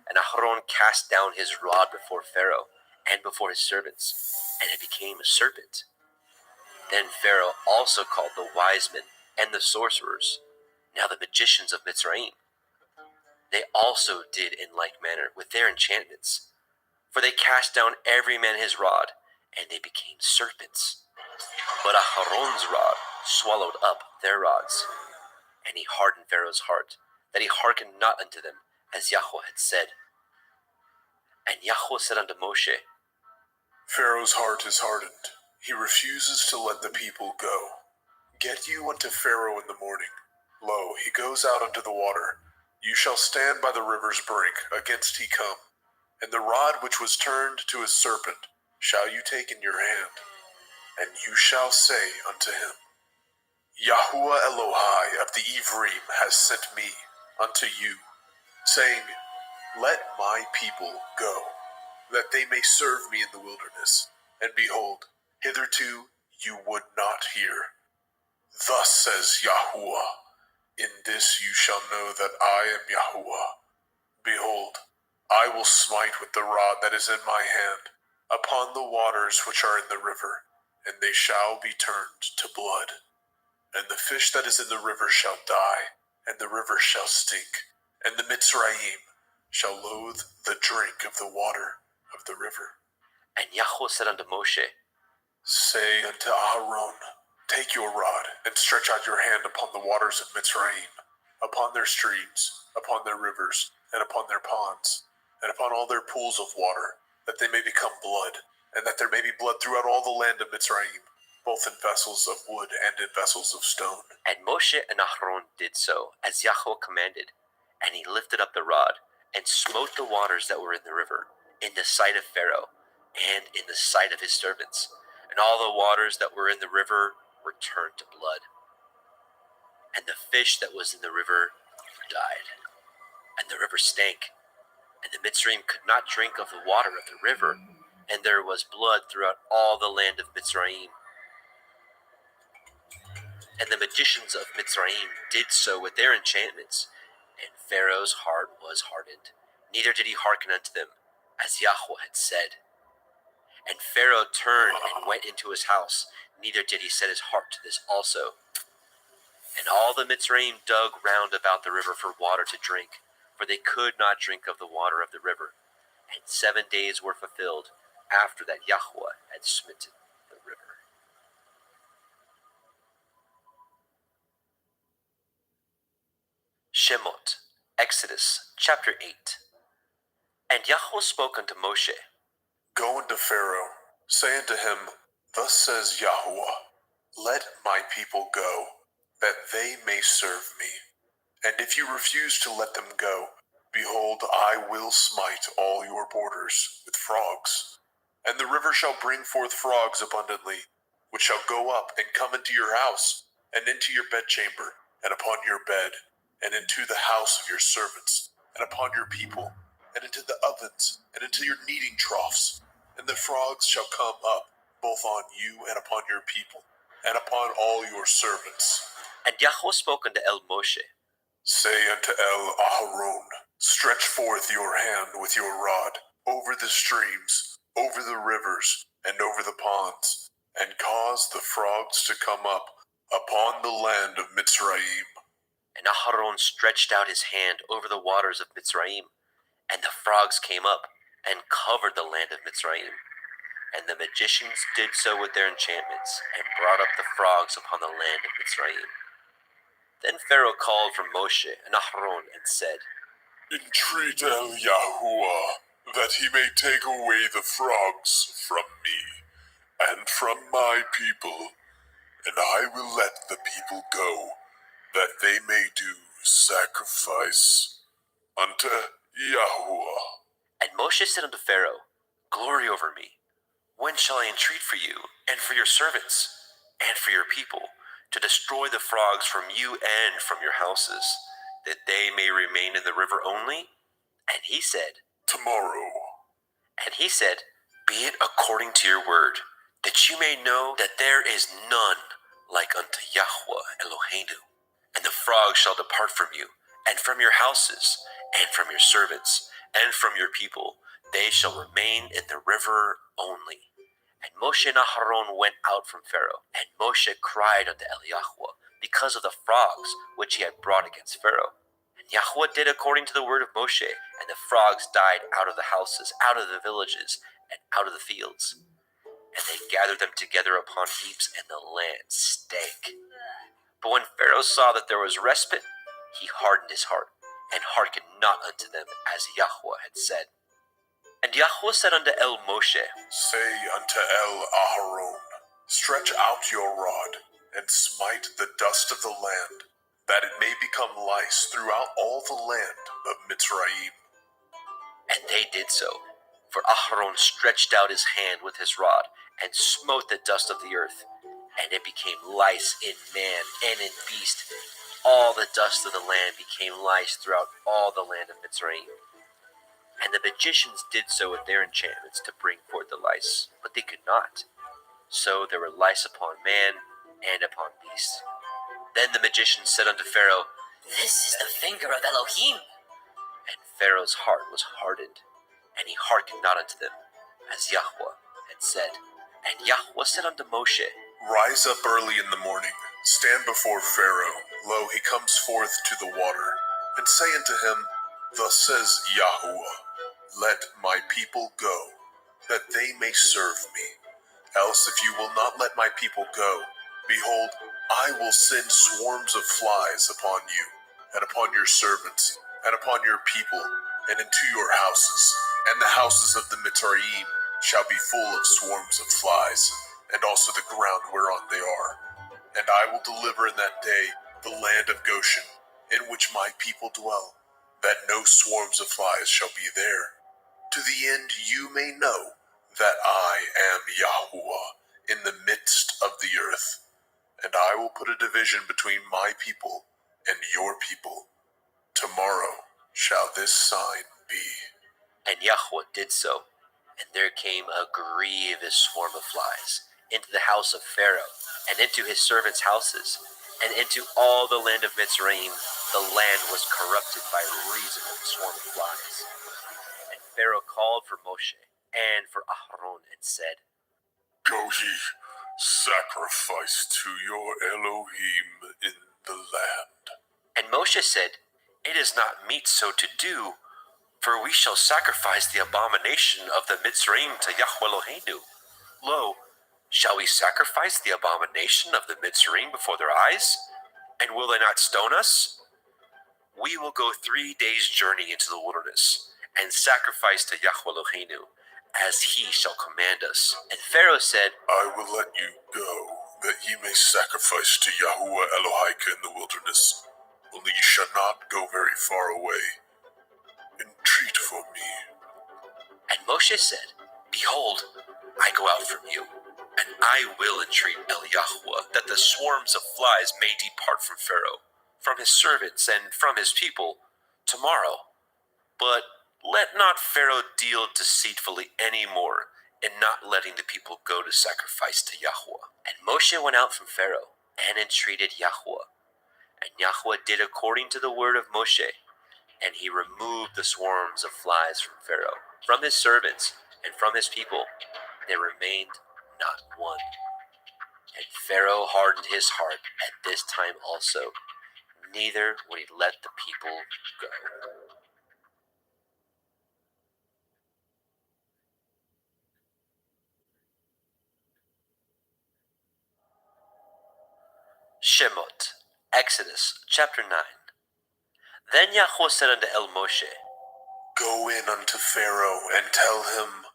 And Aharon cast down his rod before Pharaoh, and before his servants, and it became a serpent. Then Pharaoh also called the wise men, and the sorcerers, now the magicians of Mitzrayim. They also did in like manner with their enchantments, for they cast down every man his rod, and they became serpents. But Aharon's rod swallowed up their rods, and he hardened Pharaoh's heart, that he hearkened not unto them, as Yahweh had said. And Yahweh said unto Moshe, Pharaoh's heart is hardened. He refuses to let the people go. Get you unto Pharaoh in the morning. Lo, he goes out unto the water. You shall stand by the river's brink, against he come. And the rod which was turned to a serpent shall you take in your hand. And you shall say unto him, Yahuwah Elohai of the Ivrim has sent me unto you, saying, Let my people go, that they may serve me in the wilderness. And behold, hitherto you would not hear. Thus says Yahuwah, In this you shall know that I am Yahuwah. Behold, I will smite with the rod that is in my hand upon the waters which are in the river, and they shall be turned to blood. And the fish that is in the river shall die, and the river shall stink, and the Mitzrayim shall loathe the drink of the water of the river. And Yahweh said unto Moshe, Say unto Aaron, Take your rod, and stretch out your hand upon the waters of Mitzrayim, upon their streams, upon their rivers, and upon their ponds, and upon all their pools of water, that they may become blood, and that there may be blood throughout all the land of Mitzrayim. both in vessels of wood and in vessels of stone. And Moshe and Aharon did so, as Yahweh commanded. And he lifted up the rod, and smote the waters that were in the river, in the sight of Pharaoh, and in the sight of his servants. And all the waters that were in the river were turned to blood. And the fish that was in the river died. And the river stank. And the Mitzrayim could not drink of the water of the river, and there was blood throughout all the land of Mitzrayim. And the magicians of Mitzrayim did so with their enchantments, and Pharaoh's heart was hardened, neither did he hearken unto them, as Yahweh had said. And Pharaoh turned and went into his house, neither did he set his heart to this also. And all the Mitzrayim dug round about the river for water to drink, for they could not drink of the water of the river. And 7 days were fulfilled after that Yahweh had smitten the river. Shemot, Exodus, chapter 8. And Yahweh spoke unto Moshe, Go unto Pharaoh, say unto him, Thus says Yahweh, Let my people go, that they may serve me. And if you refuse to let them go, behold, I will smite all your borders with frogs. And the river shall bring forth frogs abundantly, which shall go up and come into your house, and into your bedchamber, and upon your bed, and into the house of your servants, and upon your people, and into the ovens, and into your kneading troughs. And the frogs shall come up, both on you and upon your people, and upon all your servants. And Yahweh spoke unto Moshe, Say unto Aharon, Stretch forth your hand with your rod over the streams, over the rivers, and over the ponds, and cause the frogs to come up upon the land of Mitzrayim. And Aharon stretched out his hand over the waters of Mitzrayim, and the frogs came up and covered the land of Mitzrayim. And the magicians did so with their enchantments, and brought up the frogs upon the land of Mitzrayim. Then Pharaoh called for Moshe and Aharon and said, Entreat Yahuwah, that he may take away the frogs from me, and from my people, and I will let the people go, that they may do sacrifice unto Yahuwah. And Moshe said unto Pharaoh, Glory over me. When shall I entreat for you, and for your servants, and for your people, to destroy the frogs from you and from your houses, that they may remain in the river only? And he said, Tomorrow. And he said, Be it according to your word, that you may know that there is none like unto Yahweh Eloheinu. And the frogs shall depart from you, and from your houses, and from your servants, and from your people. They shall remain in the river only. And Moshe and Aharon went out from Pharaoh, and Moshe cried unto Yahweh, because of the frogs which he had brought against Pharaoh. And Yahweh did according to the word of Moshe, and the frogs died out of the houses, out of the villages, and out of the fields. And they gathered them together upon heaps, and the land stank. But when Pharaoh saw that there was respite, he hardened his heart, and hearkened not unto them, as Yahweh had said. And Yahweh said unto Moshe, Say unto Aharon, Stretch out your rod, and smite the dust of the land, that it may become lice throughout all the land of Mitzrayim. And they did so. For Aharon stretched out his hand with his rod, and smote the dust of the earth, and it became lice in man and in beast. All the dust of the land became lice throughout all the land of Mitzrayim. And the magicians did so with their enchantments to bring forth the lice, but they could not. So there were lice upon man and upon beast. Then the magicians said unto Pharaoh, This is the finger of Elohim. And Pharaoh's heart was hardened, and he hearkened not unto them, as Yahweh had said. And Yahweh said unto Moshe, Rise up early in the morning, stand before Pharaoh. Lo, he comes forth to the water. And say unto him, Thus says Yahuwah, Let my people go, that they may serve me. Else if you will not let my people go, behold, I will send swarms of flies upon you, and upon your servants, and upon your people, and into your houses. And the houses of the Mitzrayim shall be full of swarms of flies, and also the ground whereon they are. And I will deliver in that day the land of Goshen, in which my people dwell, that no swarms of flies shall be there, to the end you may know that I am Yahuwah in the midst of the earth. And I will put a division between my people and your people. Tomorrow shall this sign be. And Yahweh did so, and there came a grievous swarm of flies into the house of Pharaoh, and into his servants' houses, and into all the land of Mitzrayim. The land was corrupted by reason of the swarm of flies. And Pharaoh called for Moshe and for Aharon and said, Go ye, sacrifice to your Elohim in the land. And Moshe said, It is not meet so to do, for we shall sacrifice the abomination of the Mitzrayim to Yahweh Eloheinu. Lo, shall we sacrifice the abomination of the Mitzrayim before their eyes? And will they not stone us? We will go 3 days' journey into the wilderness, and sacrifice to Yahweh Eloheinu, as he shall command us. And Pharaoh said, I will let you go, that ye may sacrifice to Yahuwah Elohika in the wilderness. Only ye shall not go very far away. Entreat for me. And Moshe said, Behold, I go out from you, and I will entreat El Yahuwah, that the swarms of flies may depart from Pharaoh, from his servants, and from his people, tomorrow. But let not Pharaoh deal deceitfully any more, in not letting the people go to sacrifice to Yahuwah. And Moshe went out from Pharaoh, and entreated Yahuwah. And Yahuwah did according to the word of Moshe, and he removed the swarms of flies from Pharaoh, from his servants, and from his people. There remained not one. And Pharaoh hardened his heart at this time also, neither would he let the people go. Shemot, Exodus, chapter 9. Then Yahweh said unto El Moshe, Go in unto Pharaoh, and tell him,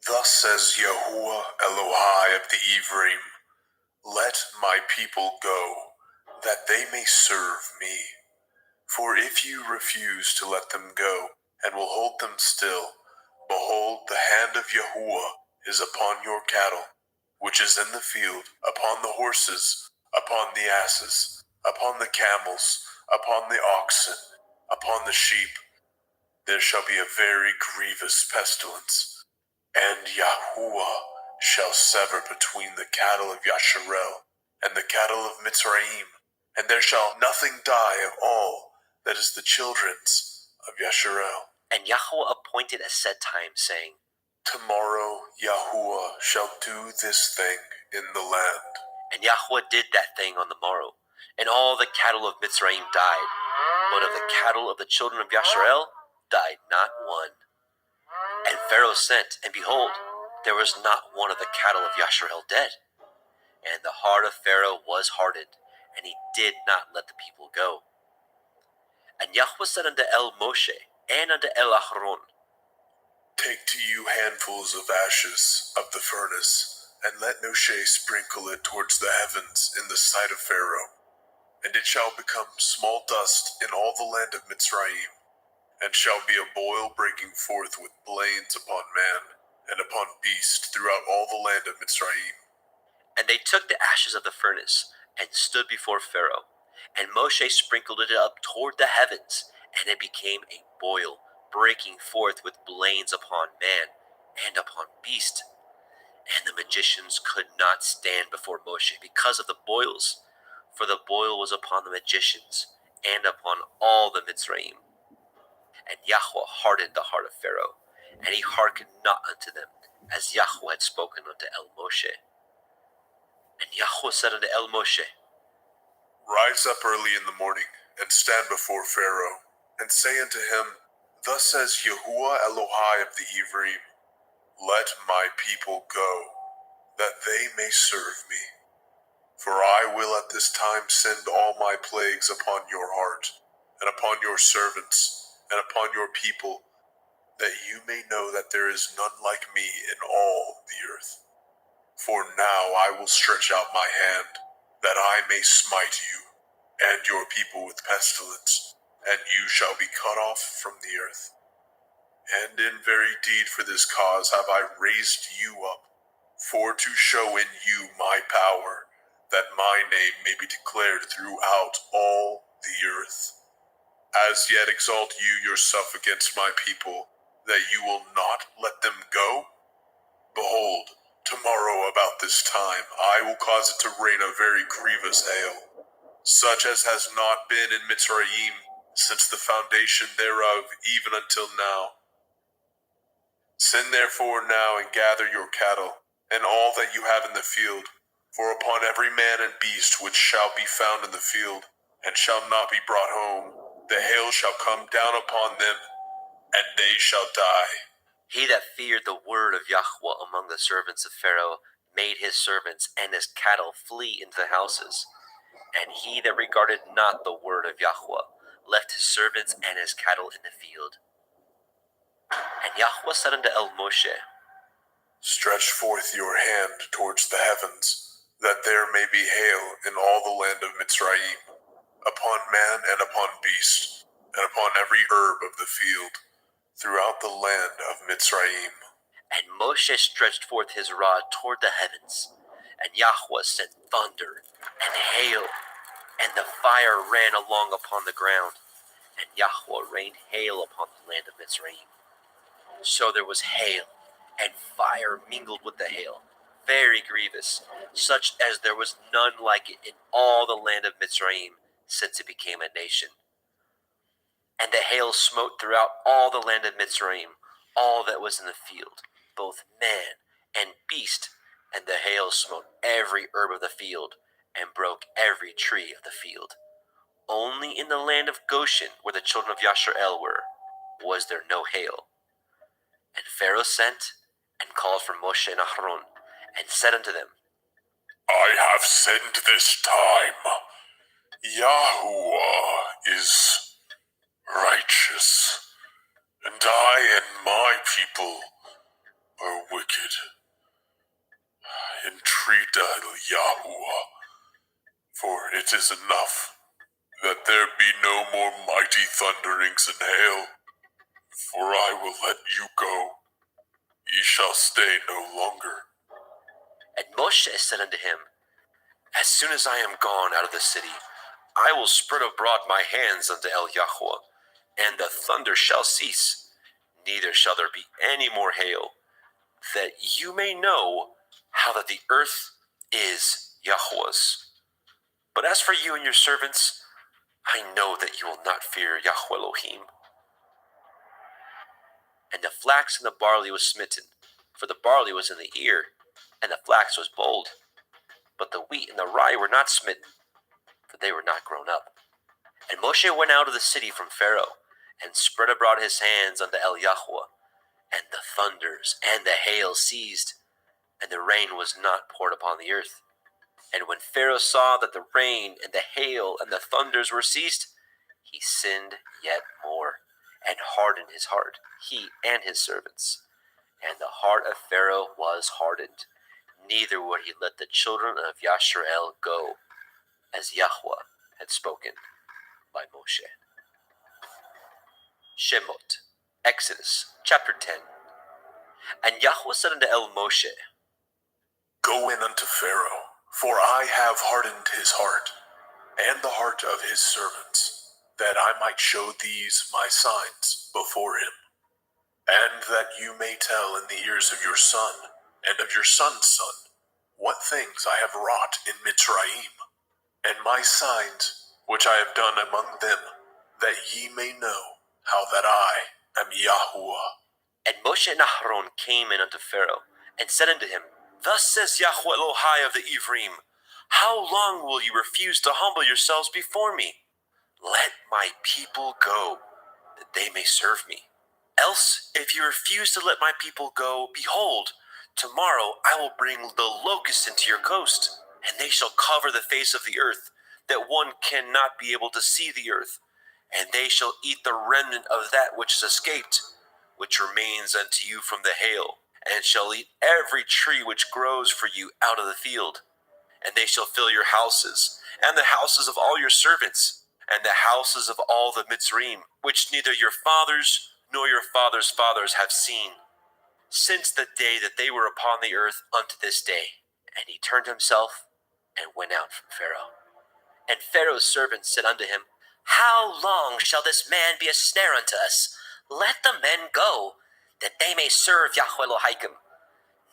Thus says Yahuwah Elohai of the Ephraim, Let my people go, that they may serve me. For if you refuse to let them go, and will hold them still, behold, the hand of Yahuwah is upon your cattle, which is in the field, upon the horses, upon the asses, upon the camels, upon the oxen, upon the sheep. There shall be a very grievous pestilence, and Yahuwah shall sever between the cattle of Yasharel and the cattle of Mitzrayim, and there shall nothing die of all that is the children's of Yasharel. And Yahweh appointed a set time, saying, Tomorrow Yahuwah shall do this thing in the land. And Yahweh did that thing on the morrow, and all the cattle of Mitzrayim died, but of the cattle of the children of Yasharel died not one. And Pharaoh sent, and behold, there was not one of the cattle of Yasharel dead. And the heart of Pharaoh was hardened, and he did not let the people go. And Yahweh said unto El Moshe and unto El Aharon, Take to you handfuls of ashes of the furnace, and let Moshe sprinkle it towards the heavens in the sight of Pharaoh. And it shall become small dust in all the land of Mitzrayim, and shall be a boil breaking forth with blains upon man, and upon beast throughout all the land of Mitzrayim. And they took the ashes of the furnace, and stood before Pharaoh. And Moshe sprinkled it up toward the heavens, and it became a boil, breaking forth with blains upon man, and upon beast. And the magicians could not stand before Moshe because of the boils, for the boil was upon the magicians, and upon all the Mitzrayim. And Yahweh hardened the heart of Pharaoh, and he hearkened not unto them, as Yahweh had spoken unto El Moshe. And Yahweh said unto El Moshe, Rise up early in the morning, and stand before Pharaoh, and say unto him, Thus says Yahuwah Elohai of the Ephraim, Let my people go, that they may serve me. For I will at this time send all my plagues upon your heart, and upon your servants, and upon your people, that you may know that there is none like me in all the earth. For now I will stretch out my hand, that I may smite you and your people with pestilence, and you shall be cut off from the earth. And in very deed for this cause have I raised you up, for to show in you my power, that my name may be declared throughout all the earth. As yet exalt you yourself against my people, that you will not let them go? Behold, tomorrow about this time I will cause it to rain a very grievous hail, such as has not been in Mitzrayim since the foundation thereof even until now. Send therefore now and gather your cattle, and all that you have in the field, for upon every man and beast which shall be found in the field, and shall not be brought home, the hail shall come down upon them, and they shall die. He that feared the word of Yahweh among the servants of Pharaoh made his servants and his cattle flee into the houses. And he that regarded not the word of Yahweh left his servants and his cattle in the field. And Yahweh said unto Moshe, Stretch forth your hand towards the heavens, that there may be hail in all the land of Mitzrayim, upon man and upon beast, and upon every herb of the field, throughout the land of Mitzrayim. And Moshe stretched forth his rod toward the heavens, and Yahweh sent thunder and hail, and the fire ran along upon the ground, and Yahweh rained hail upon the land of Mitzrayim. So there was hail, and fire mingled with the hail, very grievous, such as there was none like it in all the land of Mitzrayim, since it became a nation. And the hail smote throughout all the land of Mitzrayim, all that was in the field, both man and beast, and the hail smote every herb of the field, and broke every tree of the field. Only in the land of Goshen, where the children of Yashar'el were, was there no hail. And Pharaoh sent and called for Moshe and Aharon, and said unto them, I have sinned this time. Yahuwah is righteous, and I and my people are wicked. Entreat Yahuwah, for it is enough that there be no more mighty thunderings and hail, for I will let you go. Ye shall stay no longer. And Moshe said unto him, As soon as I am gone out of the city, I will spread abroad my hands unto Yahweh, and the thunder shall cease, neither shall there be any more hail, that you may know how that the earth is Yahweh's. But as for you and your servants, I know that you will not fear Yahweh Elohim. And the flax and the barley was smitten, for the barley was in the ear, and the flax was bold. But the wheat and the rye were not smitten, for they were not grown up. And Moshe went out of the city from Pharaoh, and spread abroad his hands unto Yahweh, and the thunders and the hail ceased, and the rain was not poured upon the earth. And when Pharaoh saw that the rain and the hail and the thunders were ceased, he sinned yet more, and hardened his heart, he and his servants. And the heart of Pharaoh was hardened, neither would he let the children of Yashar'el go, as Yahweh had spoken by Moshe. Shemot, Exodus, chapter 10. And Yahweh said unto Moshe, Go in unto Pharaoh, for I have hardened his heart, and the heart of his servants, that I might show these my signs before him, and that you may tell in the ears of your son, and of your son's son, what things I have wrought in Mitzrayim, and my signs which I have done among them, that ye may know how that I am Yahuwah. And Moshe and Aharon came in unto Pharaoh, and said unto him, Thus says Yahweh Elohai of the Ephraim, How long will you refuse to humble yourselves before me? Let my people go, that they may serve me. Else, if you refuse to let my people go, behold, tomorrow I will bring the locusts into your coast, and they shall cover the face of the earth, that one cannot be able to see the earth, and they shall eat the remnant of that which is escaped, which remains unto you from the hail. and shall eat every tree which grows for you out of the field. And they shall fill your houses, and the houses of all your servants, and the houses of all the Mitzrayim, which neither your fathers nor your fathers' fathers have seen, since the day that they were upon the earth unto this day. And he turned himself and went out from Pharaoh. And Pharaoh's servants said unto him, How long shall this man be a snare unto us? Let the men go, that they may serve Yahweh Elohim.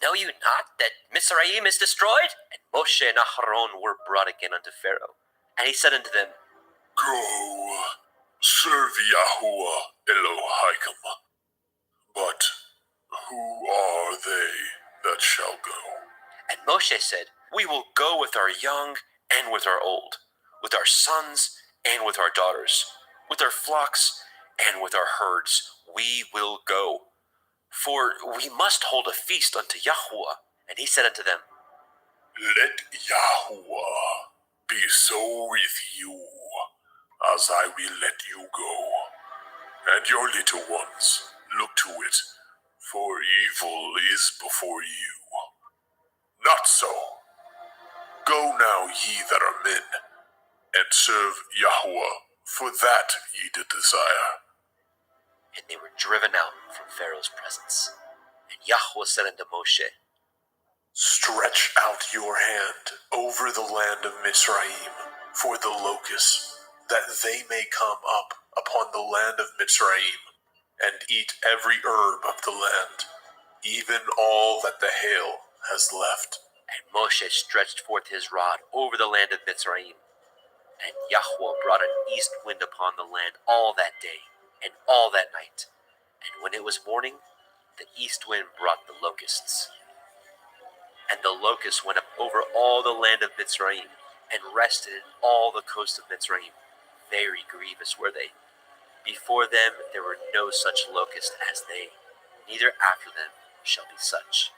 Know you not that Mizraim is destroyed? And Moshe and Aharon were brought again unto Pharaoh. And he said unto them, Go, serve Yahweh Elohim. But who are they that shall go? And Moshe said, We will go with our young and with our old, with our sons and with our daughters, with our flocks and with our herds. We will go. For we must hold a feast unto Yahweh. And he said unto them, Let Yahweh be so with you, as I will let you go, and your little ones. Look to it, for evil is before you. Not so. Go now, ye that are men, and serve Yahweh, for that ye did desire. And they were driven out from Pharaoh's presence. And Yahweh said unto Moshe, Stretch out your hand over the land of Mizraim for the locusts, that they may come up upon the land of Mizraim, and eat every herb of the land, even all that the hail has left. And Moshe stretched forth his rod over the land of Mitzrayim. And Yahweh brought an east wind upon the land all that day and all that night. And when it was morning, the east wind brought the locusts. And the locusts went up over all the land of Mitzrayim, and rested in all the coast of Mitzrayim. Very grievous were they. Before them there were no such locust as they, neither after them shall be such.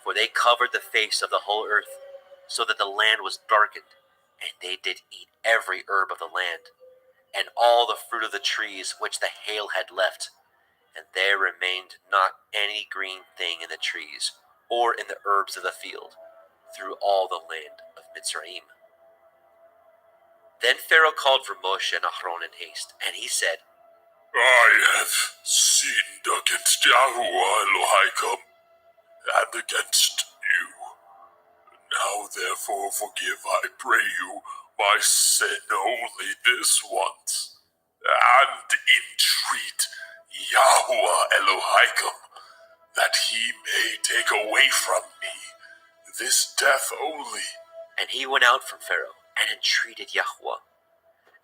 For they covered the face of the whole earth, so that the land was darkened, and they did eat every herb of the land, and all the fruit of the trees which the hail had left, and there remained not any green thing in the trees, or in the herbs of the field, through all the land of Mitzrayim. Then Pharaoh called for Moshe and Aharon in haste, and he said, I have sinned against Yahweh Elohim, and against you. Now therefore forgive, I pray you, my sin only this once, and entreat Yahweh Elohim, that he may take away from me this death only. And he went out from Pharaoh, and entreated Yahweh.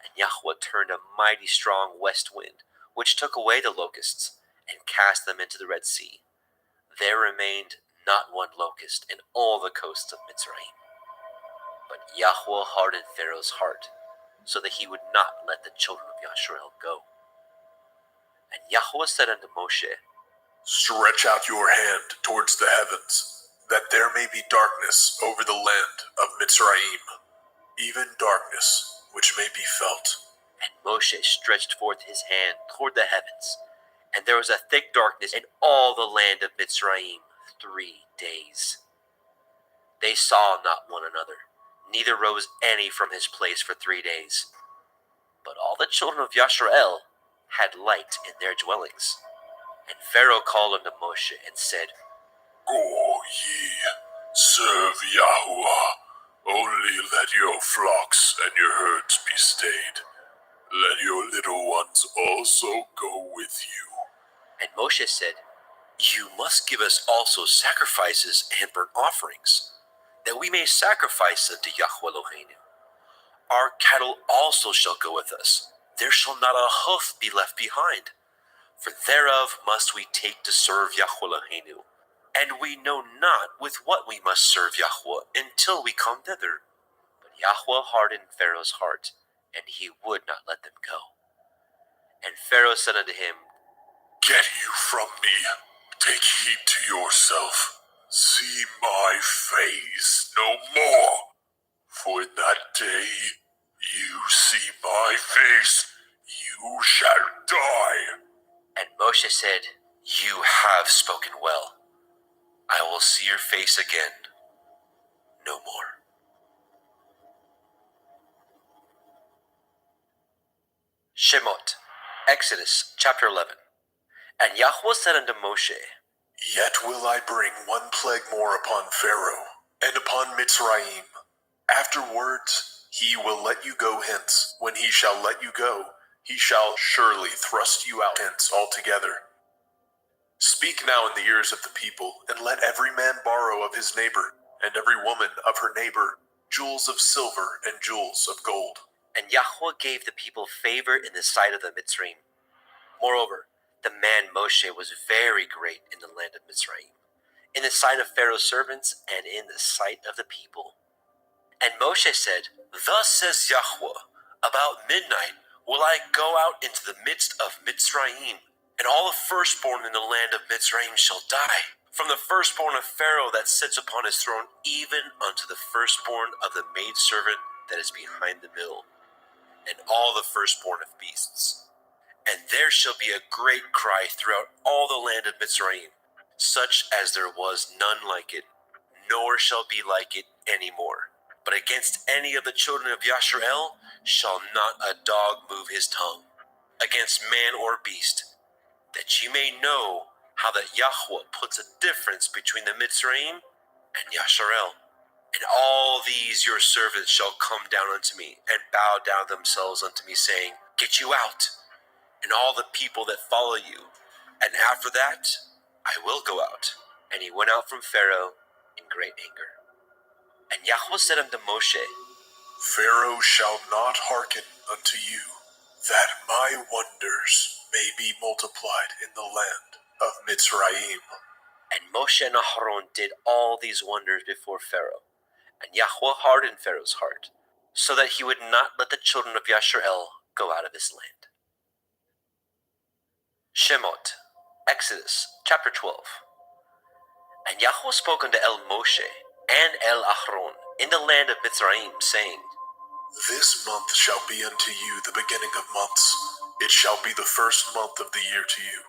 And Yahweh turned a mighty strong west wind, which took away the locusts, and cast them into the Red Sea. There remained not one locust in all the coasts of Mitzrayim. But Yahweh hardened Pharaoh's heart, so that he would not let the children of Yashrael go. And Yahweh said unto Moshe, Stretch out your hand towards the heavens, that there may be darkness over the land of Mitzrayim, even darkness which may be felt. And Moshe stretched forth his hand toward the heavens, and there was a thick darkness in all the land of Mitzrayim 3 days. They saw not one another, neither rose any from his place for 3 days. But all the children of Yashrael had light in their dwellings. And Pharaoh called unto Moshe and said, Go ye, serve Yahweh, only let your flocks and your herds be stayed. Let your little ones also go with you. And Moshe said, You must give us also sacrifices and burnt offerings, that we may sacrifice unto Yahweh Elohim. Our cattle also shall go with us. There shall not a hoof be left behind. For thereof must we take to serve Yahweh Elohim. And we know not with what we must serve Yahweh until we come thither. But Yahweh hardened Pharaoh's heart, and he would not let them go. And Pharaoh said unto him, Get you from me, take heed to yourself, see my face no more. For in that day you see my face, you shall die. And Moshe said, You have spoken well. will see your face again no more. Shemot, Exodus chapter 11. And Yahweh said unto Moshe, Yet will I bring one plague more upon Pharaoh, and upon Mitzrayim. Afterwards he will let you go hence. When he shall let you go, he shall surely thrust you out hence altogether. Speak now in the ears of the people, and let every man borrow of his neighbor, and every woman of her neighbor, jewels of silver and jewels of gold. And Yahweh gave the people favor in the sight of the Mitzrayim. Moreover, the man Moshe was very great in the land of Mitzrayim, in the sight of Pharaoh's servants, and in the sight of the people. And Moshe said, Thus says Yahweh, about midnight will I go out into the midst of Mitzrayim, and all the firstborn in the land of Mitzrayim shall die, from the firstborn of Pharaoh that sits upon his throne, even unto the firstborn of the maidservant that is behind the mill, and all the firstborn of beasts. And there shall be a great cry throughout all the land of Mitzrayim, such as there was none like it, nor shall be like it any more. But against any of the children of Yasharel shall not a dog move his tongue, against man or beast, that ye may know how that Yahweh puts a difference between the Mitzrayim and Yasharel. And all these your servants shall come down unto me, and bow down themselves unto me, saying, Get you out, and all the people that follow you. And after that I will go out. And he went out from Pharaoh in great anger. And Yahweh said unto Moshe, Pharaoh shall not hearken unto you, that my wonders may be multiplied in the land of Mitzrayim. And Moshe and Aharon did all these wonders before Pharaoh. And Yahweh hardened Pharaoh's heart, so that he would not let the children of Yasharel go out of his land. Shemot, Exodus chapter 12. And Yahweh spoke unto El Moshe and El Aharon in the land of Mitzrayim, saying, This month shall be unto you the beginning of months. It shall be the first month of the year to you.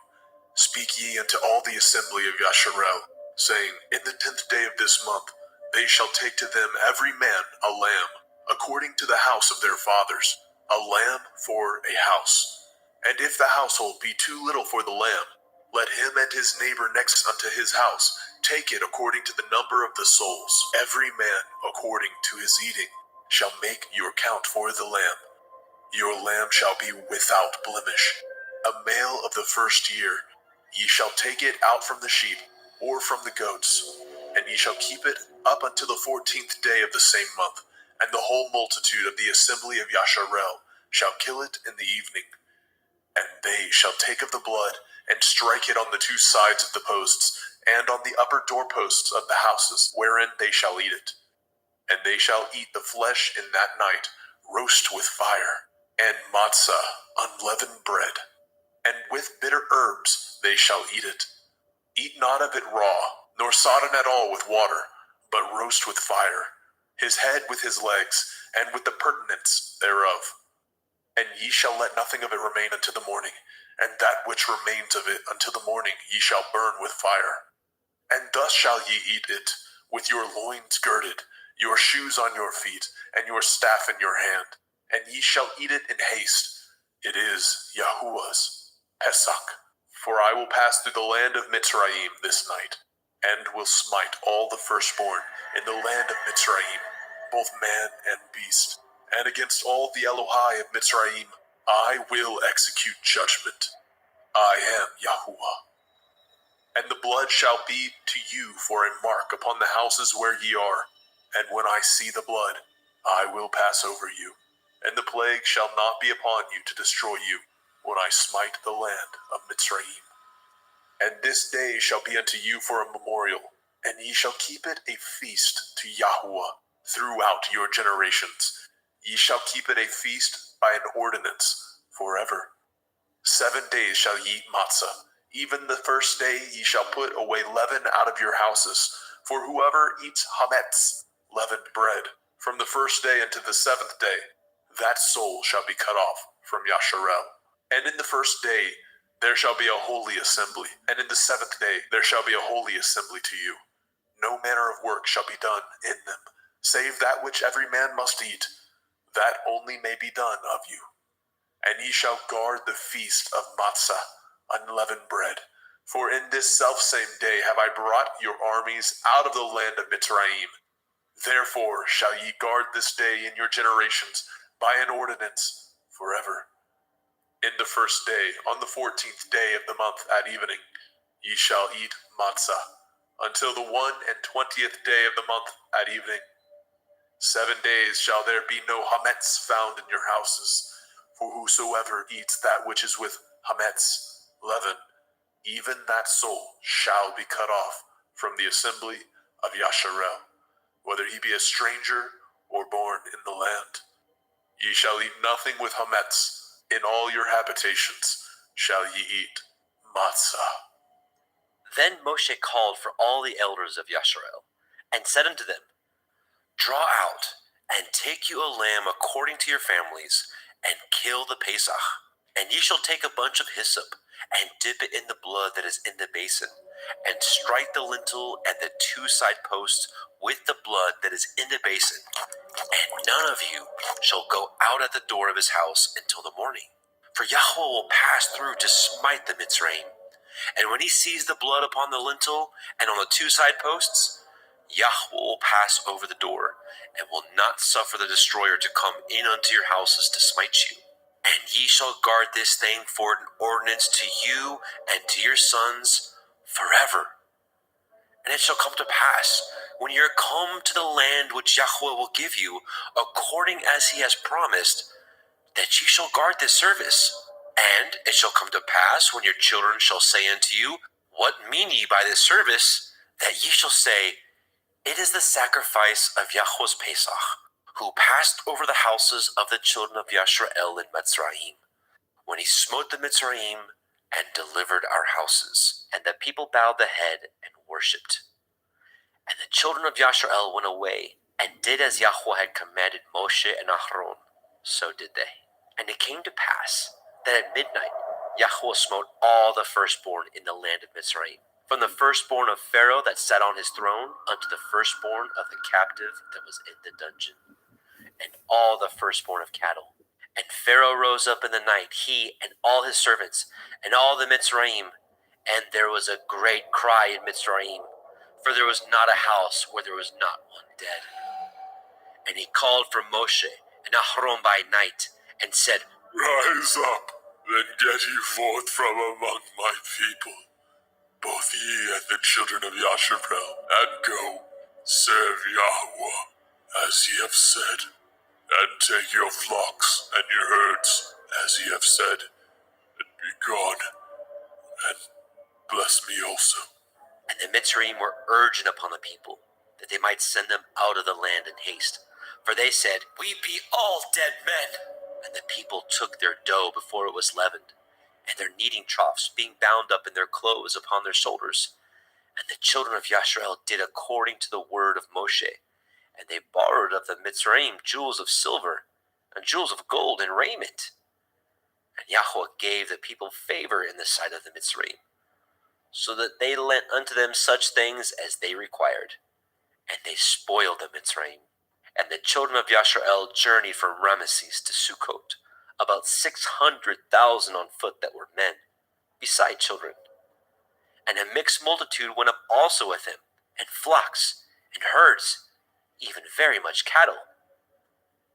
Speak ye unto all the assembly of Yasharel, saying, In the 10th day of this month they shall take to them every man a lamb, according to the house of their fathers, a lamb for a house. And if the household be too little for the lamb, let him and his neighbor next unto his house take it according to the number of the souls. Every man according to his eating shall make your count for the lamb. Your lamb shall be without blemish, a male of the first year. Ye shall take it out from the sheep or from the goats, and ye shall keep it up until the 14th day of the same month. And the whole multitude of the assembly of Yasharel shall kill it in the evening. And they shall take of the blood, and strike it on the two sides of the posts, and on the upper doorposts of the houses, wherein they shall eat it. And they shall eat the flesh in that night, roast with fire, and matzah, unleavened bread. And with bitter herbs they shall eat it. Eat not of it raw, nor sodden at all with water, but roast with fire, his head with his legs, and with the purtenance thereof. And ye shall let nothing of it remain unto the morning, and that which remains of it until the morning ye shall burn with fire. And thus shall ye eat it, with your loins girded, your shoes on your feet, and your staff in your hand. And ye shall eat it in haste. It is Yahuwah's Pesach. For I will pass through the land of Mitzrayim this night, and will smite all the firstborn in the land of Mitzrayim, both man and beast. And against all the Elohai of Mitzrayim I will execute judgment. I am Yahuwah. And the blood shall be to you for a mark upon the houses where ye are. And when I see the blood, I will pass over you. And the plague shall not be upon you to destroy you, when I smite the land of Mitzrayim. And this day shall be unto you for a memorial, and ye shall keep it a feast to Yahuwah throughout your generations. Ye shall keep it a feast by an ordinance forever. 7 days shall ye eat matzah. Even the first day ye shall put away leaven out of your houses. For whoever eats hametz, leavened bread, from the first day unto the 7th day, that soul shall be cut off from Yasharel. And in the first day there shall be a holy assembly, and in the 7th day there shall be a holy assembly to you. No manner of work shall be done in them, save that which every man must eat, that only may be done of you. And ye shall guard the feast of matzah, unleavened bread. For in this selfsame day have I brought your armies out of the land of Mitzrayim. Therefore shall ye guard this day in your generations by an ordinance forever. In the first day, on the 14th day of the month at evening, ye shall eat matzah, until the 21st day of the month at evening. 7 days shall there be no hametz found in your houses, for whosoever eats that which is with hametz, leaven, even that soul shall be cut off from the assembly of Yasharel, whether he be a stranger or born in the land. Ye shall eat nothing with hametz. In all your habitations shall ye eat matzah. Then Moshe called for all the elders of Yasharel, and said unto them, Draw out, and take you a lamb according to your families, and kill the Pesach. And ye shall take a bunch of hyssop, and dip it in the blood that is in the basin, and strike the lintel and the 2 side posts with the blood that is in the basin. And none of you shall go out at the door of his house until the morning. For Yahweh will pass through to smite the Mitzrayim. And when he sees the blood upon the lintel and on the 2 side posts, Yahweh will pass over the door, and will not suffer the destroyer to come in unto your houses to smite you. And ye shall guard this thing for an ordinance to you and to your sons forever. And it shall come to pass, when ye are come to the land which Yahweh will give you, according as he has promised, that ye shall guard this service. And it shall come to pass, when your children shall say unto you, What mean ye by this service? That ye shall say, It is the sacrifice of Yahweh's Pesach, who passed over the houses of the children of Yasharel in Mitzrayim, when he smote the Mitzrayim and delivered our houses. And the people bowed the head and worshipped. And the children of Yasharel went away, and did as Yahweh had commanded Moshe and Aharon. So did they. And it came to pass that at midnight Yahweh smote all the firstborn in the land of Mitzrayim, from the firstborn of Pharaoh that sat on his throne unto the firstborn of the captive that was in the dungeon, and all the firstborn of cattle. And Pharaoh rose up in the night, he and all his servants, and all the Mitzrayim, and there was a great cry in Mitzrayim, for there was not a house where there was not one dead. And he called for Moshe and Aharon by night, and said, Rise up, and get ye forth from among my people, both ye and the children of Yasharel, and go, serve Yahweh, as ye have said, and take your flocks and your herds, as ye have said, and be gone, and bless me also. And the Mitzrayim were urgent upon the people, that they might send them out of the land in haste. For they said, We be all dead men. And the people took their dough before it was leavened, and their kneading troughs being bound up in their clothes upon their shoulders. And the children of Yasharel did according to the word of Moshe. And they borrowed of the Mitzrayim jewels of silver, and jewels of gold, and raiment. And Yahweh gave the people favor in the sight of the Mitzrayim, so that they lent unto them such things as they required. And they spoiled the Mitzrayim. And the children of Yasharel journeyed from Ramesses to Sukkot, about 600,000 on foot that were men, beside children. And a mixed multitude went up also with him, and flocks, and herds, even very much cattle.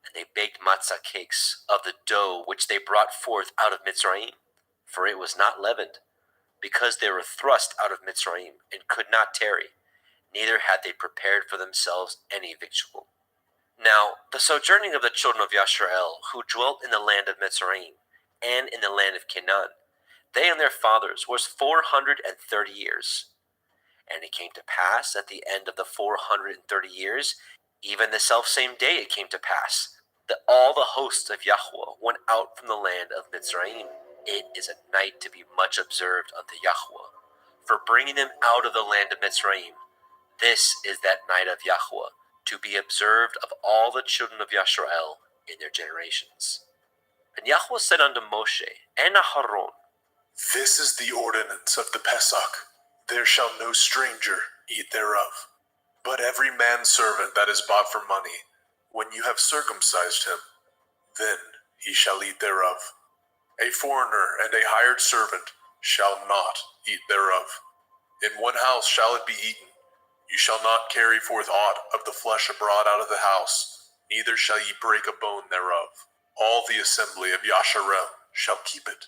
And they baked matzah cakes of the dough which they brought forth out of Mitzrayim, for it was not leavened, because they were thrust out of Mitzrayim, and could not tarry, neither had they prepared for themselves any victual. Now the sojourning of the children of Yasharel, who dwelt in the land of Mitzrayim, and in the land of Canaan, they and their fathers, was 430 years. And it came to pass at the end of the 430 years, even the selfsame day it came to pass, that all the hosts of Yahweh went out from the land of Mitzrayim. It is a night to be much observed unto Yahweh, for bringing them out of the land of Mitzrayim. This is that night of Yahweh, to be observed of all the children of Yasharel in their generations. And Yahweh said unto Moshe and Aharon, This is the ordinance of the Pesach. There shall no stranger eat thereof. But every manservant that is bought for money, when you have circumcised him, then he shall eat thereof. A foreigner and a hired servant shall not eat thereof. In one house shall it be eaten. You shall not carry forth aught of the flesh abroad out of the house, neither shall ye break a bone thereof. All the assembly of Yasharel shall keep it.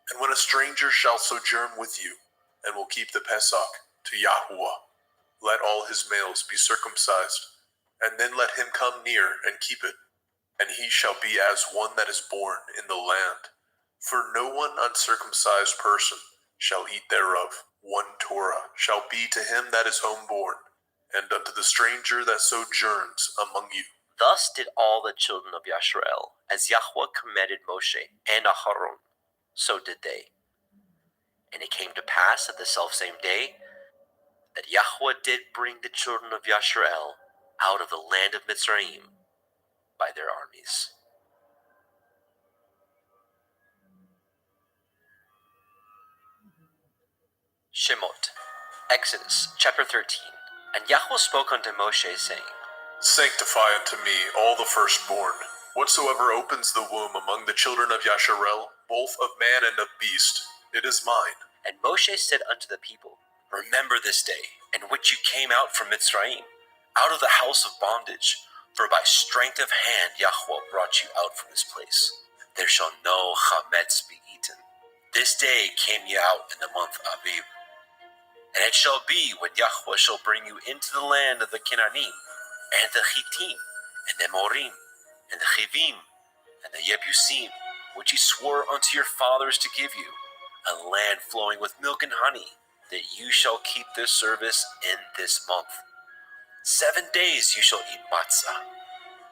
And when a stranger shall sojourn with you, and will keep the Pesach to Yahuwah, let all his males be circumcised, and then let him come near and keep it. And he shall be as one that is born in the land. For no one uncircumcised person shall eat thereof. One Torah shall be to him that is homeborn, and unto the stranger that sojourns among you. Thus did all the children of Yasharel, as Yahweh commanded Moshe and Aharon, so did they. And it came to pass at the selfsame day that Yahweh did bring the children of Yasharel out of the land of Mitzrayim by their armies. Shemot, Exodus chapter 13. And Yahweh spoke unto Moshe, saying, Sanctify unto me all the firstborn, whatsoever opens the womb among the children of Yasharel, both of man and of beast, it is mine. And Moshe said unto the people, Remember this day, in which you came out from Mitzrayim, out of the house of bondage, for by strength of hand Yahweh brought you out from this place. There shall no chametz be eaten. This day came ye out in the month Aviv. And it shall be, when Yahweh shall bring you into the land of the Canaanim, and the Chittim, and the Amorim, and the Chivim, and the Yebusim, which he swore unto your fathers to give you, a land flowing with milk and honey, that you shall keep this service in this month. 7 days you shall eat matzah,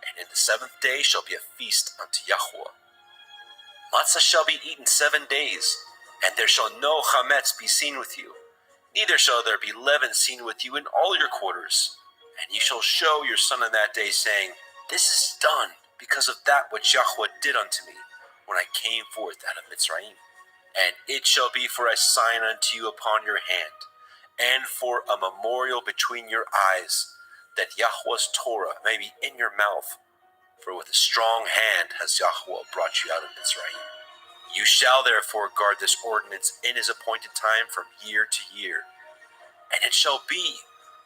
and in the 7th day shall be a feast unto Yahweh. Matzah shall be eaten 7 days, and there shall no chametz be seen with you, neither shall there be leaven seen with you in all your quarters. And you shall show your son in that day, saying, This is done because of that which Yahweh did unto me, when I came forth out of Mitzrayim. And it shall be for a sign unto you upon your hand, and for a memorial between your eyes, that Yahweh's Torah may be in your mouth. For with a strong hand has Yahweh brought you out of Mitzrayim. You shall therefore guard this ordinance in his appointed time from year to year. And it shall be,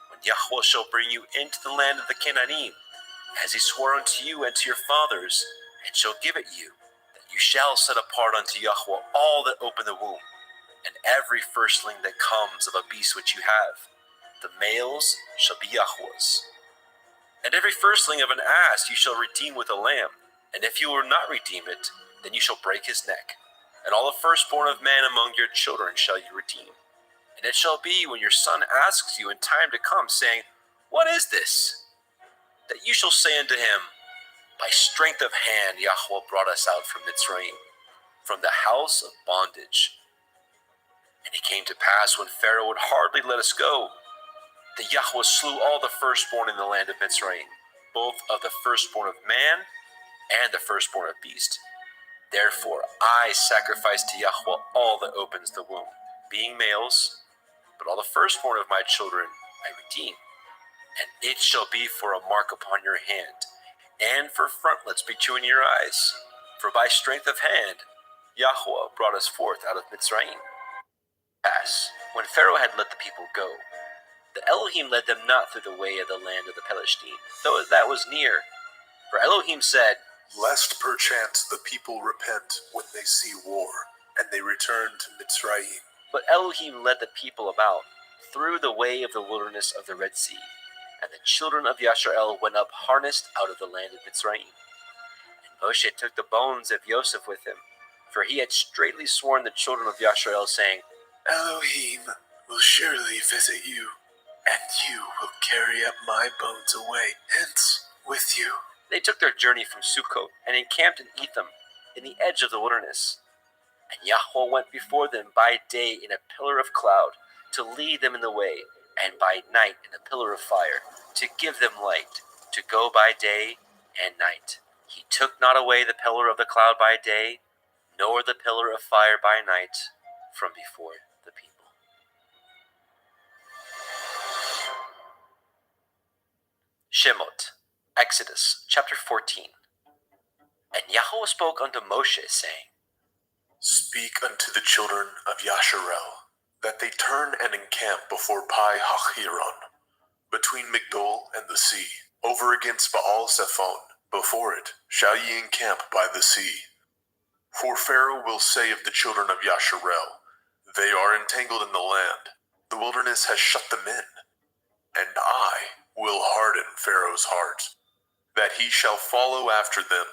when Yahweh shall bring you into the land of the Canaanim, as he swore unto you and to your fathers, and shall give it you, that you shall set apart unto Yahweh all that open the womb, and every firstling that comes of a beast which you have. The males shall be Yahweh's. And every firstling of an ass you shall redeem with a lamb, and if you will not redeem it, then you shall break his neck. And all the firstborn of man among your children shall you redeem. And it shall be, when your son asks you in time to come, saying, What is this? That you shall say unto him, By strength of hand Yahweh brought us out from Mitzrayim, from the house of bondage. And it came to pass, when Pharaoh would hardly let us go, that Yahweh slew all the firstborn in the land of Mitzrayim, both of the firstborn of man and the firstborn of beast. Therefore I sacrifice to Yahweh all that opens the womb, being males, but all the firstborn of my children I redeem. And it shall be for a mark upon your hand, and for frontlets between your eyes. For by strength of hand Yahweh brought us forth out of Mitzrayim. As when Pharaoh had let the people go, the Elohim led them not through the way of the land of the Palestine, though that was near. For Elohim said, Lest perchance the people repent when they see war, and they return to Mitzrayim. But Elohim led the people about through the way of the wilderness of the Red Sea, and the children of Yasharel went up harnessed out of the land of Mitzrayim. And Moshe took the bones of Yosef with him, for he had straitly sworn the children of Yasharel, saying, Elohim will surely visit you, and you will carry up my bones away hence with you. They took their journey from Sukkot, and encamped in Etham, in the edge of the wilderness. And Yahweh went before them by day in a pillar of cloud, to lead them in the way, and by night in a pillar of fire, to give them light, to go by day and night. He took not away the pillar of the cloud by day, nor the pillar of fire by night, from before the people. Shemot, Exodus chapter 14. And Yahweh spoke unto Moshe, saying, Speak unto the children of Yasharel, that they turn and encamp before Pi Hachiron, between Migdol and the sea, over against Baal Zephon. Before it shall ye encamp by the sea. For Pharaoh will say of the children of Yasharel, they are entangled in the land, the wilderness has shut them in. And I will harden Pharaoh's heart, that he shall follow after them,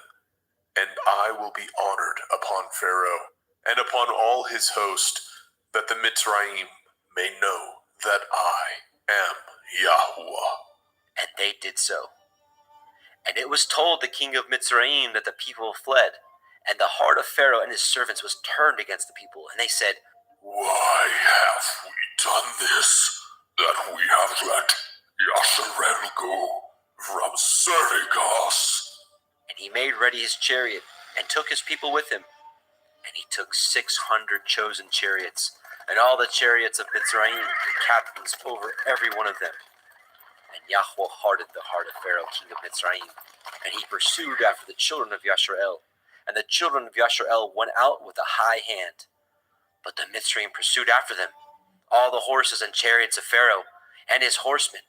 and I will be honored upon Pharaoh, and upon all his host, that the Mitzrayim may know that I am Yahuwah. And they did so. And it was told the king of Mitzrayim that the people fled, and the heart of Pharaoh and his servants was turned against the people. And they said, Why have we done this, that we have let Yasharel go from serving us? And he made ready his chariot, and took his people with him. And he took 600 chosen chariots, and all the chariots of Mitzrayim, and captains over every one of them. And Yahweh hardened the heart of Pharaoh, king of Mitzrayim, and he pursued after the children of Yasharel. And the children of Yasharel went out with a high hand. But the Mitzrayim pursued after them, all the horses and chariots of Pharaoh, and his horsemen,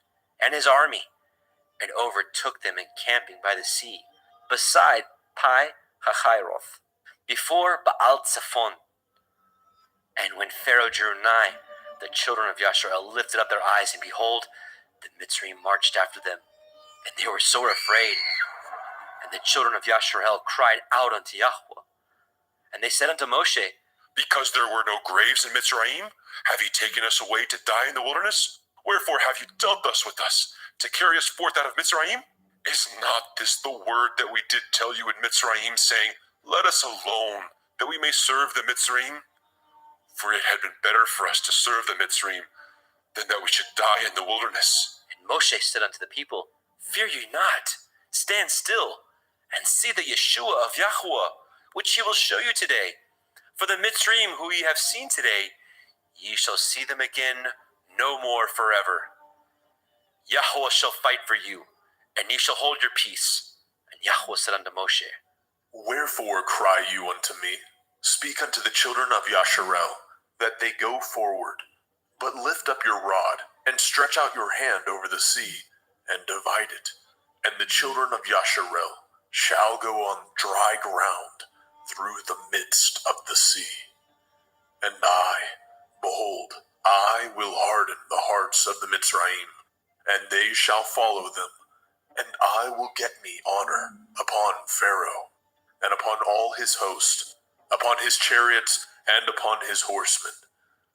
and his army, and overtook them encamping by the sea, beside Pi Hachiroth, before Baal Zephon. And when Pharaoh drew nigh, the children of Yasharel lifted up their eyes, and behold, the Mitzrayim marched after them, and they were sore afraid. And the children of Yasharel cried out unto Yahweh. And they said unto Moshe, Because there were no graves in Mitzrayim, have ye taken us away to die in the wilderness? Wherefore have you dealt thus with us, to carry us forth out of Mitzrayim? Is not this the word that we did tell you in Mitzrayim, saying, Let us alone, that we may serve the Mitzrayim? For it had been better for us to serve the Mitzrayim, than that we should die in the wilderness. And Moshe said unto the people, Fear ye not, stand still, and see the Yeshua of Yahuwah, which he will show you today. For the Mitzrayim who ye have seen today, ye shall see them again no more forever. Yahuwah shall fight for you, and ye shall hold your peace. And Yahuwah said unto Moshe, Wherefore cry you unto me? Speak unto the children of Yasharel, that they go forward. But lift up your rod, and stretch out your hand over the sea, and divide it. And the children of Yasharel shall go on dry ground through the midst of the sea. And I, behold, I will harden the hearts of the Mitzrayim, and they shall follow them, and I will get me honor upon Pharaoh, and upon all his host, upon his chariots, and upon his horsemen.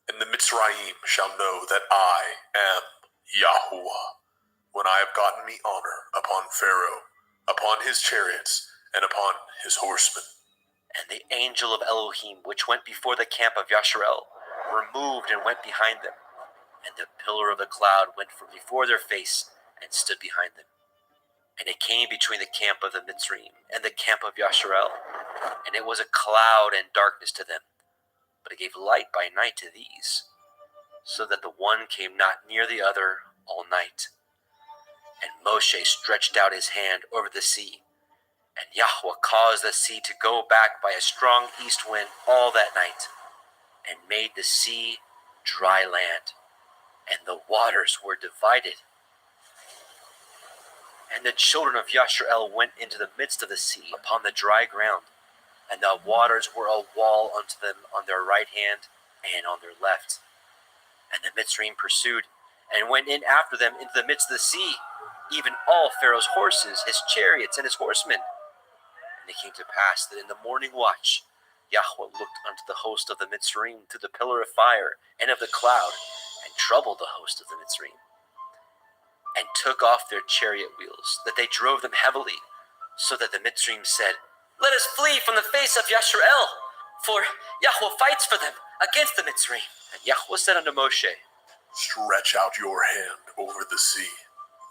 And the Mitzrayim shall know that I am Yahuwah, when I have gotten me honor upon Pharaoh, upon his chariots, and upon his horsemen. And the angel of Elohim, which went before the camp of Yasharel, removed and went behind them. And the pillar of the cloud went from before their face, and stood behind them. And it came between the camp of the Mitzrayim and the camp of Yasharel, and it was a cloud and darkness to them, but it gave light by night to these, so that the one came not near the other all night. And Moshe stretched out his hand over the sea, and Yahweh caused the sea to go back by a strong east wind all that night, and made the sea dry land, and the waters were divided. And the children of Yasharel went into the midst of the sea upon the dry ground, and the waters were a wall unto them on their right hand and on their left. And the Mitzrayim pursued, and went in after them into the midst of the sea, even all Pharaoh's horses, his chariots, and his horsemen. And it came to pass that in the morning watch Yahweh looked unto the host of the Mitzrayim through the pillar of fire and of the cloud, and troubled the host of the Mitzrayim, and took off their chariot wheels, that they drove them heavily, so that the Mitzrayim said, Let us flee from the face of Yasharel, for Yahweh fights for them against the Mitzrayim. And Yahweh said unto Moshe, Stretch out your hand over the sea,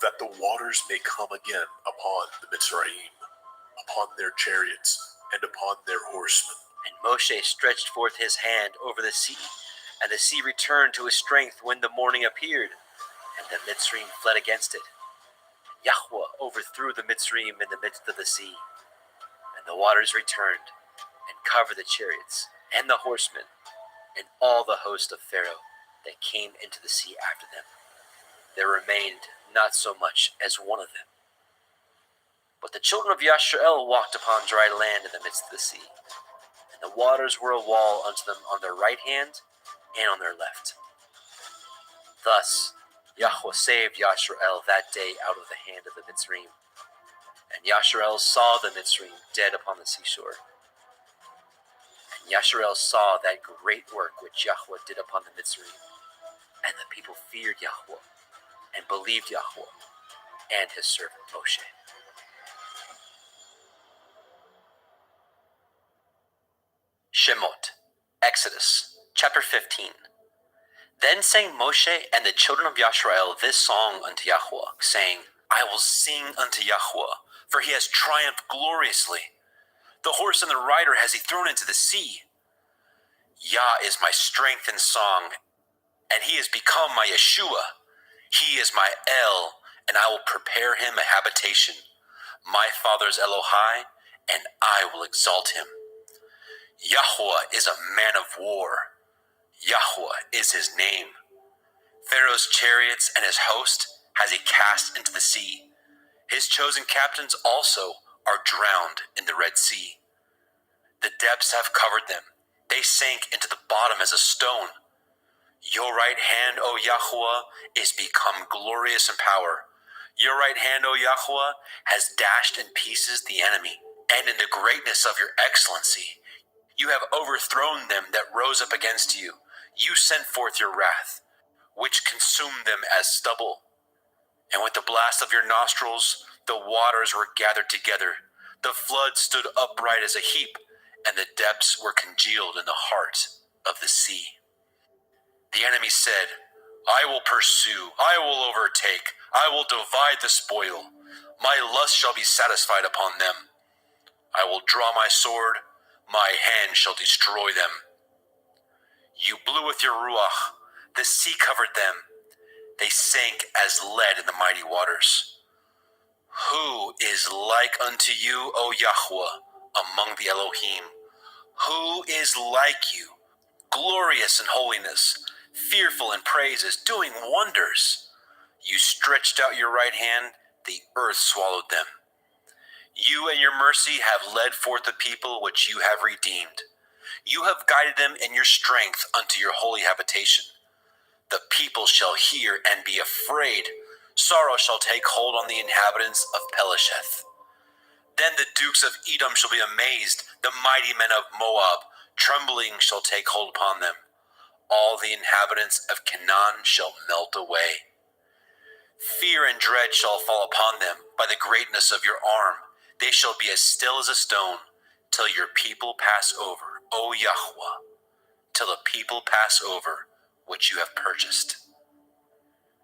that the waters may come again upon the Mitzrayim, upon their chariots, and upon their horsemen. And Moshe stretched forth his hand over the sea, and the sea returned to his strength when the morning appeared, and the Mitzrayim fled against it. Yahweh overthrew the Mitzrayim in the midst of the sea, and the waters returned and covered the chariots and the horsemen and all the host of Pharaoh that came into the sea after them. There remained not so much as one of them. But the children of Yashrael walked upon dry land in the midst of the sea, and the waters were a wall unto them on their right hand and on their left. Thus Yahweh saved Yashrael that day out of the hand of the Mitzrayim. And Yashrael saw the Mitzrayim dead upon the seashore. And Yashrael saw that great work which Yahweh did upon the Mitzrayim. And the people feared Yahweh and believed Yahweh and his servant Moshe. Shemot, Exodus, chapter 15. Then sang Moshe and the children of Yashrael this song unto Yahweh, saying, I will sing unto Yahweh, for he has triumphed gloriously. The horse and the rider has he thrown into the sea. Yah is my strength and song, and he has become my Yeshua. He is my El, and I will prepare him a habitation. My father's Elohai, and I will exalt him. Yahweh is a man of war. Yahweh is his name. Pharaoh's chariots and his host has he cast into the sea. His chosen captains also are drowned in the Red Sea. The depths have covered them. They sank into the bottom as a stone. Your right hand, O Yahweh, is become glorious in power. Your right hand, O Yahweh, has dashed in pieces the enemy, and in the greatness of your excellency, you have overthrown them that rose up against you. You sent forth your wrath, which consumed them as stubble. And with the blast of your nostrils, the waters were gathered together. The flood stood upright as a heap, and the depths were congealed in the heart of the sea. The enemy said, I will pursue, I will overtake, I will divide the spoil. My lust shall be satisfied upon them. I will draw my sword, my hand shall destroy them. You blew with your ruach, the sea covered them. They sank as lead in the mighty waters. Who is like unto you, O Yahweh, among the Elohim? Who is like you, glorious in holiness, fearful in praises, doing wonders? You stretched out your right hand, the earth swallowed them. You and your mercy have led forth the people which you have redeemed. You have guided them in your strength unto your holy habitation. The people shall hear and be afraid. Sorrow shall take hold on the inhabitants of Pelesheth. Then the dukes of Edom shall be amazed, the mighty men of Moab, trembling shall take hold upon them. All the inhabitants of Canaan shall melt away. Fear and dread shall fall upon them by the greatness of your arm. They shall be as still as a stone, till your people pass over, O Yahweh, till the people pass over which you have purchased.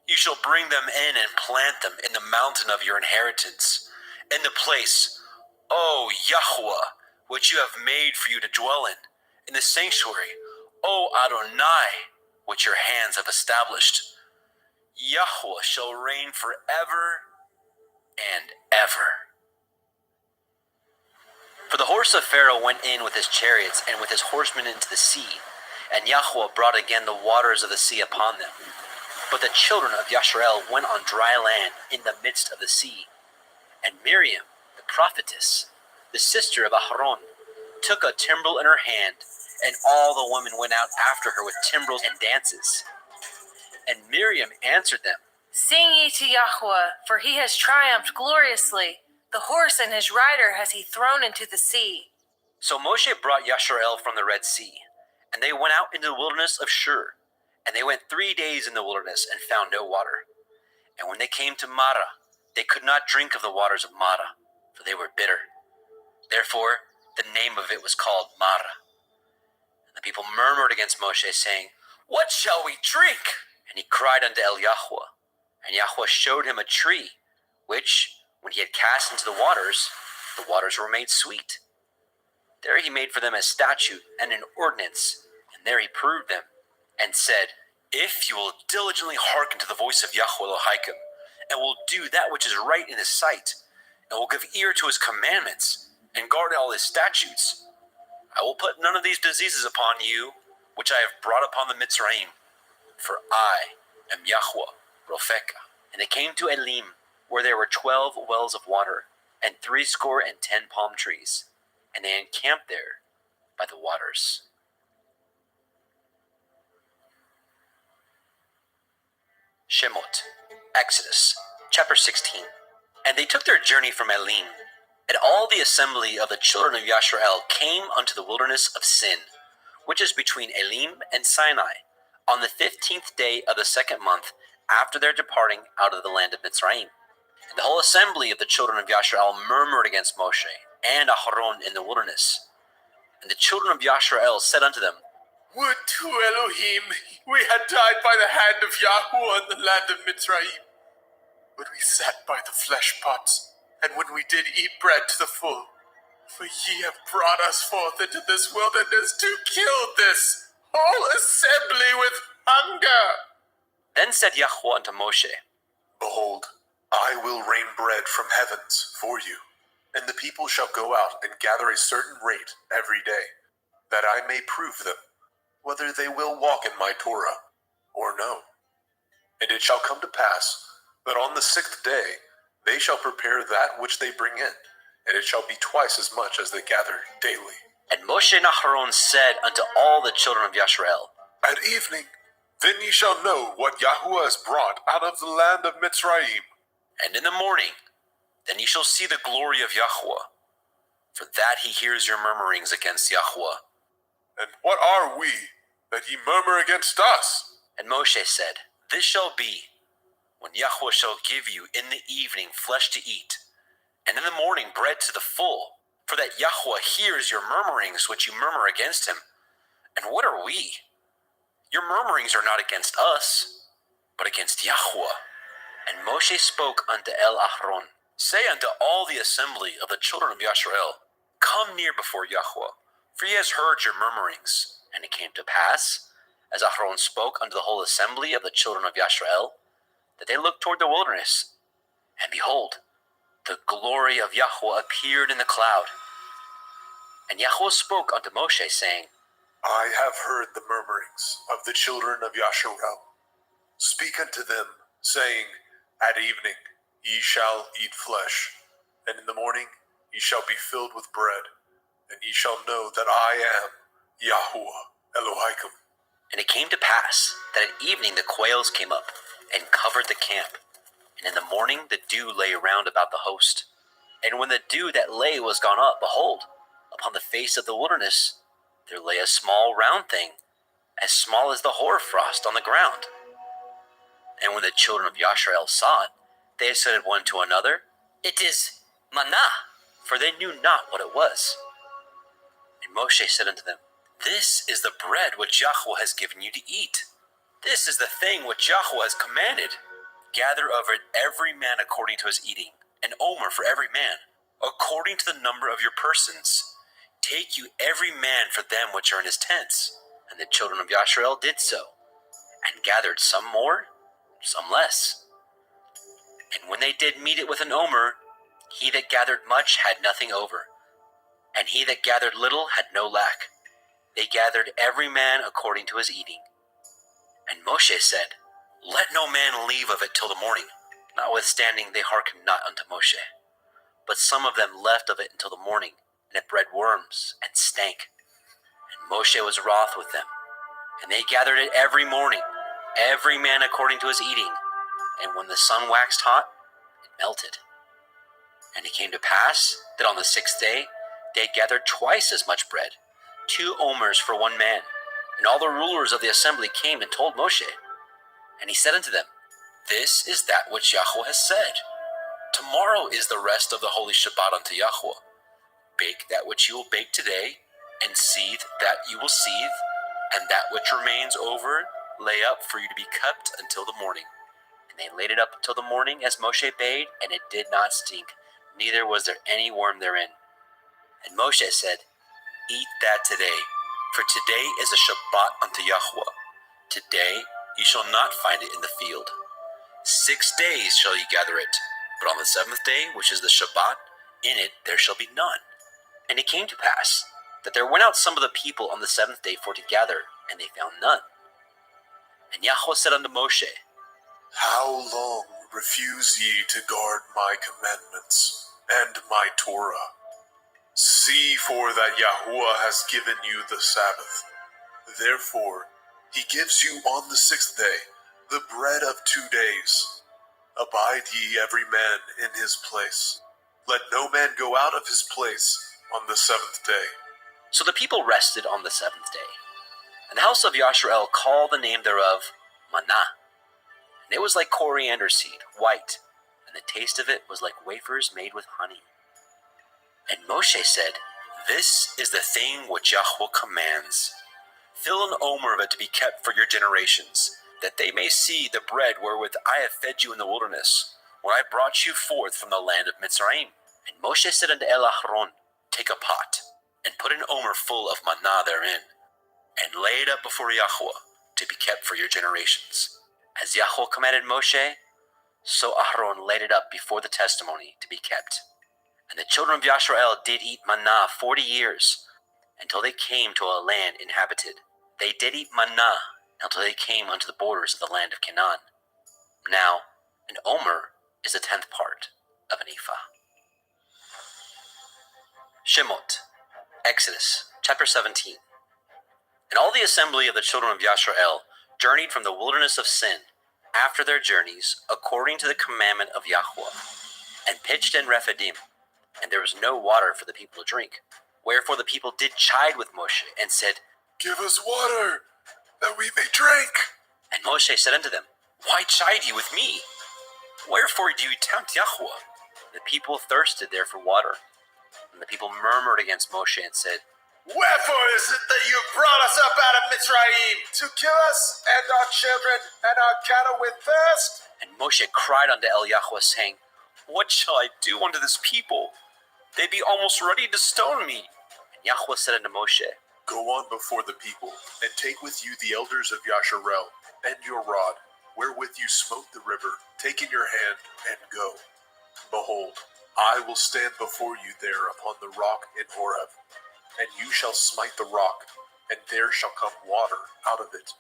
You shall bring them in and plant them in the mountain of your inheritance, in the place, O Yahweh, which you have made for you to dwell in the sanctuary, O Adonai, which your hands have established. Yahweh shall reign forever and ever. For the horse of Pharaoh went in with his chariots and with his horsemen into the sea, and Yahweh brought again the waters of the sea upon them. But the children of Yashrael went on dry land in the midst of the sea. And Miriam, the prophetess, the sister of Aharon, took a timbrel in her hand, and all the women went out after her with timbrels and dances. And Miriam answered them, Sing ye to Yahweh, for he has triumphed gloriously. The horse and his rider has he thrown into the sea. So Moshe brought Yashrael from the Red Sea, and they went out into the wilderness of Shur. And they went 3 days in the wilderness and found no water. And when they came to Marah, they could not drink of the waters of Marah, for they were bitter. Therefore, the name of it was called Marah. And the people murmured against Moshe, saying, What shall we drink? And he cried unto El Yahweh. And Yahweh showed him a tree, which, when he had cast into the waters were made sweet. There he made for them a statute and an ordinance, and there he proved them, and said, If you will diligently hearken to the voice of Yahweh Elohim, and will do that which is right in his sight, and will give ear to his commandments, and guard all his statutes. I will put none of these diseases upon you, which I have brought upon the Mitzrayim, for I am Yahweh, Ropheka. And they came to Elim, where there were 12 wells of water, and 70 palm trees, and they encamped there by the waters. Shemot, Exodus, chapter 16. And they took their journey from Elim, and all the assembly of the children of Yashrael came unto the wilderness of Sin, which is between Elim and Sinai, on the 15th day of the 2nd month after their departing out of the land of Mitzrayim. And the whole assembly of the children of Yashrael murmured against Moshe and Aharon in the wilderness. And the children of Yashrael said unto them, Would to Elohim we had died by the hand of Yahuwah in the land of Mitzrayim. But we sat by the flesh pots, and when we did eat bread to the full. For ye have brought us forth into this wilderness to kill this whole assembly with hunger. Then said Yahuwah unto Moshe, Behold, I will rain bread from heavens for you, and the people shall go out and gather a certain rate every day, that I may prove them, whether they will walk in my Torah or no. And it shall come to pass that on the 6th day they shall prepare that which they bring in, and it shall be twice as much as they gather daily. And Moshe and Aharon said unto all the children of Yashrael, At evening, then ye shall know what Yahuwah has brought out of the land of Mitzrayim. And in the morning, then ye shall see the glory of Yahuwah, for that he hears your murmurings against Yahuwah. And what are we, that ye murmur against us? And Moshe said, This shall be, when Yahuwah shall give you in the evening flesh to eat, and in the morning bread to the full, for that Yahuwah hears your murmurings which you murmur against him. And what are we? Your murmurings are not against us, but against Yahuwah. And Moshe spoke unto Aharon, Say unto all the assembly of the children of Yashrael, Come near before Yahuwah, for he has heard your murmurings. And it came to pass, as Aharon spoke unto the whole assembly of the children of Yashrael, that they looked toward the wilderness, and behold, the glory of Yahuwah appeared in the cloud. And Yahuwah spoke unto Moshe, saying, I have heard the murmurings of the children of Yashrael. Speak unto them, saying, At evening ye shall eat flesh, and in the morning ye shall be filled with bread, and ye shall know that I am Yahuwah Elohim. And it came to pass that at evening the quails came up and covered the camp, and in the morning the dew lay round about the host. And when the dew that lay was gone up, behold, upon the face of the wilderness there lay a small round thing, as small as the hoarfrost on the ground. And when the children of Yashrael saw it, they said one to another, It is manna, for they knew not what it was. And Moshe said unto them, This is the bread which Yahuwah has given you to eat. This is the thing which Yahuwah has commanded. Gather of it every man according to his eating, an omer for every man, according to the number of your persons. Take you every man for them which are in his tents. And the children of Yashrael did so, and gathered some more, some less. And when they did meet it with an omer, he that gathered much had nothing over, and he that gathered little had no lack. They gathered every man according to his eating. And Moshe said, Let no man leave of it till the morning. Notwithstanding they hearkened not unto Moshe. But some of them left of it until the morning, and it bred worms and stank. And Moshe was wroth with them. And they gathered it every morning, every man according to his eating. And when the sun waxed hot, it melted. And it came to pass that on the 6th day they gathered twice as much bread, 2 omers for one man. And all the rulers of the assembly came and told Moshe. And he said unto them, This is that which Yahuwah has said. Tomorrow is the rest of the holy Shabbat unto Yahuwah. Bake that which you will bake today, and seethe that you will seethe, and that which remains over lay up for you to be kept until the morning. And they laid it up until the morning as Moshe bade, and it did not stink, neither was there any worm therein. And Moshe said, Eat that today, for today is a Shabbat unto Yahuwah. Today you shall not find it in the field. 6 days shall ye gather it, but on the 7th day, which is the Shabbat, in it there shall be none. And it came to pass that there went out some of the people on the 7th day for to gather, and they found none. And Yahweh said unto Moshe, How long refuse ye to guard my commandments and my Torah? See, for that Yahuwah has given you the Sabbath. Therefore, he gives you on the 6th day the bread of 2 days. Abide ye every man in his place. Let no man go out of his place on the 7th day. So the people rested on the 7th day. And the house of Yashrael called the name thereof Manna. And it was like coriander seed, white, and the taste of it was like wafers made with honey. And Moshe said, This is the thing which Yahweh commands. Fill an omer of it to be kept for your generations, that they may see the bread wherewith I have fed you in the wilderness, when I brought you forth from the land of Mitzrayim. And Moshe said unto Aaron, Take a pot, and put an omer full of manna therein, and lay it up before Yahweh, to be kept for your generations. As Yahweh commanded Moshe, so Aaron laid it up before the testimony to be kept. And the children of Yashrael did eat manna 40 years, until they came to a land inhabited. They did eat manna until they came unto the borders of the land of Canaan. Now, an omer is a 10th part of an ephah. Shemot, Exodus, chapter 17. And all the assembly of the children of Yashrael journeyed from the wilderness of Sin, after their journeys, according to the commandment of Yahweh, and pitched in Rephidim, and there was no water for the people to drink. Wherefore the people did chide with Moshe, and said, Give us water, that we may drink. And Moshe said unto them, Why chide ye with me? Wherefore do ye tempt Yahweh? The people thirsted there for water. And the people murmured against Moshe, and said, Wherefore is it that you have brought us up out of Mitzrayim, to kill us and our children and our cattle with thirst? And Moshe cried unto Yahweh, saying, What shall I do unto this people? They be almost ready to stone me. And Yahweh said unto Moshe, Go on before the people, and take with you the elders of Yasharel, and your rod, wherewith you smote the river. Take in your hand, and go. Behold, I will stand before you there upon the rock in Horeb, and you shall smite the rock, and there shall come water out of it,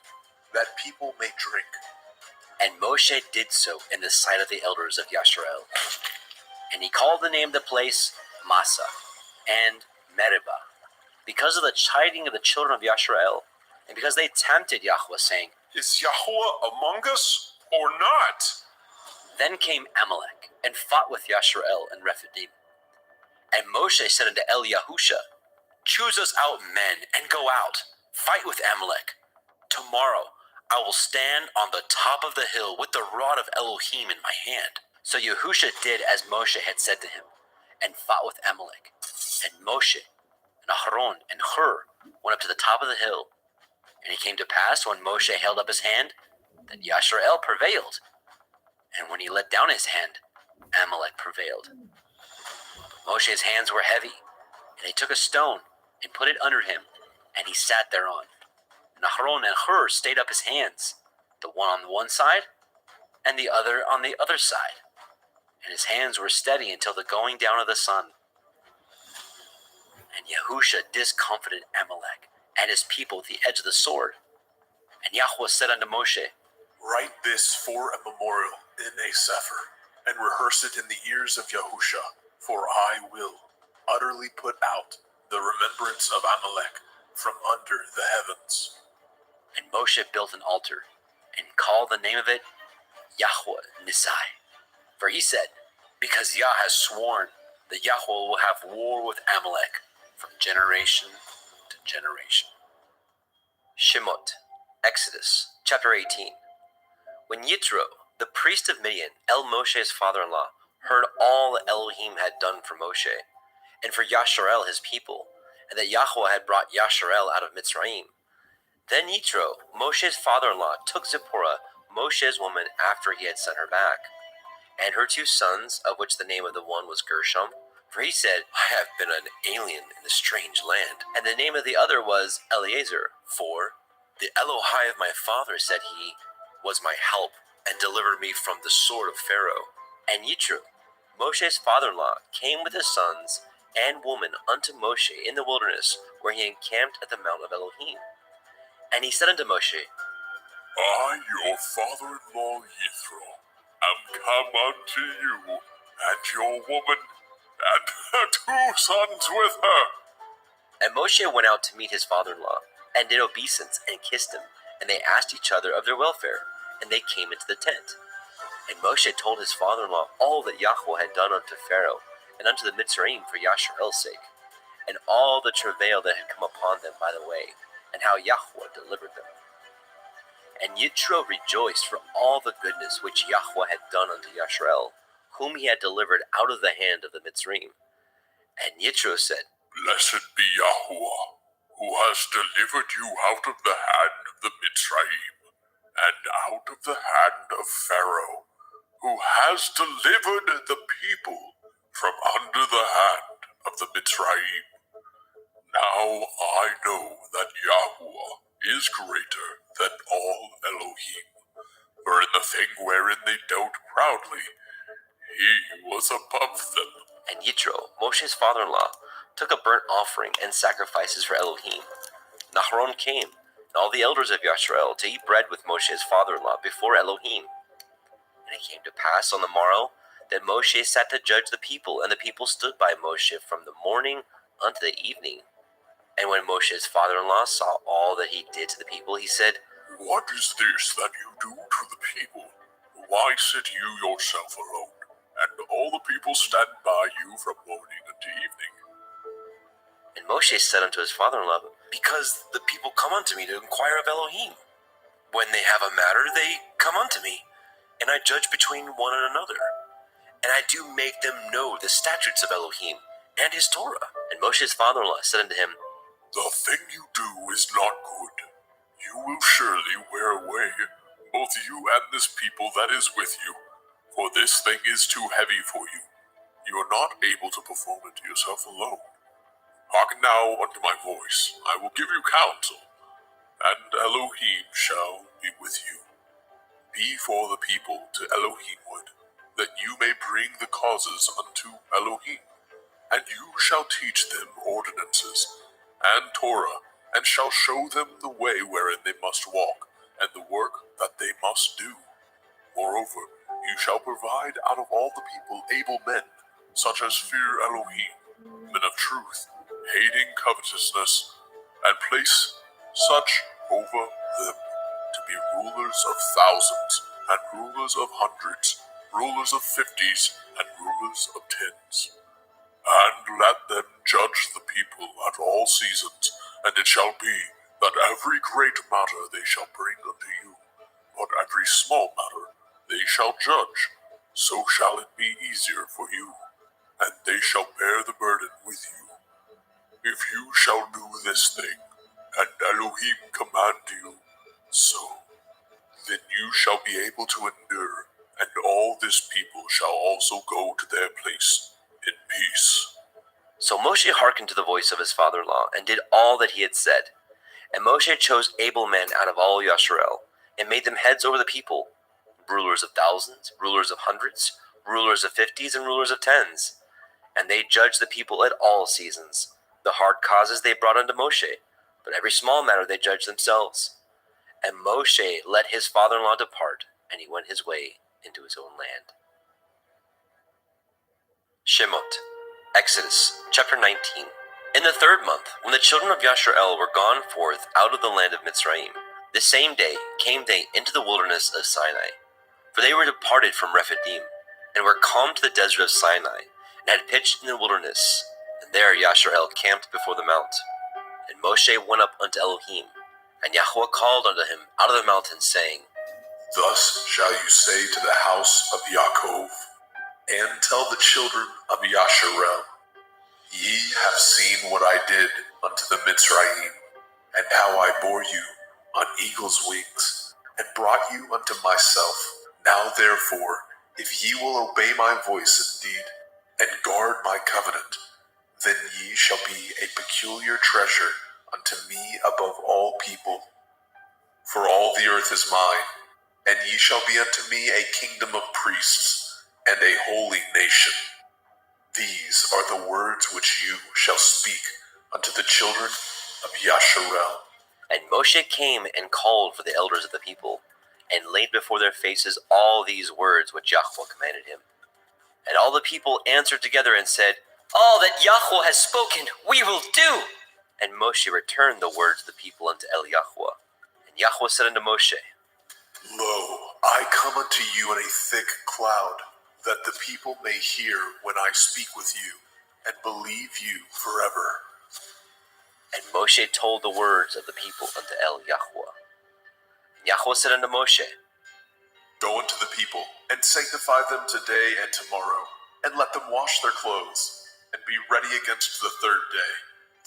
that people may drink. And Moshe did so in the sight of the elders of Yashrael. And he called the name of the place Massa and Meribah, because of the chiding of the children of Yashrael, and because they tempted Yahweh, saying, Is Yahweh among us, or not? Then came Amalek, and fought with Yashrael and Rephidim. And Moshe said unto Yahusha, Choose us out men, and go out, fight with Amalek. Tomorrow I will stand on the top of the hill with the rod of Elohim in my hand. So Yahusha did as Moshe had said to him, and fought with Amalek. And Moshe, and Aharon, and Hur went up to the top of the hill. And it came to pass, when Moshe held up his hand, that Yashrael prevailed. And when he let down his hand, Amalek prevailed. But Moshe's hands were heavy, and he took a stone, and put it under him, and he sat thereon. And Aharon and Hur stayed up his hands, the one on the one side, and the other on the other side. And his hands were steady until the going down of the sun. And Yahusha discomfited Amalek and his people with the edge of the sword. And Yahweh said unto Moshe, Write this for a memorial in a sefer, and rehearse it in the ears of Yahusha, for I will utterly put out the remembrance of Amalek from under the heavens. And Moshe built an altar, and called the name of it Yahweh Nisai. For he said, Because Yah has sworn that Yahweh will have war with Amalek from generation to generation. Shemot, Exodus, chapter 18. When Yitro, the priest of Midian, Moshe's father-in-law, heard all that Elohim had done for Moshe, and for Yasharel his people, and that Yahweh had brought Yasharel out of Mitzrayim, then Yitro, Moshe's father-in-law, took Zipporah, Moshe's woman, after he had sent her back, and her 2 sons, of which the name of the one was Gershom, for he said, I have been an alien in a strange land. And the name of the other was Eleazar, for the Elohai of my father, said he, was my help and delivered me from the sword of Pharaoh. And Yitro, Moshe's father-in-law, came with his sons and woman unto Moshe in the wilderness, where he encamped at the mount of Elohim. And he said unto Moshe, I, your father-in-law Yithro, am come unto you, and your woman, and her 2 sons with her. And Moshe went out to meet his father-in-law, and did obeisance, and kissed him, and they asked each other of their welfare, and they came into the tent. And Moshe told his father-in-law all that Yahweh had done unto Pharaoh, and unto the Mitzrayim for Yasharel's sake, and all the travail that had come upon them by the way, and how Yahweh delivered them. And Yitro rejoiced for all the goodness which Yahweh had done unto Yasharel, whom he had delivered out of the hand of the Mitzrayim. And Yitro said, Blessed be Yahweh, who has delivered you out of the hand of the Mitzrayim, and out of the hand of Pharaoh, who has delivered the people from under the hand of the Mitzrayim. Now I know that Yahweh is greater than all Elohim, for in the thing wherein they dealt proudly, he was above them. And Yitro, Moshe's father-in-law, took a burnt offering and sacrifices for Elohim. Naharon came, and all the elders of Yasharel, to eat bread with Moshe's father-in-law before Elohim. And it came to pass on the morrow that Moshe sat to judge the people, and the people stood by Moshe from the morning unto the evening. And when Moshe's father-in-law saw all that he did to the people, he said, What is this that you do to the people? Why sit you yourself alone, and all the people stand by you from morning unto evening? And Moshe said unto his father-in-law, Because the people come unto me to inquire of Elohim. When they have a matter, they come unto me, and I judge between one and another. And I do make them know the statutes of Elohim and his Torah. And Moshe's father-in-law said unto him, The thing you do is not good. You will surely wear away, both you and this people that is with you, for this thing is too heavy for you. You are not able to perform it yourself alone. Hearken now unto my voice. I will give you counsel, and Elohim shall be with you. Be for the people to Elohimward, that you may bring the causes unto Elohim. And you shall teach them ordinances and Torah, and shall show them the way wherein they must walk, and the work that they must do. Moreover, you shall provide out of all the people able men, such as fear Elohim, men of truth, hating covetousness, and place such over them to be rulers of thousands, and rulers of hundreds, rulers of 50s, and rulers of 10s. And let them judge the people at all seasons, and it shall be that every great matter they shall bring unto you, but every small matter they shall judge. So shall it be easier for you, and they shall bear the burden with you. If you shall do this thing, and Elohim command you so, then you shall be able to endure, and all this people shall also go to their place in peace. So Moshe hearkened to the voice of his father-in-law, and did all that he had said. And Moshe chose able men out of all Yasharel, and made them heads over the people, rulers of thousands, rulers of hundreds, rulers of 50s, and rulers of 10s. And they judged the people at all seasons. The hard causes they brought unto Moshe, but every small matter they judged themselves. And Moshe let his father-in-law depart, and he went his way into his own land. Shemot, Exodus, chapter 19. In the 3rd month, when the children of Yasharel were gone forth out of the land of Mitzrayim, the same day came they into the wilderness of Sinai. For they were departed from Rephidim, and were come to the desert of Sinai, and had pitched in the wilderness. And there Yasharel camped before the mount. And Moshe went up unto Elohim, and Yahweh called unto him out of the mountain, saying, Thus shall you say to the house of Yaakov, and tell the children of Yasharel, Ye have seen what I did unto the Mitzrayim, and how I bore you on eagle's wings, and brought you unto myself. Now therefore, if ye will obey my voice indeed, and guard my covenant, then ye shall be a peculiar treasure unto me above all people. For all the earth is mine, and ye shall be unto me a kingdom of priests, and a holy nation. These are the words which you shall speak unto the children of Yasharel. And Moshe came and called for the elders of the people, and laid before their faces all these words which Yahweh commanded him. And all the people answered together and said, All that Yahweh has spoken, we will do. And Moshe returned the words of the people unto Yahweh. And Yahweh said unto Moshe, Lo, I come unto you in a thick cloud, that the people may hear when I speak with you, and believe you forever. And Moshe told the words of the people unto Yahweh. And Yahweh said unto Moshe, Go unto the people, and sanctify them today and tomorrow, and let them wash their clothes, and be ready against the third day.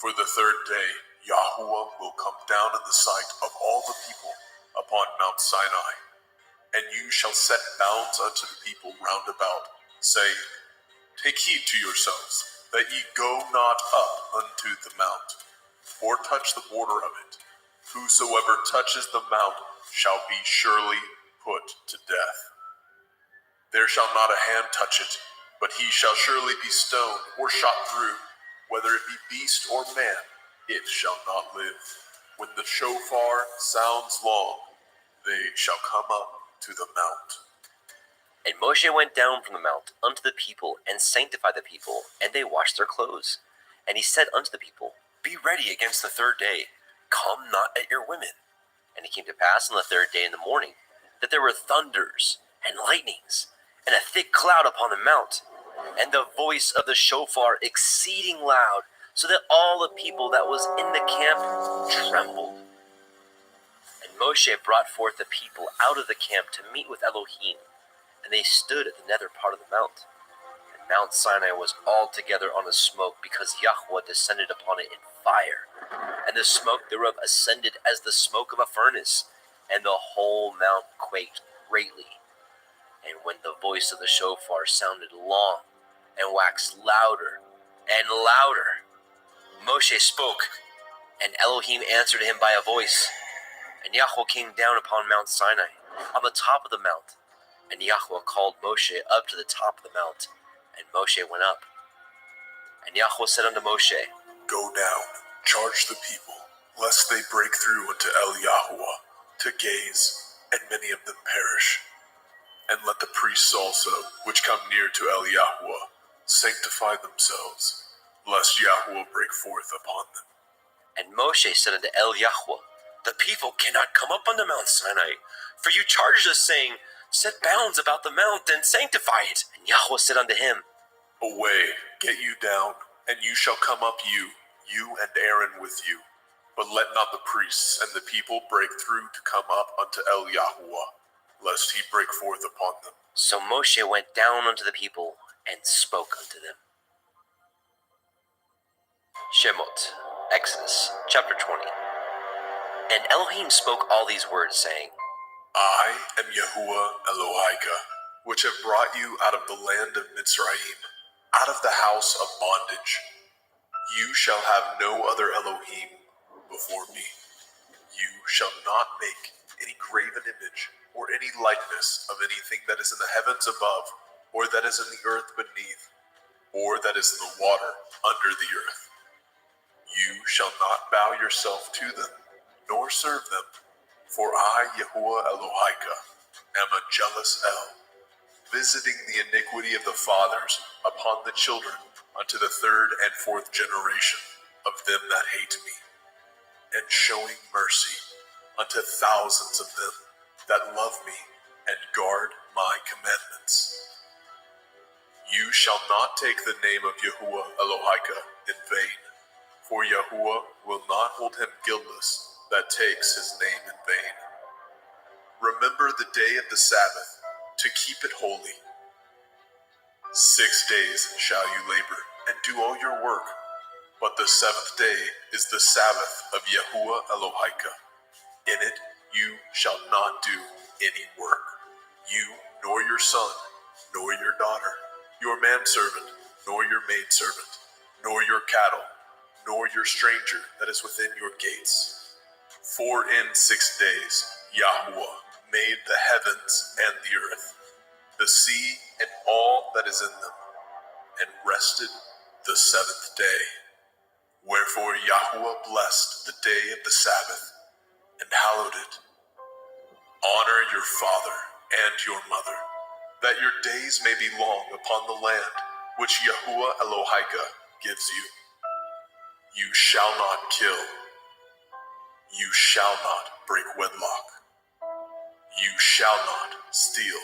For the third day Yahuwah will come down in the sight of all the people upon Mount Sinai. And you shall set bounds unto the people round about, saying, Take heed to yourselves, that ye go not up unto the mount, or touch the border of it. Whosoever touches the mount shall be surely put to death. There shall not a hand touch it, but he shall surely be stoned or shot through. Whether it be beast or man, it shall not live. When the shofar sounds long, they shall come up to the mount. And Moshe went down from the mount unto the people, and sanctified the people, and they washed their clothes. And he said unto the people, Be ready against the third day, come not at your women. And it came to pass on the third day in the morning, that there were thunders and lightnings, and a thick cloud upon the mount, and the voice of the shofar exceeding loud, so that all the people that was in the camp trembled. And Moshe brought forth the people out of the camp to meet with Elohim, and they stood at the nether part of the mount. And Mount Sinai was altogether on a smoke, because Yahweh descended upon it in fire, and the smoke thereof ascended as the smoke of a furnace, and the whole mount quaked greatly. And when the voice of the shofar sounded long, and waxed louder and louder, Moshe spoke, and Elohim answered him by a voice. And Yahweh came down upon Mount Sinai, on the top of the mount. And Yahweh called Moshe up to the top of the mount, and Moshe went up. And Yahweh said unto Moshe, Go down, charge the people, lest they break through unto Yahuwah to gaze, and many of them perish. And let the priests also, which come near to Yahuwah, sanctify themselves, lest Yahuwah break forth upon them. And Moshe said unto Yahweh, The people cannot come up unto Mount Sinai, for you charged us, saying, Set bounds about the mount, and sanctify it. And Yahweh said unto him, Away, get you down, and you shall come up you and Aaron with you. But let not the priests and the people break through to come up unto Yahuwah, lest he break forth upon them. So Moshe went down unto the people, and spoke unto them. Shemot, Exodus, chapter 20. And Elohim spoke all these words, saying, I am Yahuwah Elohika, which have brought you out of the land of Mitzrayim, out of the house of bondage. You shall have no other Elohim before me. You shall not make any graven image or any likeness of anything that is in the heavens above, or that is in the earth beneath, or that is in the water under the earth. You shall not bow yourself to them, nor serve them, for I, Yahuwah Elohika, am a jealous El, visiting the iniquity of the fathers upon the children unto the third and fourth generation of them that hate me, and showing mercy unto thousands of them that love me and guard my commandments. You shall not take the name of Yahuwah Elohika in vain, for Yahuwah will not hold him guiltless that takes his name in vain. Remember the day of the Sabbath, to keep it holy. 6 days shall you labor, and do all your work, but the seventh day is the Sabbath of Yahuwah Elohika. In it you shall not do any work, you, nor your son, nor your daughter, your manservant, nor your maidservant, nor your cattle, nor your stranger that is within your gates. For in 6 days Yahuwah made the heavens and the earth, the sea and all that is in them, and rested the seventh day. Wherefore Yahweh blessed the day of the Sabbath, and hallowed it. Honor your father and your mother, that your days may be long upon the land which Yahuwah Elohika gives you. You shall not kill. You shall not break wedlock. You shall not steal.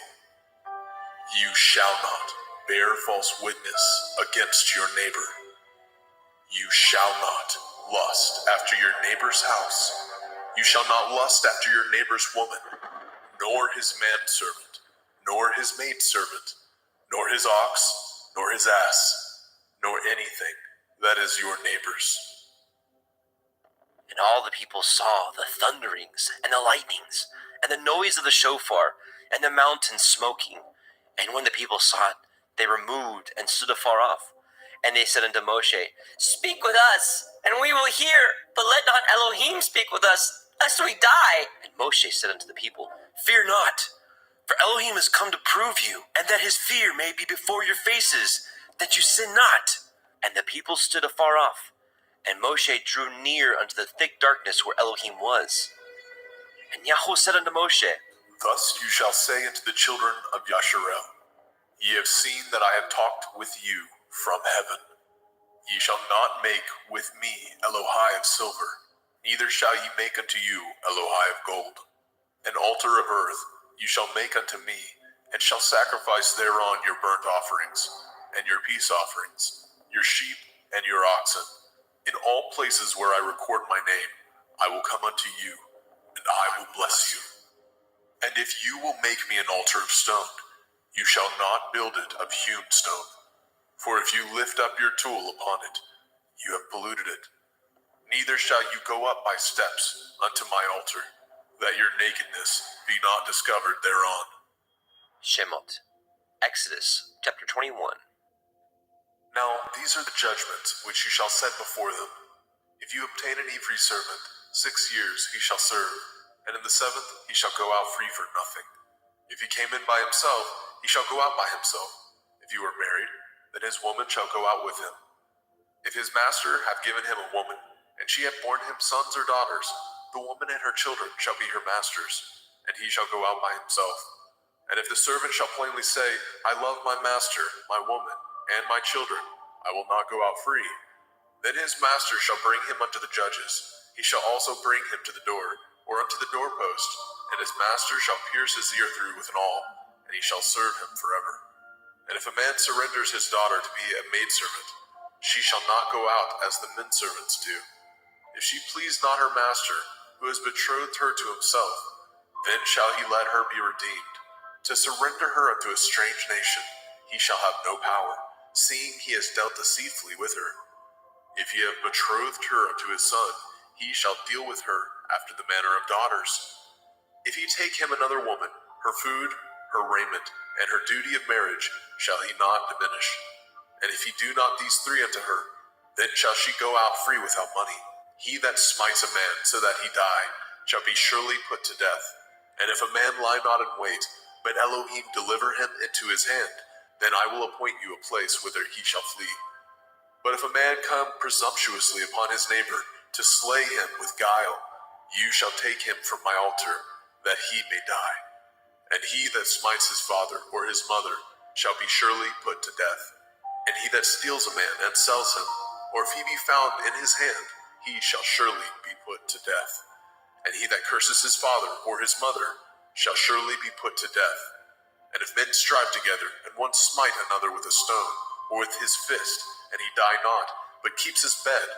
You shall not bear false witness against your neighbor. You shall not lust after your neighbor's house. You shall not lust after your neighbor's woman, nor his manservant, nor his maidservant, nor his ox, nor his ass, nor anything that is your neighbor's. And all the people saw the thunderings and the lightnings and the noise of the shofar and the mountain smoking. And when the people saw it, they removed and stood afar off. And they said unto Moshe, Speak with us, and we will hear, but let not Elohim speak with us, lest we die. And Moshe said unto the people, Fear not, for Elohim is come to prove you, and that his fear may be before your faces, that you sin not. And the people stood afar off, and Moshe drew near unto the thick darkness where Elohim was. And Yahweh said unto Moshe, Thus you shall say unto the children of Yasharel, Ye have seen that I have talked with you from heaven. Ye shall not make with me Elohai of silver, neither shall ye make unto you Elohai of gold. An altar of earth you shall make unto me, and shall sacrifice thereon your burnt offerings, and your peace offerings, your sheep and your oxen. In all places where I record my name, I will come unto you, and I will bless you. And if you will make me an altar of stone, you shall not build it of hewn stone. For if you lift up your tool upon it, you have polluted it. Neither shall you go up by steps unto my altar, that your nakedness be not discovered thereon. Shemot, Exodus chapter 21. Now these are the judgments which you shall set before them. If you obtain an Ivri servant, 6 years he shall serve, and in the 7th he shall go out free for nothing. If he came in by himself, he shall go out by himself. If you are married, then his woman shall go out with him. If his master have given him a woman, and she have borne him sons or daughters, the woman and her children shall be her master's, and he shall go out by himself. And if the servant shall plainly say, I love my master, my woman, and my children, I will not go out free, then his master shall bring him unto the judges. He shall also bring him to the door, or unto the doorpost, and his master shall pierce his ear through with an awl, and he shall serve him forever. And if a man surrenders his daughter to be a maidservant, she shall not go out as the menservants do. If she please not her master, who has betrothed her to himself, then shall he let her be redeemed. To surrender her unto a strange nation, he shall have no power, seeing he has dealt deceitfully with her. If he have betrothed her unto his son, he shall deal with her after the manner of daughters. If he take him another woman, her food, her raiment, and her duty of marriage shall he not diminish. And if he do not these three unto her, then shall she go out free without money. He that smites a man so that he die shall be surely put to death. And if a man lie not in wait, but Elohim deliver him into his hand, then I will appoint you a place whither he shall flee. But if a man come presumptuously upon his neighbor to slay him with guile, you shall take him from my altar, that he may die. And he that smites his father or his mother shall be surely put to death. And he that steals a man and sells him, or if he be found in his hand, he shall surely be put to death. And he that curses his father or his mother shall surely be put to death. And if men strive together, and one smite another with a stone, or with his fist, and he die not, but keeps his bed,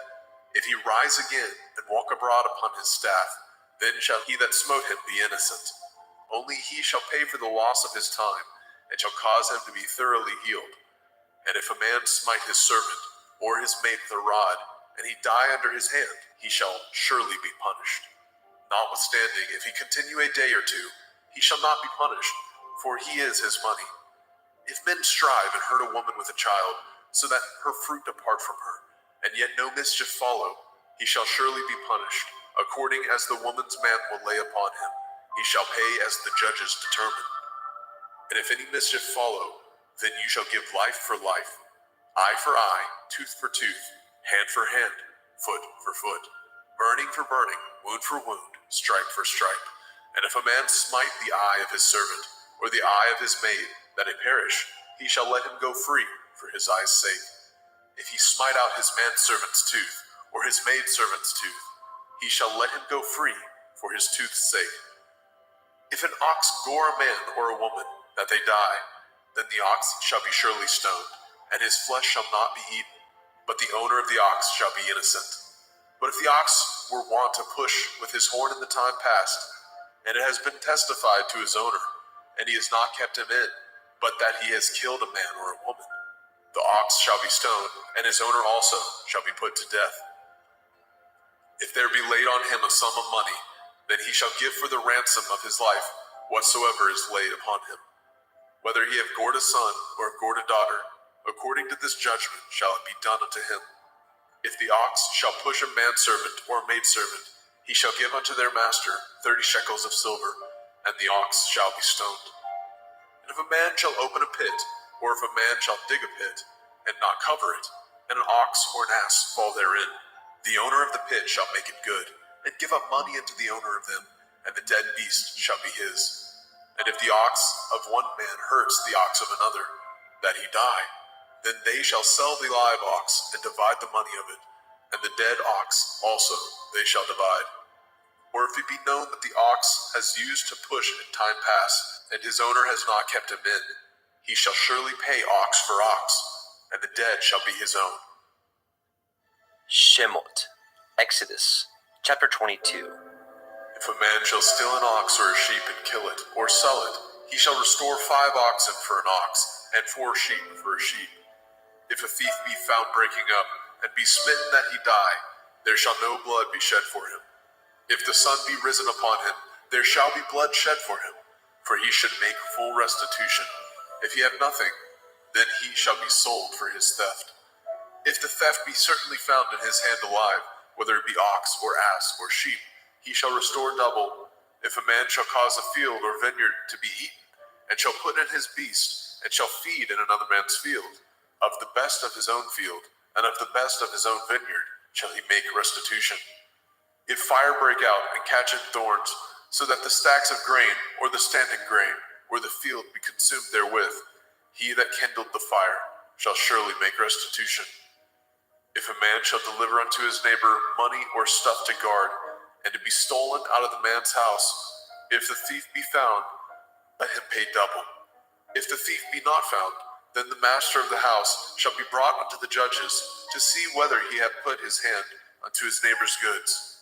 if he rise again, and walk abroad upon his staff, then shall he that smote him be innocent. Only he shall pay for the loss of his time, and shall cause him to be thoroughly healed. And if a man smite his servant, or his mate with a rod, and he die under his hand, he shall surely be punished. Notwithstanding, if he continue a day or two, he shall not be punished, for he is his money. If men strive and hurt a woman with a child, so that her fruit depart from her, and yet no mischief follow, he shall surely be punished, according as the woman's man will lay upon him. he shall pay as the judges determine. And if any mischief follow, then you shall give life for life, eye for eye, tooth for tooth, hand for hand, foot for foot, burning for burning, wound for wound, stripe for stripe. And if a man smite the eye of his servant, or the eye of his maid, that it perish, he shall let him go free for his eye's sake. If he smite out his manservant's tooth, or his maidservant's tooth, he shall let him go free for his tooth's sake. If an ox gore a man or a woman, that they die, then the ox shall be surely stoned, and his flesh shall not be eaten, but the owner of the ox shall be innocent. But if the ox were wont to push with his horn in the time past, and it has been testified to his owner, and he has not kept him in, but that he has killed a man or a woman, the ox shall be stoned, and his owner also shall be put to death. If there be laid on him a sum of money, then he shall give for the ransom of his life whatsoever is laid upon him. Whether he have gored a son or have gored a daughter, according to this judgment shall it be done unto him. If the ox shall push a manservant or a maidservant, he shall give unto their master 30 shekels of silver, and the ox shall be stoned. And if a man shall open a pit, or if a man shall dig a pit, and not cover it, and an ox or an ass fall therein, the owner of the pit shall make it good, and give up money unto the owner of them, and the dead beast shall be his. And if the ox of one man hurts the ox of another, that he die, then they shall sell the live ox, and divide the money of it, and the dead ox also they shall divide. Or if it be known that the ox has used to push in time past, and his owner has not kept him in, he shall surely pay ox for ox, and the dead shall be his own. Shemot, Exodus, chapter 22. If a man shall steal an ox or a sheep and kill it, or sell it, he shall restore 5 oxen for an ox, and 4 sheep for a sheep. If a thief be found breaking up, and be smitten that he die, there shall no blood be shed for him. If the sun be risen upon him, there shall be blood shed for him, for he should make full restitution. If he have nothing, then he shall be sold for his theft. If the theft be certainly found in his hand alive, whether it be ox or ass or sheep, he shall restore double. If a man shall cause a field or vineyard to be eaten, and shall put in his beast, and shall feed in another man's field, of the best of his own field, and of the best of his own vineyard, shall he make restitution. If fire break out and catch in thorns, so that the stacks of grain, or the standing grain, or the field be consumed therewith, he that kindled the fire shall surely make restitution. If a man shall deliver unto his neighbor money or stuff to guard, and it be stolen out of the man's house, if the thief be found, let him pay double. If the thief be not found, then the master of the house shall be brought unto the judges, to see whether he have put his hand unto his neighbor's goods.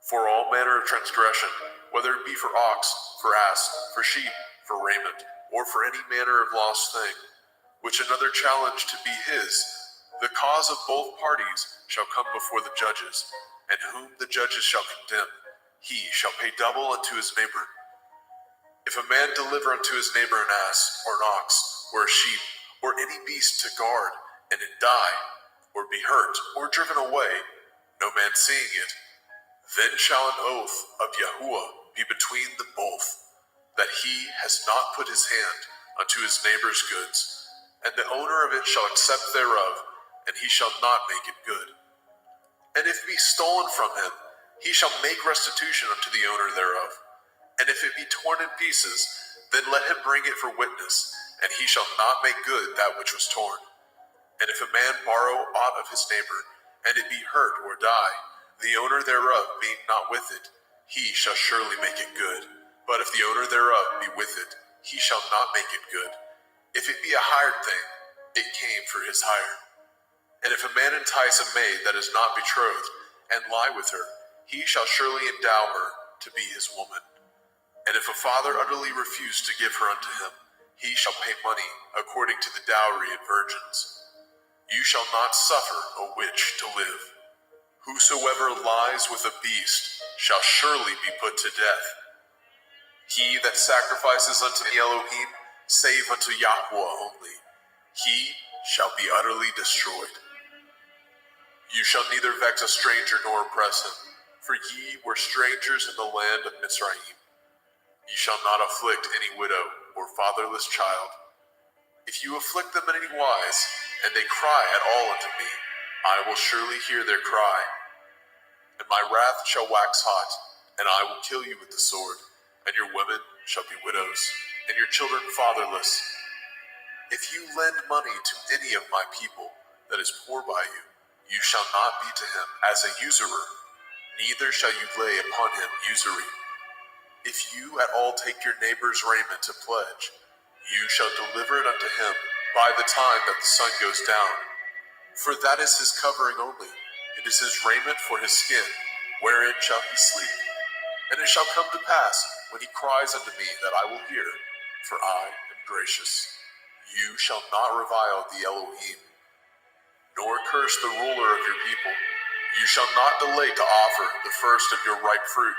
For all manner of transgression, whether it be for ox, for ass, for sheep, for raiment, or for any manner of lost thing, which another challenge to be his, the cause of both parties shall come before the judges, and whom the judges shall condemn, he shall pay double unto his neighbor. If a man deliver unto his neighbor an ass, or an ox, or a sheep, or any beast to guard, and it die, or be hurt, or driven away, no man seeing it, then shall an oath of Yahuwah be between them both, that he has not put his hand unto his neighbor's goods, and the owner of it shall accept thereof, and he shall not make it good. And if it be stolen from him, he shall make restitution unto the owner thereof. And if it be torn in pieces, then let him bring it for witness, and he shall not make good that which was torn. And if a man borrow aught of his neighbor, and it be hurt or die, the owner thereof being not with it, he shall surely make it good. But if the owner thereof be with it, he shall not make it good. If it be a hired thing, it came for his hire. And if a man entice a maid that is not betrothed, and lie with her, he shall surely endow her to be his woman. And if a father utterly refuse to give her unto him, he shall pay money according to the dowry of virgins. You shall not suffer a witch to live. Whosoever lies with a beast shall surely be put to death. He that sacrifices unto the Elohim, save unto Yahweh only, he shall be utterly destroyed. You shall neither vex a stranger nor oppress him, for ye were strangers in the land of Mizraim. Ye shall not afflict any widow or fatherless child. If you afflict them in any wise, and they cry at all unto me, I will surely hear their cry. And my wrath shall wax hot, and I will kill you with the sword, and your women shall be widows, and your children fatherless. If you lend money to any of my people that is poor by you, you shall not be to him as a usurer, neither shall you lay upon him usury. If you at all take your neighbor's raiment to pledge, you shall deliver it unto him by the time that the sun goes down. For that is his covering only, it is his raiment for his skin, wherein shall he sleep. And it shall come to pass, when he cries unto me, that I will hear, for I am gracious. You shall not revile the Elohim, nor curse the ruler of your people. You shall not delay to offer the first of your ripe fruit,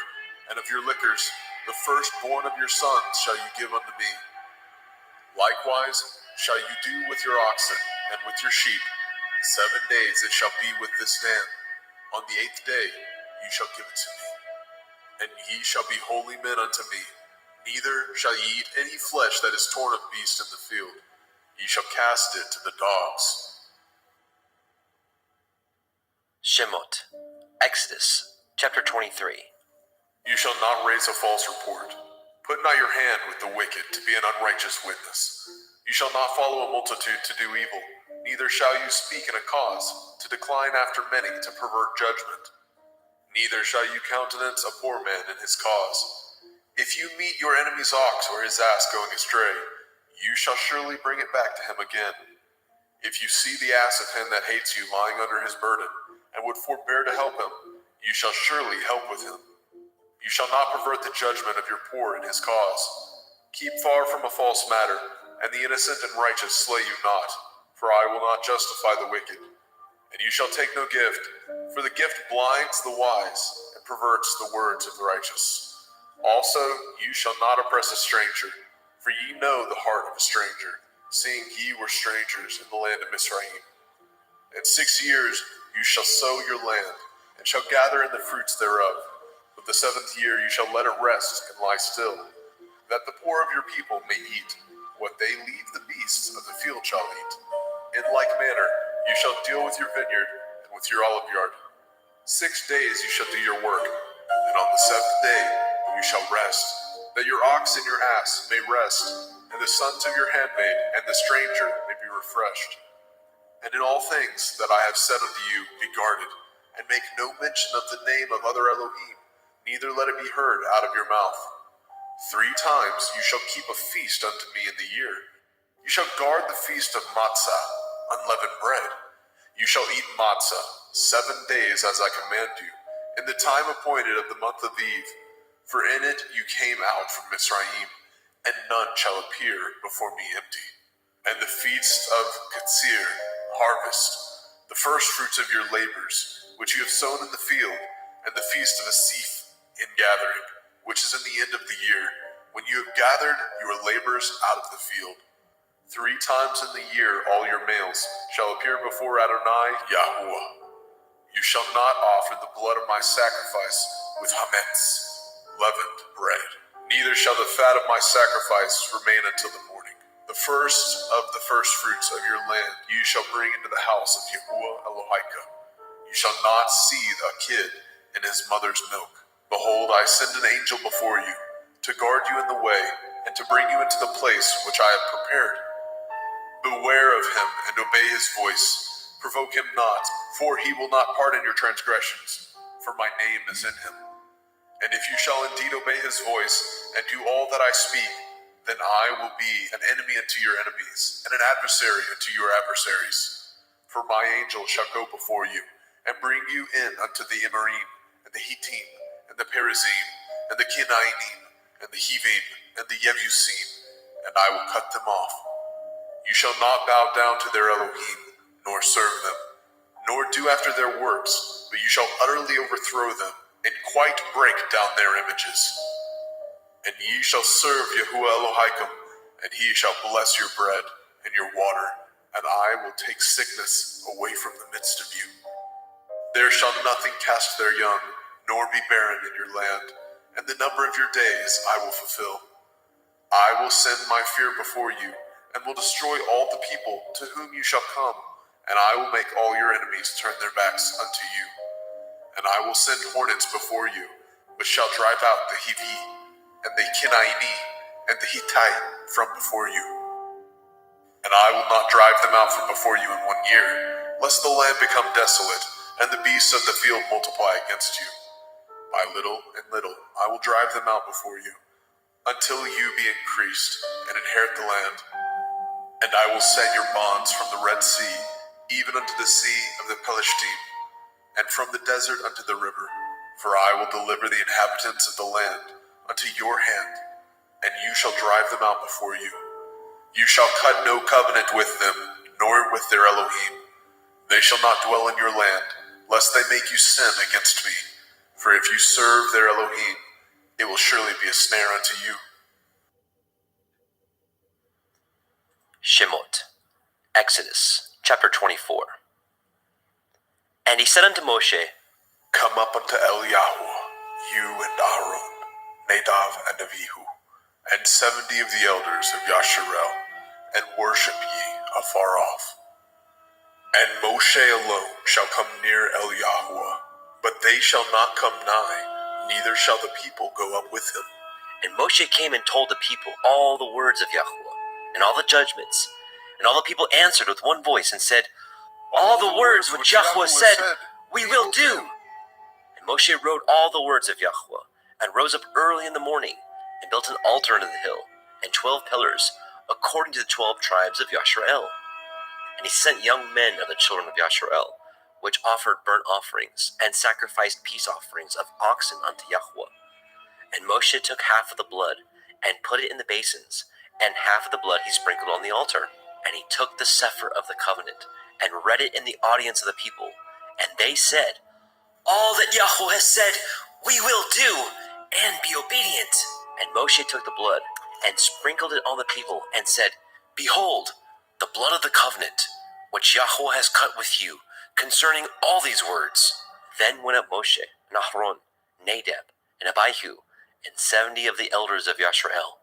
and of your liquors, the firstborn of your sons shall you give unto me. Likewise shall you do with your oxen and with your sheep. 7 days it shall be with this stand. On the 8th day you shall give it to me. And ye shall be holy men unto me. Neither shall ye eat any flesh that is torn of beast in the field. Ye shall cast it to the dogs. Shemot, Exodus, chapter 23. You shall not raise a false report. Put not your hand with the wicked to be an unrighteous witness. You shall not follow a multitude to do evil, neither shall you speak in a cause, to decline after many, to pervert judgment. Neither shall you countenance a poor man in his cause. If you meet your enemy's ox or his ass going astray, you shall surely bring it back to him again. If you see the ass of him that hates you lying under his burden, and would forbear to help him, you shall surely help with him. You shall not pervert the judgment of your poor in his cause. Keep far from a false matter, and the innocent and righteous slay you not, for I will not justify the wicked. And you shall take no gift, for the gift blinds the wise, and perverts the words of the righteous. Also, you shall not oppress a stranger, for ye know the heart of a stranger, seeing ye were strangers in the land of Mizraim. In 6 years you shall sow your land, and shall gather in the fruits thereof. But the 7th year you shall let it rest and lie still, that the poor of your people may eat what they leave the beasts of the field shall eat. In like manner you shall deal with your vineyard and with your olive yard. 6 days you shall do your work, and on the 7th day you shall rest, that your ox and your ass may rest, and the sons of your handmaid and the stranger may be refreshed. And in all things that I have said unto you, be guarded, and make no mention of the name of other Elohim, neither let it be heard out of your mouth. 3 times you shall keep a feast unto me in the year. You shall guard the feast of matzah, unleavened bread. You shall eat matzah 7 days as I command you, in the time appointed of the month of Eve. For in it you came out from Mizraim, and none shall appear before me empty. And the feast of Katsir, harvest, the first fruits of your labors, which you have sown in the field, and the feast of Asif, in gathering, which is in the end of the year, when you have gathered your labors out of the field. 3 times in the year all your males shall appear before Adonai Yahuwah. You shall not offer the blood of my sacrifice with hametz, leavened bread. Neither shall the fat of my sacrifice remain until the morning. The first of the first fruits of your land you shall bring into the house of Yahuwah Elohika. You shall not seethe a kid in his mother's milk. Behold, I send an angel before you, to guard you in the way, and to bring you into the place which I have prepared. Beware of him, and obey his voice. Provoke him not, for he will not pardon your transgressions, for my name is in him. And if you shall indeed obey his voice, and do all that I speak, then I will be an enemy unto your enemies, and an adversary unto your adversaries. For my angel shall go before you, and bring you in unto the Amorim, and the Hittim, and the Perizim, and the Kenainim, and the Hivim, and the Yebusim, and I will cut them off. You shall not bow down to their Elohim, nor serve them, nor do after their works, but you shall utterly overthrow them, and quite break down their images. And ye shall serve Yahuwah Elohim, and he shall bless your bread and your water, and I will take sickness away from the midst of you. There shall nothing cast their young, nor be barren in your land, and the number of your days I will fulfill. I will send my fear before you, and will destroy all the people to whom you shall come, and I will make all your enemies turn their backs unto you. And I will send hornets before you, which shall drive out the Hivi, and the Kinaini, and the Hittite from before you. And I will not drive them out from before you in 1 year, lest the land become desolate, and the beasts of the field multiply against you. By little and little I will drive them out before you, until you be increased and inherit the land. And I will set your bonds from the Red Sea, even unto the sea of the Pelishtim, and from the desert unto the river. For I will deliver the inhabitants of the land unto your hand, and you shall drive them out before you. You shall cut no covenant with them, nor with their Elohim. They shall not dwell in your land, lest they make you sin against me. For if you serve their Elohim, it will surely be a snare unto you. Shemot, Exodus, chapter 24. And he said unto Moshe, Come up unto Eliyahu, you and Aaron, Nadav and Abihu, and 70 of the elders of Yasharel, and worship ye afar off. And Moshe alone shall come near Eliyahu, but they shall not come nigh, neither shall the people go up with him. And Moshe came and told the people all the words of Yahuwah, and all the judgments. And all the people answered with one voice and said, All the words which Yahuwah said, we will do. And Moshe wrote all the words of Yahuwah, and rose up early in the morning, and built an altar unto the hill, and 12 pillars, according to the 12 tribes of Yasharel. And he sent young men of the children of Yasharel, which offered burnt offerings, and sacrificed peace offerings of oxen unto Yahuwah. And Moshe took half of the blood, and put it in the basins, and half of the blood he sprinkled on the altar. And he took the sefer of the covenant, and read it in the audience of the people. And they said, All that Yahuwah has said, we will do, and be obedient. And Moshe took the blood, and sprinkled it on the people, and said, Behold, the blood of the covenant, which Yahuwah has cut with you, concerning all these words. Then went up Moshe, and Aaron, Nadab, and Abihu, and 70 of the elders of Yasharel.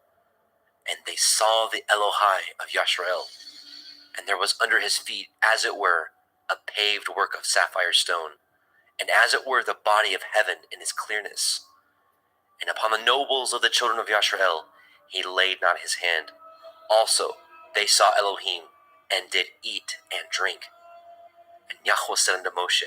And they saw the Elohai of Yasharel, and there was under his feet, as it were, a paved work of sapphire stone, and as it were the body of heaven in his clearness. And upon the nobles of the children of Yasharel he laid not his hand. Also they saw Elohim, and did eat and drink. And Yahuwah said unto Moshe,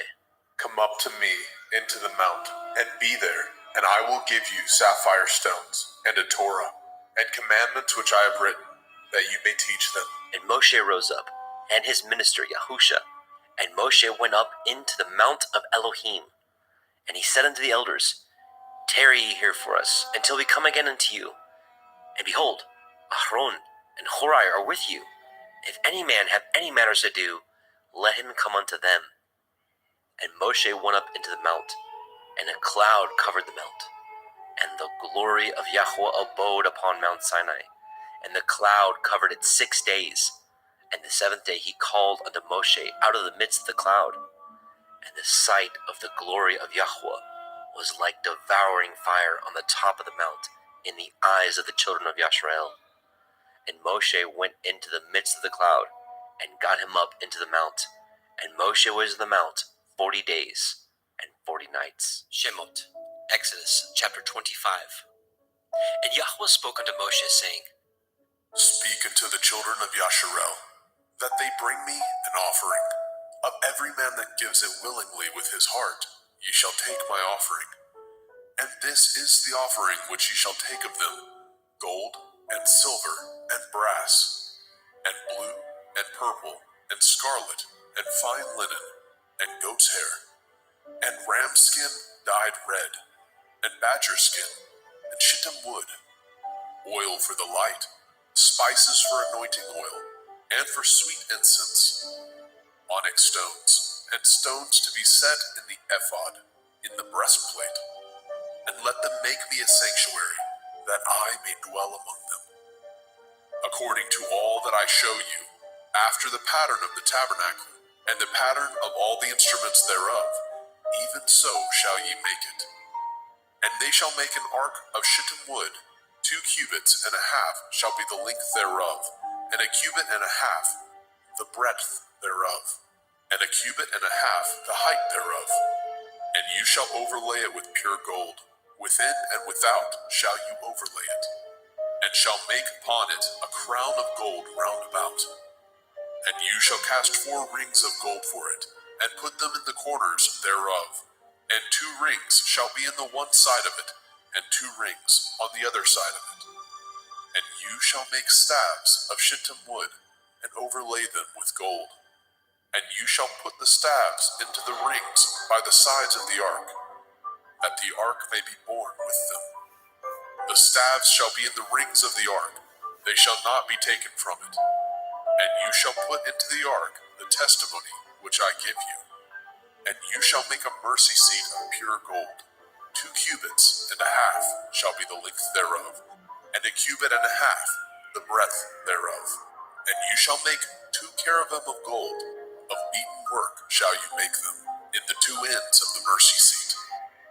Come up to me into the mount, and be there, and I will give you sapphire stones, and a Torah, and commandments which I have written, that you may teach them. And Moshe rose up, and his minister Yahusha, and Moshe went up into the mount of Elohim. And he said unto the elders, Tarry ye here for us, until we come again unto you. And behold, Aaron and Horai are with you. If any man have any matters to do, let him come unto them. And Moshe went up into the mount, and a cloud covered the mount. And the glory of Yahuwah abode upon Mount Sinai, and the cloud covered it 6 days. And the 7th day he called unto Moshe out of the midst of the cloud. And the sight of the glory of Yahuwah was like devouring fire on the top of the mount in the eyes of the children of Yasharel. And Moshe went into the midst of the cloud, and got him up into the mount. And Moshe was in the mount 40 days and 40 nights. Shemot, Exodus chapter 25. And Yahuwah spoke unto Moshe, saying, Speak unto the children of Yasharel, that they bring me an offering. Of every man that gives it willingly with his heart, ye shall take my offering. And this is the offering which ye shall take of them: gold, and silver, and brass, and blue, and purple, and scarlet, and fine linen, and goat's hair, and ram skin dyed red, and badger skin, and shittim wood, oil for the light, spices for anointing oil, and for sweet incense, onyx stones, and stones to be set in the ephod, in the breastplate. And let them make me a sanctuary, that I may dwell among them. According to all that I show you, after the pattern of the tabernacle, and the pattern of all the instruments thereof, even so shall ye make it. And they shall make an ark of shittim wood, 2 cubits and a half shall be the length thereof, and a cubit and a half the breadth thereof, and a cubit and a half the height thereof. And you shall overlay it with pure gold, within and without shall you overlay it, and shall make upon it a crown of gold round about. And you shall cast 4 rings of gold for it, and put them in the corners thereof. And 2 rings shall be in the one side of it, and 2 rings on the other side of it. And you shall make staves of shittim wood, and overlay them with gold. And you shall put the staves into the rings by the sides of the ark, that the ark may be borne with them. The staves shall be in the rings of the ark, they shall not be taken from it. And you shall put into the ark the testimony which I give you. And you shall make a mercy seat of pure gold. 2 cubits and a half shall be the length thereof, and a cubit and a half the breadth thereof. And you shall make 2 cherubim of gold, of beaten work shall you make them, in the 2 ends of the mercy seat.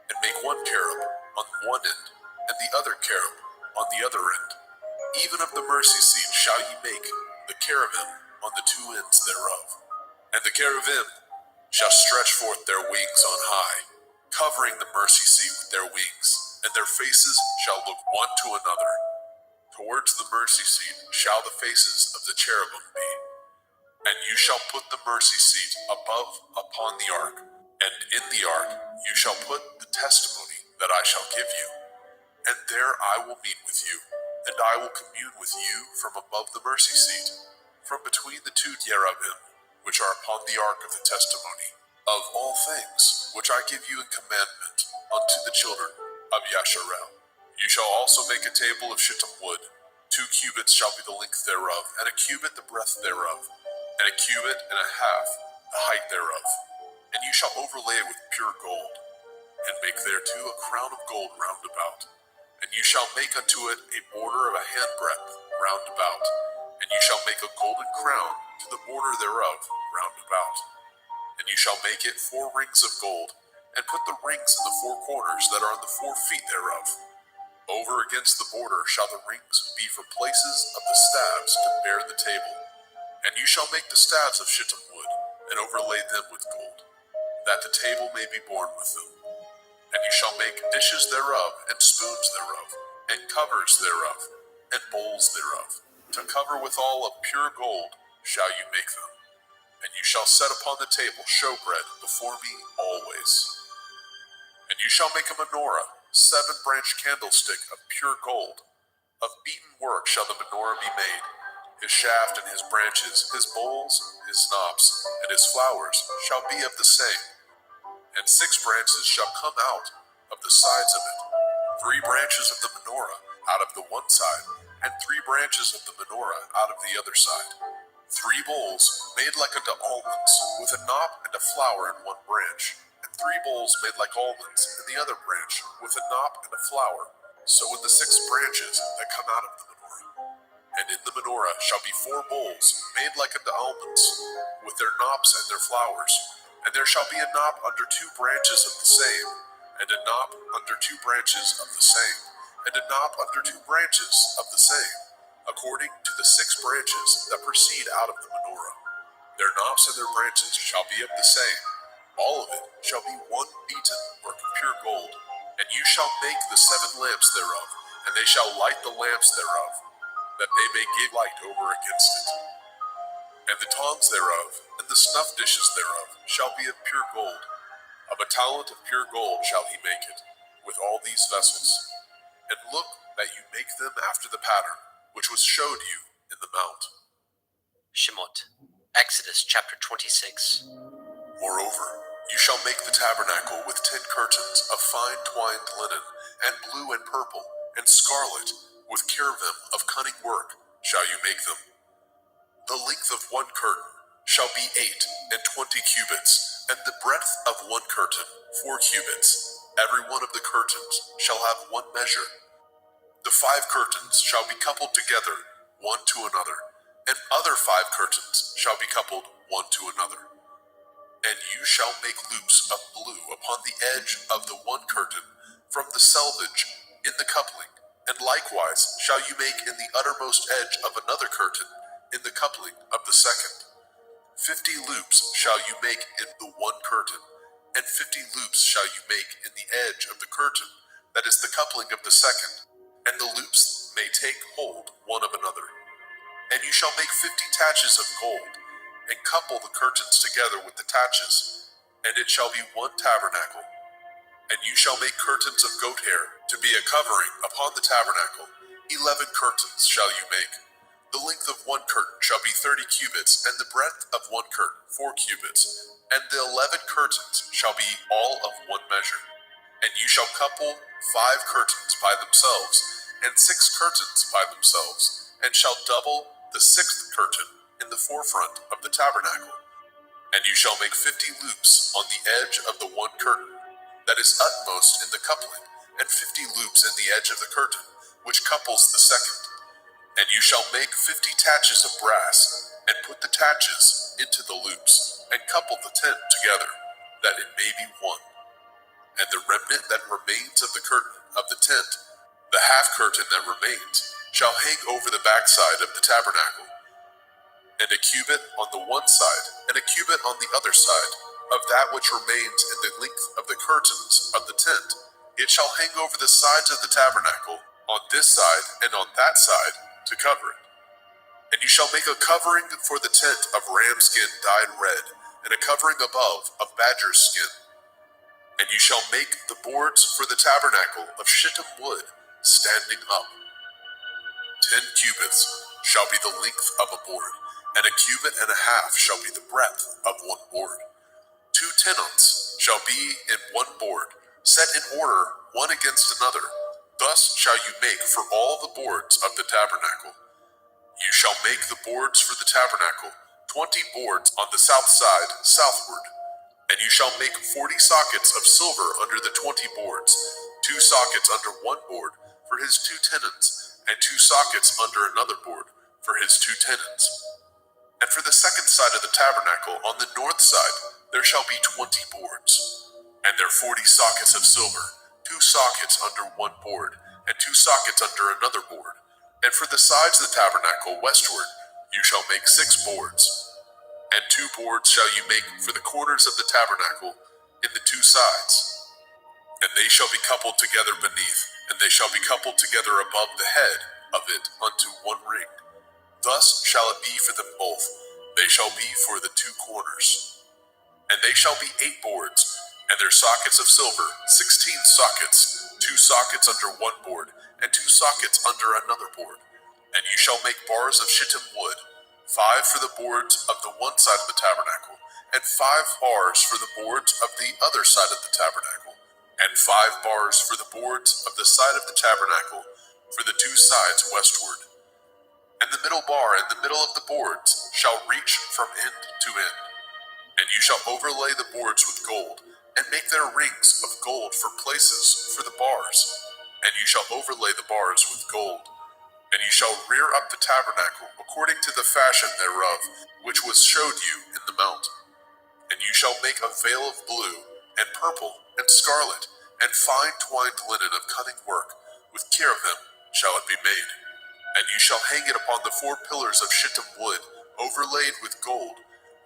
And make 1 cherub on one end, and the other cherub on the other end. Even of the mercy seat shall ye make the cherubim on the 2 ends thereof. And the cherubim shall stretch forth their wings on high, covering the mercy seat with their wings, and their faces shall look one to another. Towards the mercy seat shall the faces of the cherubim be. And you shall put the mercy seat above upon the ark, and in the ark you shall put the testimony that I shall give you. And there I will meet with you, and I will commune with you from above the mercy seat, from between the 2 cherubim, which are upon the ark of the testimony, of all things which I give you in commandment unto the children of Yasharel. You shall also make a table of shittim wood. 2 cubits shall be the length thereof, and a cubit the breadth thereof, and a cubit and a half the height thereof. And you shall overlay it with pure gold, and make thereto a crown of gold round about. And you shall make unto it a border of a handbreadth round about. And you shall make a golden crown to the border thereof round about. And you shall make it 4 rings of gold, and put the rings in the 4 corners that are on the 4 feet thereof. Over against the border shall the rings be for places of the staves to bear the table. And you shall make the staves of shittim wood, and overlay them with gold, that the table may be borne with them. And you shall make dishes thereof, and spoons thereof, and covers thereof, and bowls thereof. To cover withal of pure gold shall you make them. And you shall set upon the table showbread before me always. And you shall make a menorah, 7-branched candlestick of pure gold. Of beaten work shall the menorah be made. His shaft and his branches, his bowls, his knops, and his flowers shall be of the same. And 6 branches shall come out of the sides of it. 3 branches of the menorah out of the one side, and 3 branches of the menorah out of the other side. 3 bowls made like unto almonds, with a knop and a flower in one branch, and 3 bowls made like almonds in the other branch, with a knop and a flower. So in the 6 branches that come out of the menorah. And in the menorah shall be 4 bowls made like unto almonds, with their knops and their flowers. And there shall be a knop under 2 branches of the same, and a knop under 2 branches of the same, and a knop under 2 branches of the same, according to the 6 branches that proceed out of the menorah. Their knops and their branches shall be of the same. All of it shall be one beaten work of pure gold. And you shall make the 7 lamps thereof, and they shall light the lamps thereof, that they may give light over against it. And the tongs thereof, and the snuff dishes thereof, shall be of pure gold. Of a talent of pure gold shall he make it, with all these vessels. And look that you make them after the pattern, which was showed you in the mount. Shemot, Exodus chapter 26. Moreover, you shall make the tabernacle with 10 curtains of fine twined linen, and blue and purple, and scarlet, with cherubim of cunning work shall you make them. The length of 1 curtain shall be 28 cubits, and the breadth of 1 curtain 4 cubits. Every one of the curtains shall have 1 measure. The 5 curtains shall be coupled together, one to another, and other 5 curtains shall be coupled one to another. And you shall make loops of blue upon the edge of the 1 curtain from the selvage in the coupling, and likewise shall you make in the uttermost edge of another curtain in the coupling of the second. 50 loops shall you make in the one curtain, and 50 loops shall you make in the edge of the curtain that is the coupling of the second, and the loops may take hold one of another. And you shall make 50 taches of gold, and couple the curtains together with the taches, and it shall be one tabernacle. And you shall make curtains of goat hair to be a covering upon the tabernacle. 11 curtains shall you make. The length of one curtain shall be 30 cubits, and the breadth of one curtain 4 cubits. And the 11 curtains shall be all of one measure. And you shall couple 5 curtains by themselves, and 6 curtains by themselves, and shall double the 6th curtain in the forefront of the tabernacle. And you shall make 50 loops on the edge of the one curtain that is utmost in the coupling, and 50 loops in the edge of the curtain, which couples the second. And you shall make 50 taches of brass, and put the taches into the loops, and couple the tent together, that it may be one. And the remnant that remains of the curtain of the tent, the half curtain that remains, shall hang over the backside of the tabernacle, and a cubit on the one side, and a cubit on the other side, of that which remains in the length of the curtains of the tent. It shall hang over the sides of the tabernacle, on this side and on that side, to cover it. And you shall make a covering for the tent of ram skin dyed red, and a covering above of badger skin. And you shall make the boards for the tabernacle of shittim wood, standing up. 10 cubits shall be the length of a board, and a cubit and a half shall be the breadth of one board. 2 tenons shall be in one board, set in order one against another. Thus shall you make for all the boards of the tabernacle. You shall make the boards for the tabernacle, 20 boards on the south side southward. And you shall make 40 sockets of silver under the 20 boards, 2 sockets under one board for his 2 tenons, and 2 sockets under another board for his 2 tenons. And for the second side of the tabernacle, on the north side, there shall be 20 boards, and there 40 sockets of silver, 2 sockets under one board, and 2 sockets under another board. And for the sides of the tabernacle westward, you shall make 6 boards. And 2 boards shall you make for the corners of the tabernacle in the 2 sides. And they shall be coupled together beneath, and they shall be coupled together above the head of it unto one ring. Thus shall it be for them both. They shall be for the 2 corners. And they shall be 8 boards, and their sockets of silver, 16 sockets, 2 sockets under one board, and 2 sockets under another board. And you shall make bars of shittim wood, 5 for the boards of the one side of the tabernacle, and 5 bars for the boards of the other side of the tabernacle, and 5 bars for the boards of the side of the tabernacle for the 2 sides westward. And the middle bar in the middle of the boards shall reach from end to end. And you shall overlay the boards with gold, and make their rings of gold for places for the bars. And you shall overlay the bars with gold. And you shall rear up the tabernacle according to the fashion thereof, which was showed you in the mount. And you shall make a veil of blue, and purple, and scarlet, and fine twined linen of cunning work, with cherubim shall it be made. And you shall hang it upon the 4 pillars of shittim wood, overlaid with gold.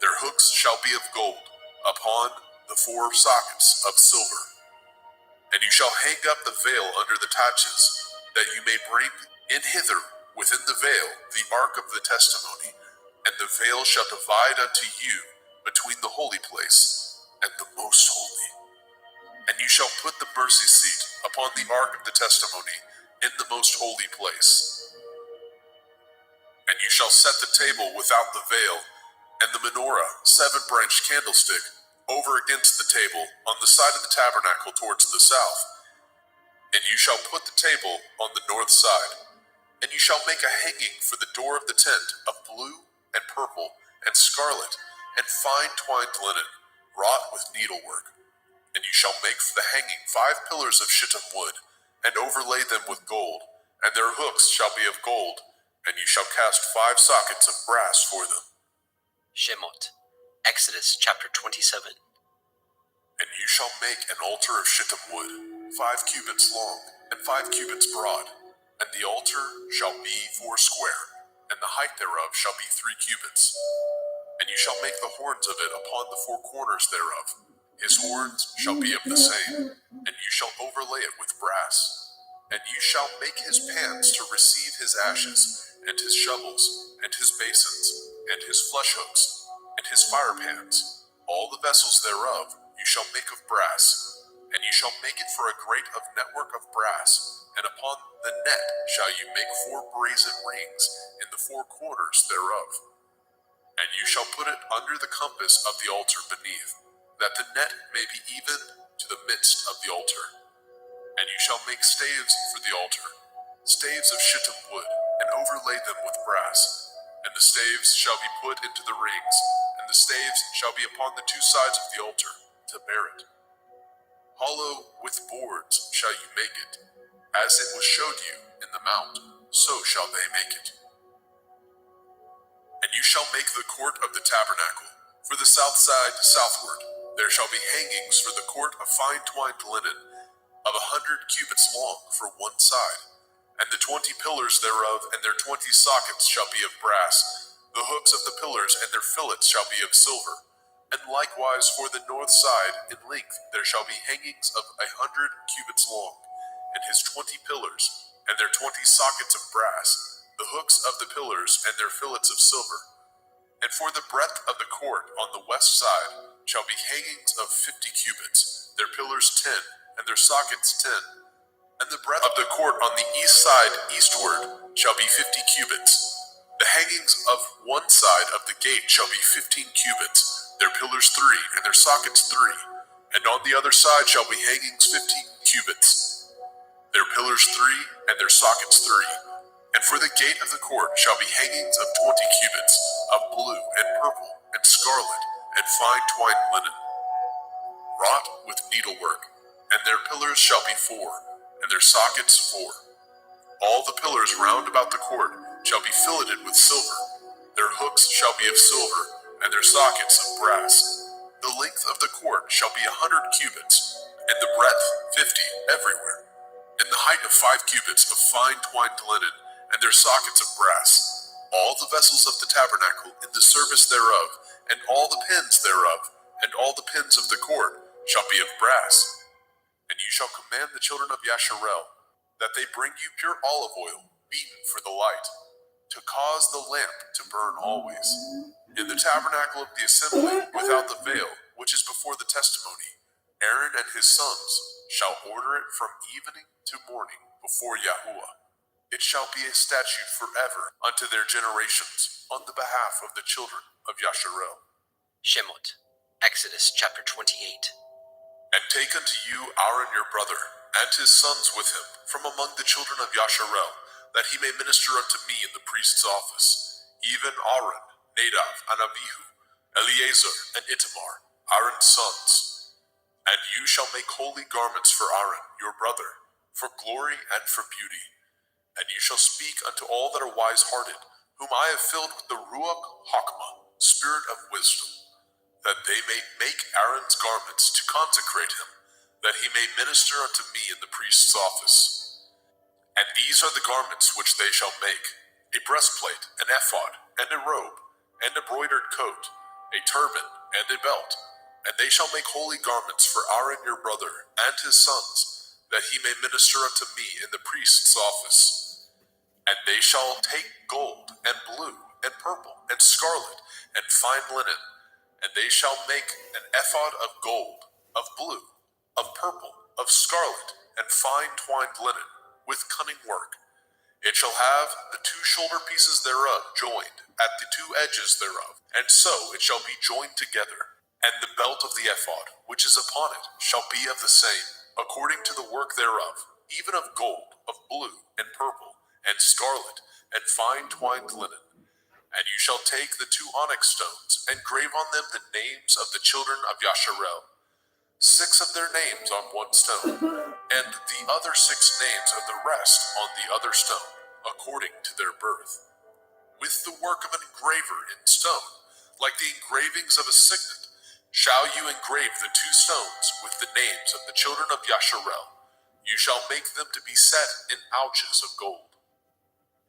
Their hooks shall be of gold, upon the 4 sockets of silver. And you shall hang up the veil under the taches, that you may bring in hither within the veil the ark of the testimony. And the veil shall divide unto you between the holy place and the most holy. And you shall put the mercy seat upon the ark of the testimony in the most holy place. And you shall set the table without the veil, and the menorah, 7-branched candlestick, over against the table, on the side of the tabernacle towards the south. And you shall put the table on the north side. And you shall make a hanging for the door of the tent of blue, and purple, and scarlet, and fine twined linen, wrought with needlework. And you shall make for the hanging 5 pillars of shittim wood, and overlay them with gold, and their hooks shall be of gold. And you shall cast 5 sockets of brass for them. Shemot, Exodus chapter 27. And you shall make an altar of shittim wood, 5 cubits long, and 5 cubits broad. And the altar shall be 4 square, and the height thereof shall be 3 cubits. And you shall make the horns of it upon the 4 corners thereof. His horns shall be of the same, and you shall overlay it with brass. And you shall make his pans to receive his ashes, and his shovels, and his basins, and his flesh hooks, and his fire pans. All the vessels thereof you shall make of brass, and you shall make it for a grate of network of brass, and upon the net shall you make 4 brazen rings in the 4 corners thereof. And you shall put it under the compass of the altar beneath, that the net may be even to the midst of the altar. And you shall make staves for the altar, staves of shittim wood, and overlay them with brass. And the staves shall be put into the rings, and the staves shall be upon the 2 sides of the altar, to bear it. Hollow with boards shall you make it, as it was showed you in the mount, so shall they make it. And you shall make the court of the tabernacle. For the south side southward, there shall be hangings for the court of fine twined linen, of 100 cubits long for one side. And the 20 pillars thereof and their 20 sockets shall be of brass. The hooks of the pillars and their fillets shall be of silver. And likewise for the north side in length there shall be hangings of 100 cubits long, and his 20 pillars and their 20 sockets of brass, the hooks of the pillars and their fillets of silver. And for the breadth of the court on the west side shall be hangings of 50 cubits, their pillars 10, and their sockets 10. And the breadth of the court on the east side eastward shall be 50 cubits. The hangings of one side of the gate shall be 15 cubits, their pillars 3, and their sockets 3. And on the other side shall be hangings 15 cubits, their pillars 3, and their sockets 3. And for the gate of the court shall be hangings of 20 cubits, of blue and purple and scarlet and fine twined linen, wrought with needlework. And their pillars shall be 4, and their sockets 4. All the pillars round about the court shall be filleted with silver. Their hooks shall be of silver, and their sockets of brass. The length of the court shall be 100 cubits, and the breadth 50 everywhere. And the height of 5 cubits of fine twined linen, and their sockets of brass. All the vessels of the tabernacle in the service thereof, and all the pins thereof, and all the pins of the court shall be of brass. And you shall command the children of Yasharel that they bring you pure olive oil, beaten for the light, to cause the lamp to burn always. In the tabernacle of the assembly, without the veil, which is before the testimony, Aaron and his sons shall order it from evening to morning before Yahuwah. It shall be a statute forever unto their generations, on the behalf of the children of Yasharel. Shemot, Exodus chapter 28. And take unto you Aaron your brother, and his sons with him, from among the children of Yasharel, that he may minister unto me in the priest's office, even Aaron, Nadav, and Abihu, Eleazar, and Itamar, Aaron's sons. And you shall make holy garments for Aaron your brother, for glory and for beauty. And you shall speak unto all that are wise-hearted, whom I have filled with the Ruach Hakmah, spirit of wisdom, that they may make Aaron's garments to consecrate him, that he may minister unto me in the priest's office. And these are the garments which they shall make: a breastplate, an ephod, and a robe, and a broidered coat, a turban, and a belt. And they shall make holy garments for Aaron your brother, and his sons, that he may minister unto me in the priest's office. And they shall take gold, and blue, and purple, and scarlet, and fine linen, and they shall make an ephod of gold, of blue, of purple, of scarlet, and fine twined linen, with cunning work. It shall have the 2 shoulder pieces thereof joined at the 2 edges thereof, and so it shall be joined together. And the belt of the ephod, which is upon it, shall be of the same, according to the work thereof, even of gold, of blue, and purple, and scarlet, and fine twined linen. And you shall take the 2 onyx stones, and grave on them the names of the children of Yasharel, 6 of their names on one stone, and the other 6 names of the rest on the other stone, according to their birth, with the work of an engraver in stone, like the engravings of a signet, shall you engrave the 2 stones with the names of the children of Yasharel, You shall make them to be set in ouches of gold.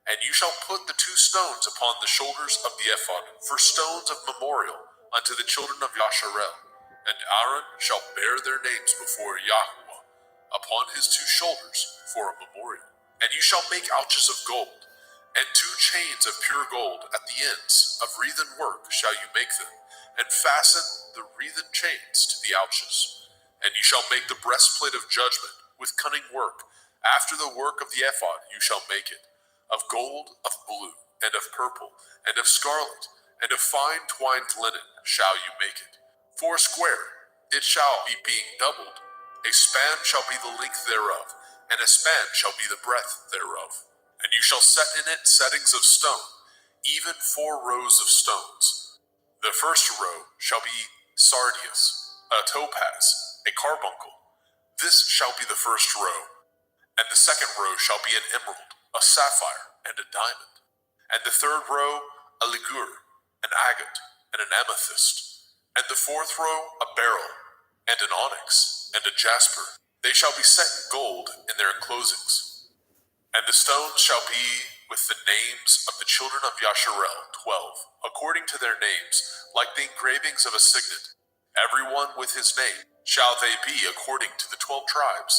And you shall put the 2 stones upon the shoulders of the ephod for stones of memorial unto the children of Yasharel. And Aaron shall bear their names before Yahuwah upon his 2 shoulders for a memorial. And you shall make ouches of gold, and 2 chains of pure gold at the ends of wreathen work shall you make them, and fasten the wreathen chains to the ouches. And you shall make the breastplate of judgment with cunning work. After the work of the ephod you shall make it, of gold, of blue, and of purple, and of scarlet, and of fine twined linen shall you make it. 4 square it shall be, being doubled. A span shall be the length thereof, and a span shall be the breadth thereof. And you shall set in it settings of stone, even 4 rows of stones. The first row shall be sardius, a topaz, a carbuncle. This shall be the first row. And the second row shall be an emerald, a sapphire, and a diamond. And the third row a ligure, an agate, and an amethyst. And the fourth row a beryl, and an onyx, and a jasper. They shall be set in gold in their enclosings. And the stones shall be with the names of the children of Yasharel, 12, according to their names, like the engravings of a signet. Every one with his name shall they be according to the 12 tribes.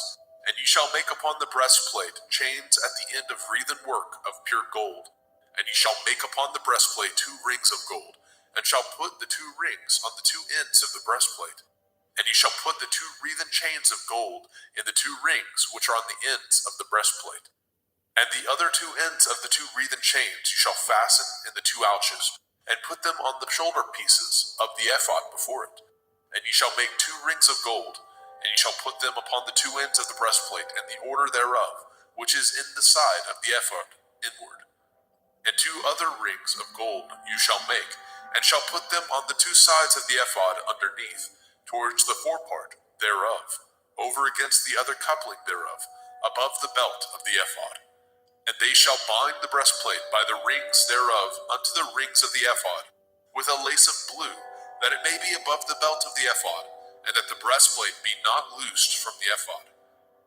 And you shall make upon the breastplate chains at the end of wreathen work of pure gold. And you shall make upon the breastplate 2 rings of gold, and shall put the 2 rings on the 2 ends of the breastplate. And you shall put the 2 wreathen chains of gold in the 2 rings which are on the ends of the breastplate. And the other 2 ends of the 2 wreathen chains you shall fasten in the 2 ouches, and put them on the shoulder pieces of the ephod before it. And you shall make 2 rings of gold, and you shall put them upon the 2 ends of the breastplate, and the order thereof, which is in the side of the ephod inward. And 2 other rings of gold you shall make, and shall put them on the 2 sides of the ephod underneath, towards the forepart thereof, over against the other coupling thereof, above the belt of the ephod. And they shall bind the breastplate by the rings thereof unto the rings of the ephod, with a lace of blue, that it may be above the belt of the ephod, and that the breastplate be not loosed from the ephod.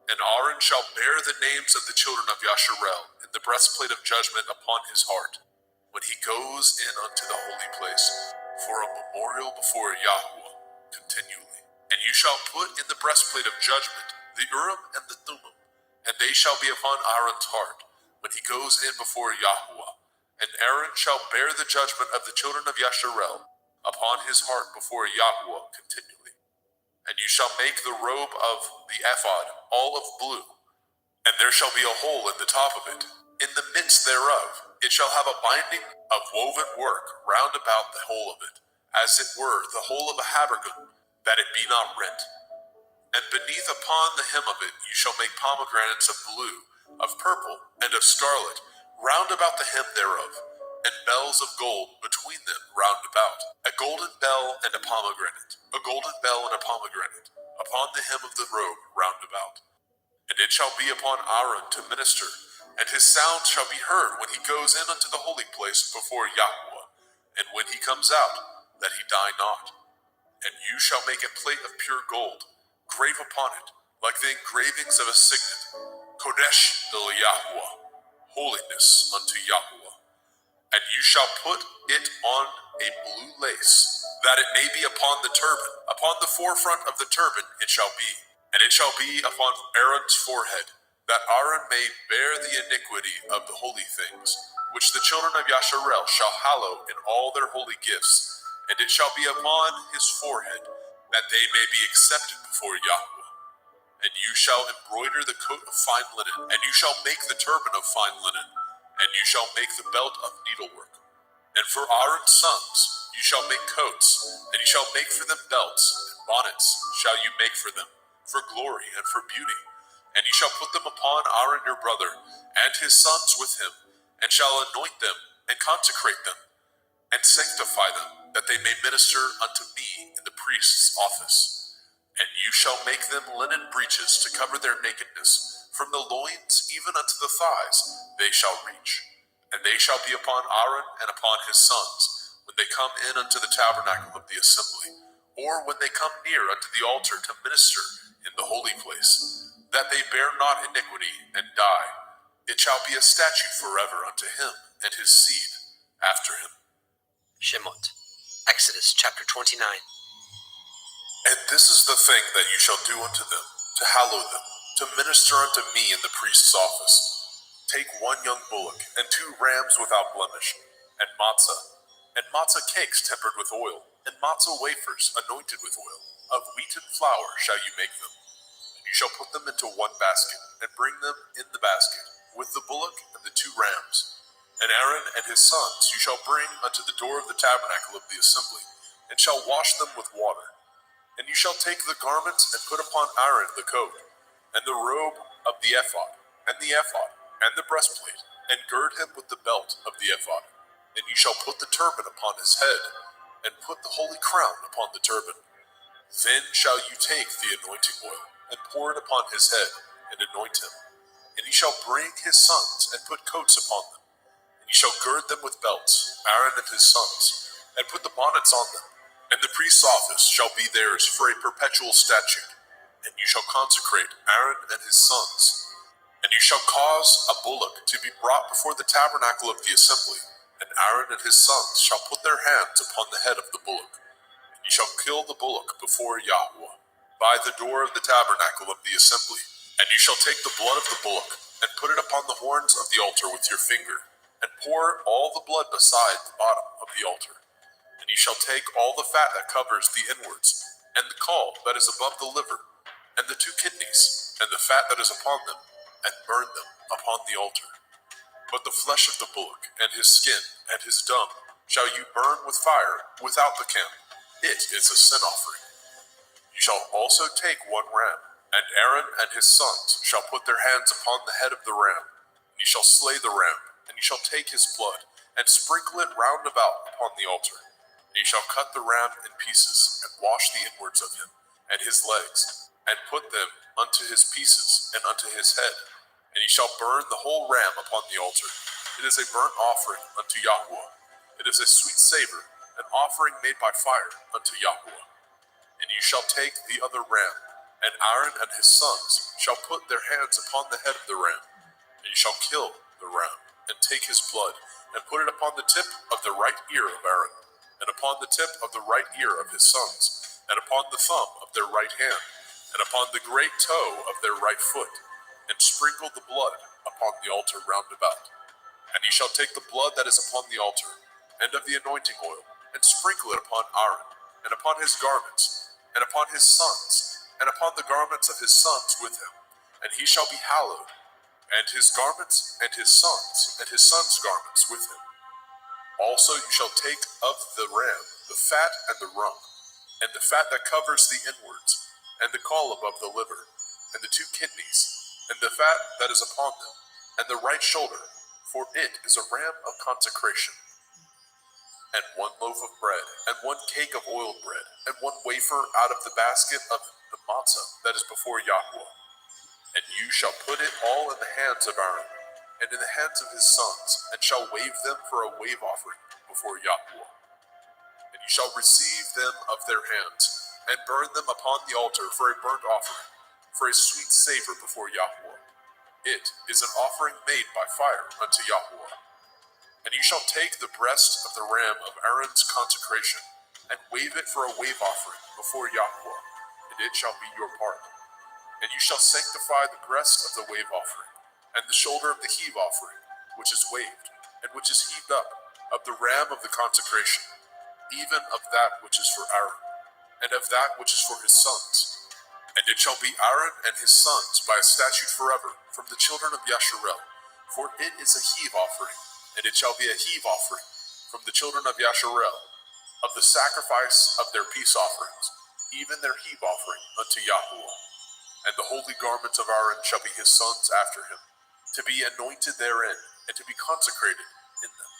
And Aaron shall bear the names of the children of Yasharel in the breastplate of judgment upon his heart, when he goes in unto the holy place, for a memorial before Yahuwah continually. And you shall put in the breastplate of judgment the Urim and the Thummim, and they shall be upon Aaron's heart, when he goes in before Yahuwah. And Aaron shall bear the judgment of the children of Yasharel upon his heart before Yahuwah continually. And you shall make the robe of the ephod all of blue, and there shall be a hole in the top of it. In the midst thereof it shall have a binding of woven work round about the whole of it, as it were the whole of a habergeon, that it be not rent. And beneath upon the hem of it you shall make pomegranates of blue, of purple, and of scarlet, round about the hem thereof, and bells of gold between them round about, a golden bell and a pomegranate, a golden bell and a pomegranate, upon the hem of the robe round about. And it shall be upon Aaron to minister, and his sound shall be heard when he goes in unto the holy place before Yahuwah, and when he comes out, that he die not. And you shall make a plate of pure gold, grave upon it, like the engravings of a signet, Kodesh el Yahuwah, holiness unto Yahuwah. And you shall put it on a blue lace, that it may be upon the turban. Upon the forefront of the turban it shall be, and it shall be upon Aaron's forehead, that Aaron may bear the iniquity of the holy things, which the children of Yasharel shall hallow in all their holy gifts, and it shall be upon his forehead, that they may be accepted before Yahuwah. And you shall embroider the coat of fine linen, and you shall make the turban of fine linen, and you shall make the belt of needlework. And for Aaron's sons you shall make coats, and you shall make for them belts, and bonnets shall you make for them, for glory and for beauty. And you shall put them upon Aaron your brother, and his sons with him, and shall anoint them, and consecrate them, and sanctify them, that they may minister unto me in the priest's office. And you shall make them linen breeches to cover their nakedness, from the loins even unto the thighs they shall reach. And they shall be upon Aaron and upon his sons, when they come in unto the tabernacle of the assembly, or when they come near unto the altar to minister in the holy place, that they bear not iniquity and die. It shall be a statute forever unto him and his seed after him. Shemot, Exodus chapter 29. And this is the thing that you shall do unto them, to hallow them, to minister unto me in the priest's office. Take 1 young bullock, and 2 rams without blemish, and matzah cakes tempered with oil, and matzah wafers anointed with oil. Of wheaten flour shall you make them. And you shall put them into 1 basket, and bring them in the basket, with the bullock and the 2 rams. And Aaron and his sons you shall bring unto the door of the tabernacle of the assembly, and shall wash them with water. And you shall take the garments and put upon Aaron the coat, and the robe of the ephod, and the breastplate, and gird him with the belt of the ephod. And you shall put the turban upon his head, and put the holy crown upon the turban. Then shall you take the anointing oil, and pour it upon his head, and anoint him. And you shall bring his sons, and put coats upon them. And you shall gird them with belts, Aaron and his sons, and put the bonnets on them. And the priest's office shall be theirs for a perpetual statute. And you shall consecrate Aaron and his sons. And you shall cause a bullock to be brought before the tabernacle of the assembly. And Aaron and his sons shall put their hands upon the head of the bullock. And you shall kill the bullock before Yahweh, by the door of the tabernacle of the assembly. And you shall take the blood of the bullock, and put it upon the horns of the altar with your finger, and pour all the blood beside the bottom of the altar. And you shall take all the fat that covers the inwards, and the caul that is above the liver, and the 2 kidneys, and the fat that is upon them, and burn them upon the altar. But the flesh of the bullock, and his skin, and his dung, shall you burn with fire without the camp. It is a sin offering. You shall also take 1 ram, and Aaron and his sons shall put their hands upon the head of the ram. And you shall slay the ram, and you shall take his blood, and sprinkle it round about upon the altar. And you shall cut the ram in pieces, and wash the inwards of him, and his legs, and put them unto his pieces, and unto his head. And you shall burn the whole ram upon the altar. It is a burnt offering unto Yahweh. It is a sweet savor, an offering made by fire unto Yahweh. And you shall take the other ram, and Aaron and his sons shall put their hands upon the head of the ram. And you shall kill the ram, and take his blood, and put it upon the tip of the right ear of Aaron, and upon the tip of the right ear of his sons, and upon the thumb of their right hand, and upon the great toe of their right foot, and sprinkle the blood upon the altar round about. And ye shall take the blood that is upon the altar, and of the anointing oil, and sprinkle it upon Aaron, and upon his garments, and upon his sons, and upon the garments of his sons with him, and he shall be hallowed, and his garments, and his sons' garments with him. Also you shall take of the ram the fat and the rump, and the fat that covers the inwards, and the caul above the liver, and the 2 kidneys, and the fat that is upon them, and the right shoulder, for it is a ram of consecration. And 1 loaf of bread, and 1 cake of oiled bread, and 1 wafer out of the basket of the matzah that is before Yahweh. And you shall put it all in the hands of Aaron, and in the hands of his sons, and shall wave them for a wave offering before Yahweh. And you shall receive them of their hands, and burn them upon the altar for a burnt offering, for a sweet savor before Yahweh. It is an offering made by fire unto Yahweh. And you shall take the breast of the ram of Aaron's consecration, and wave it for a wave offering before Yahweh, and it shall be your part. And you shall sanctify the breast of the wave offering, and the shoulder of the heave offering, which is waved, and which is heaved up, of the ram of the consecration, even of that which is for Aaron, and of that which is for his sons. And it shall be Aaron and his sons by a statute forever from the children of Yasharel, for it is a heave offering, and it shall be a heave offering from the children of Yasharel, of the sacrifice of their peace offerings, even their heave offering unto Yahweh. And the holy garments of Aaron shall be his sons after him, to be anointed therein, and to be consecrated in them.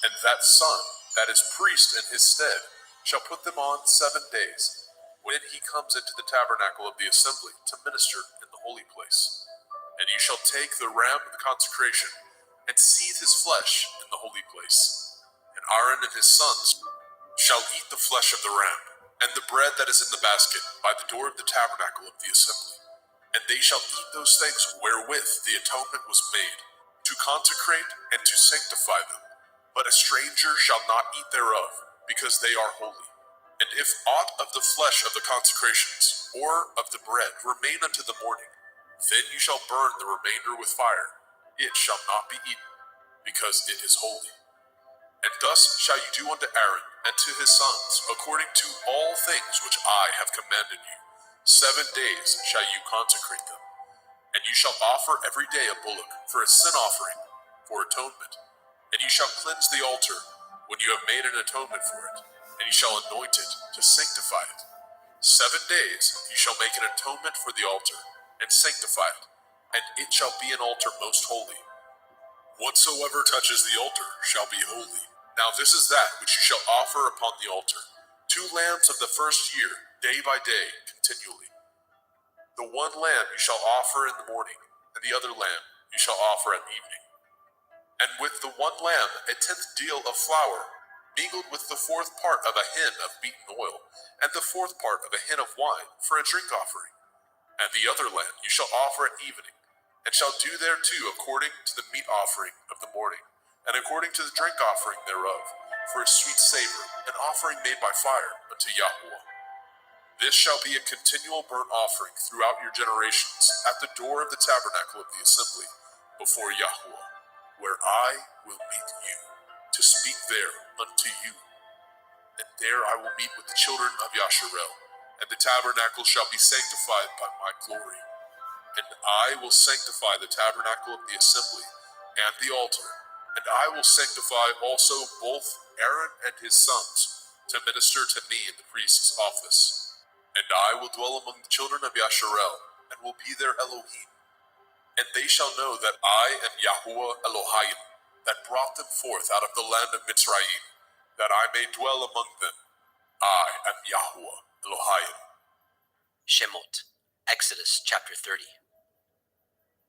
And that son that is priest in his stead shall put them on 7 days, when he comes into the tabernacle of the assembly to minister in the holy place. And you shall take the ram of the consecration, and seethe his flesh in the holy place. And Aaron and his sons shall eat the flesh of the ram, and the bread that is in the basket by the door of the tabernacle of the assembly. And they shall eat those things wherewith the atonement was made, to consecrate and to sanctify them. But a stranger shall not eat thereof, because they are holy. And if aught of the flesh of the consecrations, or of the bread, remain unto the morning, then you shall burn the remainder with fire. It shall not be eaten, because it is holy. And thus shall you do unto Aaron and to his sons, according to all things which I have commanded you. 7 days shall you consecrate them. And you shall offer every day a bullock for a sin offering, for atonement. And you shall cleanse the altar when you have made an atonement for it, and you shall anoint it to sanctify it. 7 days you shall make an atonement for the altar, and sanctify it, and it shall be an altar most holy. Whatsoever touches the altar shall be holy. Now this is that which you shall offer upon the altar: 2 lambs of the first year, day by day, continually. The one lamb you shall offer in the morning, and the other lamb you shall offer at evening. And with the one lamb 1/10 deal of flour, mingled with the 4th part of a hin of beaten oil, and the 4th part of a hin of wine, for a drink offering. And the other lamb you shall offer at evening, and shall do thereto according to the meat offering of the morning, and according to the drink offering thereof, for a sweet savor, an offering made by fire unto Yahweh. This shall be a continual burnt offering throughout your generations, at the door of the tabernacle of the assembly, before Yahweh, where I will meet you, to speak there unto you. And there I will meet with the children of Yasharel, and the tabernacle shall be sanctified by my glory. And I will sanctify the tabernacle of the assembly and the altar, and I will sanctify also both Aaron and his sons, to minister to me in the priest's office. And I will dwell among the children of Yasharel, and will be their Elohim. And they shall know that I am Yahuwah Elohim, that brought them forth out of the land of Mitzrayim, that I may dwell among them. I am Yahuwah Elohim. Shemot, Exodus chapter 30.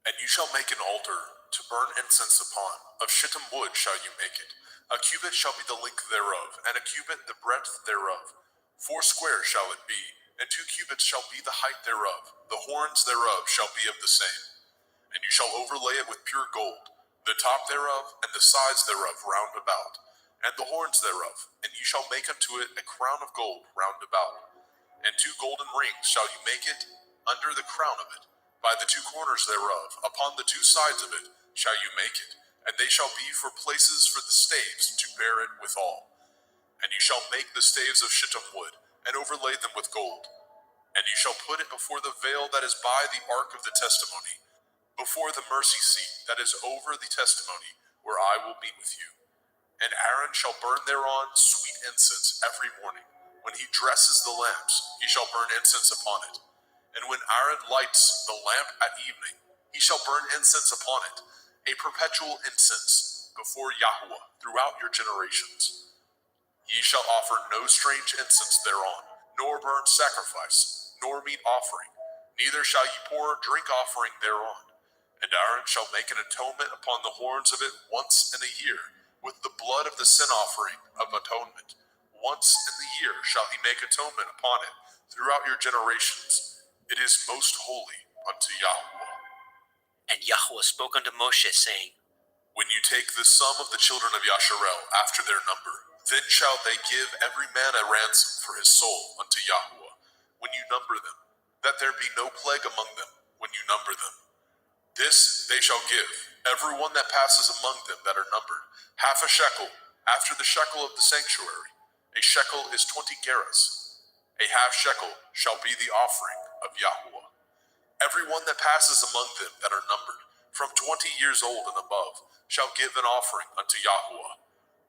And you shall make an altar to burn incense upon. Of shittim wood shall you make it. A cubit shall be the length thereof, and a cubit the breadth thereof. 4 square shall it be, and 2 cubits shall be the height thereof. The horns thereof shall be of the same. And you shall overlay it with pure gold, the top thereof, and the sides thereof round about, and the horns thereof. And you shall make unto it a crown of gold round about. And 2 golden rings shall you make it under the crown of it. By the 2 corners thereof, upon the 2 sides of it, shall you make it, and they shall be for places for the staves to bear it withal. And you shall make the staves of shittim wood, and overlay them with gold. And you shall put it before the veil that is by the ark of the testimony, before the mercy seat that is over the testimony, where I will meet with you. And Aaron shall burn thereon sweet incense every morning. When he dresses the lamps, he shall burn incense upon it. And when Aaron lights the lamp at evening, he shall burn incense upon it, a perpetual incense before Yahweh throughout your generations. Ye shall offer no strange incense thereon, nor burn sacrifice, nor meat offering, neither shall ye pour drink offering thereon. And Aaron shall make an atonement upon the horns of it once in a year, with the blood of the sin offering of atonement. Once in the year shall he make atonement upon it throughout your generations. It is most holy unto Yahweh. And Yahweh spoke unto Moshe, saying, When you take the sum of the children of Yasharel after their number, then shall they give every man a ransom for his soul unto Yahweh, when you number them, that there be no plague among them when you number them. This they shall give, every one that passes among them that are numbered, 1/2 shekel, after the shekel of the sanctuary. A shekel is 20 gerahs. A 1/2 shekel shall be the offering of Yahweh. Every one that passes among them that are numbered, from 20 years old and above, shall give an offering unto Yahweh.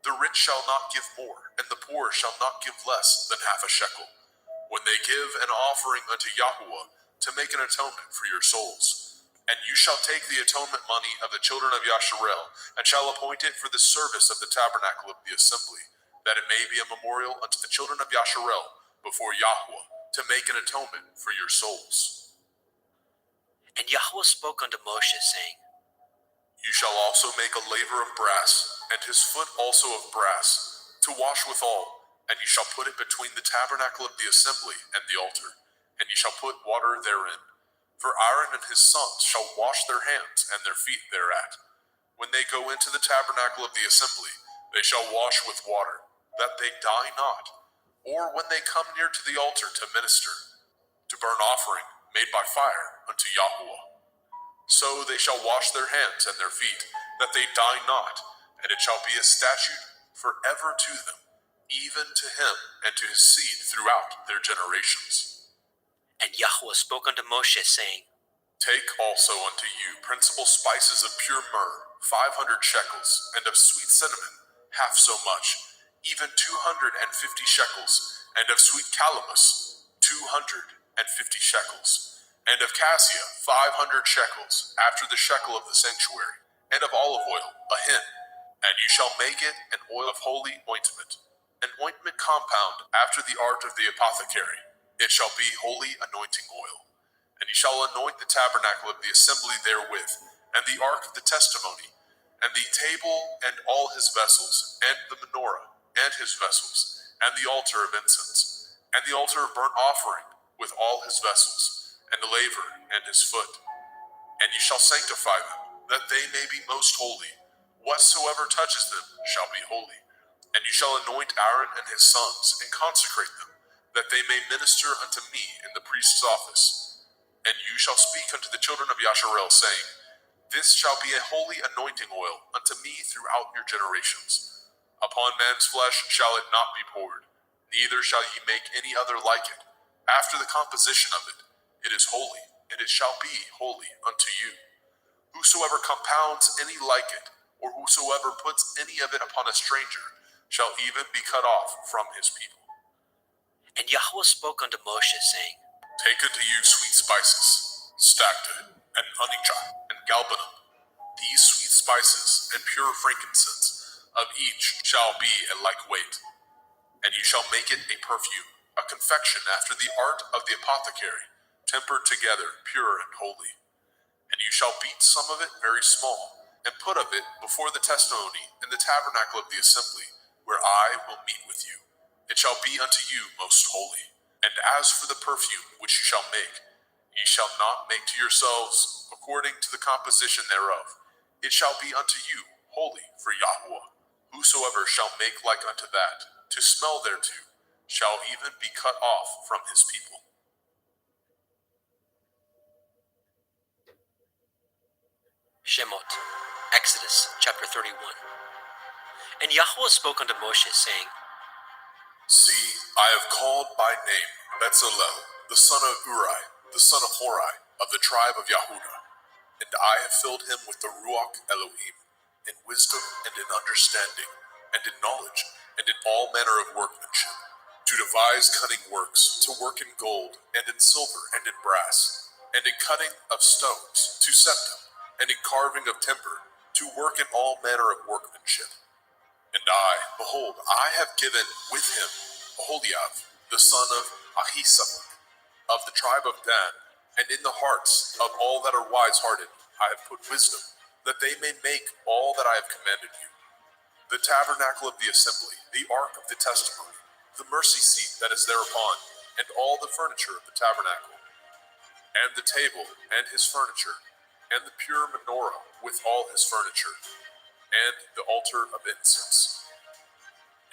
The rich shall not give more, and the poor shall not give less than 1/2 shekel, when they give an offering unto Yahweh to make an atonement for your souls. And you shall take the atonement money of the children of Yasharel, and shall appoint it for the service of the tabernacle of the assembly, that it may be a memorial unto the children of Yasharel before Yahweh, to make an atonement for your souls. And Yahweh spoke unto Moshe, saying, You shall also make a laver of brass, and his foot also of brass, to wash withal, and you shall put it between the tabernacle of the assembly and the altar, and you shall put water therein. For Aaron and his sons shall wash their hands and their feet thereat. When they go into the tabernacle of the assembly, they shall wash with water, that they die not. Or when they come near to the altar to minister, to burn offering made by fire unto Yahweh. So they shall wash their hands and their feet, that they die not, and it shall be a statute forever to them, even to him and to his seed throughout their generations. And Yahweh spoke unto Moshe, saying, Take also unto you principal spices of pure myrrh, 500 shekels, and of sweet cinnamon, half so much, even 250 shekels, and of sweet calamus, 250 shekels, and of cassia, 500 shekels, after the shekel of the sanctuary, and of olive oil, a hin. And you shall make it an oil of holy ointment, an ointment compound after the art of the apothecary. It shall be holy anointing oil. And ye shall anoint the tabernacle of the assembly therewith, and the ark of the testimony, and the table and all his vessels, and the menorah and his vessels, and the altar of incense, and the altar of burnt offering with all his vessels, and the laver and his foot. And ye shall sanctify them, that they may be most holy. Whatsoever touches them shall be holy. And ye shall anoint Aaron and his sons, and consecrate them, that they may minister unto me in the priest's office. And you shall speak unto the children of Yasharel, saying, This shall be a holy anointing oil unto me throughout your generations. Upon man's flesh shall it not be poured, neither shall ye make any other like it. After the composition of it, it is holy, and it shall be holy unto you. Whosoever compounds any like it, or whosoever puts any of it upon a stranger, shall even be cut off from his people. And Yahweh spoke unto Moshe, saying, Take unto you sweet spices, stacte, and onycha, and galbanum. These sweet spices and pure frankincense, of each shall be a like weight. And you shall make it a perfume, a confection after the art of the apothecary, tempered together, pure and holy. And you shall beat some of it very small, and put of it before the testimony in the tabernacle of the assembly, where I will meet with you. It shall be unto you most holy. And as for the perfume which you shall make, ye shall not make to yourselves according to the composition thereof. It shall be unto you holy for Yahweh. Whosoever shall make like unto that, to smell thereto, shall even be cut off from his people. Shemot, Exodus chapter 31. And Yahweh spoke unto Moshe, saying, See, I have called by name Bezalel, the son of Uri, the son of Hori, of the tribe of Yehudah, and I have filled him with the Ruach Elohim, in wisdom and in understanding, and in knowledge, and in all manner of workmanship, to devise cunning works, to work in gold, and in silver, and in brass, and in cutting of stones, to set them, and in carving of timber, to work in all manner of workmanship. And I, behold, I have given with him Aholiab, the son of Ahisamach, of the tribe of Dan, and in the hearts of all that are wise-hearted I have put wisdom, that they may make all that I have commanded you. The tabernacle of the assembly, the ark of the testimony, the mercy seat that is thereupon, and all the furniture of the tabernacle, and the table and his furniture, and the pure menorah with all his furniture, and the altar of incense,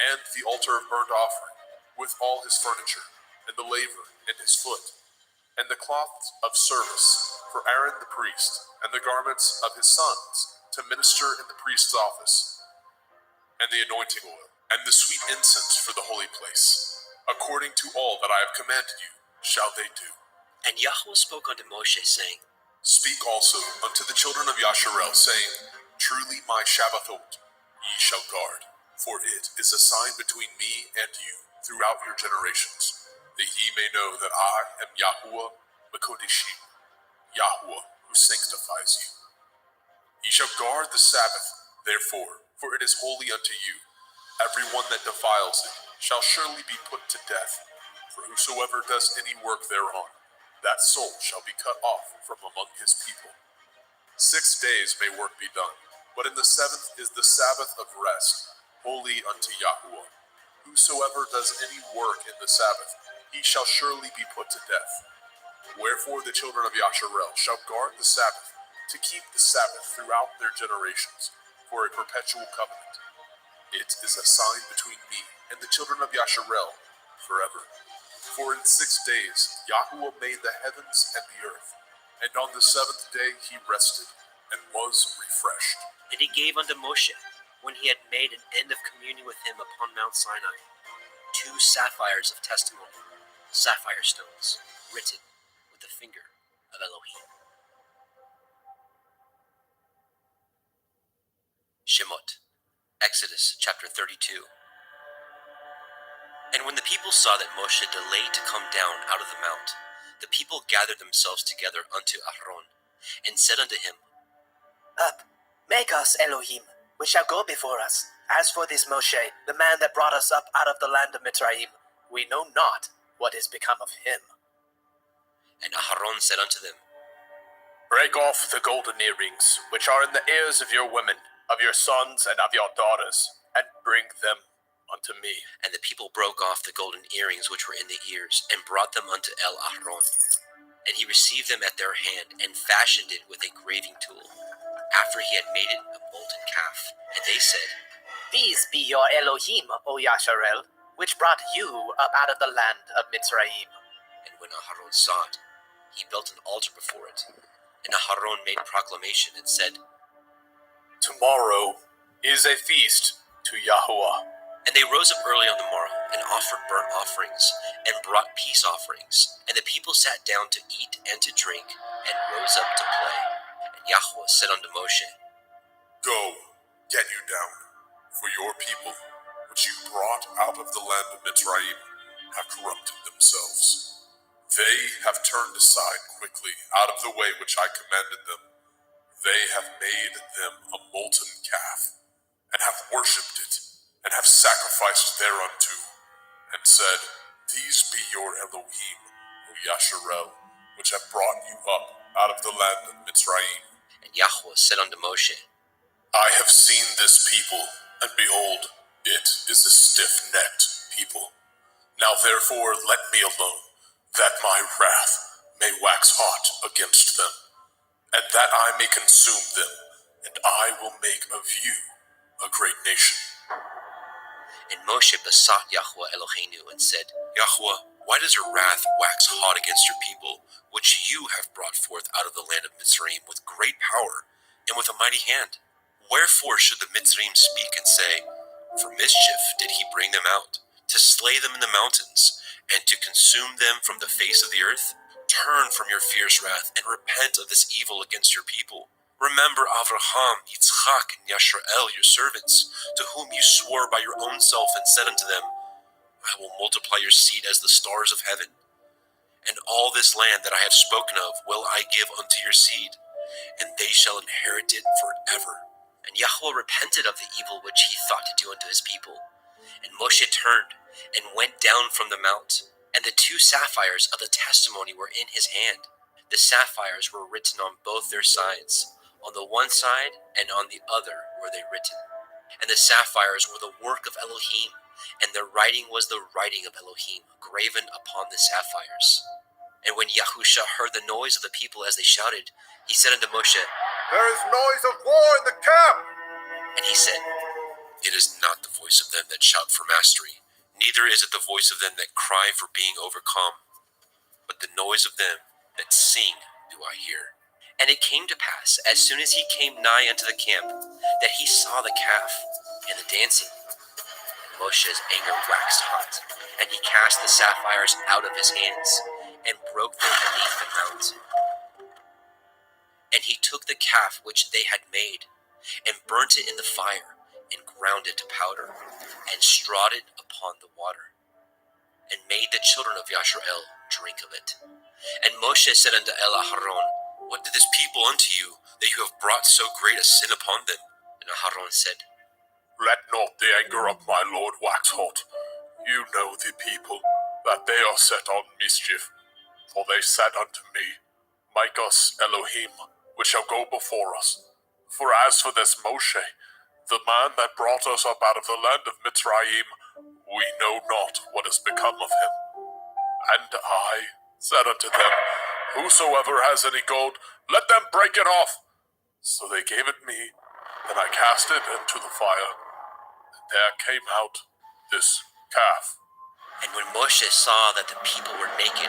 and the altar of burnt offering, with all his furniture, and the laver and his foot, and the cloths of service for Aaron the priest, and the garments of his sons, to minister in the priest's office, and the anointing oil, and the sweet incense for the holy place. According to all that I have commanded you, shall they do. And Yahweh spoke unto Moshe, saying, Speak also unto the children of Yasharel, saying, Truly my Shabbathot ye shall guard, for it is a sign between me and you throughout your generations, that ye may know that I am Yahuwah Mekodeshim, Yahuwah who sanctifies you. Ye shall guard the Sabbath, therefore, for it is holy unto you. Every one that defiles it shall surely be put to death, for whosoever does any work thereon, that soul shall be cut off from among his people. 6 days may work be done, but in the seventh is the Sabbath of rest, holy unto Yahuwah. Whosoever does any work in the Sabbath, he shall surely be put to death. Wherefore the children of Yasharel shall guard the Sabbath, to keep the Sabbath throughout their generations, for a perpetual covenant. It is a sign between me and the children of Yasharel forever. For in 6 days Yahuwah made the heavens and the earth, and on the seventh day he rested, and was refreshed. And he gave unto Moshe, when he had made an end of communion with him upon Mount Sinai, 2 sapphires of testimony, sapphire stones, written with the finger of Elohim. Shemot, Exodus chapter 32. And when the people saw that Moshe delayed to come down out of the mount, the people gathered themselves together unto Aaron, and said unto him, Up, make us Elohim, which shall go before us. As for this Moshe, the man that brought us up out of the land of Mitzrayim, we know not what is become of him. And Aaron said unto them, Break off the golden earrings, which are in the ears of your women, of your sons and of your daughters, and bring them unto me. And the people broke off the golden earrings which were in the ears, and brought them unto Aaron. And he received them at their hand, and fashioned it with a graving tool, after he had made it a molten calf. And they said, These be your Elohim, O Yasharel, which brought you up out of the land of Mitzrayim. And when Aaron saw it, he built an altar before it. And Aaron made proclamation, and said, Tomorrow is a feast to Yahuwah. And they rose up early on the morrow, and offered burnt offerings, and brought peace offerings. And the people sat down to eat and to drink, and rose up to play. And Yahuwah said unto Moshe, Go, get you down, for your people, which you brought out of the land of Mitzrayim, have corrupted themselves. They have turned aside quickly out of the way which I commanded them. They have made them a molten calf, and have worshipped it, and have sacrificed thereunto, and said, These be your Elohim, O Yasharel, which have brought you up out of the land of Mitzrayim. And Yahuwah said unto Moshe, I have seen this people, and behold, it is a stiff-necked people. Now therefore let me alone, that my wrath may wax hot against them, and that I may consume them, and I will make of you a great nation. And Moshe besought Yahuwah Eloheinu, and said, Yahuwah, why does your wrath wax hot against your people, which you have brought forth out of the land of Mitzrayim with great power, and with a mighty hand? Wherefore should the Mitzrayim speak and say, For mischief did he bring them out, to slay them in the mountains, and to consume them from the face of the earth? Turn from your fierce wrath, and repent of this evil against your people. Remember Avraham, Yitzchak, and Yasharel, your servants, to whom you swore by your own self, and said unto them, I will multiply your seed as the stars of heaven. And all this land that I have spoken of will I give unto your seed, and they shall inherit it forever. And Yahuwah repented of the evil which he thought to do unto his people. And Moshe turned, and went down from the mount, and the 2 sapphires of the testimony were in his hand. The sapphires were written on both their sides. On the one side and on the other were they written. And the sapphires were the work of Elohim, and their writing was the writing of Elohim, graven upon the sapphires. And when Yahusha heard the noise of the people as they shouted, he said unto Moshe, There is noise of war in the camp. And he said, It is not the voice of them that shout for mastery, neither is it the voice of them that cry for being overcome, but the noise of them that sing do I hear. And it came to pass, as soon as he came nigh unto the camp, that he saw the calf and the dancing. And Moshe's anger waxed hot, and he cast the sapphires out of his hands, and broke them beneath the mount. And he took the calf which they had made, and burnt it in the fire, and ground it to powder, and strawed it upon the water, and made the children of Yasharel drink of it. And Moshe said unto Aaron, What did this people unto you, that you have brought so great a sin upon them? And Aaron said, Let not the anger of my Lord wax hot. You know the people, that they are set on mischief. For they said unto me, Make us Elohim, which shall go before us. For as for this Moshe, the man that brought us up out of the land of Mitzrayim, we know not what has become of him. And I said unto them, Whosoever has any gold, let them break it off. So they gave it me, and I cast it into the fire. And there came out this calf. And when Moshe saw that the people were naked,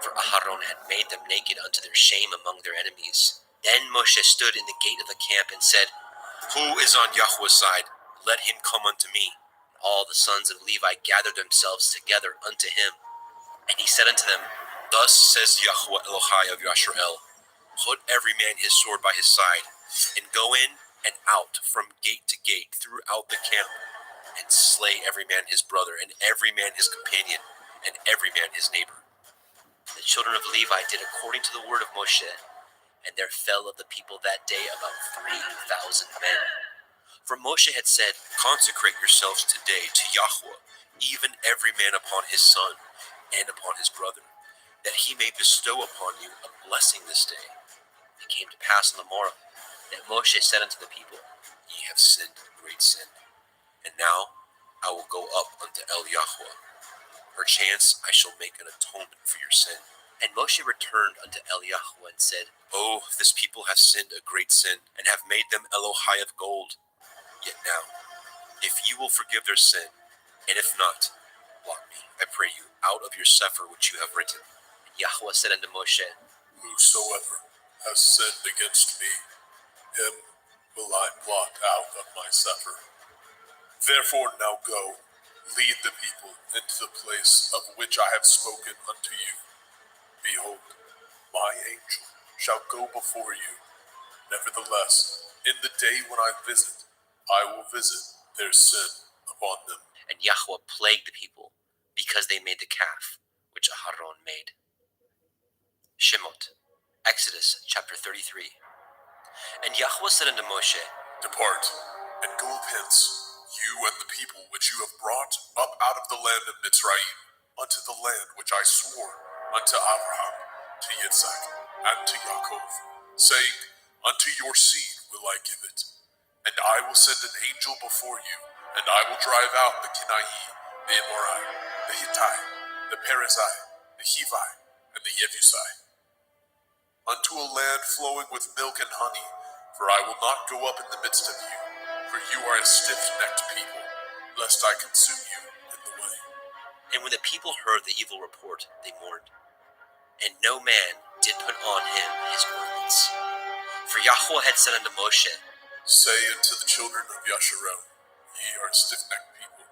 for Aharon had made them naked unto their shame among their enemies, then Moshe stood in the gate of the camp and said, Who is on Yahweh's side? Let him come unto me. And all the sons of Levi gathered themselves together unto him. And he said unto them, Thus says Yahweh Elohai of Yasharel, Put every man his sword by his side, and go in and out from gate to gate throughout the camp, and slay every man his brother, and every man his companion, and every man his neighbor. And the children of Levi did according to the word of Moshe, and there fell of the people that day about 3,000 men. For Moshe had said, Consecrate yourselves today to Yahweh, even every man upon his son, and upon his brother, that he may bestow upon you a blessing this day. It came to pass on the morrow, that Moshe said unto the people, Ye have sinned a great sin. And now I will go up unto El Yahweh. Perchance I shall make an atonement for your sin. And Moshe returned unto El Yahweh and said, Oh, this people have sinned a great sin, and have made them Elohai of gold. Yet now, if you will forgive their sin, and if not, blot me, I pray you, out of your sefer which you have written. And Yahweh said unto Moshe, Whosoever has sinned against me, him will I blot out of my sefer. Therefore now go, lead the people into the place of which I have spoken unto you. Behold, my angel shall go before you. Nevertheless, in the day when I visit, I will visit their sin upon them. And Yahweh plagued the people, because they made the calf, which Aharon made. Shemot, Exodus chapter 33. And Yahweh said unto Moshe, Depart, and go up hence, you and the people which you have brought up out of the land of Mitzrayim, unto the land which I swore unto Abraham, to Yitzhak, and to Yaakov, saying, Unto your seed will I give it. And I will send an angel before you, and I will drive out the Kenai, the Amorai, the Hittai, the Perizzai, the Hivi, and the Jebusai, unto a land flowing with milk and honey, for I will not go up in the midst of you, for you are a stiff-necked people, lest I consume you in the way. And when the people heard the evil report, they mourned. And no man did put on him his ornaments. For Yahweh had said unto Moshe, Say unto the children of Yasharel, Ye are a stiff-necked people.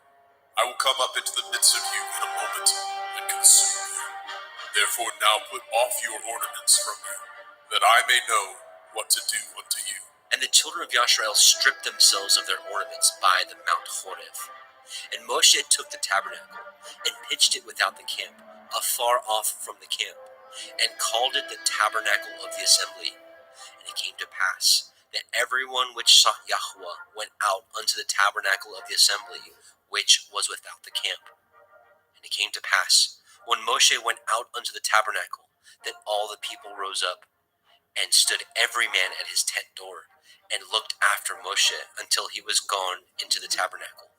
I will come up into the midst of you in a moment, and consume you. Therefore now put off your ornaments from you, that I may know what to do unto you. And the children of Yasharel stripped themselves of their ornaments by the Mount Horeb. And Moshe took the tabernacle, and pitched it without the camp, afar off from the camp, and called it the tabernacle of the assembly. And it came to pass, that everyone which sought Yahweh went out unto the tabernacle of the assembly, which was without the camp. And it came to pass, when Moshe went out unto the tabernacle, that all the people rose up, and stood every man at his tent door, and looked after Moshe until he was gone into the tabernacle.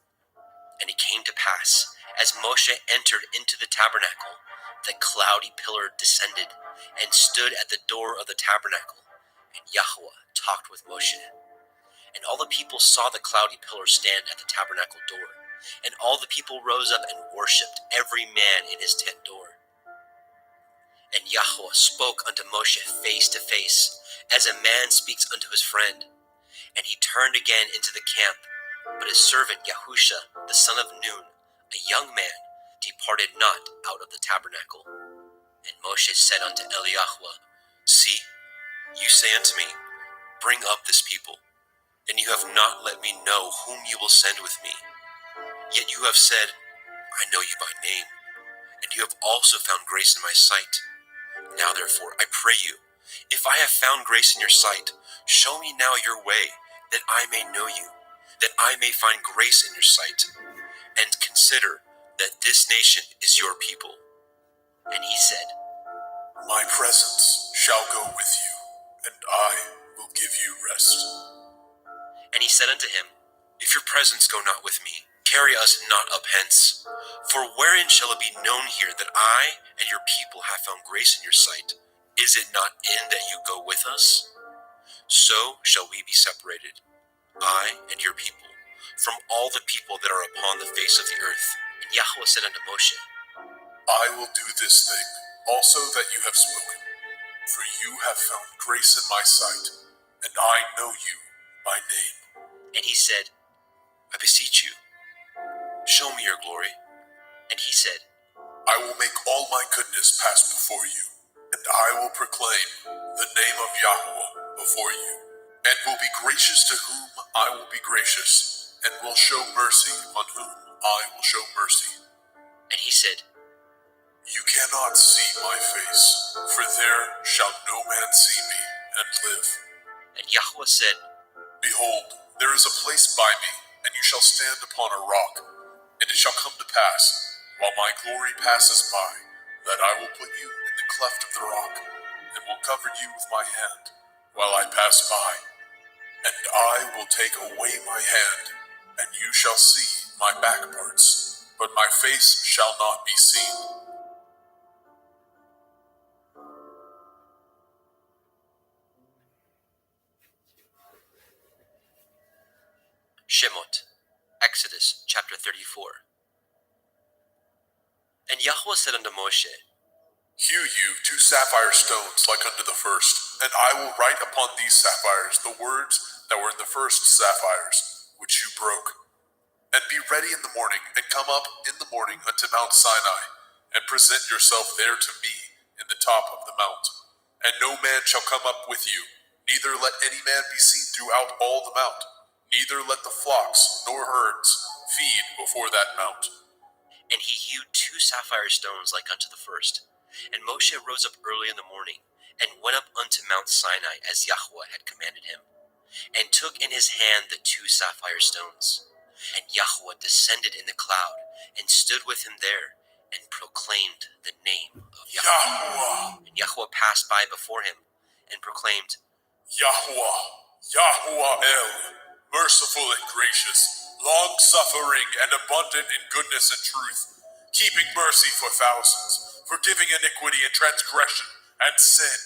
And it came to pass, as Moshe entered into the tabernacle, the cloudy pillar descended, and stood at the door of the tabernacle, and Yahweh talked with Moshe. And all the people saw the cloudy pillar stand at the tabernacle door, and all the people rose up and worshipped, every man in his tent door. And Yahweh spoke unto Moshe face to face, as a man speaks unto his friend. And he turned again into the camp, but his servant Yahusha, the son of Nun, a young man, departed not out of the tabernacle. And Moshe said unto Eliyahu, See, you say unto me, Bring up this people, and you have not let me know whom you will send with me. Yet you have said, I know you by name, and you have also found grace in my sight. Now therefore, I pray you, if I have found grace in your sight, show me now your way, that I may know you, that I may find grace in your sight, and consider that this nation is your people. And he said, My presence shall go with you, and I will give you rest. And he said unto him, If your presence go not with me, carry us not up hence. For wherein shall it be known here that I and your people have found grace in your sight? Is it not in that you go with us? So shall we be separated, I and your people, from all the people that are upon the face of the earth. And Yahweh said unto Moshe, I will do this thing also that you have spoken, for you have found grace in my sight, and I know you by name. And he said, I beseech you, show me your glory. And he said, I will make all my goodness pass before you, and I will proclaim the name of Yahweh before you, and will be gracious to whom I will be gracious, and will show mercy on whom I will show mercy. And he said, You cannot see my face, for there shall no man see me and live. And Yahweh said, Behold, there is a place by me, and you shall stand upon a rock. And it shall come to pass, while my glory passes by, that I will put you in the cleft of the rock, and will cover you with my hand, while I pass by. And I will take away my hand, and you shall see my back parts, but my face shall not be seen. Shemot, Exodus chapter 34. And Yahweh said unto Moshe, Hew you 2 sapphire stones like unto the first, and I will write upon these sapphires the words that were in the first sapphires, which you broke. And be ready in the morning, and come up in the morning unto Mount Sinai, and present yourself there to me in the top of the mount. And no man shall come up with you, neither let any man be seen throughout all the mount, neither let the flocks nor herds feed before that mount. And he hewed 2 sapphire stones like unto the first. And Moshe rose up early in the morning, and went up unto Mount Sinai as Yahweh had commanded him, and took in his hand the 2 sapphire stones. And Yahweh descended in the cloud, and stood with him there, and proclaimed the name of Yahweh. And Yahweh passed by before him, and proclaimed, Yahweh, Yahweh El, merciful and gracious, long-suffering and abundant in goodness and truth, keeping mercy for thousands, forgiving iniquity and transgression and sin,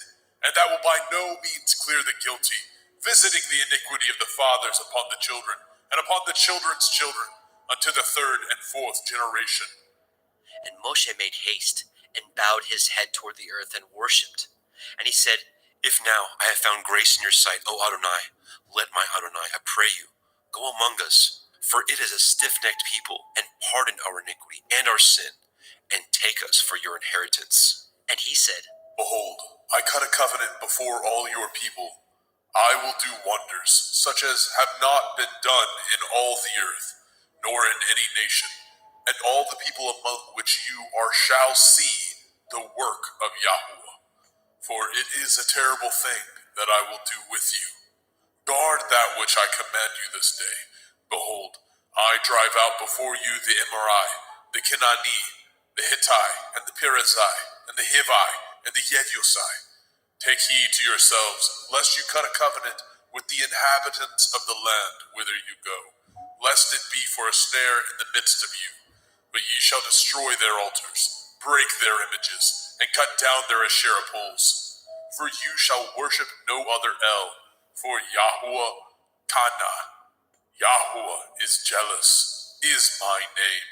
and that will by no means clear the guilty, visiting the iniquity of the fathers upon the children, and upon the children's children, unto the 3rd and 4th generation. And Moshe made haste, and bowed his head toward the earth, and worshipped. And he said, If now I have found grace in your sight, O Adonai, let my Adonai, I pray you, go among us, for it is a stiff-necked people, and pardon our iniquity and our sin, and take us for your inheritance. And he said, Behold, I cut a covenant before all your people. I will do wonders, such as have not been done in all the earth, nor in any nation, and all the people among which you are shall see the work of Yahweh. For it is a terrible thing that I will do with you. Guard that which I command you this day. Behold, I drive out before you the Emori, the Kenani, the Hittite, and the Perizzai, and the Hivi, and the Yebusai. Take heed to yourselves, lest you cut a covenant with the inhabitants of the land whither you go, lest it be for a snare in the midst of you. But ye shall destroy their altars, break their images, and cut down their Asherah poles. For you shall worship no other El, for Yahweh Kana. Yahweh is jealous, is my name.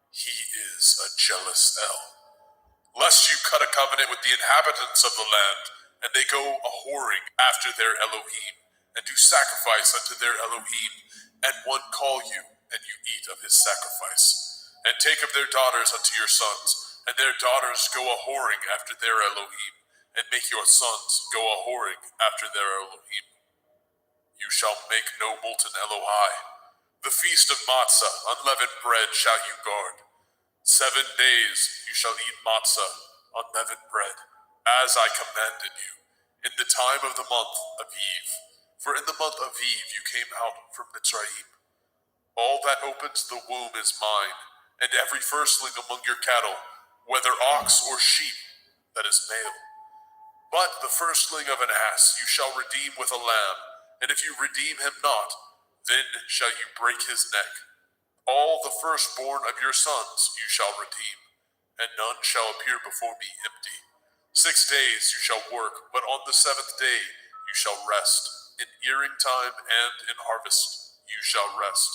He is a jealous El. Lest you cut a covenant with the inhabitants of the land, and they go a-whoring after their Elohim, and do sacrifice unto their Elohim, and one call you, and you eat of his sacrifice, and take of their daughters unto your sons, and their daughters go a-whoring after their Elohim, and make your sons go a-whoring after their Elohim. You shall make no molten Elohai. The feast of matzah, unleavened bread, shall you guard. 7 days you shall eat matzah, unleavened bread, as I commanded you, in the time of the month Aviv. For in the month Aviv you came out from Mitzrayim. All that opens the womb is mine, and every firstling among your cattle, whether ox or sheep, that is male. But the firstling of an ass you shall redeem with a lamb, and if you redeem him not, then shall you break his neck. All the firstborn of your sons you shall redeem, and none shall appear before me empty. 6 days you shall work, but on the 7th day you shall rest. In earing time and in harvest you shall rest.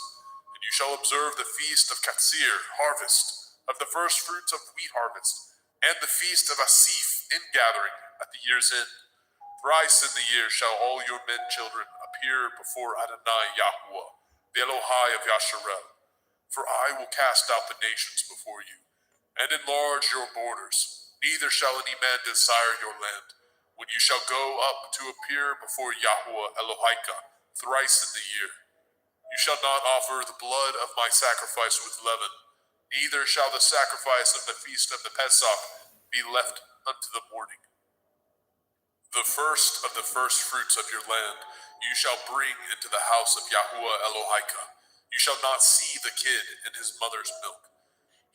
And you shall observe the feast of Katsir, harvest, of the first fruits of wheat harvest, and the feast of Asif, ingathering, at the year's end. Thrice in the year shall all your men children appear before Adonai Yahuwah, the Elohai of Yasharel. For I will cast out the nations before you, and enlarge your borders. Neither shall any man desire your land, when you shall go up to appear before Yahuwah Elohika thrice in the year. You shall not offer the blood of my sacrifice with leaven, neither shall the sacrifice of the feast of the Pesach be left unto the morning. The first of the first fruits of your land you shall bring into the house of Yahuwah Elohika. You shall not see the kid in his mother's milk.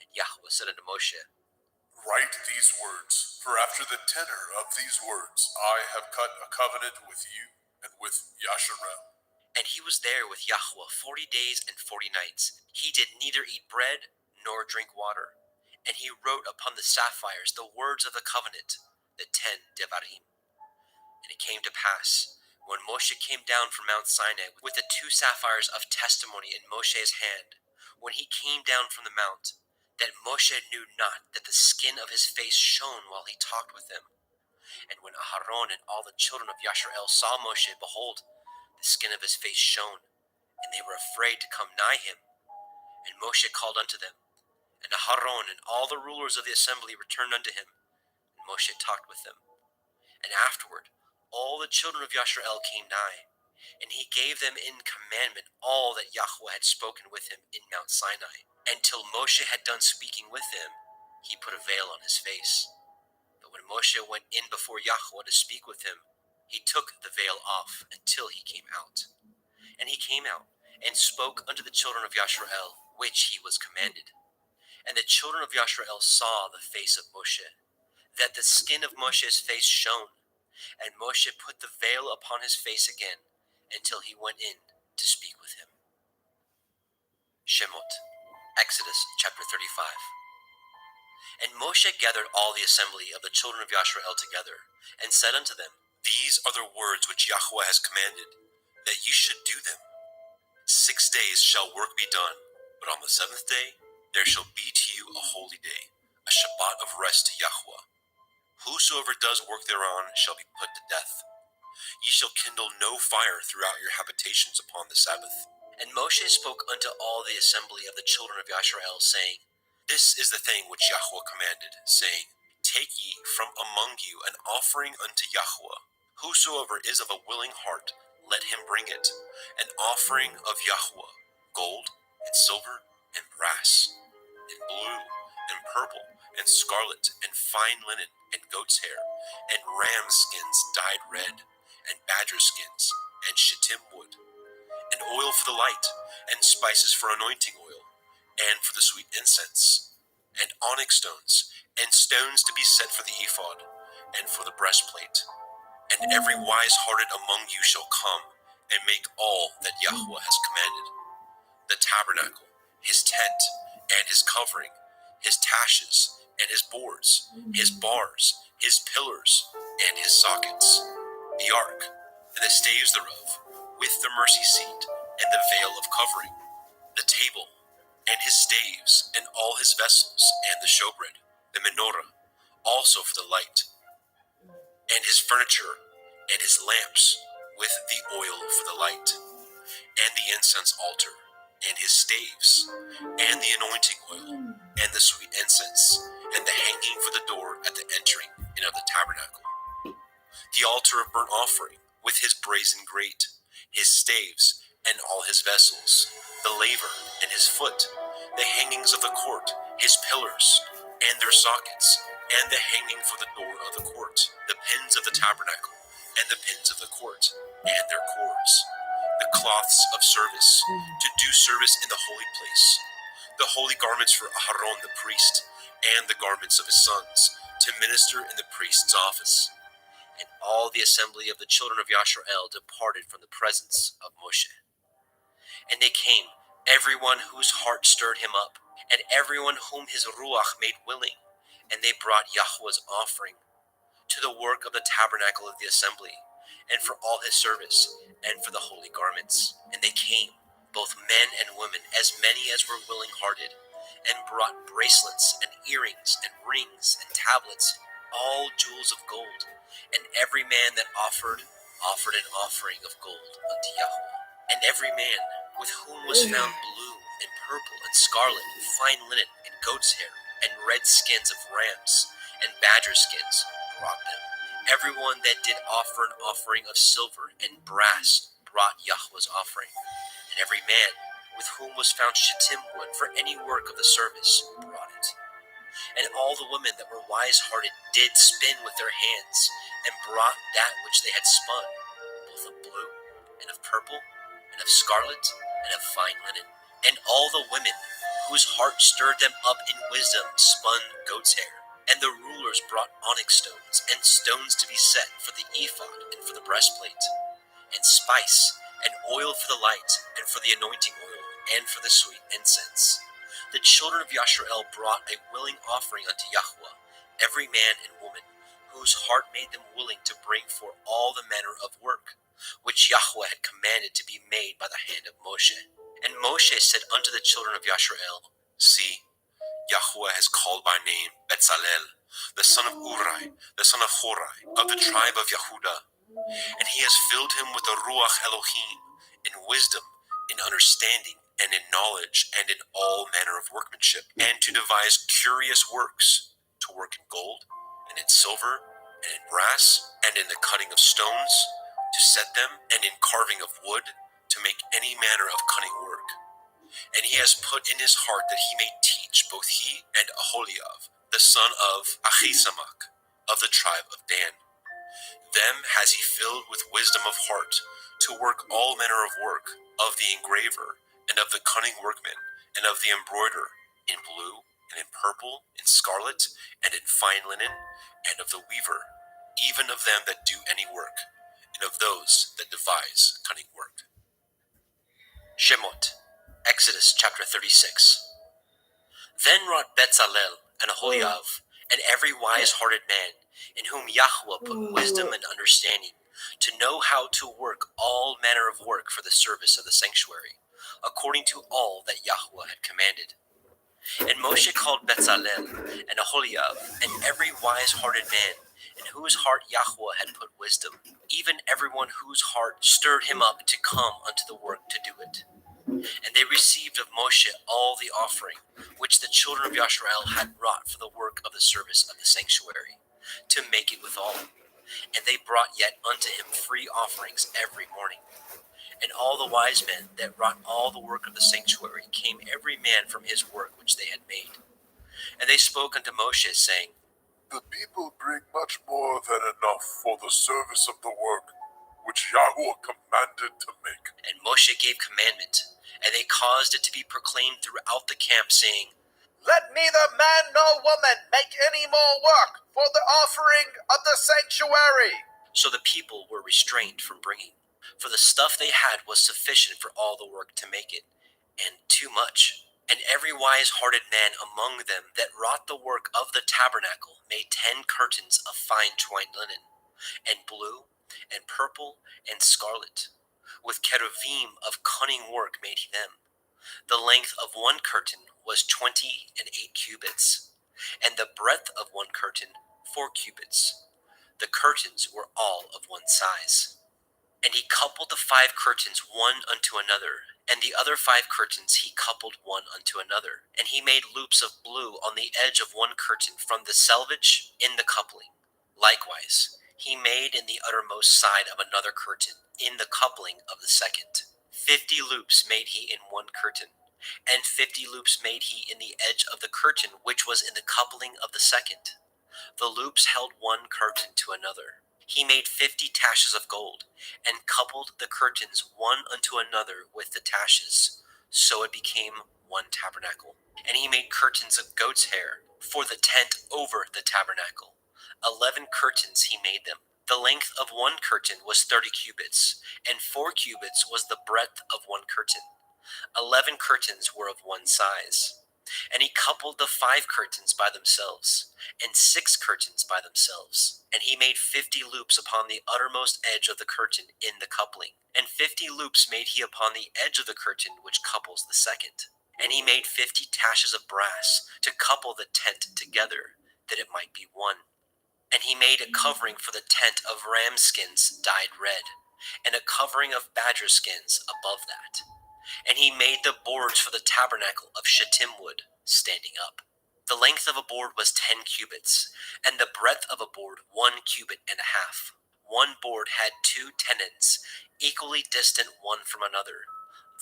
And Yahweh said unto Moshe, Write these words, for after the tenor of these words I have cut a covenant with you and with Yasharel. And he was there with Yahweh 40 days and 40 nights. He did neither eat bread nor drink water. And he wrote upon the sapphires the words of the covenant, the 10 Devarim. And it came to pass, when Moshe came down from Mount Sinai with the 2 sapphires of testimony in Moshe's hand, when he came down from the mount, that Moshe knew not that the skin of his face shone while he talked with them. And when Aharon and all the children of Yasharel saw Moshe, behold, the skin of his face shone, and they were afraid to come nigh him. And Moshe called unto them, and Aharon and all the rulers of the assembly returned unto him, and Moshe talked with them. And afterward all the children of Yasharel came nigh, and he gave them in commandment all that Yahweh had spoken with him in Mount Sinai. And till Moshe had done speaking with them, he put a veil on his face. But when Moshe went in before Yahweh to speak with him, he took the veil off until he came out. And he came out and spoke unto the children of Yasharel, which he was commanded. And the children of Yasharel saw the face of Moshe, that the skin of Moshe's face shone. And Moshe put the veil upon his face again until he went in to speak with him. Shemot, Exodus chapter 35. And Moshe gathered all the assembly of the children of Yasharel together, and said unto them, These are the words which Yahweh has commanded, that ye should do them. 6 days shall work be done, but on the 7th day there shall be to you a holy day, a Shabbat of rest to Yahweh. Whosoever does work thereon shall be put to death. Ye shall kindle no fire throughout your habitations upon the Sabbath. And Moshe spoke unto all the assembly of the children of Yasharel, saying, This is the thing which Yahweh commanded, saying, Take ye from among you an offering unto Yahweh. Whosoever is of a willing heart, let him bring it, an offering of Yahweh, gold and silver and brass, and blue and purple and scarlet and fine linen and goat's hair, and ram skins dyed red, and badger skins, and shittim wood, and oil for the light, and spices for anointing oil, and for the sweet incense, and onyx stones, and stones to be set for the ephod, and for the breastplate. And every wise-hearted among you shall come, and make all that Yahweh has commanded. The tabernacle, his tent, and his covering, his taches, and his boards, his bars, his pillars, and his sockets, the ark, and the staves thereof, with the mercy seat, and the veil of covering, the table, and his staves, and all his vessels, and the showbread, the menorah, also for the light, and his furniture, and his lamps, with the oil for the light, and the incense altar, and his staves, and the anointing oil, and the sweet incense, and the hanging for the door at the entering in of the tabernacle, the altar of burnt offering, with his brazen grate, his staves, and all his vessels, the laver and his foot, the hangings of the court, his pillars, and their sockets, and the hanging for the door of the court, the pins of the tabernacle, and the pins of the court, and their cords, the cloths of service, to do service in the holy place, the holy garments for Aharon the priest, and the garments of his sons, to minister in the priest's office. And all the assembly of the children of Yasharel departed from the presence of Moshe. And they came, everyone whose heart stirred him up, and everyone whom his ruach made willing, and they brought Yahweh's offering, to the work of the tabernacle of the assembly, and for all his service, and for the holy garments. And they came, both men and women, as many as were willing-hearted, and brought bracelets and earrings and rings and tablets, all jewels of gold. And every man that offered an offering of gold unto Yahweh. And every man with whom was found blue and purple and scarlet, and fine linen and goat's hair, and red skins of rams and badger skins, brought them. Everyone that did offer an offering of silver and brass brought Yahweh's offering. And every man with whom was found shittim wood for any work of the service brought it. And all the women that were wise-hearted did spin with their hands, and brought that which they had spun, both of blue, and of purple, and of scarlet, and of fine linen. And all the women whose heart stirred them up in wisdom spun goat's hair. And the rulers brought onyx stones, and stones to be set for the ephod and for the breastplate, and spice, and oil for the light, and for the anointing oil, and for the sweet incense. The children of Yasharel brought a willing offering unto Yahweh, every man and woman, whose heart made them willing to bring for all the manner of work, which Yahweh had commanded to be made by the hand of Moshe. And Moshe said unto the children of Yasharel, See, Yahweh has called by name Betzalel, the son of Uri, the son of Horai, of the tribe of Yehudah, and he has filled him with the Ruach Elohim, in wisdom, in understanding, and in knowledge, and in all manner of workmanship, and to devise curious works, to work in gold, and in silver, and in brass, and in the cutting of stones, to set them, and in carving of wood, to make any manner of cunning work. And he has put in his heart that he may teach, both he and Aholiab, the son of Ahisamach, of the tribe of Dan. Them has he filled with wisdom of heart, to work all manner of work, of the engraver, and of the cunning workman, and of the embroiderer, in blue, and in purple, in scarlet, and in fine linen, and of the weaver, even of them that do any work, and of those that devise cunning work. Shemot, Exodus chapter 36. Then wrought Betzalel and Aholiab, and every wise-hearted man, in whom Yahweh put wisdom and understanding, to know how to work all manner of work for the service of the sanctuary, according to all that Yahweh had commanded. And Moshe called Betzalel and Aholiab, and every wise-hearted man, in whose heart Yahweh had put wisdom, even everyone whose heart stirred him up to come unto the work to do it. And they received of Moshe all the offering, which the children of Yasharel had wrought for the work of the service of the sanctuary, to make it withal. And they brought yet unto him free offerings every morning. And all the wise men that wrought all the work of the sanctuary came every man from his work which they had made. And they spoke unto Moshe, saying, The people bring much more than enough for the service of the work which Yahweh commanded to make. And Moshe gave commandment, and they caused it to be proclaimed throughout the camp, saying, Let neither man nor woman make any more work for the offering of the sanctuary. So the people were restrained from bringing, for the stuff they had was sufficient for all the work to make it, and too much. And every wise-hearted man among them that wrought the work of the tabernacle made 10 curtains of fine twined linen, and blue, and purple, and scarlet. With cherubim of cunning work made he them. The length of one curtain was 28 cubits, and the breadth of one curtain 4 cubits. The curtains were all of one size. And he coupled the 5 curtains one unto another, and the other 5 curtains he coupled one unto another. And he made loops of blue on the edge of one curtain from the selvage in the coupling. Likewise, he made in the uttermost side of another curtain, in the coupling of the second. 50 loops made he in one curtain, and 50 loops made he in the edge of the curtain which was in the coupling of the second. The loops held one curtain to another. He made 50 taches of gold, and coupled the curtains one unto another with the taches. So it became one tabernacle. And he made curtains of goat's hair for the tent over the tabernacle. 11 curtains he made them. The length of one curtain was 30 cubits, and 4 cubits was the breadth of one curtain. 11 curtains were of one size. And he coupled the 5 curtains by themselves, and 6 curtains by themselves. And he made 50 loops upon the uttermost edge of the curtain in the coupling, and 50 loops made he upon the edge of the curtain which couples the second. And he made 50 taches of brass to couple the tent together, that it might be one. And he made a covering for the tent of ram skins dyed red, and a covering of badger skins above that. And he made the boards for the tabernacle of shittim wood, standing up. The length of a board was 10 cubits, and the breadth of a board 1 cubit and a half. One board had 2 tenons, equally distant one from another.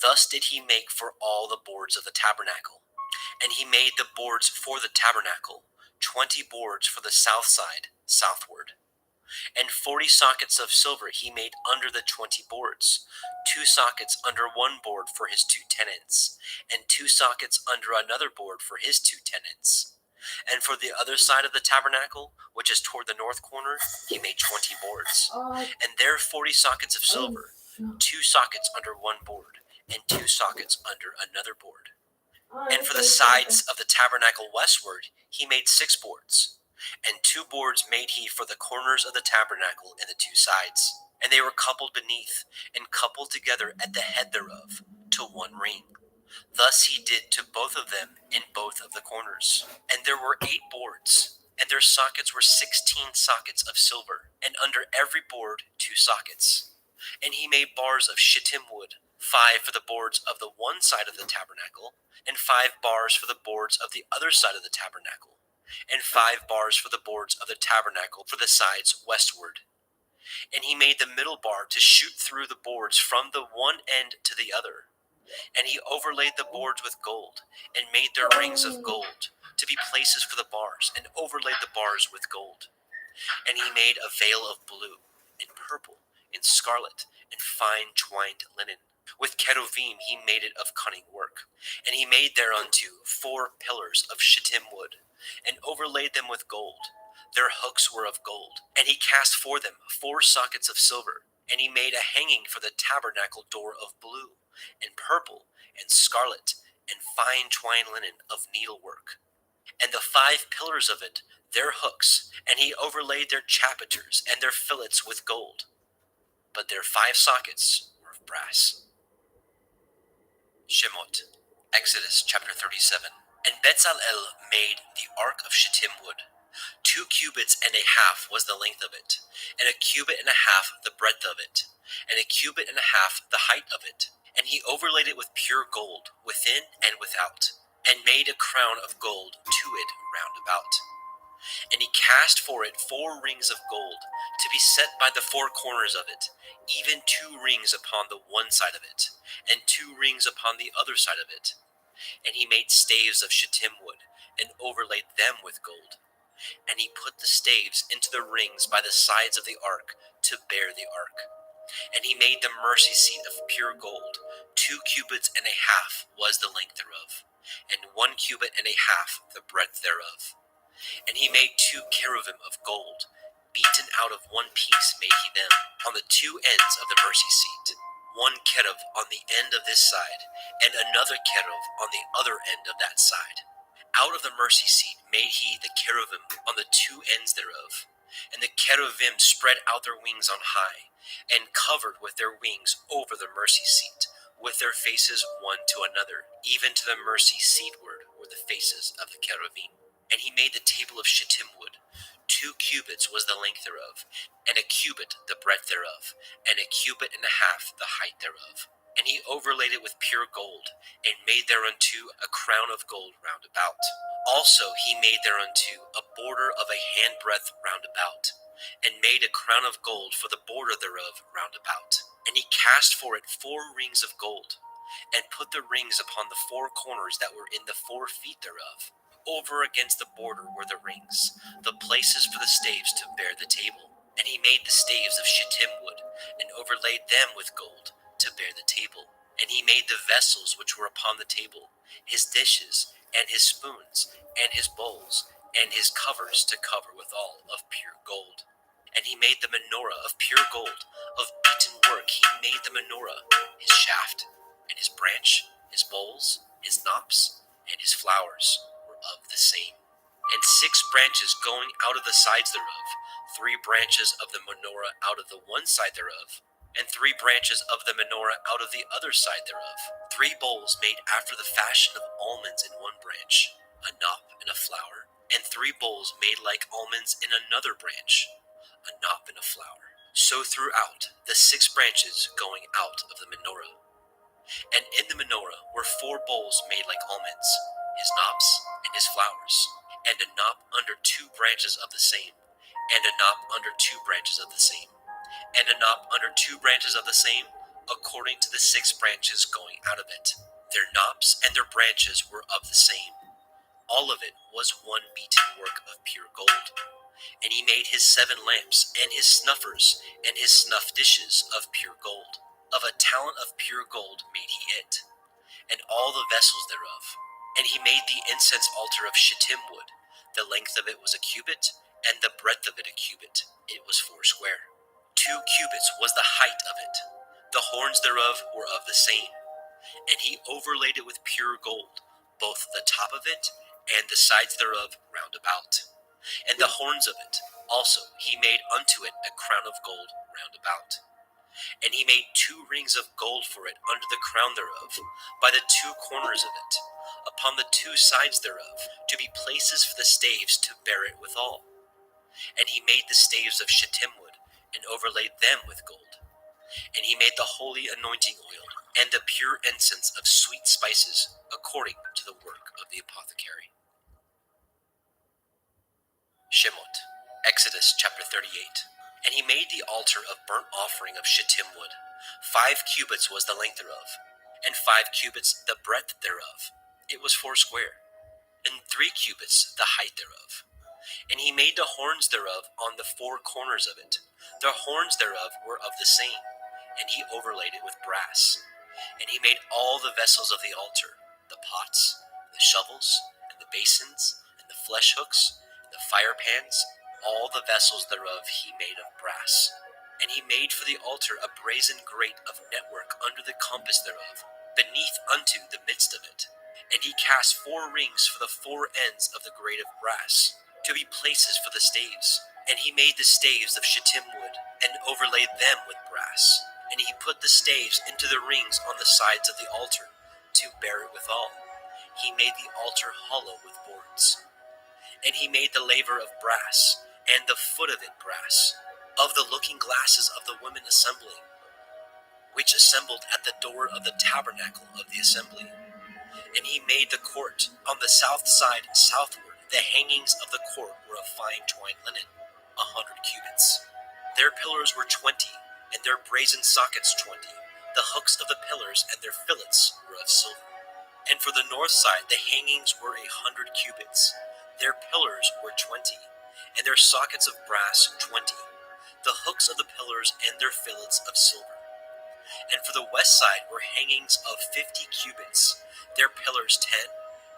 Thus did he make for all the boards of the tabernacle. And he made the boards for the tabernacle, 20 boards for the south side, southward. And 40 sockets of silver he made under the 20 boards, 2 sockets under one board for his 2 tenons, and 2 sockets under another board for his 2 tenons. And for the other side of the tabernacle, which is toward the north corner, he made 20 boards. And there 40 sockets of silver, 2 sockets under one board, and 2 sockets under another board. And for the sides of the tabernacle westward, he made 6 boards. And 2 boards made he for the corners of the tabernacle in the 2 sides. And they were coupled beneath, and coupled together at the head thereof, to one ring. Thus he did to both of them in both of the corners. And there were 8 boards, and their sockets were 16 sockets of silver, and under every board 2 sockets. And he made bars of shittim wood, 5 for the boards of the one side of the tabernacle, and 5 bars for the boards of the other side of the tabernacle, and 5 bars for the boards of the tabernacle for the sides westward. And he made the middle bar to shoot through the boards from the one end to the other. And he overlaid the boards with gold, and made their rings of gold, to be places for the bars, and overlaid the bars with gold. And he made a veil of blue, and purple, and scarlet, and fine twined linen. With cherubim he made it of cunning work. And he made thereunto 4 pillars of shittim wood, and overlaid them with gold. Their hooks were of gold. And he cast for them 4 sockets of silver. And he made a hanging for the tabernacle door of blue, and purple, and scarlet, and fine twined linen of needlework. And the 5 pillars of it, their hooks, and he overlaid their chapiters and their fillets with gold. But their 5 sockets were of brass. Shemot, Exodus chapter 37. And Bezalel made the ark of shittim wood. 2 cubits and a half was the length of it, and a cubit and a half the breadth of it, and a cubit and a half the height of it. And he overlaid it with pure gold, within and without, and made a crown of gold to it round about. And he cast for it 4 rings of gold, to be set by the 4 corners of it, even 2 rings upon the one side of it, and 2 rings upon the other side of it. And he made staves of shittim wood, and overlaid them with gold. And he put the staves into the rings by the sides of the ark, to bear the ark. And he made the mercy seat of pure gold. 2 cubits and a half was the length thereof, and 1 cubit and a half the breadth thereof. And he made 2 cherubim of gold, beaten out of one piece made he them, on the 2 ends of the mercy seat, 1 cherub on the end of this side, and another cherub on the other end of that side. Out of the mercy seat made he the cherubim on the 2 ends thereof. And the cherubim spread out their wings on high, and covered with their wings over the mercy seat, with their faces one to another, even to the mercy seatward were the faces of the cherubim. And he made the table of shittim wood. 2 cubits was the length thereof, and a cubit the breadth thereof, and a cubit and a half the height thereof. And he overlaid it with pure gold, and made thereunto a crown of gold round about. Also he made thereunto a border of a handbreadth round about, and made a crown of gold for the border thereof round about. And he cast for it 4 rings of gold, and put the rings upon the 4 corners that were in the 4 feet thereof. Over against the border were the rings, the places for the staves to bear the table. And he made the staves of shittim wood, and overlaid them with gold, to bear the table. And he made the vessels which were upon the table, his dishes, and his spoons, and his bowls, and his covers to cover withal of pure gold. And he made the menorah of pure gold, of beaten work he made the menorah, his shaft, and his branch, his bowls, his knops, and his flowers were of the same. And 6 branches going out of the sides thereof, 3 branches of the menorah out of the one side thereof, and 3 branches of the menorah out of the other side thereof. 3 bowls made after the fashion of almonds in one branch, a knop and a flower, and 3 bowls made like almonds in another branch, a knop and a flower. So throughout the 6 branches going out of the menorah. And in the menorah were 4 bowls made like almonds, his knops and his flowers, and a knop under 2 branches of the same, and a knop under 2 branches of the same, and a knop under 2 branches of the same, according to the 6 branches going out of it. Their knops and their branches were of the same. All of it was one beaten work of pure gold. And he made his 7 lamps, and his snuffers, and his snuff dishes of pure gold. Of a talent of pure gold made he it, and all the vessels thereof. And he made the incense altar of shittim wood. The length of it was a cubit, and the breadth of it a cubit. It was 4 square. 2 cubits was the height of it. The horns thereof were of the same. And he overlaid it with pure gold, both the top of it and the sides thereof round about. And the horns of it also he made unto it a crown of gold round about. And he made 2 rings of gold for it under the crown thereof, by the 2 corners of it, upon the 2 sides thereof, to be places for the staves to bear it withal. And he made the staves of shittim wood, and overlaid them with gold. And he made the holy anointing oil, and the pure incense of sweet spices, according to the work of the apothecary. Shemot, Exodus chapter 38. And he made the altar of burnt offering of shittim wood. 5 cubits was the length thereof, and 5 cubits the breadth thereof. It was 4 square, and 3 cubits the height thereof. And he made the horns thereof on the 4 corners of it. The horns thereof were of the same, and he overlaid it with brass. And he made all the vessels of the altar, the pots, the shovels, and the basins, and the flesh hooks, and the fire pans. All the vessels thereof he made of brass. And he made for the altar a brazen grate of network under the compass thereof, beneath unto the midst of it. And he cast 4 rings for the 4 ends of the grate of brass, to be places for the staves. And he made the staves of shittim wood, and overlaid them with brass. And he put the staves into the rings on the sides of the altar, to bear it withal. He made the altar hollow with boards. And he made the laver of brass, and the foot of it brass, of the looking glasses of the women assembling, which assembled at the door of the tabernacle of the assembly. And he made the court on the south side southward. The hangings of the court were of fine twined linen, 100 cubits. Their pillars were 20, and their brazen sockets 20. The hooks of the pillars and their fillets were of silver. And for the north side the hangings were 100 cubits. Their pillars were 20, and their sockets of brass 20. The hooks of the pillars and their fillets of silver. And for the west side were hangings of 50 cubits, their pillars 10,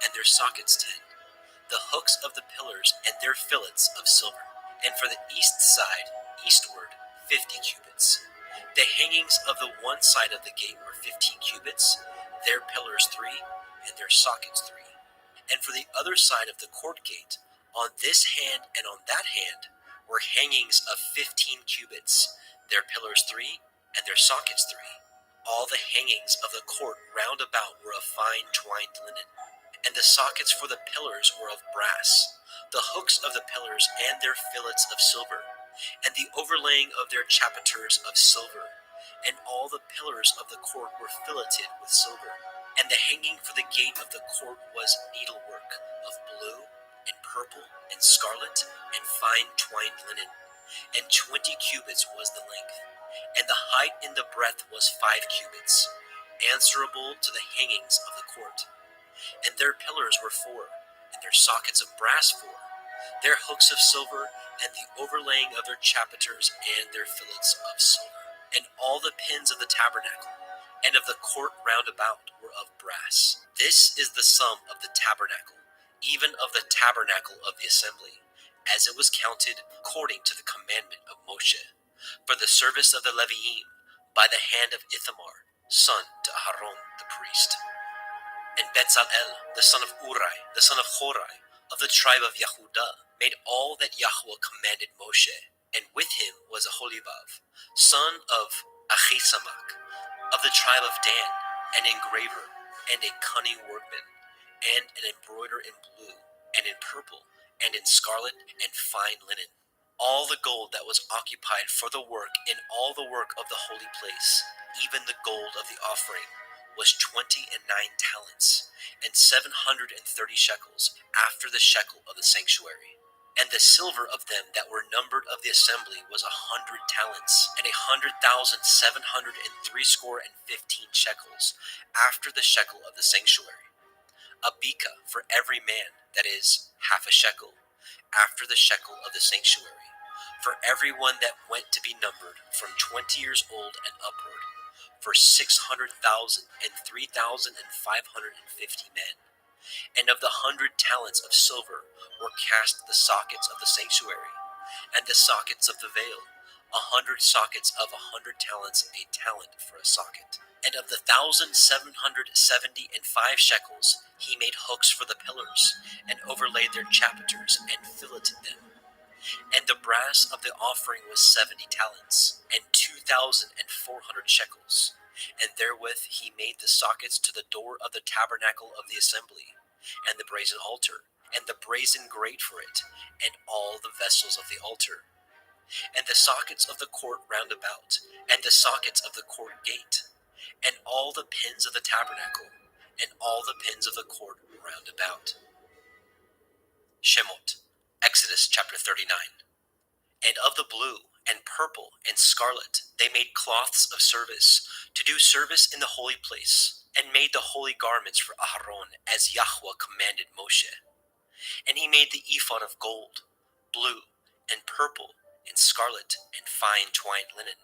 and their sockets 10. The hooks of the pillars and their fillets of silver. And for the east side, eastward, 50 cubits. The hangings of the one side of the gate were 15 cubits, their pillars 3, and their sockets 3. And for the other side of the court gate, on this hand and on that hand, were hangings of 15 cubits, their pillars 3, and their sockets 3. All the hangings of the court round about were of fine twined linen, and the sockets for the pillars were of brass, the hooks of the pillars and their fillets of silver, and the overlaying of their chapiters of silver, and all the pillars of the court were filleted with silver. And the hanging for the gate of the court was needlework of blue, and purple, and scarlet, and fine twined linen, and 20 cubits was the length, and the height in the breadth was 5 cubits, answerable to the hangings of the court. And their pillars were 4, and their sockets of brass 4, their hooks of silver, and the overlaying of their chapiters and their fillets of silver. And all the pins of the tabernacle and of the court round about were of brass. This is the sum of the tabernacle, even of the tabernacle of the assembly, as it was counted according to the commandment of Moshe, for the service of the Leviim, by the hand of Ithamar, son to Aaron the priest. And Bezalel, the son of Uri, the son of Horai, of the tribe of Yehudah, made all that Yahweh commanded Moshe. And with him was Aholibah, son of Ahisamach, of the tribe of Dan, an engraver, and a cunning workman, and an embroiderer in blue, and in purple, and in scarlet, and fine linen. All the gold that was occupied for the work in all the work of the holy place, even the gold of the offering, was 29 talents, and 730 shekels, after the shekel of the sanctuary. And the silver of them that were numbered of the assembly was 100 talents, and 100,703 score and 15 shekels, after the shekel of the sanctuary. A beka for every man, that is, half a shekel, after the shekel of the sanctuary, for every one that went to be numbered from 20 years old and upward, for 600,000 and 3,550 men. And of the 100 talents of silver were cast the sockets of the sanctuary, and the sockets of the veil, 100 sockets of 100 talents, a talent for a socket. And of the 1,770 and 5 shekels he made hooks for the pillars, and overlaid their chapiters, and filleted them. And the brass of the offering was 70 talents, and 2,400 shekels. And therewith he made the sockets to the door of the tabernacle of the assembly, and the brazen altar, and the brazen grate for it, and all the vessels of the altar, and the sockets of the court round about, and the sockets of the court gate, and all the pins of the tabernacle, and all the pins of the court round about. Shemot, Exodus chapter 39. And of the blue, and purple, and scarlet, they made cloths of service, to do service in the holy place, and made the holy garments for Aharon, as Yahweh commanded Moshe. And he made the ephod of gold, blue, and purple, and scarlet, and fine twined linen.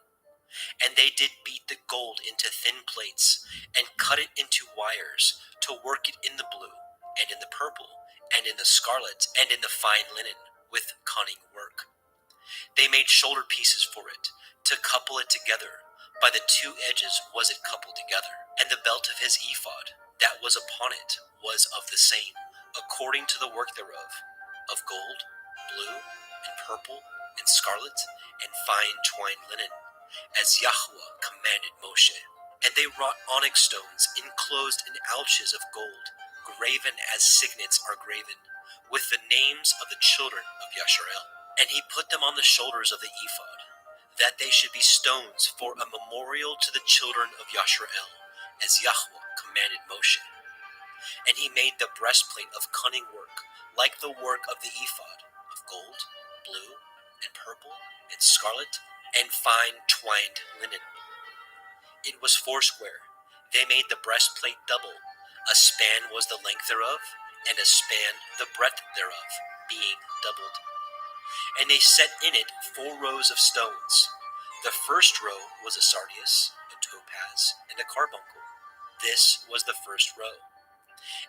And they did beat the gold into thin plates, and cut it into wires, to work it in the blue, and in the purple, and in the scarlet, and in the fine linen, with cunning work. They made shoulder pieces for it, to couple it together. By the two edges was it coupled together. And the belt of his ephod, that was upon it, was of the same, according to the work thereof, of gold, blue, and purple, and scarlet, and fine twined linen, as Yahweh commanded Moshe. And they wrought onyx stones enclosed in ouches of gold, graven as signets are graven, with the names of the children of Yasharel. And he put them on the shoulders of the ephod, that they should be stones for a memorial to the children of Yasharel, as Yahweh commanded Moshe. And he made the breastplate of cunning work, like the work of the ephod, of gold, blue, and purple, and scarlet, and fine twined linen. It was foursquare. They made the breastplate double. A span was the length thereof, and a span the breadth thereof, being doubled. And they set in it 4 rows of stones. The first row was a sardius, a topaz, and a carbuncle. This was the first row.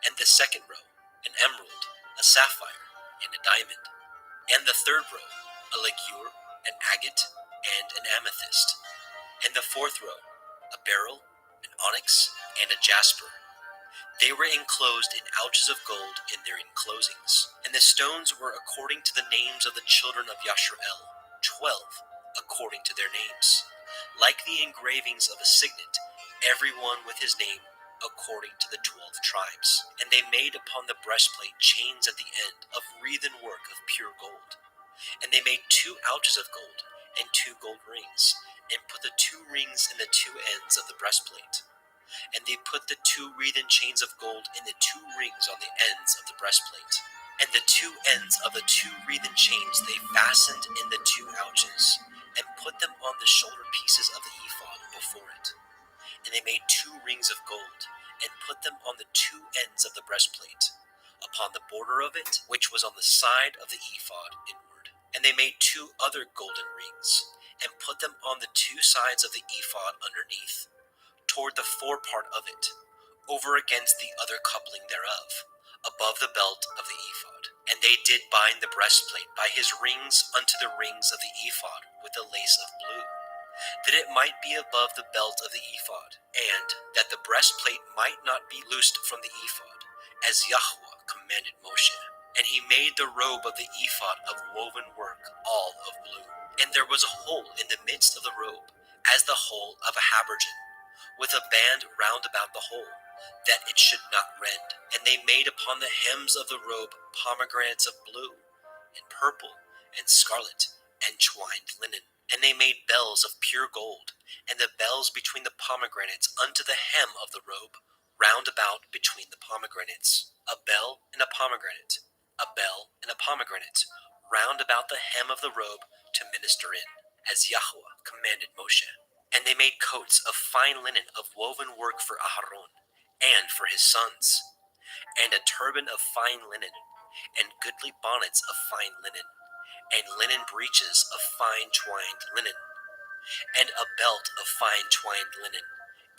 And the second row, an emerald, a sapphire, and a diamond. And the third row, a ligure, an agate, and an amethyst. And the fourth row, a beryl, an onyx, and a jasper. They were enclosed in ouches of gold in their enclosings. And the stones were according to the names of the children of Yasharel, 12, according to their names. Like the engravings of a signet, every one with his name, according to the 12 tribes. And they made upon the breastplate chains at the end of wreathen work of pure gold. And they made 2 ouches of gold, and 2 gold rings, and put the 2 rings in the 2 ends of the breastplate. And they put the 2 wreathen chains of gold in the 2 rings on the ends of the breastplate. And the 2 ends of the 2 wreathen chains they fastened in the 2 ouches, and put them on the shoulder pieces of the ephod before it. And they made 2 rings of gold, and put them on the 2 ends of the breastplate, upon the border of it, which was on the side of the ephod inward. And they made 2 other golden rings, and put them on the 2 sides of the ephod underneath, toward the forepart of it, over against the other coupling thereof, above the belt of the ephod. And they did bind the breastplate by his rings unto the rings of the ephod with a lace of blue. that it might be above the belt of the ephod, and that the breastplate might not be loosed from the ephod, as Yahweh commanded Moshe. And he made the robe of the ephod of woven work, all of blue. And there was a hole in the midst of the robe, as the hole of a habergeon, with a band round about the hole, that it should not rend. And they made upon the hems of the robe pomegranates of blue, and purple, and scarlet, and twined linen. And they made bells of pure gold, and the bells between the pomegranates unto the hem of the robe, round about between the pomegranates. A bell and a pomegranate, a bell and a pomegranate, round about the hem of the robe to minister in, as Yahweh commanded Moshe. And they made coats of fine linen of woven work for Aharon, and for his sons, and a turban of fine linen, and goodly bonnets of fine linen, and linen breeches of fine twined linen, and a belt of fine twined linen,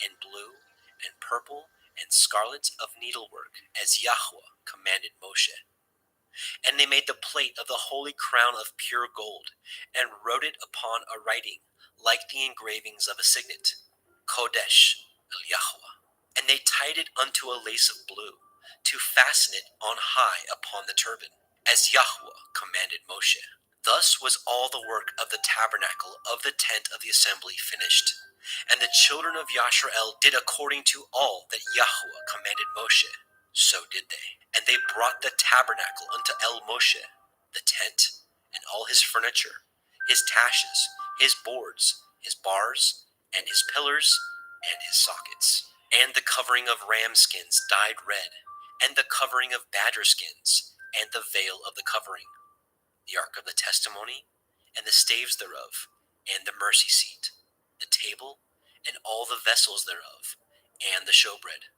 and blue, and purple, and scarlet of needlework, as Yahweh commanded Moshe. And they made the plate of the holy crown of pure gold, and wrote it upon a writing, like the engravings of a signet, Kodesh el Yahweh. And they tied it unto a lace of blue, to fasten it on high upon the turban, as Yahweh commanded Moshe. Thus was all the work of the tabernacle of the tent of the assembly finished. And the children of Yashrael did according to all that Yahweh commanded Moshe. So did they. And they brought the tabernacle unto El Moshe, the tent, and all his furniture, his taches, his boards, his bars, and his pillars, and his sockets, and the covering of ram skins dyed red, and the covering of badger skins, and the veil of the covering, the ark of the testimony, and the staves thereof, and the mercy seat, the table, and all the vessels thereof, and the showbread,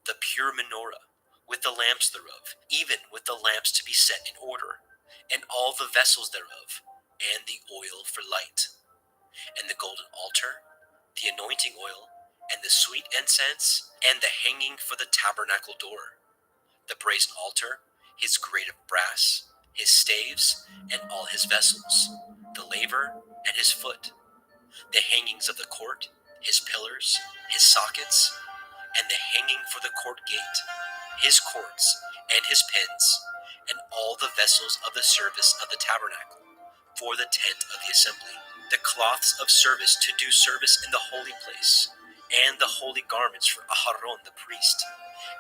the pure menorah, with the lamps thereof, even with the lamps to be set in order, and all the vessels thereof, and the oil for light, and the golden altar, the anointing oil, and the sweet incense, and the hanging for the tabernacle door, the brazen altar, his grate of brass, his staves, and all his vessels, the laver, and his foot, the hangings of the court, his pillars, his sockets, and the hanging for the court gate, his cords, and his pins, and all the vessels of the service of the tabernacle, for the tent of the assembly, the cloths of service to do service in the holy place, and the holy garments for Aharon the priest,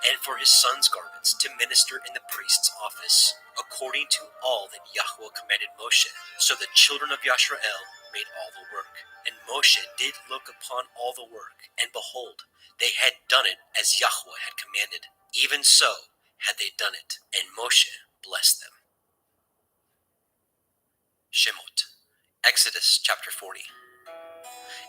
and for his sons' garments to minister in the priest's office, according to all that Yahweh commanded Moshe. So the children of Yashrael made all the work. And Moshe did look upon all the work, and behold, they had done it as Yahweh had commanded. Even so had they done it, and Moshe blessed them. Shemot, Exodus chapter 40.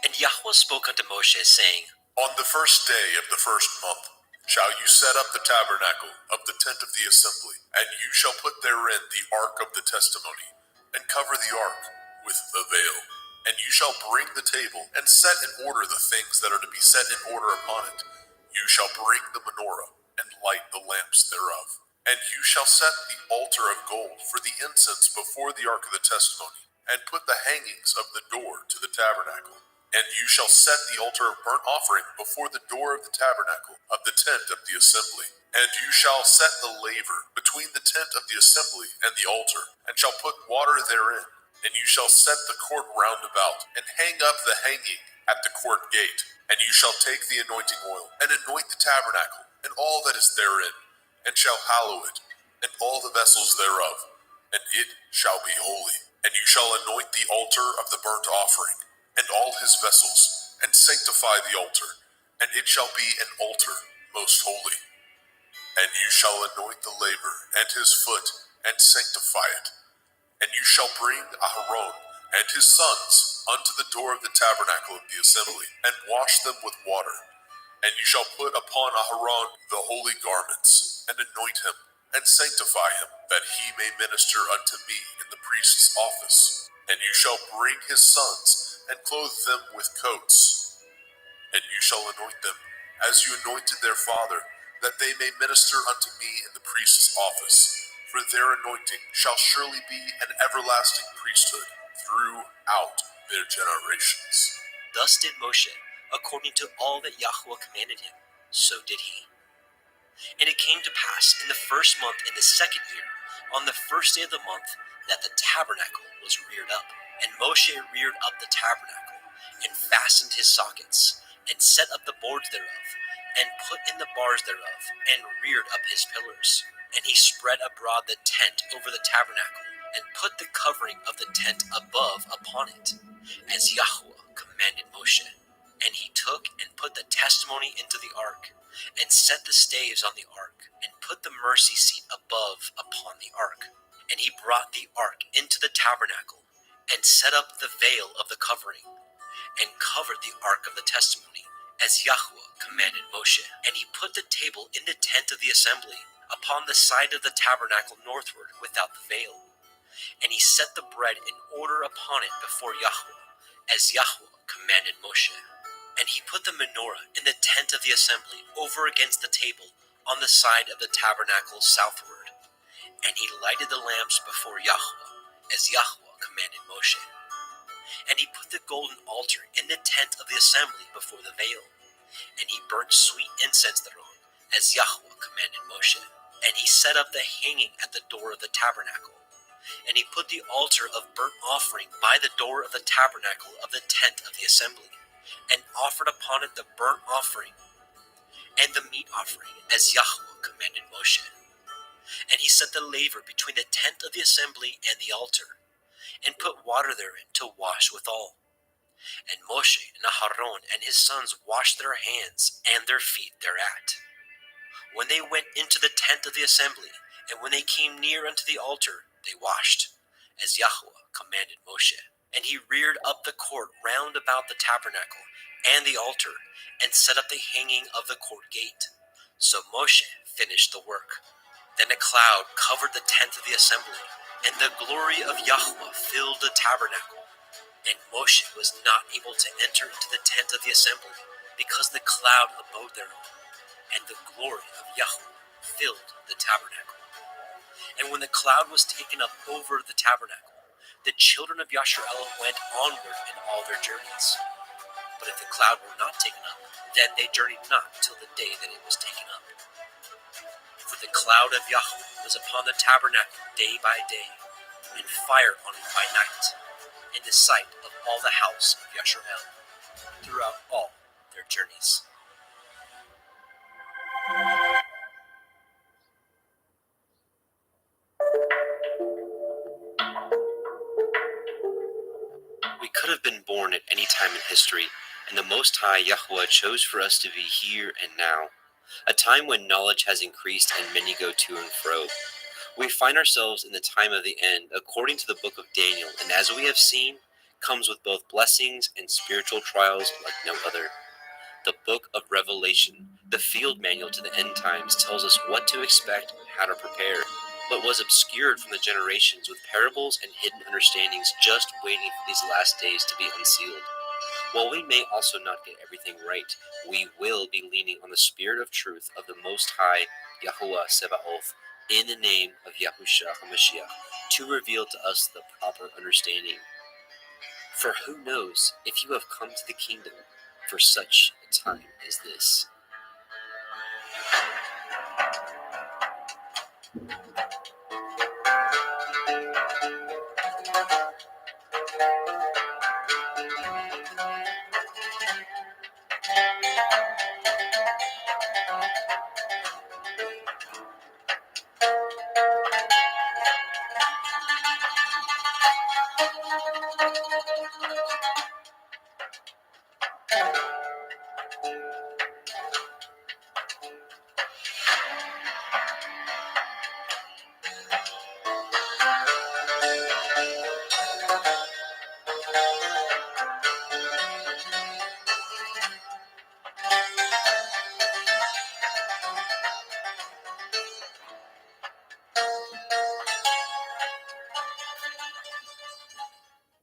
And Yahweh spoke unto Moshe, saying, On the first day of the first month shall you set up the tabernacle of the tent of the assembly, and you shall put therein the ark of the testimony, and cover the ark with the veil. And you shall bring the table, and set in order the things that are to be set in order upon it. You shall bring the menorah, and light the lamps thereof. And you shall set the altar of gold for the incense before the ark of the testimony, and put the hangings of the door to the tabernacle. And you shall set the altar of burnt offering before the door of the tabernacle of the tent of the assembly. And you shall set the laver between the tent of the assembly and the altar, and shall put water therein. And you shall set the court round about, and hang up the hanging at the court gate. And you shall take the anointing oil, and anoint the tabernacle, and all that is therein, and shall hallow it, and all the vessels thereof, and it shall be holy. And you shall anoint the altar of the burnt offering, and all his vessels, and sanctify the altar, and it shall be an altar most holy. And you shall anoint the laver and his foot, and sanctify it. And you shall bring Aharon and his sons unto the door of the tabernacle of the assembly, and wash them with water. And you shall put upon Aharon the holy garments, and anoint him, and sanctify him, that he may minister unto me in the priest's office. And you shall bring his sons, and clothe them with coats. And you shall anoint them, as you anointed their father, that they may minister unto me in the priest's office. For their anointing shall surely be an everlasting priesthood throughout their generations. Thus did Moshe, according to all that Yahweh commanded him, so did he. And it came to pass in the first month in the second year, on the first day of the month, that the tabernacle was reared up. And Moshe reared up the tabernacle, and fastened his sockets, and set up the boards thereof, and put in the bars thereof, and reared up his pillars. And he spread abroad the tent over the tabernacle, and put the covering of the tent above upon it, as Yahweh commanded Moshe. And he took and put the testimony into the ark, and set the staves on the ark, and put the mercy seat above upon the ark. And he brought the ark into the tabernacle, and set up the veil of the covering, and covered the ark of the testimony, as Yahweh commanded Moshe. And he put the table in the tent of the assembly, upon the side of the tabernacle northward, without the veil. And he set the bread in order upon it before Yahweh, as Yahweh commanded Moshe. And he put the menorah in the tent of the assembly, over against the table, on the side of the tabernacle southward. And he lighted the lamps before Yahweh, as Yahweh commanded Moshe. And he put the golden altar in the tent of the assembly before the veil. And he burnt sweet incense thereon, as Yahweh commanded Moshe. And he set up the hanging at the door of the tabernacle. And he put the altar of burnt offering by the door of the tabernacle of the tent of the assembly, and offered upon it the burnt offering and the meat offering, as Yahweh commanded Moshe. And he set the laver between the tent of the assembly and the altar, and put water therein to wash withal. And Moshe and Aharon and his sons washed their hands and their feet thereat, when they went into the tent of the assembly, and when they came near unto the altar, they washed, as Yahweh commanded Moshe. And he reared up the court round about the tabernacle and the altar, and set up the hanging of the court gate. So Moshe finished the work. Then a cloud covered the tent of the assembly, and the glory of Yahweh filled the tabernacle. And Moshe was not able to enter into the tent of the assembly, because the cloud abode thereon, and the glory of Yahweh filled the tabernacle. And when the cloud was taken up over the tabernacle, the children of Yasharel went onward in all their journeys. But if the cloud were not taken up, then they journeyed not till the day that it was taken up. For the cloud of Yahweh was upon the tabernacle day by day, and fire on it by night, in the sight of all the house of Yasharel, throughout all their journeys. We could have been born at any time in history, and the Most High Yahweh chose for us to be here and now, a time when knowledge has increased and many go to and fro. We find ourselves in the time of the end, according to the book of Daniel, and as we have seen, comes with both blessings and spiritual trials like no other. The book of Revelation, the field manual to the end times, tells us what to expect and how to prepare, but was obscured from the generations with parables and hidden understandings, just waiting for these last days to be unsealed. While we may also not get everything right, we will be leaning on the spirit of truth of the Most High Yahuwah Sebaoth in the name of Yahushua HaMashiach to reveal to us the proper understanding. For who knows if you have come to the kingdom for such a time as this?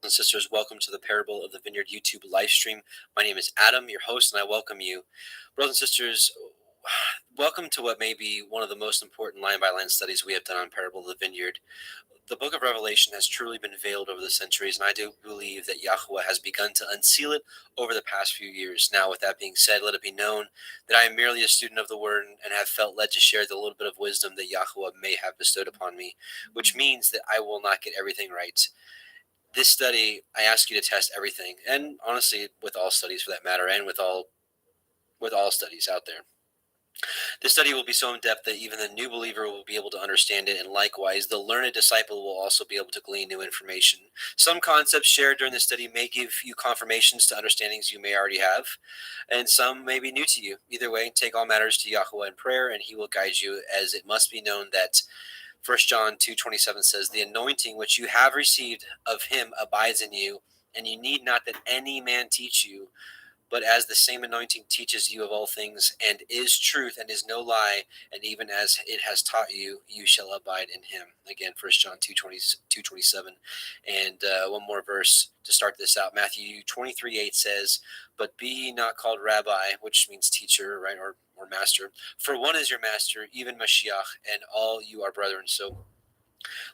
And sisters, welcome to the Parable of the Vineyard YouTube live stream. My name is Adam, your host, and I welcome you. Brothers and sisters, welcome to what may be one of the most important line-by-line studies we have done on Parable of the Vineyard. The book of Revelation has truly been veiled over the centuries, and I do believe that Yahweh has begun to unseal it over the past few years. Now, with that being said, let it be known that I am merely a student of the Word and have felt led to share the little bit of wisdom that Yahweh may have bestowed upon me, which means that I will not get everything right. This study, I ask you to test everything, and honestly, with all studies for that matter, and with all studies out there. This study will be so in depth that even the new believer will be able to understand it, and likewise, the learned disciple will also be able to glean new information. Some concepts shared during the study may give you confirmations to understandings you may already have, and some may be new to you. Either way, take all matters to Yahweh in prayer, and he will guide you, as it must be known that 1 John 2:27 says, "The anointing which you have received of him abides in you, and you need not that any man teach you, but as the same anointing teaches you of all things, and is truth, and is no lie, and even as it has taught you, you shall abide in him." Again, 1 John 2:27. And one more verse to start this out. Matthew 23:8 says, "But be ye not called rabbi," which means teacher, right, or master, "for one is your master, even Mashiach, and all you are brethren." So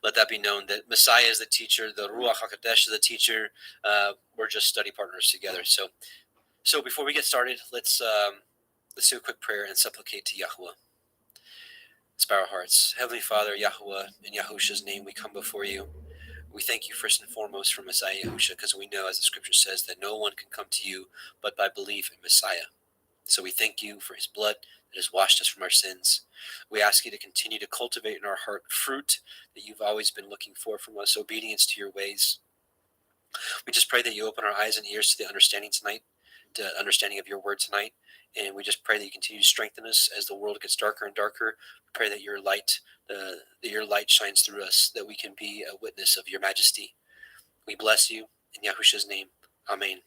let that be known that Messiah is the teacher, the Ruach HaKodesh is the teacher. We're just study partners together. So before we get started, let's do a quick prayer and supplicate to Yahweh. Let's bow our hearts. Heavenly Father, Yahweh, in Yahusha's name, we come before you. We thank you first and foremost for Messiah Yahusha, because we know, as the scripture says, that no one can come to you but by belief in Messiah. So we thank you for his blood that has washed us from our sins. We ask you to continue to cultivate in our heart fruit that you've always been looking for from us, obedience to your ways. We just pray that you open our eyes and ears to the understanding tonight, to understanding of your word tonight. And we just pray that you continue to strengthen us as the world gets darker and darker. We pray that your light shines through us, that we can be a witness of your majesty. We bless you in Yahusha's name. Amen.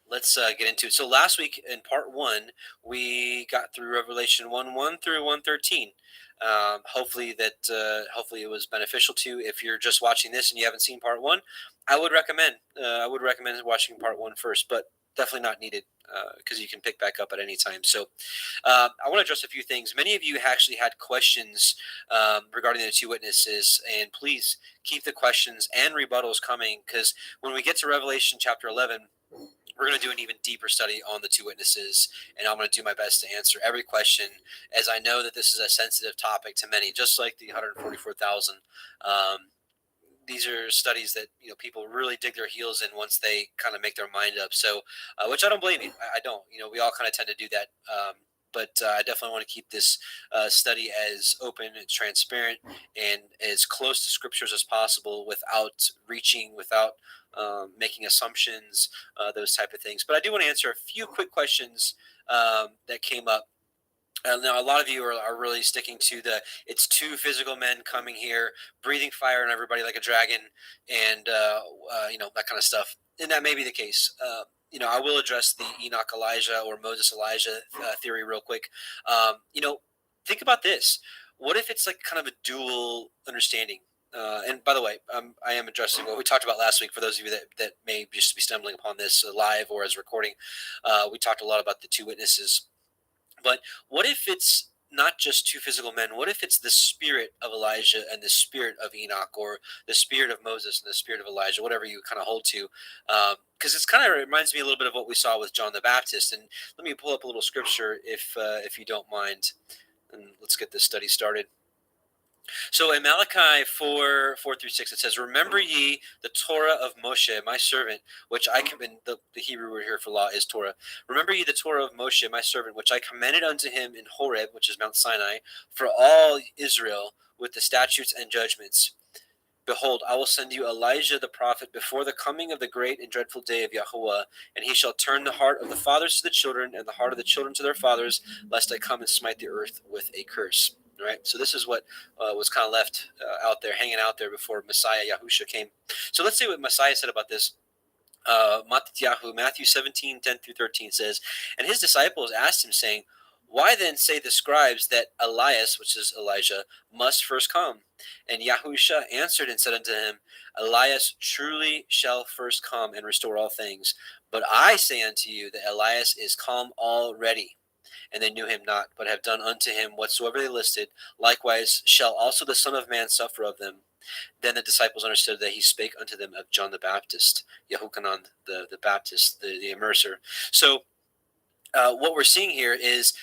Let's get into it. So last week in part 1, we got through Revelation 1:1 through 1:13. Hopefully it was beneficial to you. If you're just watching this and you haven't seen part 1, I would recommend watching part 1 first, but definitely not needed because you can pick back up at any time. So I want to address a few things. Many of you actually had questions regarding the two witnesses, and please keep the questions and rebuttals coming, because when we get to Revelation chapter 11, we're going to do an even deeper study on the two witnesses, and I'm going to do my best to answer every question, as I know that this is a sensitive topic to many, just like the 144,000. These are studies that people really dig their heels in once they kind of make their mind up. So, which I don't blame you. I don't. We all kind of tend to do that. But I definitely want to keep this study as open and transparent and as close to scriptures as possible, without reaching, without making assumptions, those type of things. But I do want to answer a few quick questions that came up. Now, a lot of you are really sticking to it's two physical men coming here, breathing fire on everybody like a dragon, and that kind of stuff. And that may be the case. I will address the Enoch Elijah or Moses Elijah theory real quick. Think about this. What if it's like kind of a dual understanding? And by the way, I am addressing what we talked about last week. For those of you that may just be stumbling upon this live or as recording, we talked a lot about the two witnesses. But what if it's not just two physical men? What if it's the spirit of Elijah and the spirit of Enoch, or the spirit of Moses and the spirit of Elijah, whatever you kind of hold to? Because it's kind of reminds me a little bit of what we saw with John the Baptist. And let me pull up a little scripture if you don't mind, and let's get this study started. So in Malachi 4:4-6, it says, "Remember ye the Torah of Moshe, my servant, which I commend." The Hebrew word here for law is Torah. "Remember ye the Torah of Moshe, my servant, which I commanded unto him in Horeb," which is Mount Sinai, "for all Israel, with the statutes and judgments. Behold, I will send you Elijah the prophet before the coming of the great and dreadful day of Yahuwah, and he shall turn the heart of the fathers to the children, and the heart of the children to their fathers, lest I come and smite the earth with a curse." Right? So this is what was kind of left out there, hanging out there before Messiah Yahusha came. So let's see what Messiah said about this. Matthew 17:10-13 says, and his disciples asked him, saying, why then say the scribes that Elias, which is Elijah, must first come? And Yahusha answered and said unto him, Elias truly shall first come and restore all things. But I say unto you that Elias is come already, and they knew him not, but have done unto him whatsoever they listed. Likewise shall also the Son of Man suffer of them. Then the disciples understood that he spake unto them of John the Baptist, Yahuchanan the Baptist, the immerser. So what we're seeing here is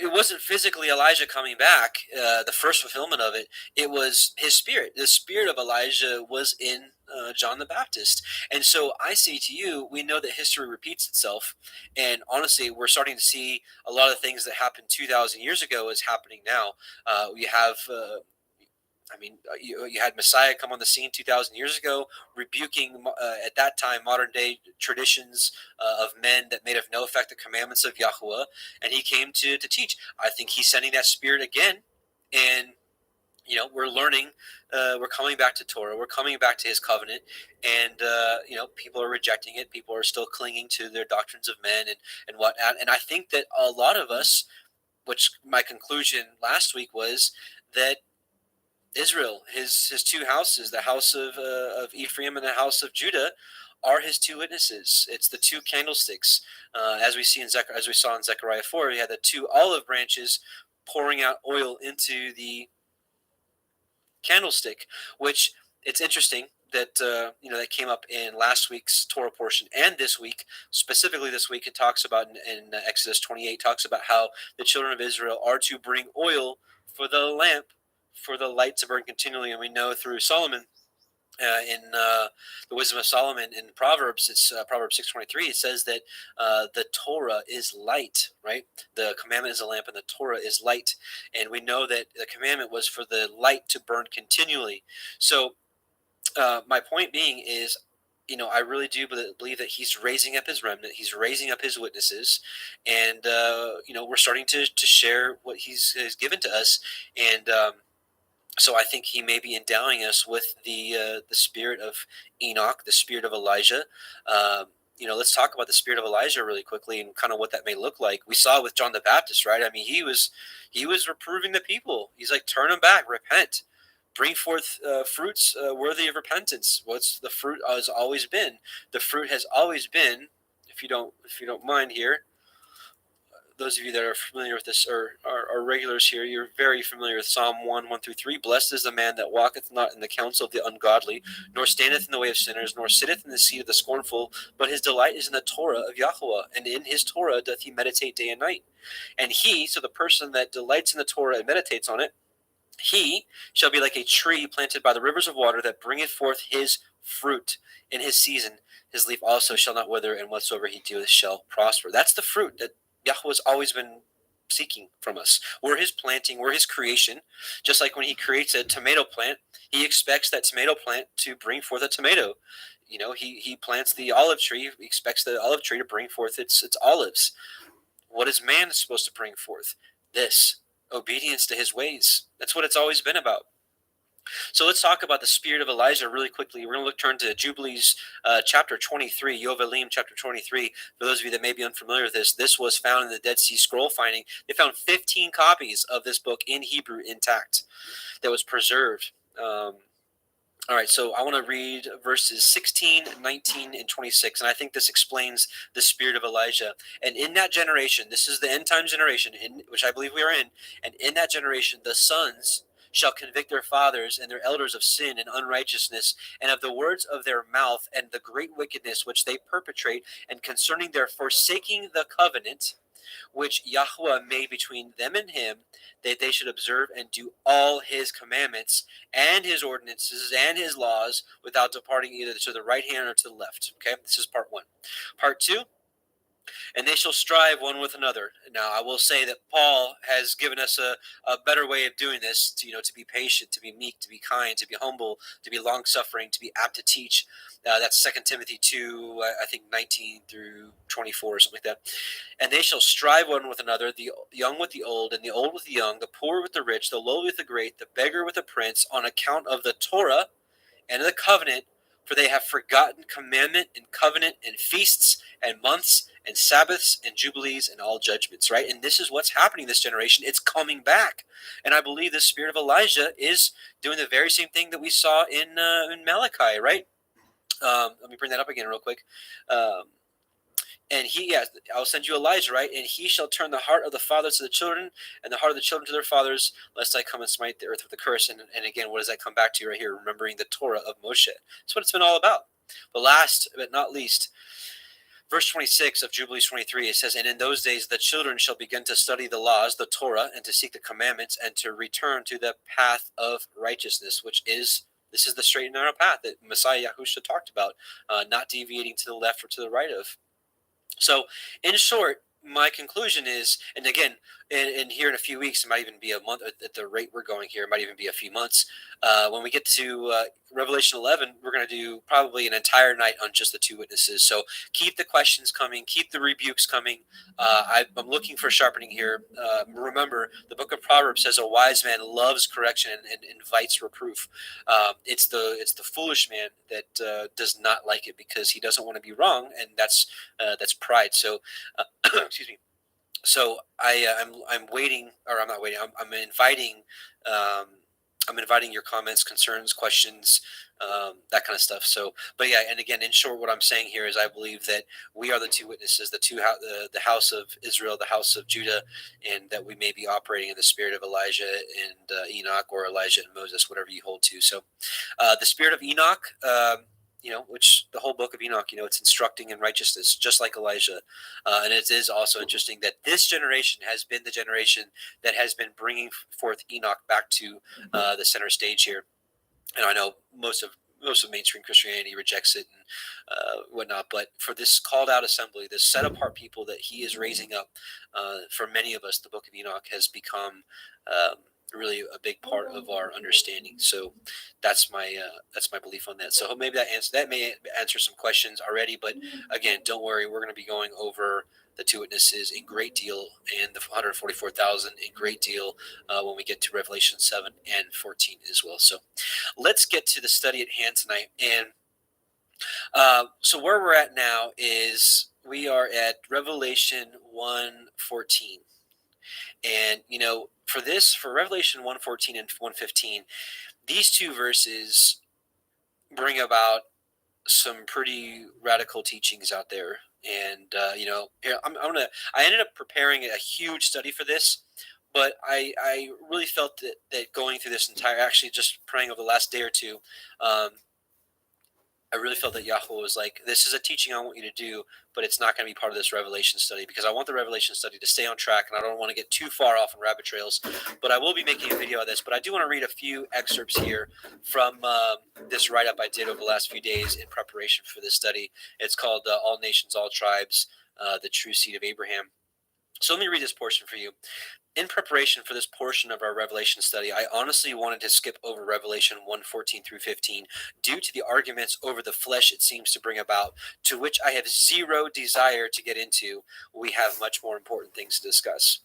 it wasn't physically Elijah coming back, the first fulfillment of it. It was his spirit. The spirit of Elijah was in John the Baptist. And so I say to you, we know that history repeats itself. And honestly, we're starting to see a lot of things that happened 2,000 years ago is happening now. We have... you had Messiah come on the scene 2,000 years ago, rebuking at that time modern day traditions of men that made of no effect the commandments of Yahuwah, and he came to teach. I think he's sending that spirit again, and we're learning, we're coming back to Torah, we're coming back to his covenant, and people are rejecting it. People are still clinging to their doctrines of men and whatnot. And I think that a lot of us, which my conclusion last week was that Israel, his two houses, the house of Ephraim and the house of Judah, are his two witnesses. It's the two candlesticks, as we saw in Zechariah 4. We had the two olive branches pouring out oil into the candlestick, which it's interesting that that came up in last week's Torah portion and this week. Specifically, this week it talks about in Exodus 28 talks about how the children of Israel are to bring oil for the lamp, for the light to burn continually. And we know through Solomon, in the wisdom of Solomon in Proverbs, it's Proverbs 6:23. It says that the Torah is light, right? The commandment is a lamp, and the Torah is light. And we know that the commandment was for the light to burn continually. So my point being is, I really do believe that he's raising up his remnant. He's raising up his witnesses, and we're starting to share what he's given to us, and so I think he may be endowing us with the spirit of Enoch, the spirit of Elijah. Let's talk about the spirit of Elijah really quickly and kind of what that may look like. We saw with John the Baptist, right? I mean, he was reproving the people. He's like, turn them back, repent, bring forth fruits worthy of repentance. What's the fruit has always been? The fruit has always been, if you don't mind here, those of you that are familiar with this or are regulars here, you're very familiar with Psalm 1:1-3. Blessed is the man that walketh not in the counsel of the ungodly, nor standeth in the way of sinners, nor sitteth in the seat of the scornful, but his delight is in the Torah of Yahuwah, and in his Torah doth he meditate day and night. And so the person that delights in the Torah and meditates on it, he shall be like a tree planted by the rivers of water that bringeth forth his fruit in his season. His leaf also shall not wither, and whatsoever he doeth shall prosper. That's the fruit that Yahweh's always been seeking from us. We're his planting, we're his creation. Just like when he creates a tomato plant, he expects that tomato plant to bring forth a tomato. He plants the olive tree, he expects the olive tree to bring forth its olives. What is man supposed to bring forth? This, obedience to his ways. That's what it's always been about. So let's talk about the spirit of Elijah really quickly. We're going to turn to Jubilees chapter 23, Yovelim chapter 23. For those of you that may be unfamiliar with this was found in the Dead Sea Scroll finding. They found 15 copies of this book in Hebrew intact that was preserved. All right, so I want to read verses 16, 19, and 26, and I think this explains the spirit of Elijah. And in that generation, this is the end time generation, which I believe we are in, and in that generation, the sons shall convict their fathers and their elders of sin and unrighteousness, and of the words of their mouth, and the great wickedness which they perpetrate, and concerning their forsaking the covenant which Yahweh made between them and him, that they should observe and do all his commandments and his ordinances and his laws without departing either to the right hand or to the left. Okay, this is part 1. Part 2, and they shall strive one with another. Now, I will say that Paul has given us a better way of doing this, to be patient, to be meek, to be kind, to be humble, to be long-suffering, to be apt to teach. That's 2 Timothy 2, I think 19-24 or something like that. And they shall strive one with another, the young with the old, and the old with the young, the poor with the rich, the lowly with the great, the beggar with the prince, on account of the Torah and of the covenant For they have forgotten commandment and covenant and feasts and months and Sabbaths and jubilees and all judgments, right? And this is what's happening this generation. It's coming back. And I believe the spirit of Elijah is doing the very same thing that we saw in Malachi, right? Let me bring that up again real quick. And I'll send you Elijah, right? And he shall turn the heart of the fathers to the children, and the heart of the children to their fathers, lest I come and smite the earth with a curse. And again, what does that come back to right here? Remembering the Torah of Moshe. That's what it's been all about. But last but not least, verse 26 of Jubilees 23, it says, and in those days the children shall begin to study the laws, the Torah, and to seek the commandments, and to return to the path of righteousness, this is the straight and narrow path that Messiah Yahusha talked about, not deviating to the left or to the right of. So, in short, my conclusion is, and again, and here in a few weeks, it might even be a month at the rate we're going here. It might even be a few months. When we get to Revelation 11, we're going to do probably an entire night on just the two witnesses. So keep the questions coming, keep the rebukes coming. I'm looking for sharpening here. Remember, the book of Proverbs says a wise man loves correction and invites reproof. It's the foolish man that does not like it because he doesn't want to be wrong, and that's pride. So. Excuse me. So I'm waiting, or I'm not waiting. I'm inviting. I'm inviting your comments, concerns, questions, that kind of stuff. So, but yeah, and again, in short, what I'm saying here is I believe that we are the two witnesses, the house of Israel, the house of Judah, and that we may be operating in the spirit of Elijah and Enoch, or Elijah and Moses, whatever you hold to. So, the spirit of Enoch. Which the whole book of Enoch, it's instructing in righteousness, just like Elijah. And it is also interesting that this generation has been the generation that has been bringing forth Enoch back to the center stage here. And I know most of mainstream Christianity rejects it and whatnot, but for this called out assembly, this set apart people that he is raising up, for many of us, the book of Enoch has become really a big part of our understanding. So that's my belief on that. So maybe that may answer some questions already, but again, don't worry, we're going to be going over the two witnesses in great deal and the 144,000 in great deal when we get to Revelation 7 and 14 as well. So let's get to the study at hand tonight. And so where we're at now is we are at Revelation 1:14. And, for Revelation 1:14 and 1:15, these two verses bring about some pretty radical teachings out there. And, here, I ended up preparing a huge study for this, but I really felt that going through this actually just praying over the last day or two, I really felt that Yahweh was like, this is a teaching I want you to do, but it's not going to be part of this Revelation study, because I want the Revelation study to stay on track, and I don't want to get too far off on rabbit trails. But I will be making a video of this, but I do want to read a few excerpts here from this write-up I did over the last few days in preparation for this study. It's called All Nations, All Tribes, the True Seed of Abraham. So let me read this portion for you. In preparation for this portion of our Revelation study, I honestly wanted to skip over Revelation 1:14 through 15 due to the arguments over the flesh it seems to bring about, to which I have zero desire to get into. We have much more important things to discuss.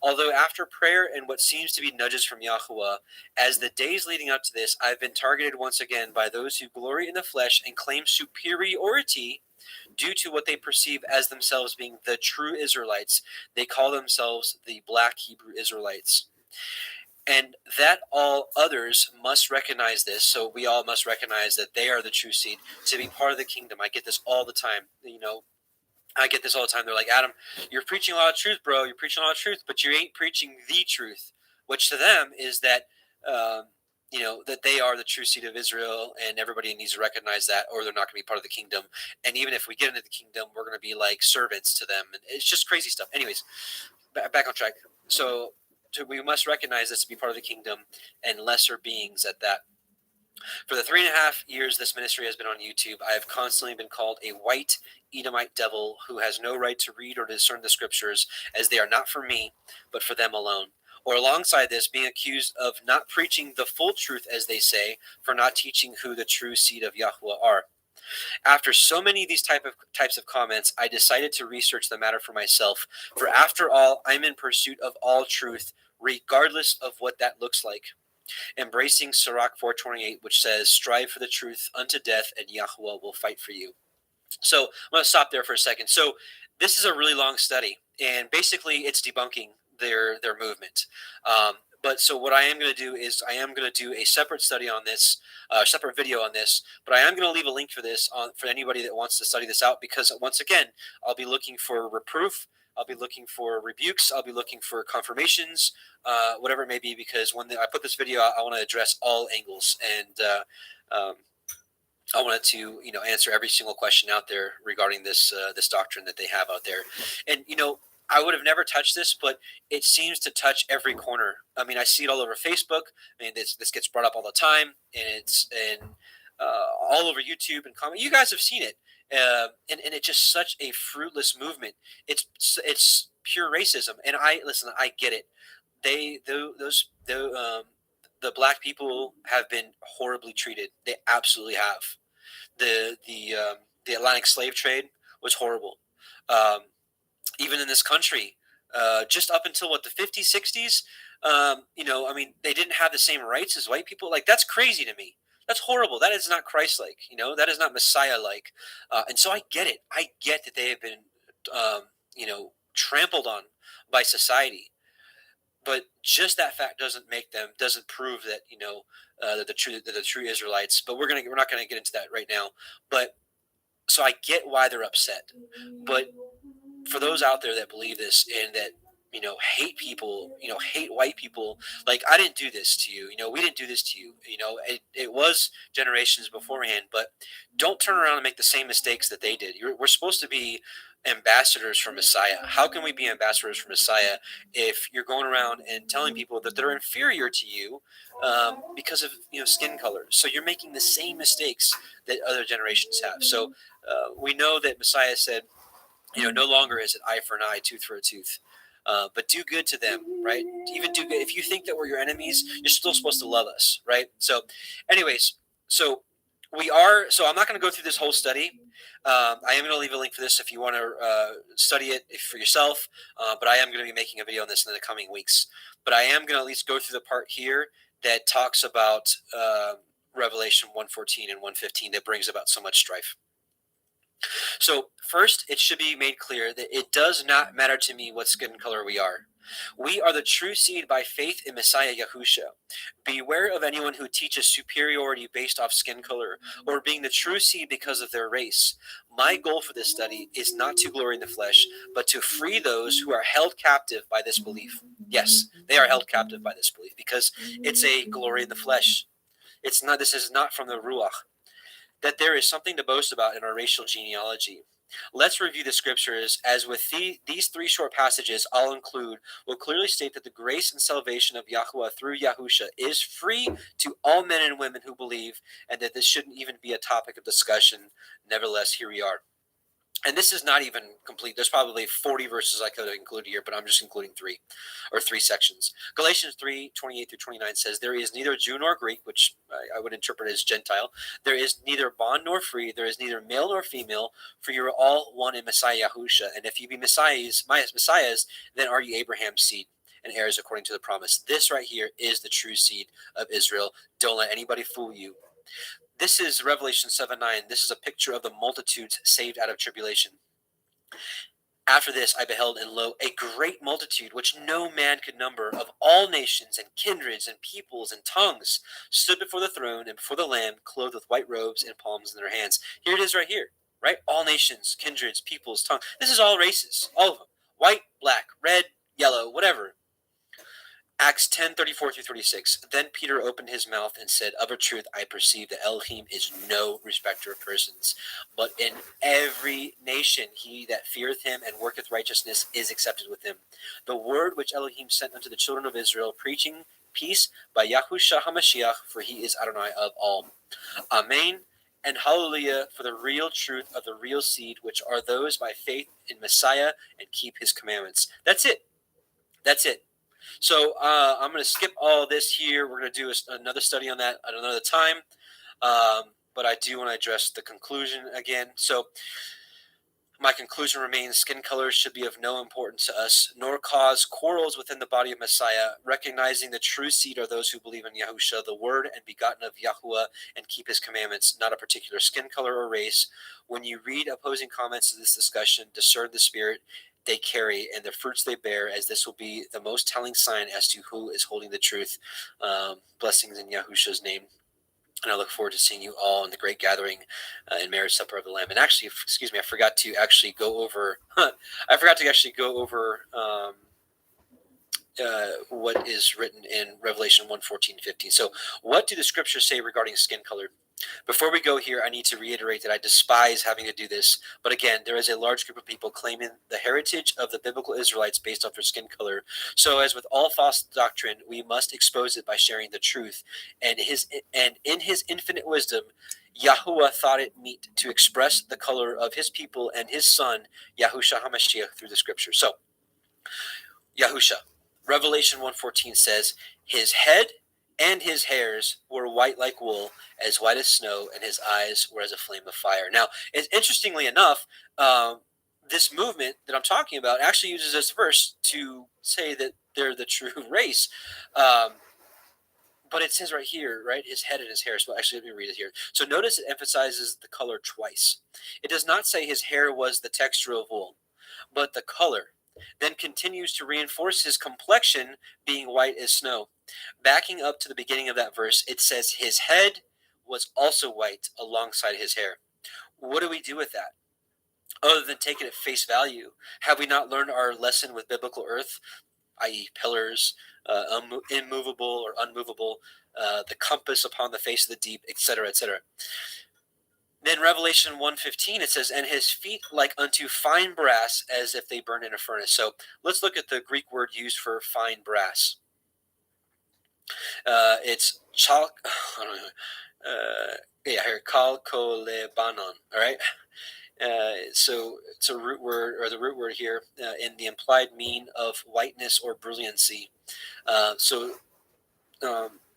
Although after prayer and what seems to be nudges from Yahuwah, as the days leading up to this, I've been targeted once again by those who glory in the flesh and claim superiority due to what they perceive as themselves being the true Israelites. They call themselves the Black Hebrew Israelites. And that all others must recognize this, so we all must recognize that they are the true seed to be part of the kingdom. I get this all the time, I get this all the time. They're like, Adam, you're preaching a lot of truth, bro. You're preaching a lot of truth, but you ain't preaching the truth, which to them is that, that they are the true seed of Israel, and everybody needs to recognize that, or they're not going to be part of the kingdom. And even if we get into the kingdom, we're going to be like servants to them. And it's just crazy stuff. Anyways, back on track. So we must recognize this to be part of the kingdom, and lesser beings at that. For the 3.5 years this ministry has been on YouTube, I have constantly been called a white Edomite devil who has no right to read or discern the scriptures, as they are not for me, but for them alone. Or alongside this, being accused of not preaching the full truth, as they say, for not teaching who the true seed of Yahuwah are. After so many of these types of comments, I decided to research the matter for myself. For after all, I'm in pursuit of all truth, regardless of what that looks like. embracing Sirach 4:28, which says, "Strive for the truth unto death, and Yahweh will fight for you." So I'm going to stop there for a second. So this is a really long study, and basically it's debunking their movement. But so what I am going to do is I am going to do a separate study on this, separate video on this. But I am going to leave a link for this for anybody that wants to study this out, because once again, I'll be looking for reproof. I'll be looking for rebukes. I'll be looking for confirmations, whatever it may be, because when I put this video out, I want to address all angles, and I wanted to, answer every single question out there regarding this this doctrine that they have out there. And I would have never touched this, but it seems to touch every corner. I mean, I see it all over Facebook. I mean, this gets brought up all the time, and it's all over YouTube and comment. You guys have seen it, and it's just such a fruitless movement. It's pure racism, and I get it. The black people have been horribly treated. They absolutely have. The Atlantic slave trade was horrible. Even in this country, just up until the 50s, 60s, they didn't have the same rights as white people. Like, that's crazy to me. That's horrible. That is not Christ-like. That is not Messiah-like. And so I get it. I get that they have been, trampled on by society. But just that fact doesn't prove that that the true Israelites. But we're not gonna get into that right now. But so I get why they're upset. But for those out there that believe this and that hate people, hate white people, like, I didn't do this to you. We didn't do this to you. It was generations beforehand. But don't turn around and make the same mistakes that they did. We're supposed to be ambassadors for Messiah. How can we be ambassadors for Messiah if you're going around and telling people that they're inferior to you because of skin color? So you're making the same mistakes that other generations have. So we know that Messiah said, no longer is it eye for an eye, tooth for a tooth. But do good to them, right? Even do good. If you think that we're your enemies, you're still supposed to love us, right? So anyways, so I'm not going to go through this whole study. I am going to leave a link for this if you want to study it for yourself. But I am going to be making a video on this in the coming weeks. But I am going to at least go through the part here that talks about Revelation 1:14 and 1:15 that brings about so much strife. So first, it should be made clear that it does not matter to me what skin color we are. We are the true seed by faith in Messiah Yahusha. Beware of anyone who teaches superiority based off skin color or being the true seed because of their race. My goal for this study is not to glory in the flesh, but to free those who are held captive by this belief. Yes, they are held captive by this belief because it's a glory in the flesh. This is not from the Ruach. That there is something to boast about in our racial genealogy. Let's review the scriptures, as with these three short passages I'll include will clearly state that the grace and salvation of Yahweh through Yahusha is free to all men and women who believe, and that this shouldn't even be a topic of discussion. Nevertheless, here we are. And this is not even complete. There's probably 40 verses I could include here, but I'm just including three sections. Galatians 3:28 through 29 says, there is neither Jew nor Greek, which I would interpret as Gentile. There is neither bond nor free. There is neither male nor female, for you are all one in Messiah Yahusha. And if you be messiahs, then are you Abraham's seed and heirs according to the promise. This right here is the true seed of Israel. Don't let anybody fool you. This is Revelation 7:9. This is a picture of the multitudes saved out of tribulation. After this, I beheld, and lo, a great multitude, which no man could number, of all nations and kindreds and peoples and tongues, stood before the throne and before the Lamb, clothed with white robes and palms in their hands. Here it is right here, right? All nations, kindreds, peoples, tongues. This is all races, all of them. White, black, red, yellow, whatever. Acts 10:34 through 36. Then Peter opened his mouth and said, of a truth, I perceive that Elohim is no respecter of persons, but in every nation he that feareth him and worketh righteousness is accepted with him. The word which Elohim sent unto the children of Israel, preaching peace by Yahushua HaMashiach, for he is Adonai of all. Amen and hallelujah for the real truth of the real seed, which are those by faith in Messiah and keep his commandments. That's it. That's it. So I'm going to skip all this here. We're going to do another study on that at another time. But I do want to address the conclusion again. So My conclusion remains: skin color should be of no importance to us, nor cause quarrels within the body of Messiah, recognizing the true seed are those who believe in Yahusha, the Word and begotten of Yahuwah, and keep his commandments, not a particular skin color or race. When you read opposing comments to this discussion, discern the spirit they carry and the fruits they bear, as this will be the most telling sign as to who is holding the truth. Blessings in Yahusha's name. And I look forward to seeing you all in the great gathering in marriage supper of the Lamb. And actually, excuse me, I forgot to actually go over. What is written in Revelation 1:14-15. So, what do the scriptures say regarding skin color? Before we go here, I need to reiterate that I despise having to do this. But again, there is a large group of people claiming the heritage of the biblical Israelites based off their skin color. So, as with all false doctrine, we must expose it by sharing the truth. And in his infinite wisdom, Yahuwah thought it meet to express the color of his people and his son, Yahusha HaMashiach, through the scripture. So, Yahusha. Revelation 1:14 says, his head and his hairs were white like wool, as white as snow, and his eyes were as a flame of fire. Now, interestingly enough, this movement that I'm talking about actually uses this verse to say that they're the true race. But it says right here, right, his head and his hair. So actually, let me read it here. So notice it emphasizes the color twice. It does not say his hair was the texture of wool, but the color. Then continues to reinforce his complexion being white as snow. Backing up to the beginning of that verse, it says his head was also white alongside his hair. What do we do with that? Other than take it at face value, have we not learned our lesson with biblical earth, i.e. pillars, immovable or unmovable, the compass upon the face of the deep, etc., etc.? Then Revelation 1:15, it says, and his feet like unto fine brass, as if they burned in a furnace. So let's look at the Greek word used for fine brass. It's kalkolebanon. All right. So it's a root word, or the root word here, in the implied mean of whiteness or brilliancy. The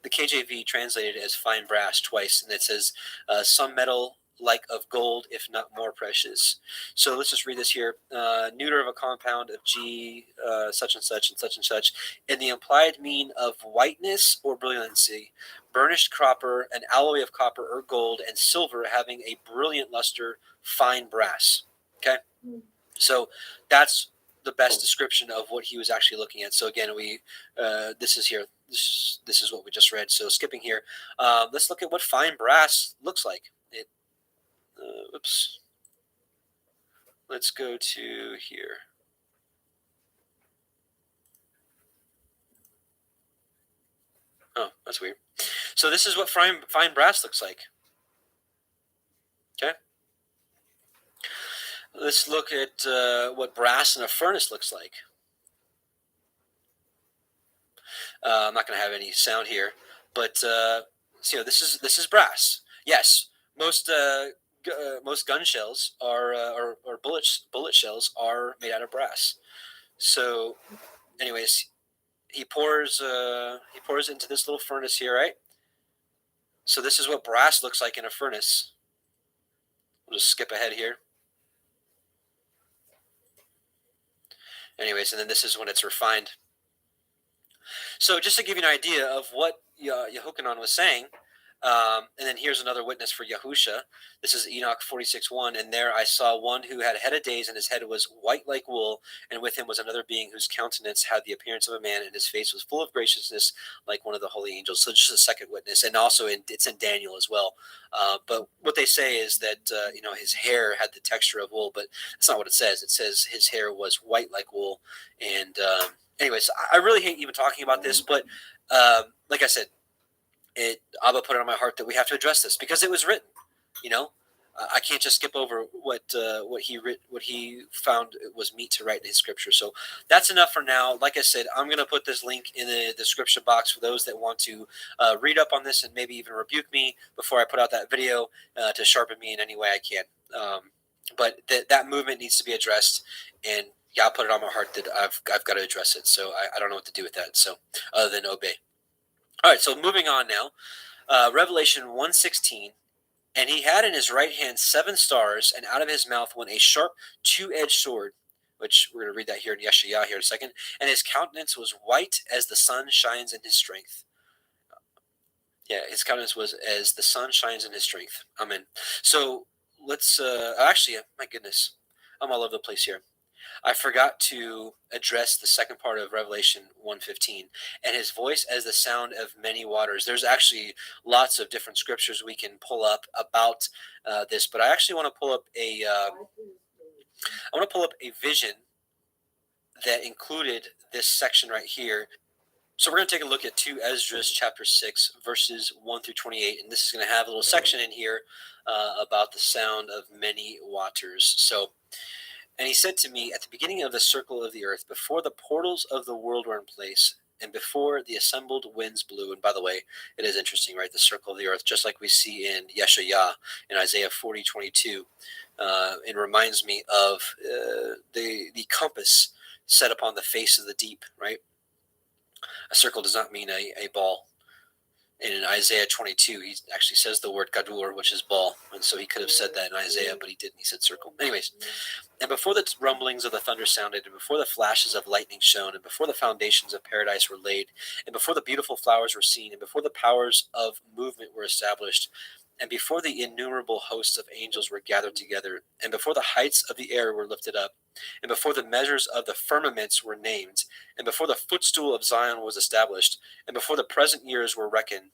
KJV translated as fine brass twice, and it says some metal like of gold, if not more precious. So let's just read this here. Neuter of a compound of G, such and such and such and such, in the implied mean of whiteness or brilliancy, burnished copper, an alloy of copper or gold, and silver having a brilliant luster, fine brass. Okay? So that's the best description of what he was actually looking at. So again, this is here. This is what we just read. So skipping here, let's look at what fine brass looks like. Oops. Let's go to here. Oh, that's weird. So this is what fine brass looks like. Okay. Let's look at what brass in a furnace looks like. I'm not going to have any sound here, but so this is brass. Yes, most gun shells are or bullet shells are made out of brass. So, anyways, he pours into this little furnace here, right? So this is what brass looks like in a furnace. We'll just skip ahead here. Anyways, and then this is when it's refined. So just to give you an idea of what Yehochanan was saying, and then here's another witness for Yahusha. This is Enoch 46:1, and there I saw one who had head of days, and his head was white like wool, and with him was another being whose countenance had the appearance of a man, and his face was full of graciousness like one of the holy angels. So just a second witness, and also it's in Daniel as well. But what they say is that his hair had the texture of wool, but that's not what it says. It says his hair was white like wool, and anyways, I really hate even talking about this, but like I said, Abba put it on my heart that we have to address this because it was written. I can't just skip over what he found was meet to write in his scripture. So that's enough for now. Like I said, I'm going to put this link in the description box for those that want to read up on this and maybe even rebuke me before I put out that video to sharpen me in any way I can. But that movement needs to be addressed, and Yah put it on my heart that I've got to address it. So I don't know what to do with that. So other than obey. All right, so moving on now. Revelation 1:16 And he had in his right hand 7 stars, and out of his mouth went a sharp 2-edged sword, which we're going to read that here in Yeshayah here in a second. And his countenance was white as the sun shines in his strength. Yeah, his countenance was as the sun shines in his strength. Amen. So let's, actually, my goodness, I'm all over the place here. I forgot to address the second part of Revelation 1:15, and his voice as the sound of many waters. There's actually lots of different scriptures we can pull up about this, but I actually want to pull up a vision that included this section right here. So we're going to take a look at 2 Ezra chapter 6, verses 1 through 28, and this is going to have a little section in here about the sound of many waters. So, and he said to me, at the beginning of the circle of the earth, before the portals of the world were in place, and before the assembled winds blew, and by the way, it is interesting, right? The circle of the earth, just like we see in Yeshayah, in Isaiah 40:22, it reminds me of the compass set upon the face of the deep, right? A circle does not mean a ball. And in Isaiah 22, he actually says the word gadur, which is ball. And so he could have said that in Isaiah, but he didn't. He said circle. Anyways, and before the rumblings of the thunder sounded, and before the flashes of lightning shone, and before the foundations of paradise were laid, and before the beautiful flowers were seen, and before the powers of movement were established, and before the innumerable hosts of angels were gathered together, and before the heights of the air were lifted up, and before the measures of the firmaments were named, and before the footstool of Zion was established, and before the present years were reckoned,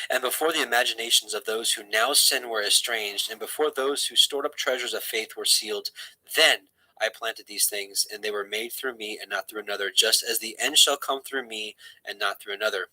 and before the imaginations of those who now sin were estranged, and before those who stored up treasures of faith were sealed, then I planted these things, and they were made through me and not through another, just as the end shall come through me and not through another.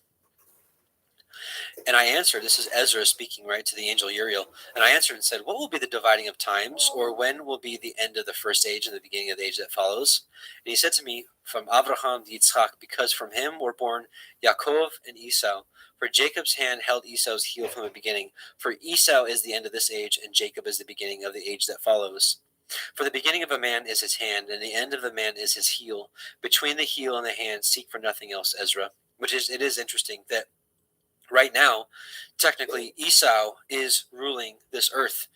And I answered, this is Ezra speaking, right, to the angel Uriel, and I answered and said, what will be the dividing of times, or when will be the end of the first age and the beginning of the age that follows? And he said to me, from Abraham to Yitzchak, because from him were born Yaakov and Esau. For Jacob's hand held Esau's heel from the beginning. For Esau is the end of this age, and Jacob is the beginning of the age that follows. For the beginning of a man is his hand, and the end of the man is his heel. Between the heel and the hand, seek for nothing else, Ezra. It is interesting that right now, technically, Esau is ruling this earth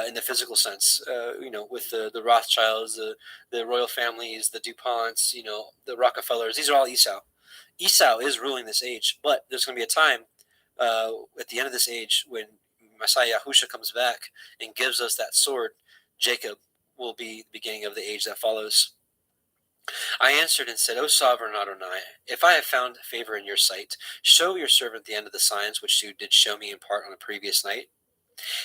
in the physical sense. With the Rothschilds, the royal families, the DuPonts, the Rockefellers. These are all Esau. Esau is ruling this age, but there's going to be a time at the end of this age when Messiah Yahusha comes back and gives us that sword. Jacob will be the beginning of the age that follows. I answered and said, O sovereign Adonai, if I have found favor in your sight, show your servant the end of the signs which you did show me in part on the previous night.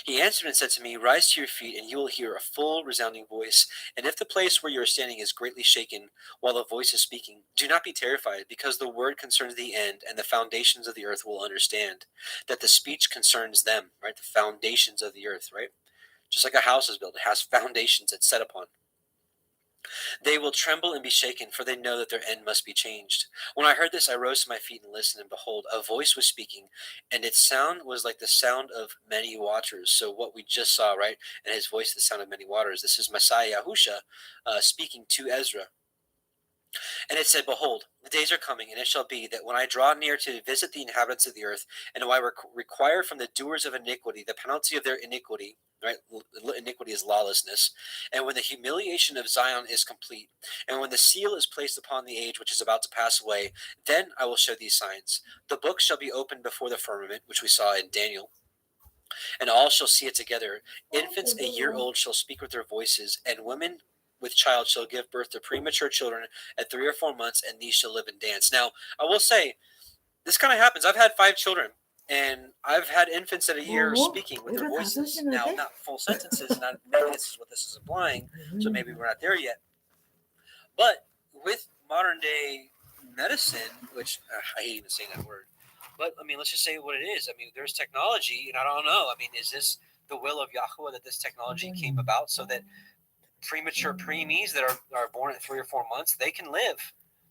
He answered and said to me, rise to your feet, and you will hear a full resounding voice. And if the place where you are standing is greatly shaken while the voice is speaking, do not be terrified, because the word concerns the end, and the foundations of the earth will understand that the speech concerns them, right? The foundations of the earth, right? Just like a house is built, it has foundations it's set upon. They will tremble and be shaken, for they know that their end must be changed. When I heard this, I rose to my feet and listened, and behold, a voice was speaking, and its sound was like the sound of many waters. So what we just saw, right? And his voice, the sound of many waters. This is Messiah Yahusha speaking to Ezra. And it said, behold, the days are coming, and it shall be that when I draw near to visit the inhabitants of the earth, and when I require from the doers of iniquity the penalty of their iniquity, right? Iniquity is lawlessness. And when the humiliation of Zion is complete, and when the seal is placed upon the age which is about to pass away, then I will show these signs. The book shall be opened before the firmament, which we saw in Daniel, and all shall see it together. Infants a year old shall speak with their voices, and women with child shall give birth to premature children at 3 or 4 months, and these shall live and dance. Now, I will say, this kind of happens. I've had 5 children, and I've had infants at a year speaking with their voices. Now, not full sentences, not maybe this is what this is implying, so maybe we're not there yet. But with modern day medicine, which I hate even saying that word, but I mean, let's just say what it is. I mean, there's technology, and I don't know. I mean, is this the will of Yahweh that this technology came about so that premature preemies that are born at 3 or 4 months, they can live